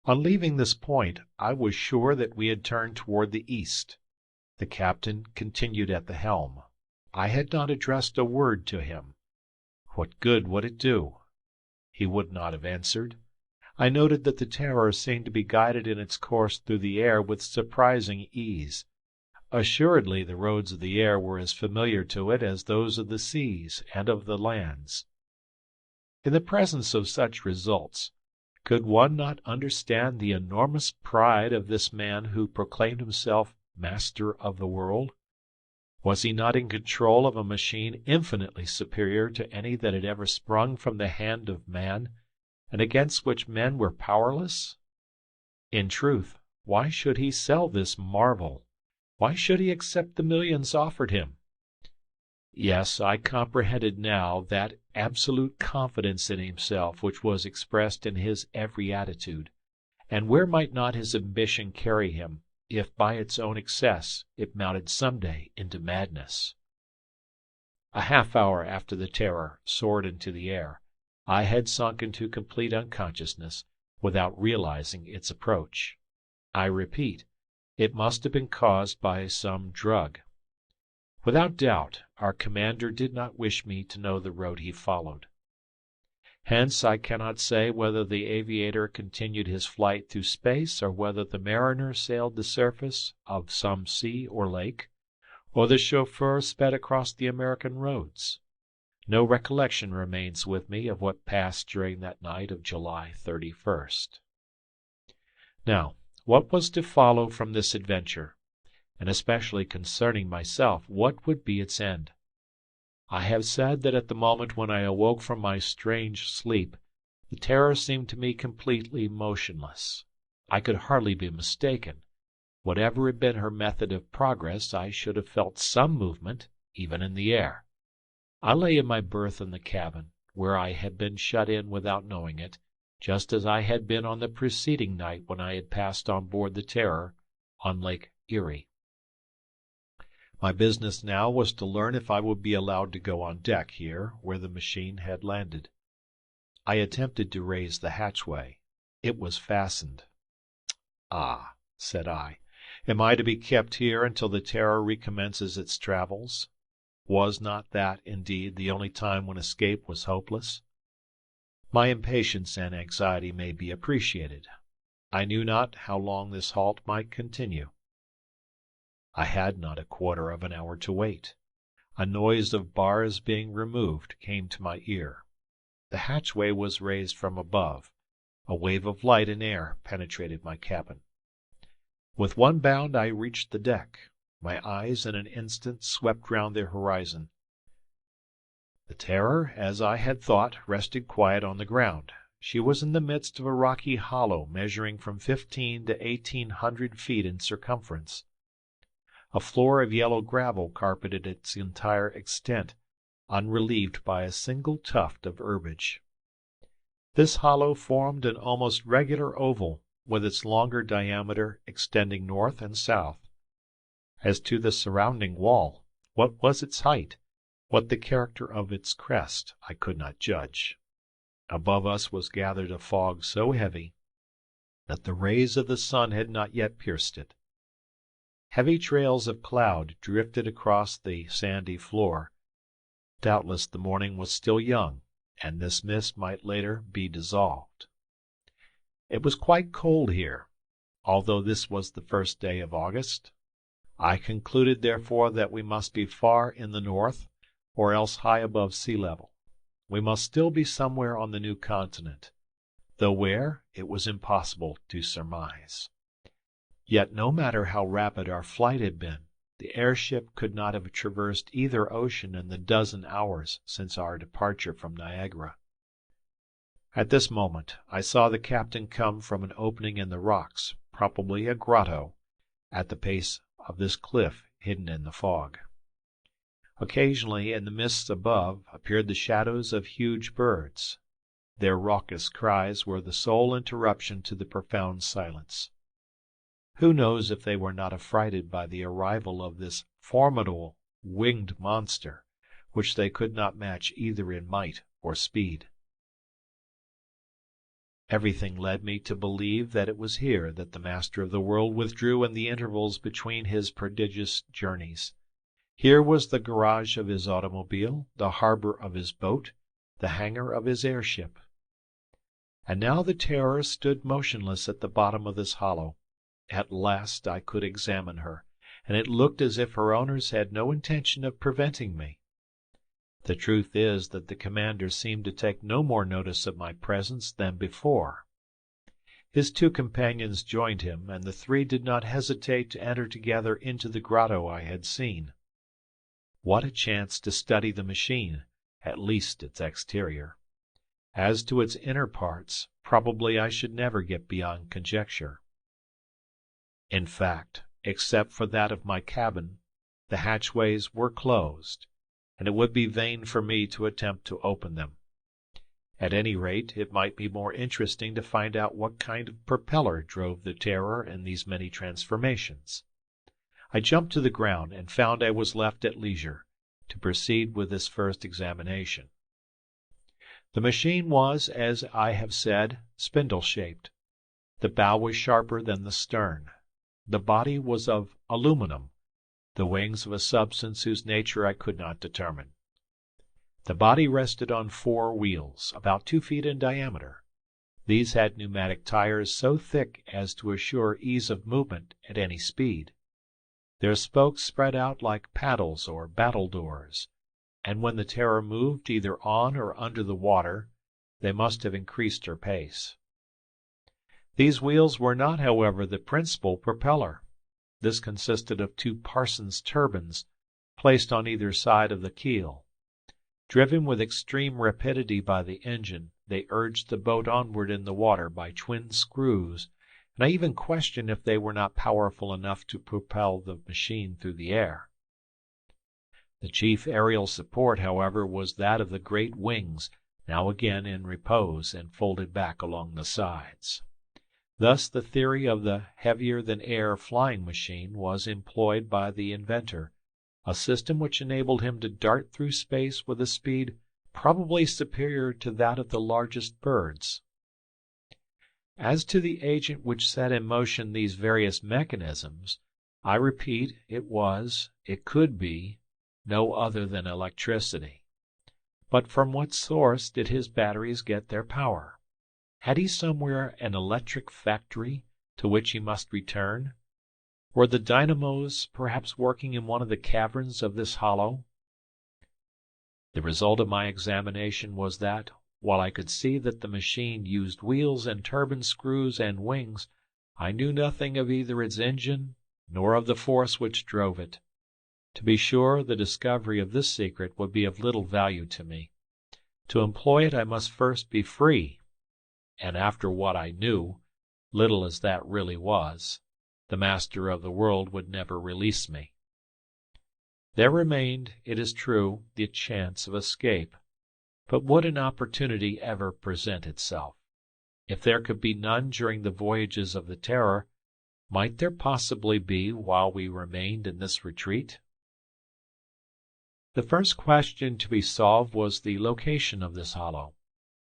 On leaving this point, I was sure that we had turned toward the east. The captain continued at the helm. I had not addressed a word to him. What good would it do? He would not have answered. I noted that the Terror seemed to be guided in its course through the air with surprising ease. Assuredly the roads of the air were as familiar to it as those of the seas and of the lands. In the presence of such results, could one not understand the enormous pride of this man who proclaimed himself master of the world? Was he not in control of a machine infinitely superior to any that had ever sprung from the hand of man, and against which men were powerless? In truth, why should he sell this marvel? Why should he accept the millions offered him? Yes, I comprehended now that absolute confidence in himself which was expressed in his every attitude, and where might not his ambition carry him, if by its own excess it mounted some day into madness? A half-hour after the Terror soared into the air, I had sunk into complete unconsciousness without realizing its approach. I repeat, it must have been caused by some drug. Without doubt, our commander did not wish me to know the road he followed. Hence I cannot say whether the aviator continued his flight through space, or whether the mariner sailed the surface of some sea or lake, or the chauffeur sped across the American roads. No recollection remains with me of what passed during that night of July 31st. Now, what was to follow from this adventure? And especially concerning myself, what would be its end? I have said that at the moment when I awoke from my strange sleep, the Terror seemed to me completely motionless. I could hardly be mistaken. Whatever had been her method of progress, I should have felt some movement, even in the air. I lay in my berth in the cabin, where I had been shut in without knowing it, just as I had been on the preceding night when I had passed on board the Terror on Lake Erie. My business now was to learn if I would be allowed to go on deck here, where the machine had landed. I attempted to raise the hatchway. It was fastened. "Ah," said I, "am I to be kept here until the Terror recommences its travels? Was not that, indeed, the only time when escape was hopeless?" My impatience and anxiety may be appreciated. I knew not how long this halt might continue. I had not a quarter of an hour to wait. A noise of bars being removed came to my ear. The hatchway was raised from above. A wave of light and air penetrated my cabin. With one bound I reached the deck. My eyes in an instant swept round the horizon. The Terror, as I had thought, rested quiet on the ground. She was in the midst of a rocky hollow measuring from 15 to 1800 feet in circumference. A floor of yellow gravel carpeted its entire extent, unrelieved by a single tuft of herbage. This hollow formed an almost regular oval, with its longer diameter extending north and south. As to the surrounding wall, what was its height, what the character of its crest, I could not judge. Above us was gathered a fog so heavy that the rays of the sun had not yet pierced it. Heavy trails of cloud drifted across the sandy floor. Doubtless the morning was still young, and this mist might later be dissolved. It was quite cold here, although this was the first day of August. I concluded, therefore, that we must be far in the north, or else high above sea level. We must still be somewhere on the new continent, though where, it was impossible to surmise. Yet no matter how rapid our flight had been, the airship could not have traversed either ocean in the dozen hours since our departure from Niagara. At this moment I saw the captain come from an opening in the rocks, probably a grotto, at the base of this cliff hidden in the fog. Occasionally in the mists above appeared the shadows of huge birds. Their raucous cries were the sole interruption to the profound silence. Who knows if they were not affrighted by the arrival of this formidable winged monster, which they could not match either in might or speed. Everything led me to believe that it was here that the master of the world withdrew in the intervals between his prodigious journeys. Here was the garage of his automobile, the harbor of his boat, the hangar of his airship. And now the Terror stood motionless at the bottom of this hollow. At last I could examine her, and it looked as if her owners had no intention of preventing me. The truth is that the commander seemed to take no more notice of my presence than before. His two companions joined him, and the three did not hesitate to enter together into the grotto I had seen. What a chance to study the machine, at least its exterior. As to its inner parts, probably I should never get beyond conjecture. In fact, except for that of my cabin, the hatchways were closed, and it would be vain for me to attempt to open them. At any rate, it might be more interesting to find out what kind of propeller drove the Terror in these many transformations. I jumped to the ground and found I was left at leisure to proceed with this first examination. The machine was, as I have said, spindle-shaped. The bow was sharper than the stern. The body was of aluminum, the wings of a substance whose nature I could not determine. The body rested on 4 wheels, about 2 feet in diameter. These had pneumatic tires so thick as to assure ease of movement at any speed. Their spokes spread out like paddles or battledores, and when the Terror moved either on or under the water, they must have increased her pace. These wheels were not, however, the principal propeller. This consisted of 2 Parsons turbines, placed on either side of the keel. Driven with extreme rapidity by the engine, they urged the boat onward in the water by twin screws, and I even question if they were not powerful enough to propel the machine through the air. The chief aerial support, however, was that of the great wings, now again in repose and folded back along the sides. Thus the theory of the heavier-than-air flying machine was employed by the inventor, a system which enabled him to dart through space with a speed probably superior to that of the largest birds. As to the agent which set in motion these various mechanisms, I repeat, it could be, no other than electricity. But from what source did his batteries get their power? Had he somewhere an electric factory to which he must return? Were the dynamos perhaps working in one of the caverns of this hollow? The result of my examination was that, while I could see that the machine used wheels and turbine screws and wings, I knew nothing of either its engine nor of the force which drove it. To be sure, the discovery of this secret would be of little value to me. To employ it I must first be free, and after what I knew, little as that really was, the master of the world would never release me. There remained, it is true, the chance of escape. But would an opportunity ever present itself? If there could be none during the voyages of the Terror, might there possibly be while we remained in this retreat? The first question to be solved was the location of this hollow.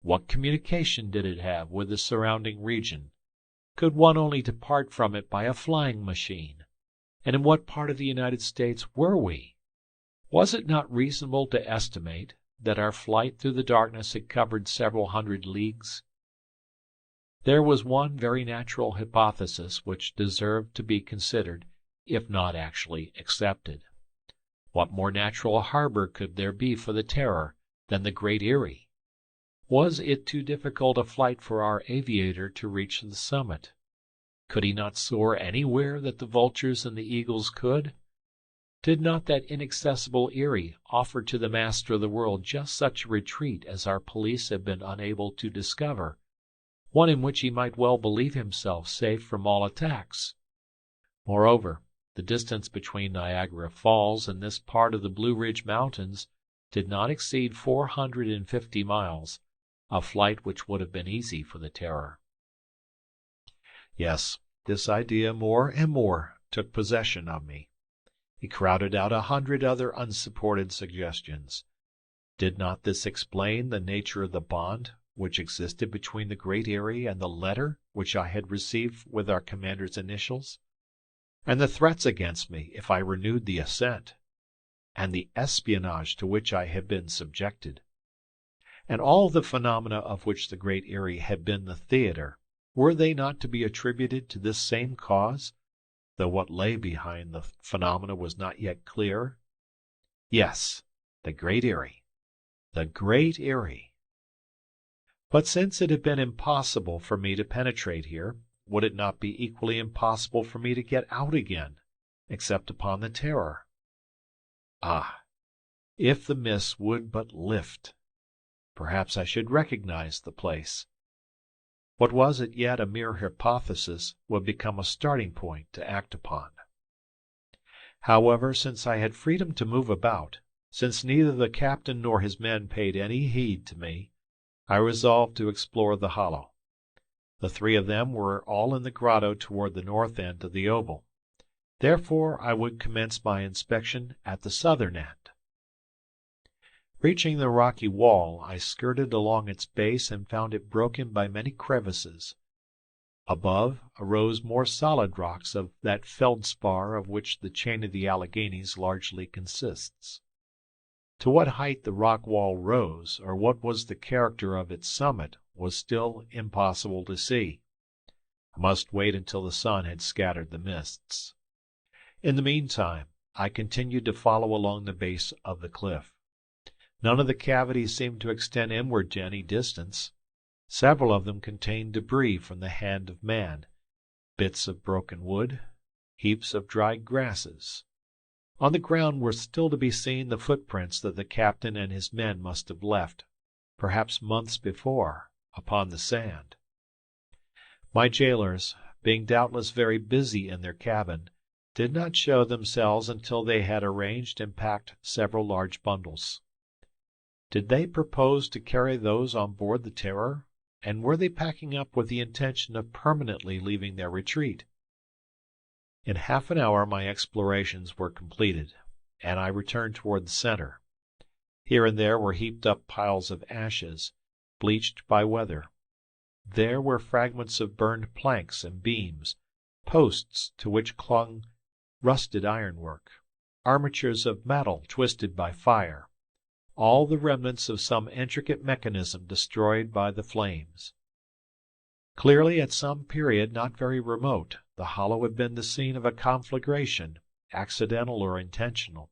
What communication did it have with the surrounding region? Could one only depart from it by a flying machine? And in what part of the United States were we? Was it not reasonable to estimate that our flight through the darkness had covered several hundred leagues? There was one very natural hypothesis which deserved to be considered, if not actually accepted. What more natural harbor could there be for the Terror than the great Erie? Was it too difficult a flight for our aviator to reach the summit? Could he not soar anywhere that the vultures and the eagles could? Did not that inaccessible Erie offer to the master of the world just such a retreat as our police have been unable to discover, one in which he might well believe himself safe from all attacks? Moreover, the distance between Niagara Falls and this part of the Blue Ridge Mountains did not exceed 450 miles, a flight which would have been easy for the Terror. Yes, this idea more and more took possession of me. It crowded out 100 other unsupported suggestions, Did not this explain the nature of the bond which existed between the Great Erie and the letter which I had received with our commander's initials, and the threats against me if I renewed the ascent, and the espionage to which I had been subjected? And all the phenomena of which the Great Erie had been the theater, were they not to be attributed to this same cause, though what lay behind the phenomena was not yet clear? Yes, the Great Erie. The Great Erie. But since it had been impossible for me to penetrate here, would it not be equally impossible for me to get out again, except upon the Terror? Ah, if the mist would but lift! Perhaps I should recognize the place. What was as yet a mere hypothesis would become a starting point to act upon. However, since I had freedom to move about, since neither the captain nor his men paid any heed to me, I resolved to explore the hollow. The three of them were all in the grotto toward the north end of the oval. Therefore I would commence my inspection at the southern end. Reaching the rocky wall, I skirted along its base and found it broken by many crevices. Above arose more solid rocks of that feldspar of which the chain of the Alleghanies largely consists. To what height the rock wall rose, or what was the character of its summit, was still impossible to see. I must wait until the sun had scattered the mists. In the meantime, I continued to follow along the base of the cliff. None of the cavities seemed to extend inward to any distance. Several of them contained debris from the hand of man, bits of broken wood, heaps of dried grasses. On the ground were still to be seen the footprints that the captain and his men must have left, perhaps months before, upon the sand. My jailers, being doubtless very busy in their cabin, did not show themselves until they had arranged and packed several large bundles. Did they propose to carry those on board the Terror, and were they packing up with the intention of permanently leaving their retreat? In half an hour my explorations were completed, and I returned toward the center. Here and there were heaped up piles of ashes, bleached by weather. There were fragments of burned planks and beams, posts to which clung rusted ironwork, armatures of metal twisted by fire, all the remnants of some intricate mechanism destroyed by the flames. Clearly, at some period not very remote, the hollow had been the scene of a conflagration, accidental or intentional.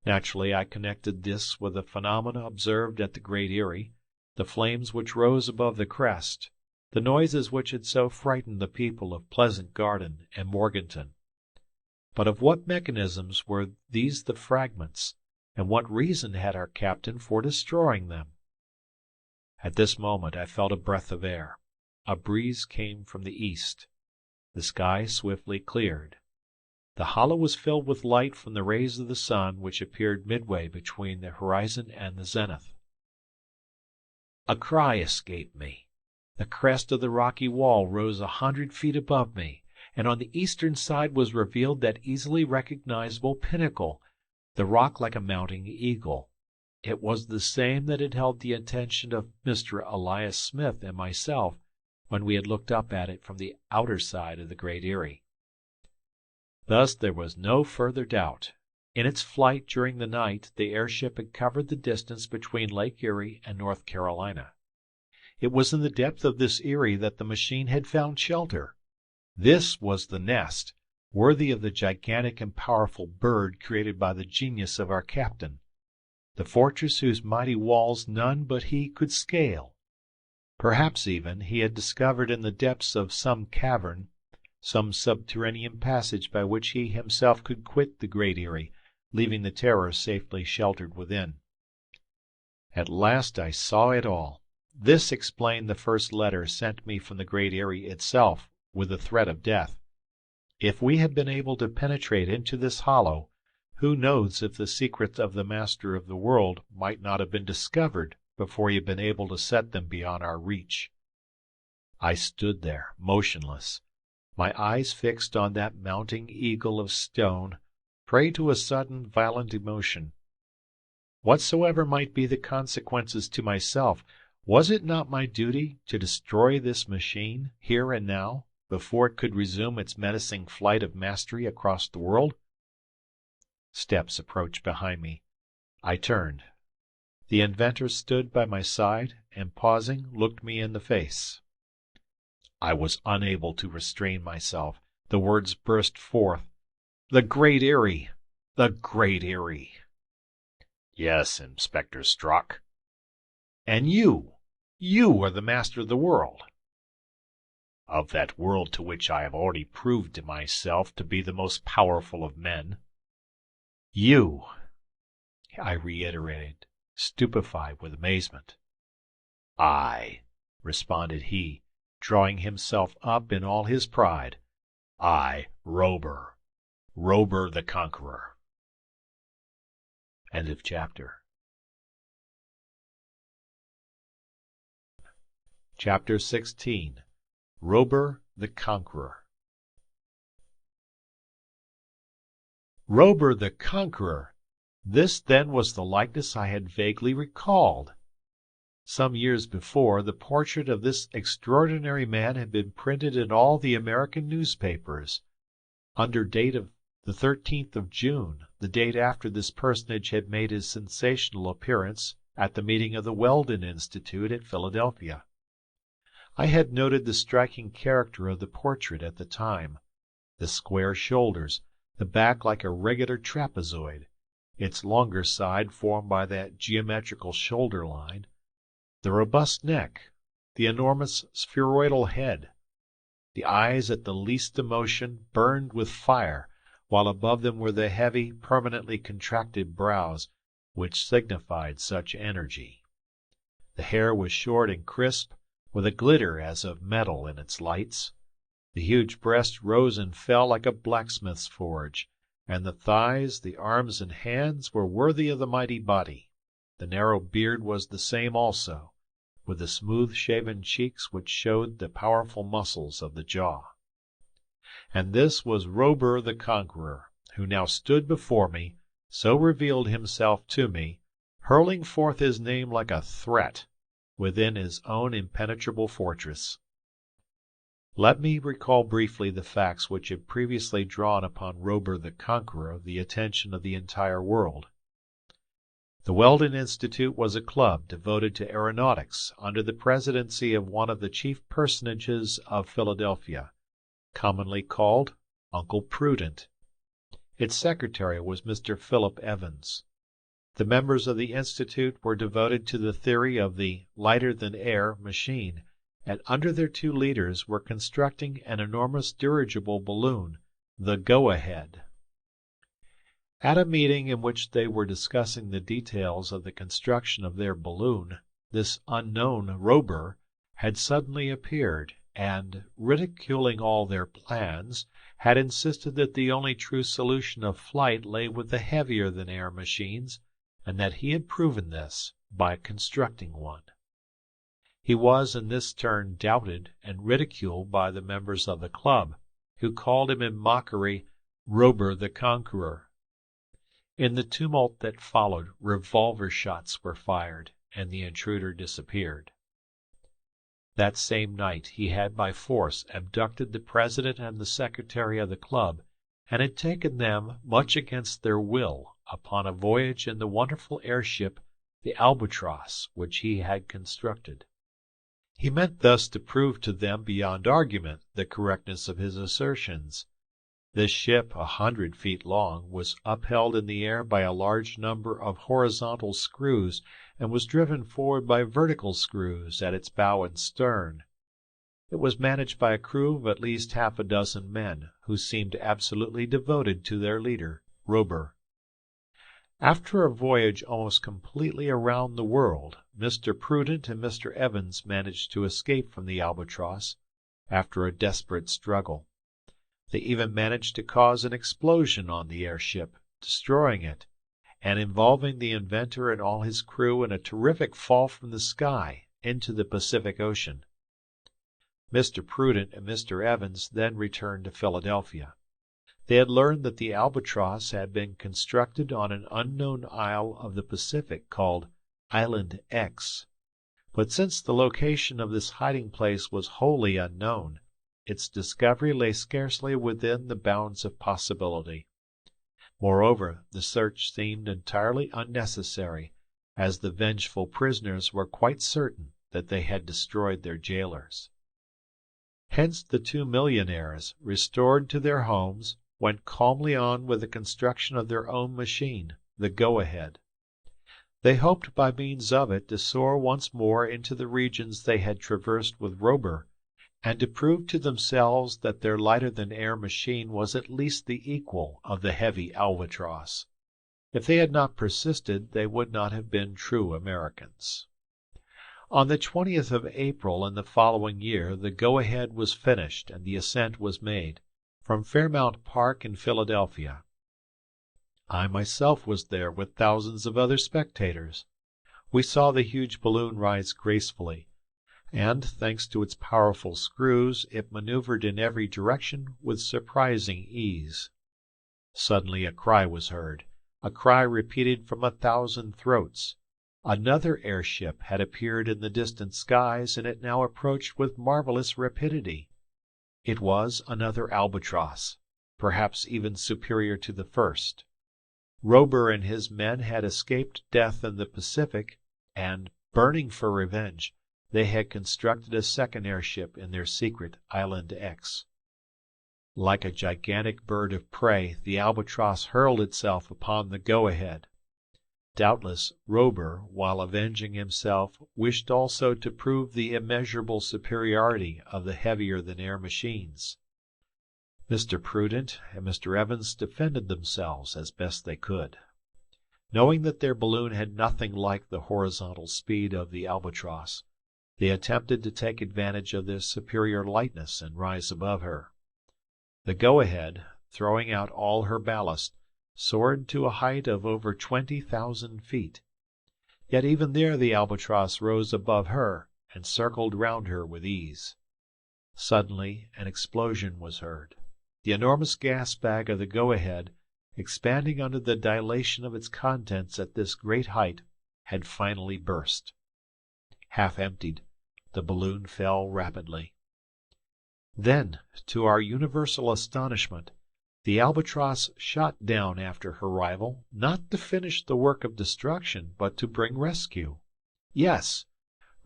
Naturally, I connected this with the phenomena observed at the Great Erie, the flames which rose above the crest, the noises which had so frightened the people of Pleasant Garden and Morganton. But of what mechanisms were these the fragments, and what reason had our captain for destroying them? At this moment I felt a breath of air. A breeze came from the east. The sky swiftly cleared. The hollow was filled with light from the rays of the sun which appeared midway between the horizon and the zenith. A cry escaped me. The crest of the rocky wall rose 100 feet above me, and on the eastern side was revealed that easily recognizable pinnacle, the rock like a mounting eagle. It was the same that had held the attention of Mr. Elias Smith and myself when we had looked up at it from the outer side of the Great Erie. Thus there was no further doubt. In its flight during the night, the airship had covered the distance between Lake Erie and North Carolina. It was in the depth of this Erie that the machine had found shelter. This was the nest, worthy of the gigantic and powerful bird created by the genius of our captain, the fortress whose mighty walls none but he could scale. Perhaps even he had discovered in the depths of some cavern some subterranean passage by which he himself could quit the Great Erie, leaving the Terror safely sheltered within. At last I saw it all. This explained the first letter sent me from the Great Erie itself, with the threat of death. If we had been able to penetrate into this hollow, who knows if the secrets of the Master of the World might not have been discovered before he had been able to set them beyond our reach? I stood there, motionless, my eyes fixed on that mounting eagle of stone, prey to a sudden, violent emotion. Whatsoever might be the consequences to myself, was it not my duty to destroy this machine, here and now, before it could resume its menacing flight of mastery across the world? Steps approached behind me. I turned. The inventor stood by my side, and pausing, looked me in the face. I was unable to restrain myself. The words burst forth. "The Great Erie! The Great Erie!" "Yes, Inspector Strock." "And you are the master of the world." "Of that world to which I have already proved to myself to be the most powerful of men." "You!" I reiterated, stupefied with amazement. "I," responded he, drawing himself up in all his pride. "I, Robur the Conqueror." End of chapter. Chapter 16. Robur the Conqueror. Robur the Conqueror! This then was the likeness I had vaguely recalled. Some years before, the portrait of this extraordinary man had been printed in all the American newspapers, under date of the 13th of June, the date after this personage had made his sensational appearance at the meeting of the Weldon Institute at Philadelphia. I had noted the striking character of the portrait at the time: the square shoulders, the back like a regular trapezoid, its longer side formed by that geometrical shoulder line, the robust neck, the enormous spheroidal head. The eyes at the least emotion burned with fire, while above them were the heavy, permanently contracted brows, which signified such energy. The hair was short and crisp, with a glitter as of metal in its lights. The huge breast rose and fell like a blacksmith's forge, and the thighs, the arms and hands were worthy of the mighty body. The narrow beard was the same also, with the smooth-shaven cheeks which showed the powerful muscles of the jaw. And this was Robur the Conqueror, who now stood before me, so revealed himself to me, hurling forth his name like a threat, within his own impenetrable fortress. Let me recall briefly the facts which had previously drawn upon Robur the Conqueror the attention of the entire world. The Weldon Institute was a club devoted to aeronautics under the presidency of one of the chief personages of Philadelphia, commonly called Uncle Prudent. Its secretary was Mr. Philip Evans. The members of the Institute were devoted to the theory of the lighter-than-air machine, and under their two leaders were constructing an enormous dirigible balloon, the Go-Ahead. At a meeting in which they were discussing the details of the construction of their balloon, this unknown Robur had suddenly appeared, and, ridiculing all their plans, had insisted that the only true solution of flight lay with the heavier-than-air machines, and that he had proven this by constructing one. He was in this turn doubted and ridiculed by the members of the club, who called him in mockery Robur the Conqueror. In the tumult that followed, revolver shots were fired, and the intruder disappeared. That same night he had by force abducted the president and the secretary of the club, and had taken them, much against their will, upon a voyage in the wonderful airship, the Albatross, which he had constructed. He meant thus to prove to them beyond argument the correctness of his assertions. This ship, 100 feet long, was upheld in the air by a large number of horizontal screws, and was driven forward by vertical screws at its bow and stern. It was managed by a crew of at least half a dozen men, who seemed absolutely devoted to their leader, Robur. After a voyage almost completely around the world, Mr. Prudent and Mr. Evans managed to escape from the Albatross, after a desperate struggle. They even managed to cause an explosion on the airship, destroying it, and involving the inventor and all his crew in a terrific fall from the sky into the Pacific Ocean. Mr. Prudent and Mr. Evans then returned to Philadelphia. They had learned that the Albatross had been constructed on an unknown isle of the Pacific called Island X. But since the location of this hiding place was wholly unknown, its discovery lay scarcely within the bounds of possibility. Moreover, the search seemed entirely unnecessary, as the vengeful prisoners were quite certain that they had destroyed their jailers. Hence the two millionaires, restored to their homes, went calmly on with the construction of their own machine, the Go-Ahead. They hoped by means of it to soar once more into the regions they had traversed with Robur, and to prove to themselves that their lighter-than-air machine was at least the equal of the heavy Albatross. If they had not persisted, they would not have been true Americans. On the 20th of April in the following year, the Go-Ahead was finished and the ascent was made, from Fairmount Park in Philadelphia. I myself was there with thousands of other spectators. We saw the huge balloon rise gracefully, and, thanks to its powerful screws, it maneuvered in every direction with surprising ease. Suddenly a cry was heard, a cry repeated from 1,000 throats. Another airship had appeared in the distant skies, and it now approached with marvelous rapidity. It was another Albatross, perhaps even superior to the first. Robur and his men had escaped death in the Pacific, and, burning for revenge, they had constructed a second airship in their secret Island X. Like a gigantic bird of prey, the Albatross hurled itself upon the Go-Ahead. Doubtless, Robur, while avenging himself, wished also to prove the immeasurable superiority of the heavier-than-air machines. Mr. Prudent and Mr. Evans defended themselves as best they could. Knowing that their balloon had nothing like the horizontal speed of the Albatross, they attempted to take advantage of their superior lightness and rise above her. The Go-Ahead, throwing out all her ballast, soared to a height of over 20,000 feet. Yet even there the Albatross rose above her and circled round her with ease. Suddenly an explosion was heard. The enormous gas bag of the Go-Ahead, expanding under the dilation of its contents at this great height, had finally burst. Half emptied, the balloon fell rapidly. Then, to our universal astonishment, the Albatross shot down after her rival, not to finish the work of destruction, but to bring rescue. Yes,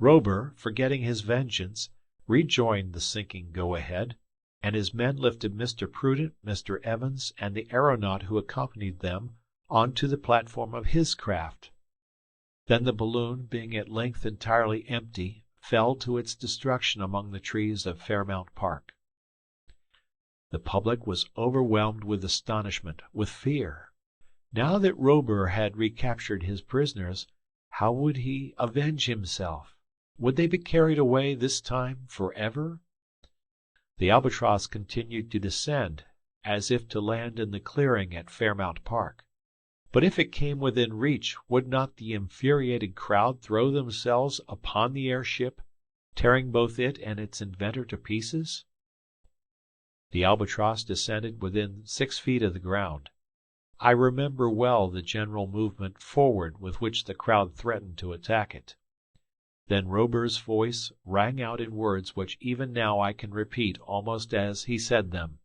Robur, forgetting his vengeance, rejoined the sinking Go-Ahead, and his men lifted Mr. Prudent, Mr. Evans, and the aeronaut who accompanied them on to the platform of his craft. Then the balloon, being at length entirely empty, fell to its destruction among the trees of Fairmount Park. The public was overwhelmed with astonishment, with fear. Now that Robur had recaptured his prisoners, how would he avenge himself? Would they be carried away this time forever? The Albatross continued to descend, as if to land in the clearing at Fairmount Park. But if it came within reach, would not the infuriated crowd throw themselves upon the airship, tearing both it and its inventor to pieces? The Albatross descended within 6 feet of the ground. I remember well the general movement forward with which the crowd threatened to attack it. Then Robur's voice rang out in words which even now I can repeat almost as he said them.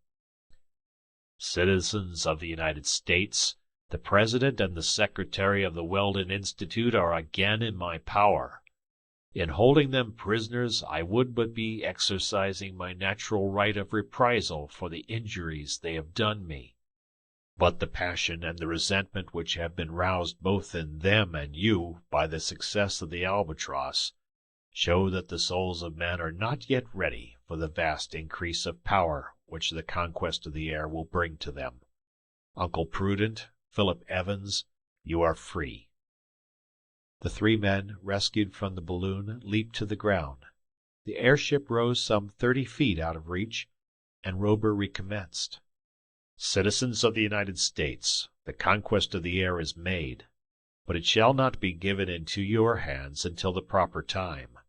"Citizens of the United States, the President and the Secretary of the Weldon Institute are again in my power. In holding them prisoners, I would but be exercising my natural right of reprisal for the injuries they have done me. But the passion and the resentment which have been roused both in them and you by the success of the Albatross show that the souls of men are not yet ready for the vast increase of power which the conquest of the air will bring to them. Uncle Prudent, Philip Evans, you are free." The 3 men, rescued from the balloon, leaped to the ground. The airship rose some 30 feet out of reach, and Robur recommenced. "Citizens of the United States, the conquest of the air is made, but it shall not be given into your hands until the proper time.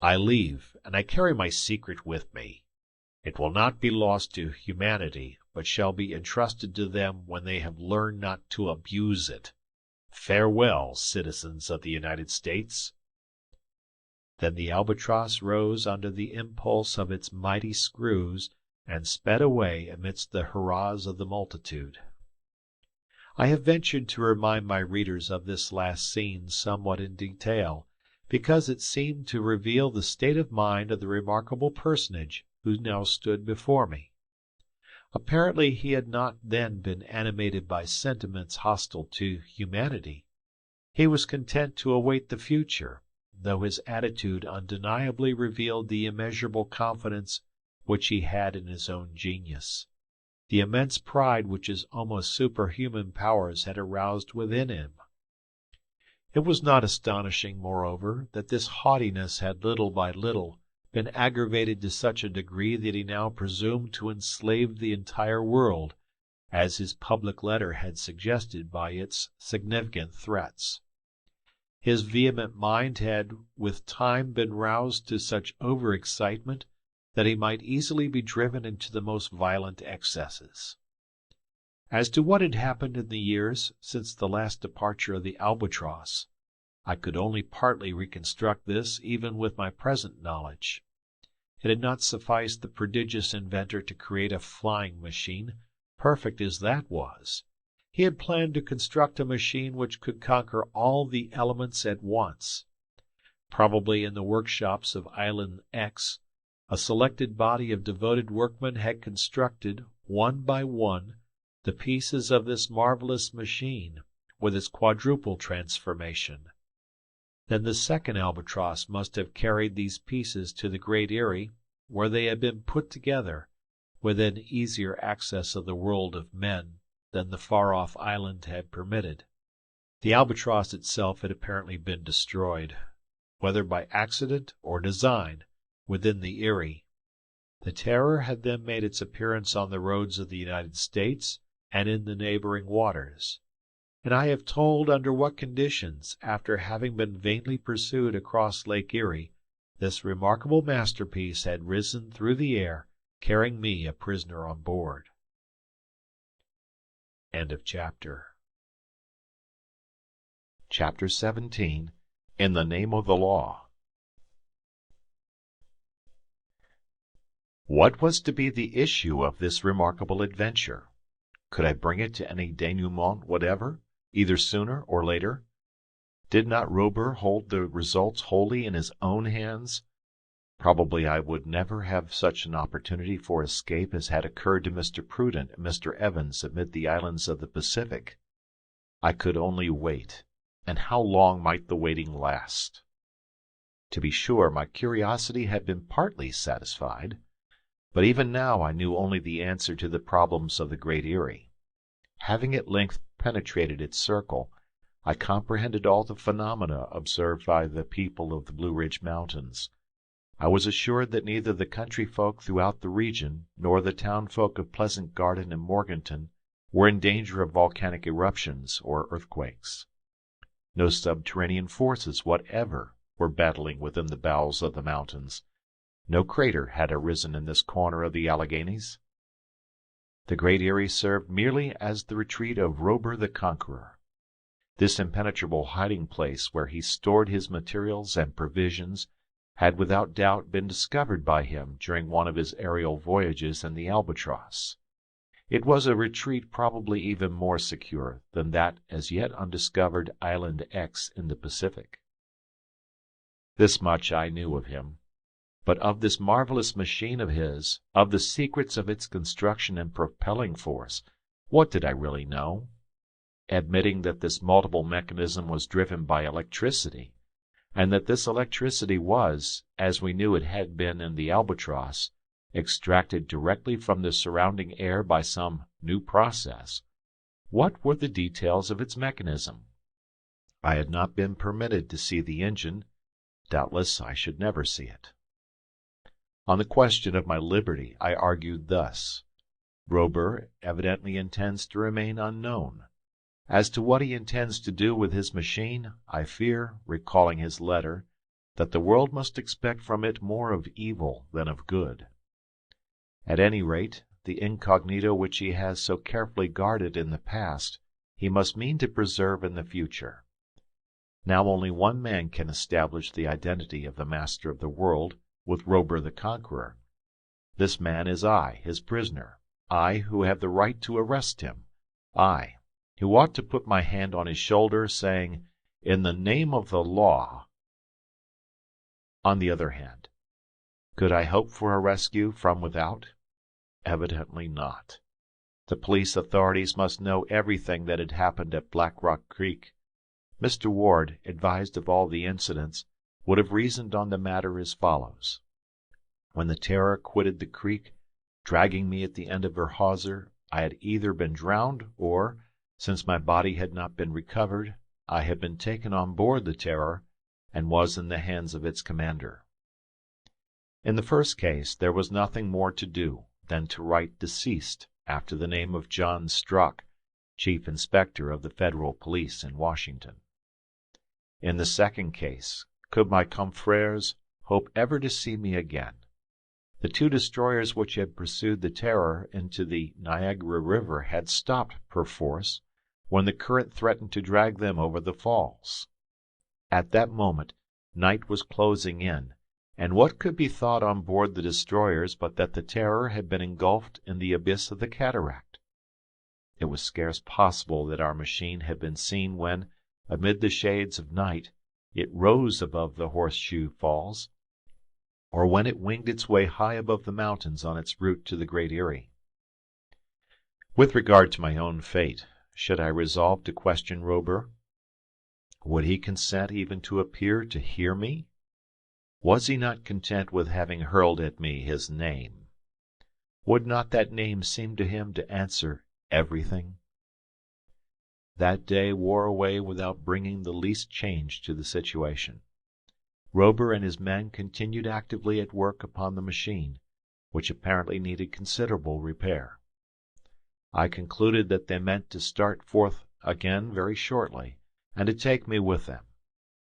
I leave, and I carry my secret with me. It will not be lost to humanity, but shall be entrusted to them when they have learned not to abuse it. Farewell, citizens of the United States." Then the Albatross rose under the impulse of its mighty screws and sped away amidst the hurrahs of the multitude. I have ventured to remind my readers of this last scene somewhat in detail, because it seemed to reveal the state of mind of the remarkable personage who now stood before me. Apparently he had not then been animated by sentiments hostile to humanity. He was content to await the future, though his attitude undeniably revealed the immeasurable confidence which he had in his own genius, the immense pride which his almost superhuman powers had aroused within him. It was not astonishing, moreover, that this haughtiness had little by little been aggravated to such a degree that he now presumed to enslave the entire world, as his public letter had suggested by its significant threats. His vehement mind had with time been roused to such over-excitement that he might easily be driven into the most violent excesses. As to what had happened in the years since the last departure of the Albatross, I could only partly reconstruct this even with my present knowledge. It had not sufficed the prodigious inventor to create a flying machine, perfect as that was. He had planned to construct a machine which could conquer all the elements at once. Probably in the workshops of Island X, a selected body of devoted workmen had constructed, one by one, the pieces of this marvelous machine, with its quadruple transformation. Then the second Albatross must have carried these pieces to the Great Erie, where they had been put together, within easier access of the world of men than the far-off island had permitted. The Albatross itself had apparently been destroyed, whether by accident or design, within the Erie. The Terror had then made its appearance on the roads of the United States and in the neighboring waters, and I have told under what conditions, after having been vainly pursued across Lake Erie, this remarkable masterpiece had risen through the air, carrying me a prisoner on board. End of chapter. Chapter 17. In the Name of the Law. What was to be the issue of this remarkable adventure? Could I bring it to any denouement whatever, either sooner or later? Did not Robur hold the results wholly in his own hands? Probably I would never have such an opportunity for escape as had occurred to Mr. Prudent and Mr. Evans amid the islands of the Pacific. I could only wait, and how long might the waiting last? To be sure, my curiosity had been partly satisfied, but even now I knew only the answer to the problems of the Great Erie. Having at length penetrated its circle, I comprehended all the phenomena observed by the people of the Blue Ridge Mountains. I was assured that neither the country folk throughout the region nor the town folk of Pleasant Garden and Morganton were in danger of volcanic eruptions or earthquakes. No subterranean forces whatever were battling within the bowels of the mountains. No crater had arisen in this corner of the Alleghanies. The Great Erie served merely as the retreat of Robur the Conqueror. This impenetrable hiding-place where he stored his materials and provisions had without doubt been discovered by him during one of his aerial voyages in the Albatross. It was a retreat probably even more secure than that as yet undiscovered Island X in the Pacific. This much I knew of him. But of this marvelous machine of his, of the secrets of its construction and propelling force, what did I really know? Admitting that this multiple mechanism was driven by electricity, and that this electricity was, as we knew it had been in the Albatross, extracted directly from the surrounding air by some new process, what were the details of its mechanism? I had not been permitted to see the engine. Doubtless I should never see it. On the question of my liberty I argued thus. Robur evidently intends to remain unknown. As to what he intends to do with his machine, I fear, recalling his letter, that the world must expect from it more of evil than of good. At any rate, the incognito which he has so carefully guarded in the past, he must mean to preserve in the future. Now only one man can establish the identity of the master of the world with Robur the Conqueror. This man is I, his prisoner, I who have the right to arrest him, I, who ought to put my hand on his shoulder, saying, "In the name of the law." On the other hand, could I hope for a rescue from without? Evidently not. The police authorities must know everything that had happened at Black Rock Creek. Mr. Ward, advised of all the incidents, would have reasoned on the matter as follows. When the Terror quitted the creek, dragging me at the end of her hawser, I had either been drowned or, since my body had not been recovered, I had been taken on board the Terror and was in the hands of its commander. In the first case, there was nothing more to do than to write deceased after the name of John Strock, Chief Inspector of the Federal Police in Washington. In the second case, could my confrères hope ever to see me again? The two destroyers which had pursued the Terror into the Niagara River had stopped perforce when the current threatened to drag them over the falls. At that moment, night was closing in, and what could be thought on board the destroyers but that the Terror had been engulfed in the abyss of the cataract? It was scarce possible that our machine had been seen when, amid the shades of night, it rose above the Horseshoe Falls, or when it winged its way high above the mountains on its route to the Great Erie. With regard to my own fate, should I resolve to question Robur? Would he consent even to appear to hear me? Was he not content with having hurled at me his name? Would not that name seem to him to answer everything? That day wore away without bringing the least change to the situation. Robur and his men continued actively at work upon the machine, which apparently needed considerable repair. I concluded that they meant to start forth again very shortly, and to take me with them.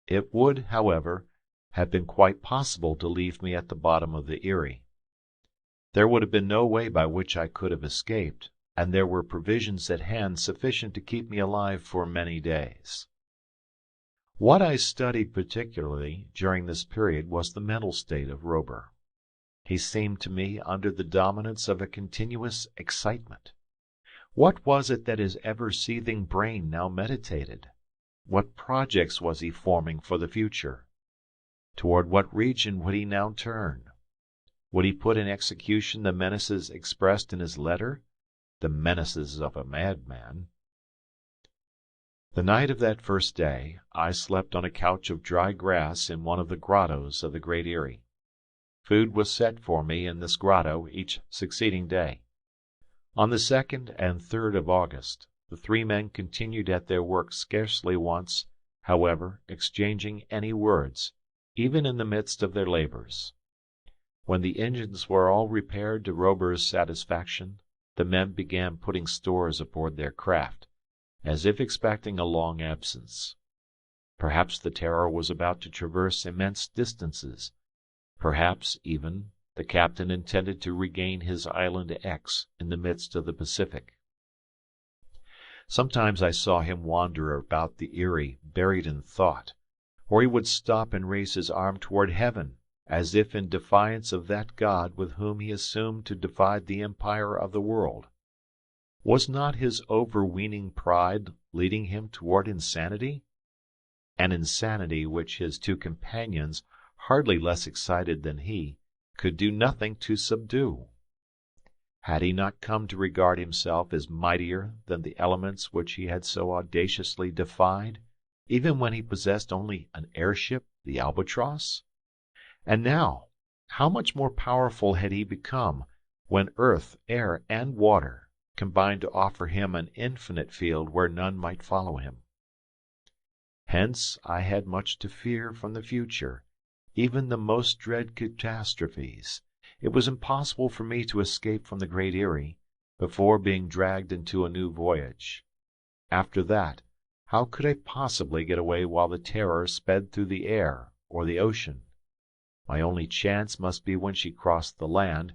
It would, however, have been quite possible to leave me at the bottom of the Erie. There would have been no way by which I could have escaped, and there were provisions at hand sufficient to keep me alive for many days. What I studied particularly during this period was the mental state of Robur. He seemed to me under the dominance of a continuous excitement. What was it that his ever-seething brain now meditated? What projects was he forming for the future? Toward what region would he now turn? Would he put in execution the menaces expressed in his letter? The menaces of a madman. The night of that first day, I slept on a couch of dry grass in one of the grottos of the Great Erie. Food was set for me in this grotto each succeeding day. On the 2nd and 3rd of August, the three men continued at their work scarcely once, however, exchanging any words, even in the midst of their labors. When the engines were all repaired to Robur's satisfaction, the men began putting stores aboard their craft, as if expecting a long absence. Perhaps the Terror was about to traverse immense distances. Perhaps, even, the captain intended to regain his island X in the midst of the Pacific. Sometimes I saw him wander about the Erie, buried in thought, or he would stop and raise his arm toward heaven, as if in defiance of that God with whom he assumed to divide the empire of the world. Was not his overweening pride leading him toward insanity? An insanity which his two companions, hardly less excited than he, could do nothing to subdue. Had he not come to regard himself as mightier than the elements which he had so audaciously defied, even when he possessed only an airship, the Albatross? And now, how much more powerful had he become, when earth, air, and water combined to offer him an infinite field where none might follow him? Hence I had much to fear from the future, even the most dread catastrophes. It was impossible for me to escape from the Great Erie before being dragged into a new voyage. After that, how could I possibly get away while the Terror sped through the air or the ocean? My only chance must be when she crossed the land,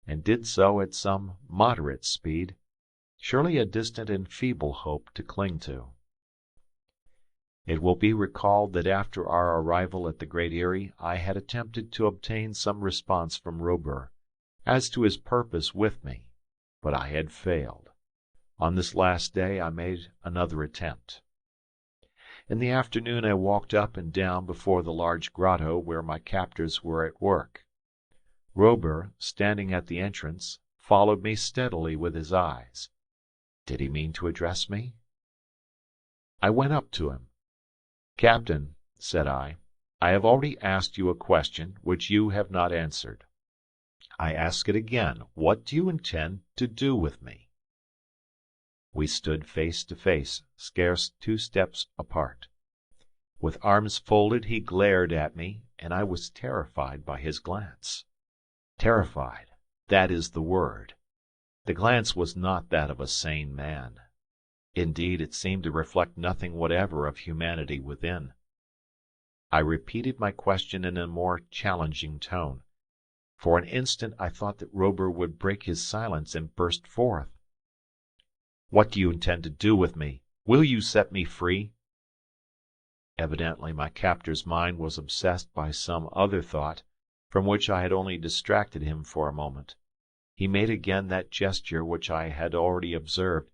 and did so at some moderate speed, surely a distant and feeble hope to cling to. It will be recalled that after our arrival at the Great Erie I had attempted to obtain some response from Robur as to his purpose with me, but I had failed. On this last day I made another attempt. In the afternoon I walked up and down before the large grotto where my captors were at work. Robur, standing at the entrance, followed me steadily with his eyes. Did he mean to address me? I went up to him. "Captain," said I have already asked you a question which you have not answered. I ask it again. What do you intend to do with me?" We stood face to face, scarce 2 steps apart. With arms folded he glared at me, and I was terrified by his glance. Terrified, that is the word. The glance was not that of a sane man. Indeed, it seemed to reflect nothing whatever of humanity within. I repeated my question in a more challenging tone. For an instant I thought that Robur would break his silence and burst forth. "What do you intend to do with me? Will you set me free?" Evidently my captor's mind was obsessed by some other thought, from which I had only distracted him for a moment. He made again that gesture which I had already observed.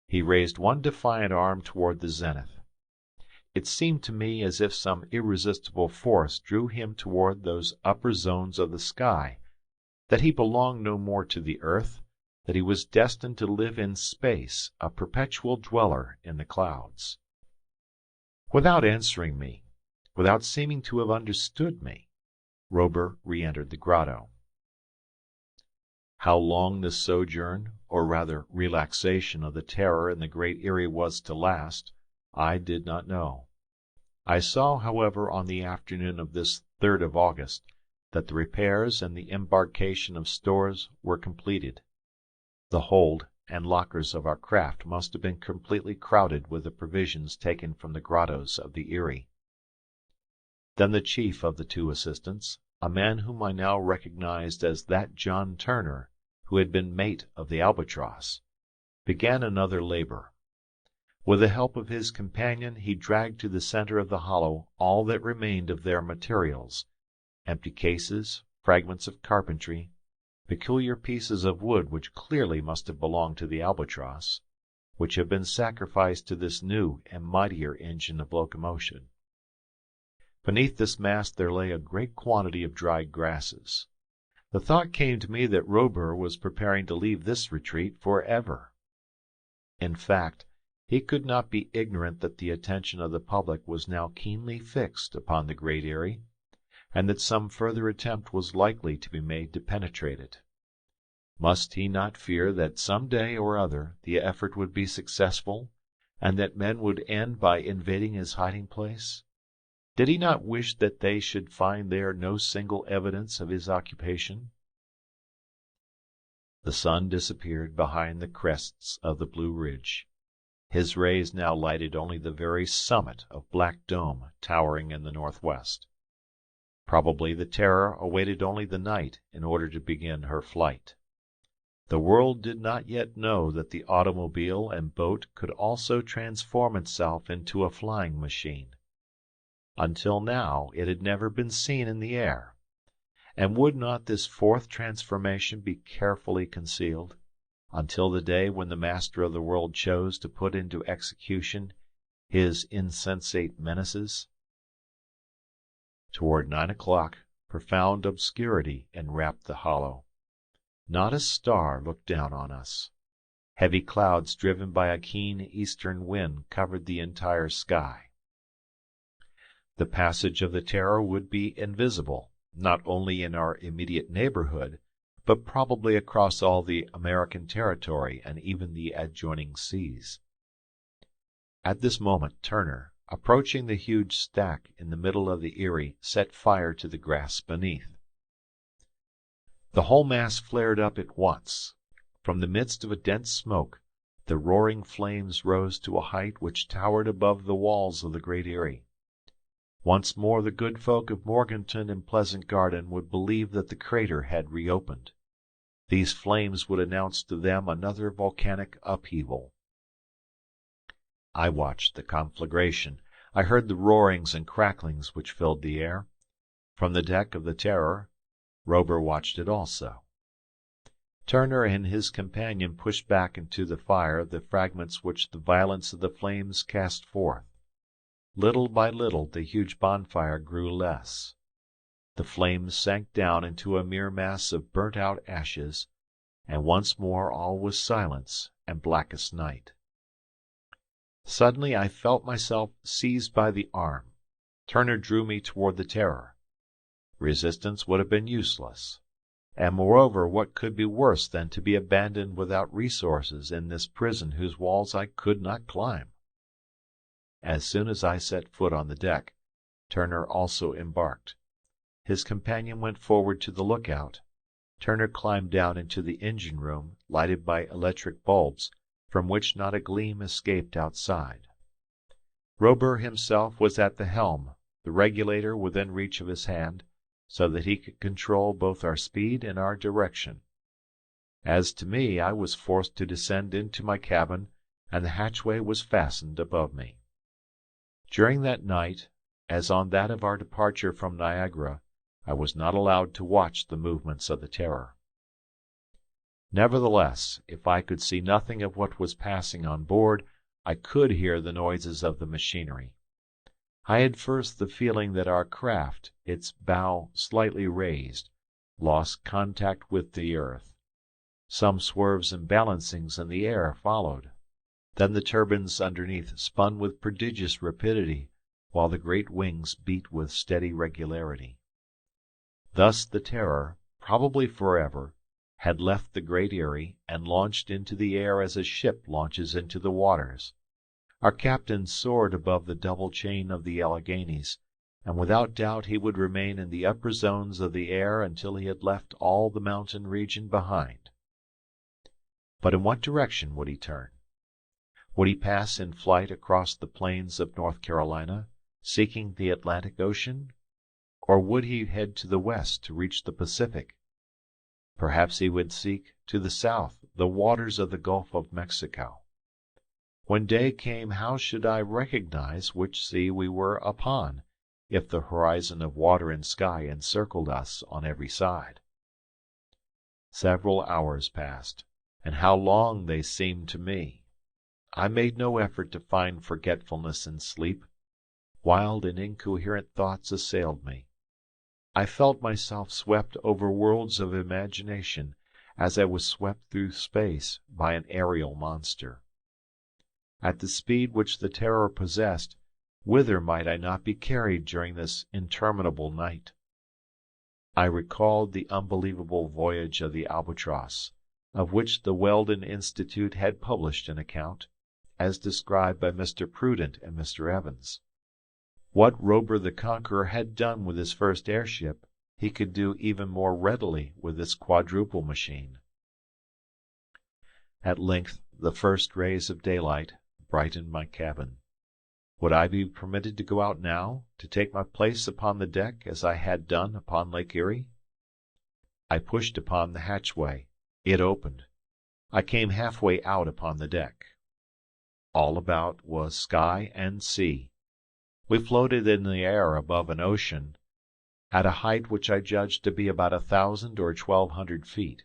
He raised one defiant arm toward the zenith. It seemed to me as if some irresistible force drew him toward those upper zones of the sky, that he belonged no more to the earth, that he was destined to live in space, a perpetual dweller in the clouds. Without answering me, without seeming to have understood me, Robur re-entered the grotto. How long this sojourn, or rather relaxation of the terror in the Great Erie was to last, I did not know. I saw, however, on the afternoon of this 3rd of August, that the repairs and the embarkation of stores were completed. The hold and lockers of our craft must have been completely crowded with the provisions taken from the grottos of the Erie. Then the chief of the 2 assistants, a man whom I now recognized as that John Turner who had been mate of the Albatross, began another labor. With the help of his companion he dragged to the center of the hollow all that remained of their materials, empty cases, fragments of carpentry, peculiar pieces of wood which clearly must have belonged to the Albatross, which have been sacrificed to this new and mightier engine of locomotion. Beneath this mass there lay a great quantity of dried grasses. The thought came to me that Robur was preparing to leave this retreat for ever. In fact, he could not be ignorant that the attention of the public was now keenly fixed upon the Great Erie, and that some further attempt was likely to be made to penetrate it. Must he not fear that some day or other the effort would be successful, and that men would end by invading his hiding-place? Did he not wish that they should find there no single evidence of his occupation? The sun disappeared behind the crests of the Blue Ridge. His rays now lighted only the very summit of Black Dome towering in the northwest. Probably the Terror awaited only the night in order to begin her flight. The world did not yet know that the automobile and boat could also transform itself into a flying machine. Until now it had never been seen in the air, and would not this 4th transformation be carefully concealed, until the day when the master of the world chose to put into execution his insensate menaces? Toward 9 o'clock, profound obscurity enwrapped the hollow. Not a star looked down on us. Heavy clouds driven by a keen eastern wind covered the entire sky. The passage of the Terror would be invisible, not only in our immediate neighborhood, but probably across all the American territory and even the adjoining seas. At this moment Turner, approaching the huge stack in the middle of the Erie, set fire to the grass beneath. The whole mass flared up at once. From the midst of a dense smoke, the roaring flames rose to a height which towered above the walls of the Great Erie. Once more the good folk of Morganton and Pleasant Garden would believe that the crater had reopened. These flames would announce to them another volcanic upheaval. I watched the conflagration. I heard the roarings and cracklings which filled the air. From the deck of the Terror, Rober watched it also. Turner and his companion pushed back into the fire the fragments which the violence of the flames cast forth. Little by little the huge bonfire grew less. The flames sank down into a mere mass of burnt-out ashes, and once more all was silence and blackest night. Suddenly I felt myself seized by the arm. Turner drew me toward the Terror. Resistance would have been useless. And moreover, what could be worse than to be abandoned without resources in this prison whose walls I could not climb? As soon as I set foot on the deck, Turner also embarked. His companion went forward to the lookout. Turner climbed down into the engine room, lighted by electric bulbs, from which not a gleam escaped outside. Rober himself was at the helm, the regulator within reach of his hand, so that he could control both our speed and our direction. As to me, I was forced to descend into my cabin, and the hatchway was fastened above me. During that night, as on that of our departure from Niagara, I was not allowed to watch the movements of the Terror. Nevertheless, if I could see nothing of what was passing on board, I could hear the noises of the machinery. I had first the feeling that our craft, its bow slightly raised, lost contact with the earth. Some swerves and balancings in the air followed. Then the turbines underneath spun with prodigious rapidity, while the great wings beat with steady regularity. Thus the Terror, probably forever, had left the great Erie and launched into the air as a ship launches into the waters. Our captain soared above the double chain of the Alleghanies, and without doubt he would remain in the upper zones of the air until he had left all the mountain region behind. But in what direction would he turn? Would he pass in flight across the plains of North Carolina, seeking the Atlantic Ocean? Or would he head to the west to reach the Pacific? Perhaps he would seek, to the south, the waters of the Gulf of Mexico. When day came, how should I recognize which sea we were upon, if the horizon of water and sky encircled us on every side? Several hours passed, and how long they seemed to me! I made no effort to find forgetfulness in sleep. Wild and incoherent thoughts assailed me. I felt myself swept over worlds of imagination, as I was swept through space by an aerial monster. At the speed which the Terror possessed, whither might I not be carried during this interminable night? I recalled the unbelievable voyage of the Albatross, of which the Weldon Institute had published an account, as described by Mr. Prudent and Mr. Evans. What Rober the Conqueror had done with his first airship, he could do even more readily with this quadruple machine. At length the first rays of daylight brightened my cabin. Would I be permitted to go out now, to take my place upon the deck as I had done upon Lake Erie? I pushed upon the hatchway. It opened. I came halfway out upon the deck. All about was sky and sea. We floated in the air above an ocean, at a height which I judged to be about 1,000 or 1,200 feet.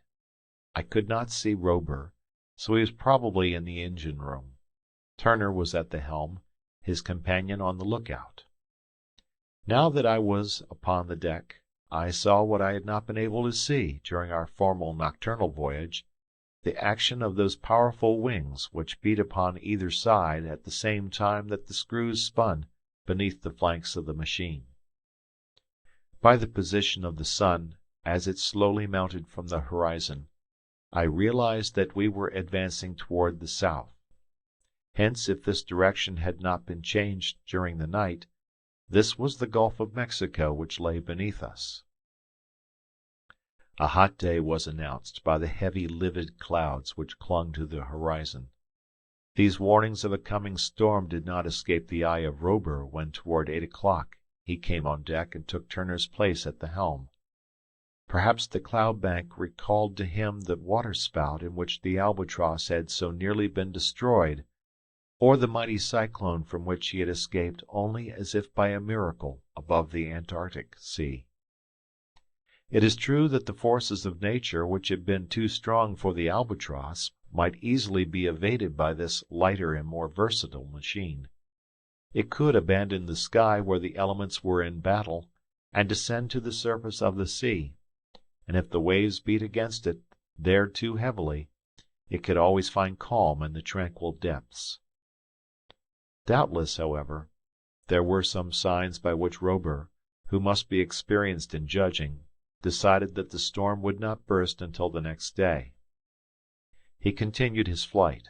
I could not see Rober, so he was probably in the engine room. Turner was at the helm, his companion on the lookout. Now that I was upon the deck, I saw what I had not been able to see during our former nocturnal voyage, the action of those powerful wings which beat upon either side at the same time that the screws spun beneath the flanks of the machine. By the position of the sun, as it slowly mounted from the horizon, I realized that we were advancing toward the south. Hence, if this direction had not been changed during the night, this was the Gulf of Mexico which lay beneath us. A hot day was announced by the heavy livid clouds which clung to the horizon. These warnings of a coming storm did not escape the eye of Rober when toward 8 o'clock he came on deck and took Turner's place at the helm. Perhaps the cloud bank recalled to him the waterspout in which the Albatross had so nearly been destroyed, or the mighty cyclone from which he had escaped only as if by a miracle above the Antarctic Sea. It is true that the forces of nature which had been too strong for the Albatross might easily be evaded by this lighter and more versatile machine. It could abandon the sky where the elements were in battle, and descend to the surface of the sea, and if the waves beat against it there too heavily, it could always find calm in the tranquil depths. Doubtless, however, there were some signs by which Robur, who must be experienced in judging, decided that the storm would not burst until the next day. He continued his flight,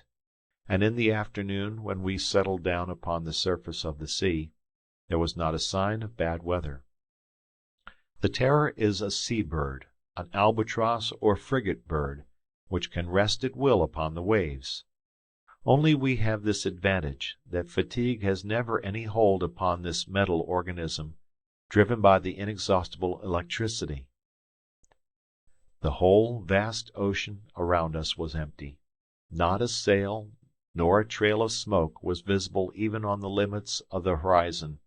and in the afternoon, when we settled down upon the surface of the sea, there was not a sign of bad weather. The Terror is a sea bird, an albatross or frigate bird, which can rest at will upon the waves. Only we have this advantage, that fatigue has never any hold upon this metal organism, driven by the inexhaustible electricity. The whole vast ocean around us was empty. Not a sail, nor a trail of smoke was visible even on the limits of the horizon.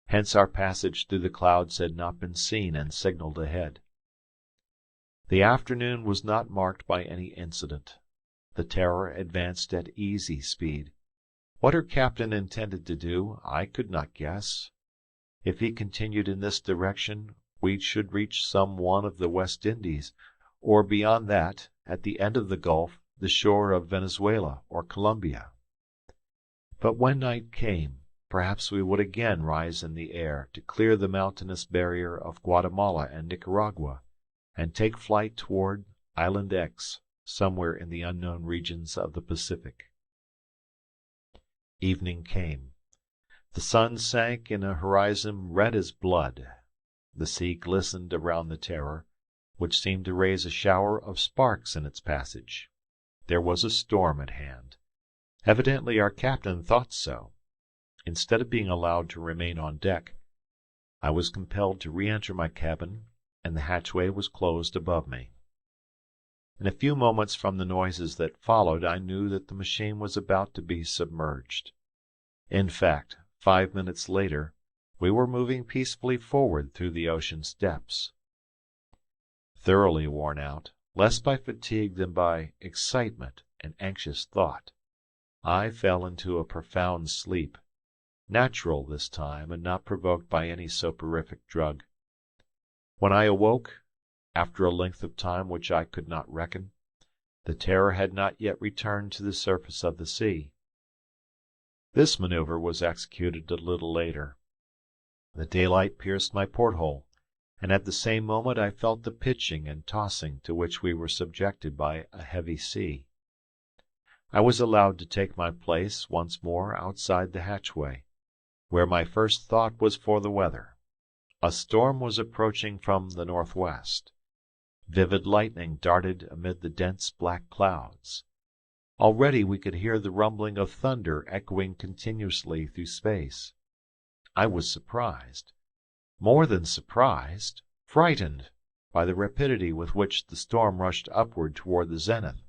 Hence our passage through the clouds had not been seen and signaled ahead. The afternoon was not marked by any incident. The Terror advanced at easy speed. What her captain intended to do, I could not guess. If he continued in this direction, we should reach some one of the West Indies, or beyond that, at the end of the gulf, the shore of Venezuela or Colombia. But when night came, perhaps we would again rise in the air to clear the mountainous barrier of Guatemala and Nicaragua, and take flight toward Island X, somewhere in the unknown regions of the Pacific. Evening came. The sun sank in a horizon red as blood. The sea glistened around the Terror, which seemed to raise a shower of sparks in its passage. There was a storm at hand. Evidently our captain thought so. Instead of being allowed to remain on deck, I was compelled to re-enter my cabin, and the hatchway was closed above me. In a few moments from the noises that followed, I knew that the machine was about to be submerged. In fact, 5 minutes later, we were moving peacefully forward through the ocean's depths. Thoroughly worn out, less by fatigue than by excitement and anxious thought, I fell into a profound sleep, natural this time and not provoked by any soporific drug. When I awoke, after a length of time which I could not reckon, the Terror had not yet returned to the surface of the sea. This maneuver was executed a little later. The daylight pierced my porthole, and at the same moment I felt the pitching and tossing to which we were subjected by a heavy sea. I was allowed to take my place once more outside the hatchway, where my first thought was for the weather. A storm was approaching from the northwest. Vivid lightning darted amid the dense black clouds. Already we could hear the rumbling of thunder echoing continuously through space. I was surprised, more than surprised, frightened, by the rapidity with which the storm rushed upward toward the zenith.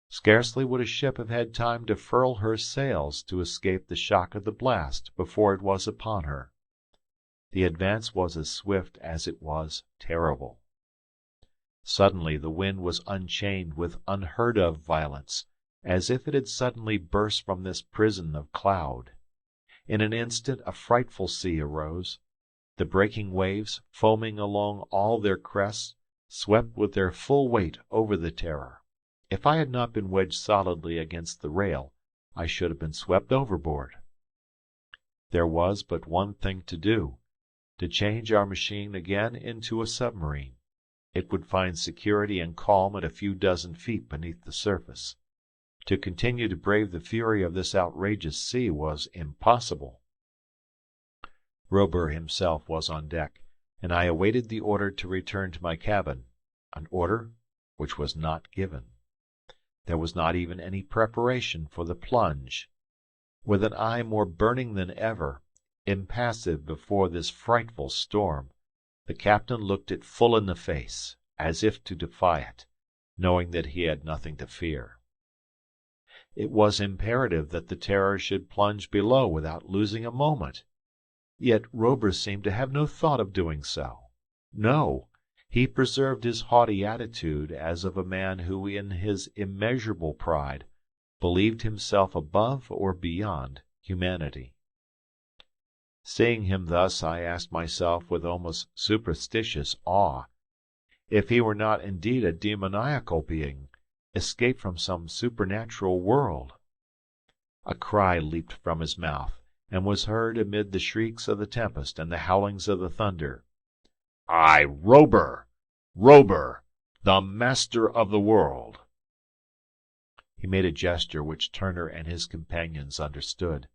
Scarcely would a ship have had time to furl her sails to escape the shock of the blast before it was upon her. The advance was as swift as it was terrible. Suddenly the wind was unchained with unheard-of violence, as if it had suddenly burst from this prison of cloud. In an instant a frightful sea arose. The breaking waves, foaming along all their crests, swept with their full weight over the Terror. If I had not been wedged solidly against the rail, I should have been swept overboard. There was but one thing to do: to change our machine again into a submarine. It would find security and calm at a few dozen feet beneath the surface. To continue to brave the fury of this outrageous sea was impossible. Robur himself was on deck, and I awaited the order to return to my cabin, an order which was not given. There was not even any preparation for the plunge. With an eye more burning than ever, impassive before this frightful storm, The captain looked it full in the face, as if to defy it, knowing that he had nothing to fear. It was imperative that the Terror should plunge below without losing a moment. Yet Rober seemed to have no thought of doing so. No, he preserved his haughty attitude as of a man who in his immeasurable pride believed himself above or beyond humanity. Seeing him thus, I asked myself with almost superstitious awe, if he were not indeed a demoniacal being, escaped from some supernatural world. A cry leaped from his mouth, and was heard amid the shrieks of the tempest and the howlings of the thunder. "I, Rober! Rober! The master of the world!" He made a gesture which Turner and his companions understood.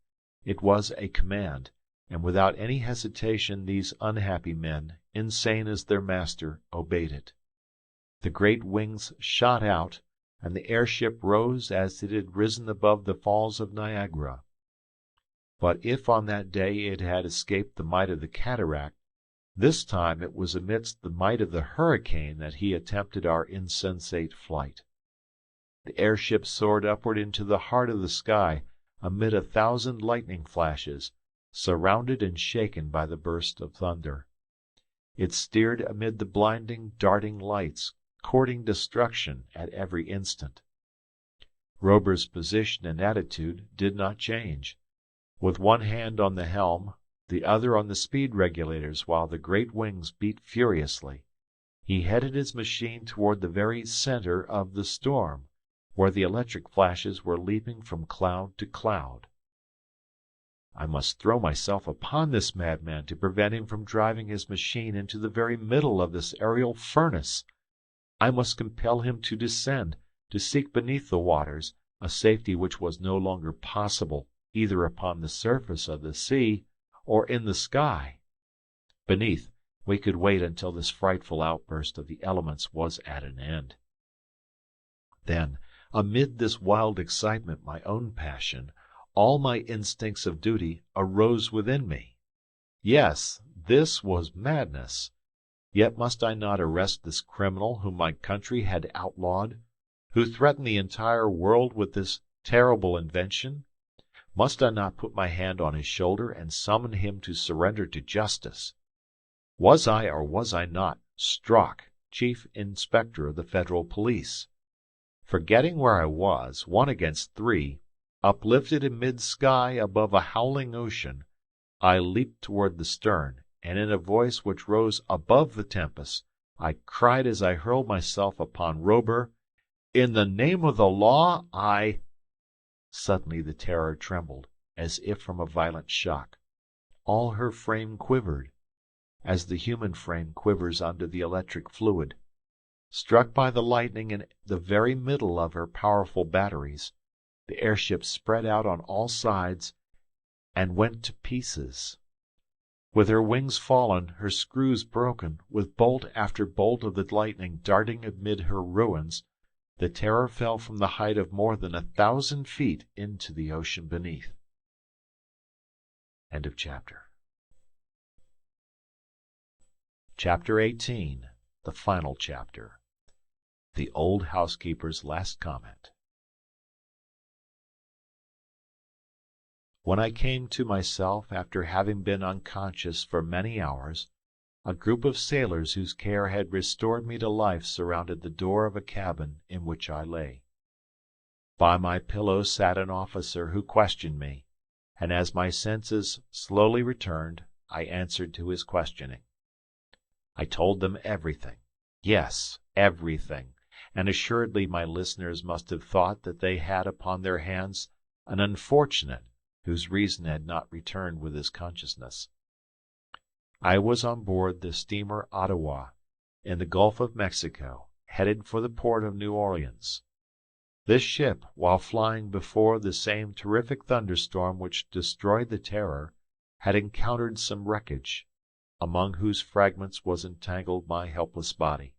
It was a command, and without any hesitation these unhappy men, insane as their master, obeyed it. The great wings shot out, and the airship rose as it had risen above the falls of Niagara. But if on that day it had escaped the might of the cataract, this time it was amidst the might of the hurricane that he attempted our insensate flight. The airship soared upward into the heart of the sky, amid 1,000 lightning flashes, surrounded and shaken by the burst of thunder. It steered amid the blinding, darting lights, courting destruction at every instant. Rober's position and attitude did not change. With one hand on the helm, the other on the speed regulators while the great wings beat furiously, he headed his machine toward the very center of the storm, where the electric flashes were leaping from cloud to cloud. I must throw myself upon this madman to prevent him from driving his machine into the very middle of this aerial furnace. I must compel him to descend, to seek beneath the waters a safety which was no longer possible either upon the surface of the sea or in the sky. Beneath, we could wait until this frightful outburst of the elements was at an end. Then, amid this wild excitement, my own passion, all my instincts of duty arose within me. Yes, this was madness. Yet must I not arrest this criminal whom my country had outlawed, who threatened the entire world with this terrible invention? Must I not put my hand on his shoulder and summon him to surrender to justice? Was I or was I not Strock, Chief Inspector of the Federal Police? Forgetting where I was, 1 against 3, uplifted in mid-sky above a howling ocean, I leaped toward the stern, and in a voice which rose above the tempest, I cried as I hurled myself upon Rober, "In the name of the law, I—" Suddenly the Terror trembled, as if from a violent shock. All her frame quivered, as the human frame quivers under the electric fluid. Struck by the lightning in the very middle of her powerful batteries, the airship spread out on all sides and went to pieces. With her wings fallen, her screws broken, with bolt after bolt of the lightning darting amid her ruins, the Terror fell from the height of more than 1,000 feet into the ocean beneath. End of chapter. Chapter 18, the final chapter. The old housekeeper's last comment. When I came to myself after having been unconscious for many hours, a group of sailors whose care had restored me to life surrounded the door of a cabin in which I lay. By my pillow sat an officer who questioned me, and as my senses slowly returned, I answered to his questioning. I told them everything. Yes, everything, and assuredly my listeners must have thought that they had upon their hands an unfortunate whose reason had not returned with his consciousness. I was on board the steamer Ottawa, in the Gulf of Mexico, headed for the port of New Orleans. This ship, while flying before the same terrific thunderstorm which destroyed the Terror, had encountered some wreckage, among whose fragments was entangled my helpless body.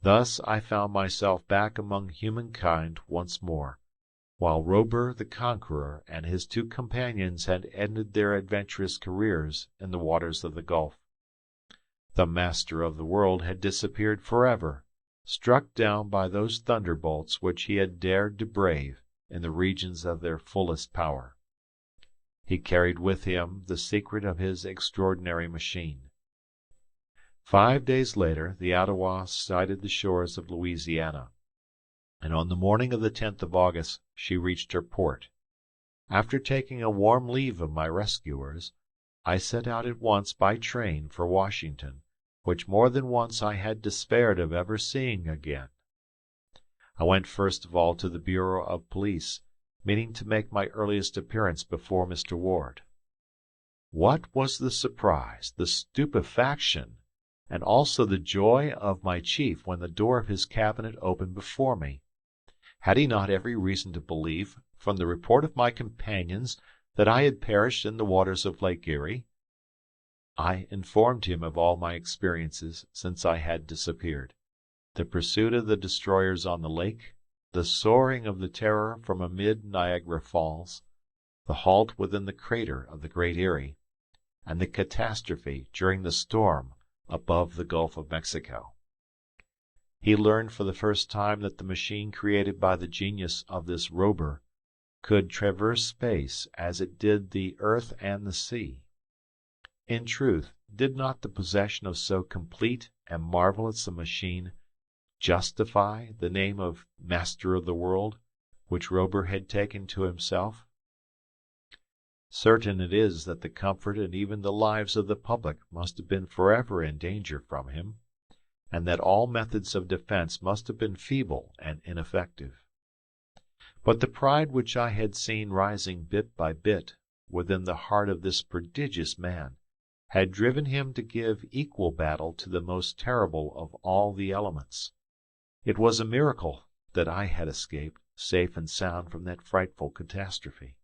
Thus I found myself back among humankind once more, while Rober the Conqueror and his 2 companions had ended their adventurous careers in the waters of the Gulf. The master of the world had disappeared forever, struck down by those thunderbolts which he had dared to brave in the regions of their fullest power. He carried with him the secret of his extraordinary machine. 5 days later, the Ottawa sighted the shores of Louisiana, and on the morning of the 10th of August she reached her port. After taking a warm leave of my rescuers, I set out at once by train for Washington, which more than once I had despaired of ever seeing again. I went first of all to the Bureau of Police, meaning to make my earliest appearance before Mr. Ward. What was the surprise, the stupefaction, and also the joy of my chief when the door of his cabinet opened before me! Had he not every reason to believe, from the report of my companions, that I had perished in the waters of Lake Erie? I informed him of all my experiences since I had disappeared: the pursuit of the destroyers on the lake, the soaring of the Terror from amid Niagara Falls, the halt within the crater of the Great Erie, and the catastrophe during the storm above the Gulf of Mexico. He learned for the first time that the machine created by the genius of this Rober could traverse space as it did the earth and the sea. In truth, did not the possession of so complete and marvelous a machine justify the name of Master of the World, which Rober had taken to himself? Certain it is that the comfort and even the lives of the public must have been forever in danger from him, and that all methods of defense must have been feeble and ineffective. But the pride which I had seen rising bit by bit within the heart of this prodigious man had driven him to give equal battle to the most terrible of all the elements. It was a miracle that I had escaped safe and sound from that frightful catastrophe.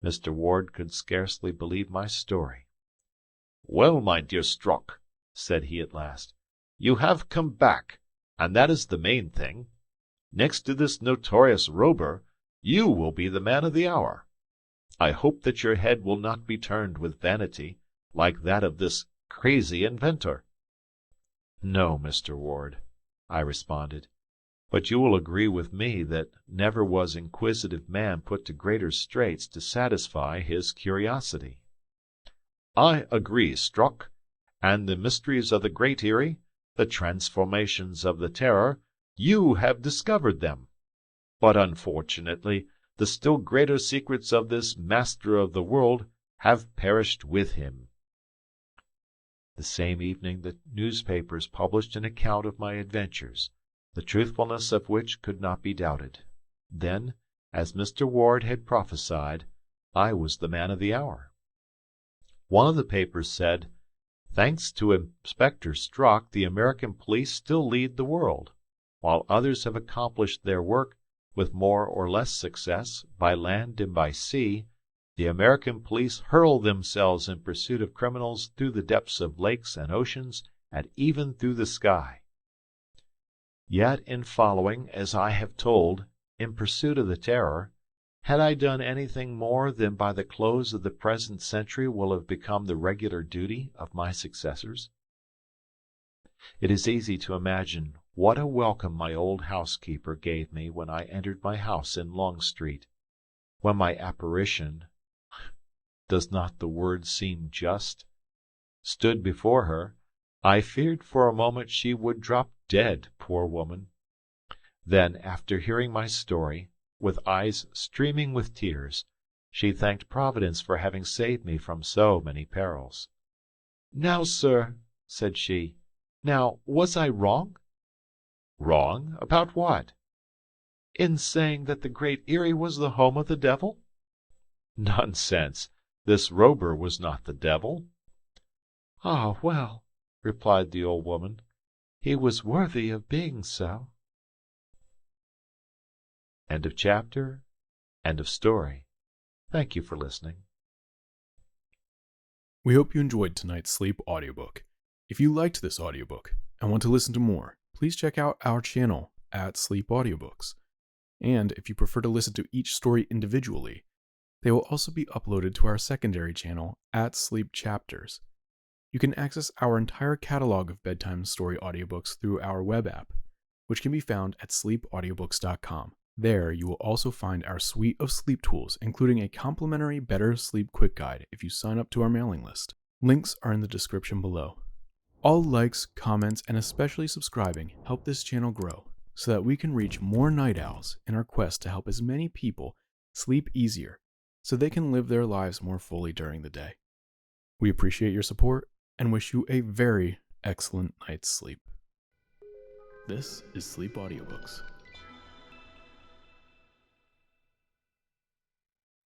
Mr. Ward could scarcely believe my story. "Well, my dear Strock," said he at last, "you have come back, and that is the main thing. Next to this notorious Rober, you will be the man of the hour. I hope that your head will not be turned with vanity, like that of this crazy inventor." "No, Mr. Ward," I responded, "but you will agree with me that never was inquisitive man put to greater straits to satisfy his curiosity." "I agree, Strock. And the mysteries of the Great Erie, the transformations of the Terror, you have discovered them. But unfortunately, the still greater secrets of this Master of the World have perished with him." The same evening the newspapers published an account of my adventures, the truthfulness of which could not be doubted. Then, as Mr. Ward had prophesied, I was the man of the hour. One of the papers said, "Thanks to Inspector Strock, the American police still lead the world, while others have accomplished their work, with more or less success, by land and by sea. The American police hurl themselves in pursuit of criminals through the depths of lakes and oceans, and even through the sky." Yet in following, as I have told, in pursuit of the Terror, had I done anything more than by the close of the present century will have become the regular duty of my successors? It is easy to imagine what a welcome my old housekeeper gave me when I entered my house in Long Street, when my apparition, does not the word seem just, stood before her. I feared for a moment she would drop dead, poor woman. Then, after hearing my story, with eyes streaming with tears, she thanked Providence for having saved me from so many perils. "Now, sir," said she, "now, was I wrong?" "Wrong? About what?" "In saying that the Great Erie was the home of the devil?" "Nonsense! This Rober was not the devil." "Ah, well," replied the old woman, "he was worthy of being so." End of chapter. End of story. Thank you for listening. We hope you enjoyed tonight's sleep audiobook. If you liked this audiobook and want to listen to more, please check out our channel at Sleep Audiobooks. And if you prefer to listen to each story individually, they will also be uploaded to our secondary channel at Sleep Chapters. You can access our entire catalog of bedtime story audiobooks through our web app, which can be found at sleepaudiobooks.com. There, you will also find our suite of sleep tools, including a complimentary Better Sleep Quick Guide if you sign up to our mailing list. Links are in the description below. All likes, comments, and especially subscribing help this channel grow so that we can reach more night owls in our quest to help as many people sleep easier so they can live their lives more fully during the day. We appreciate your support and wish you a very excellent night's sleep. This is Sleep Audiobooks.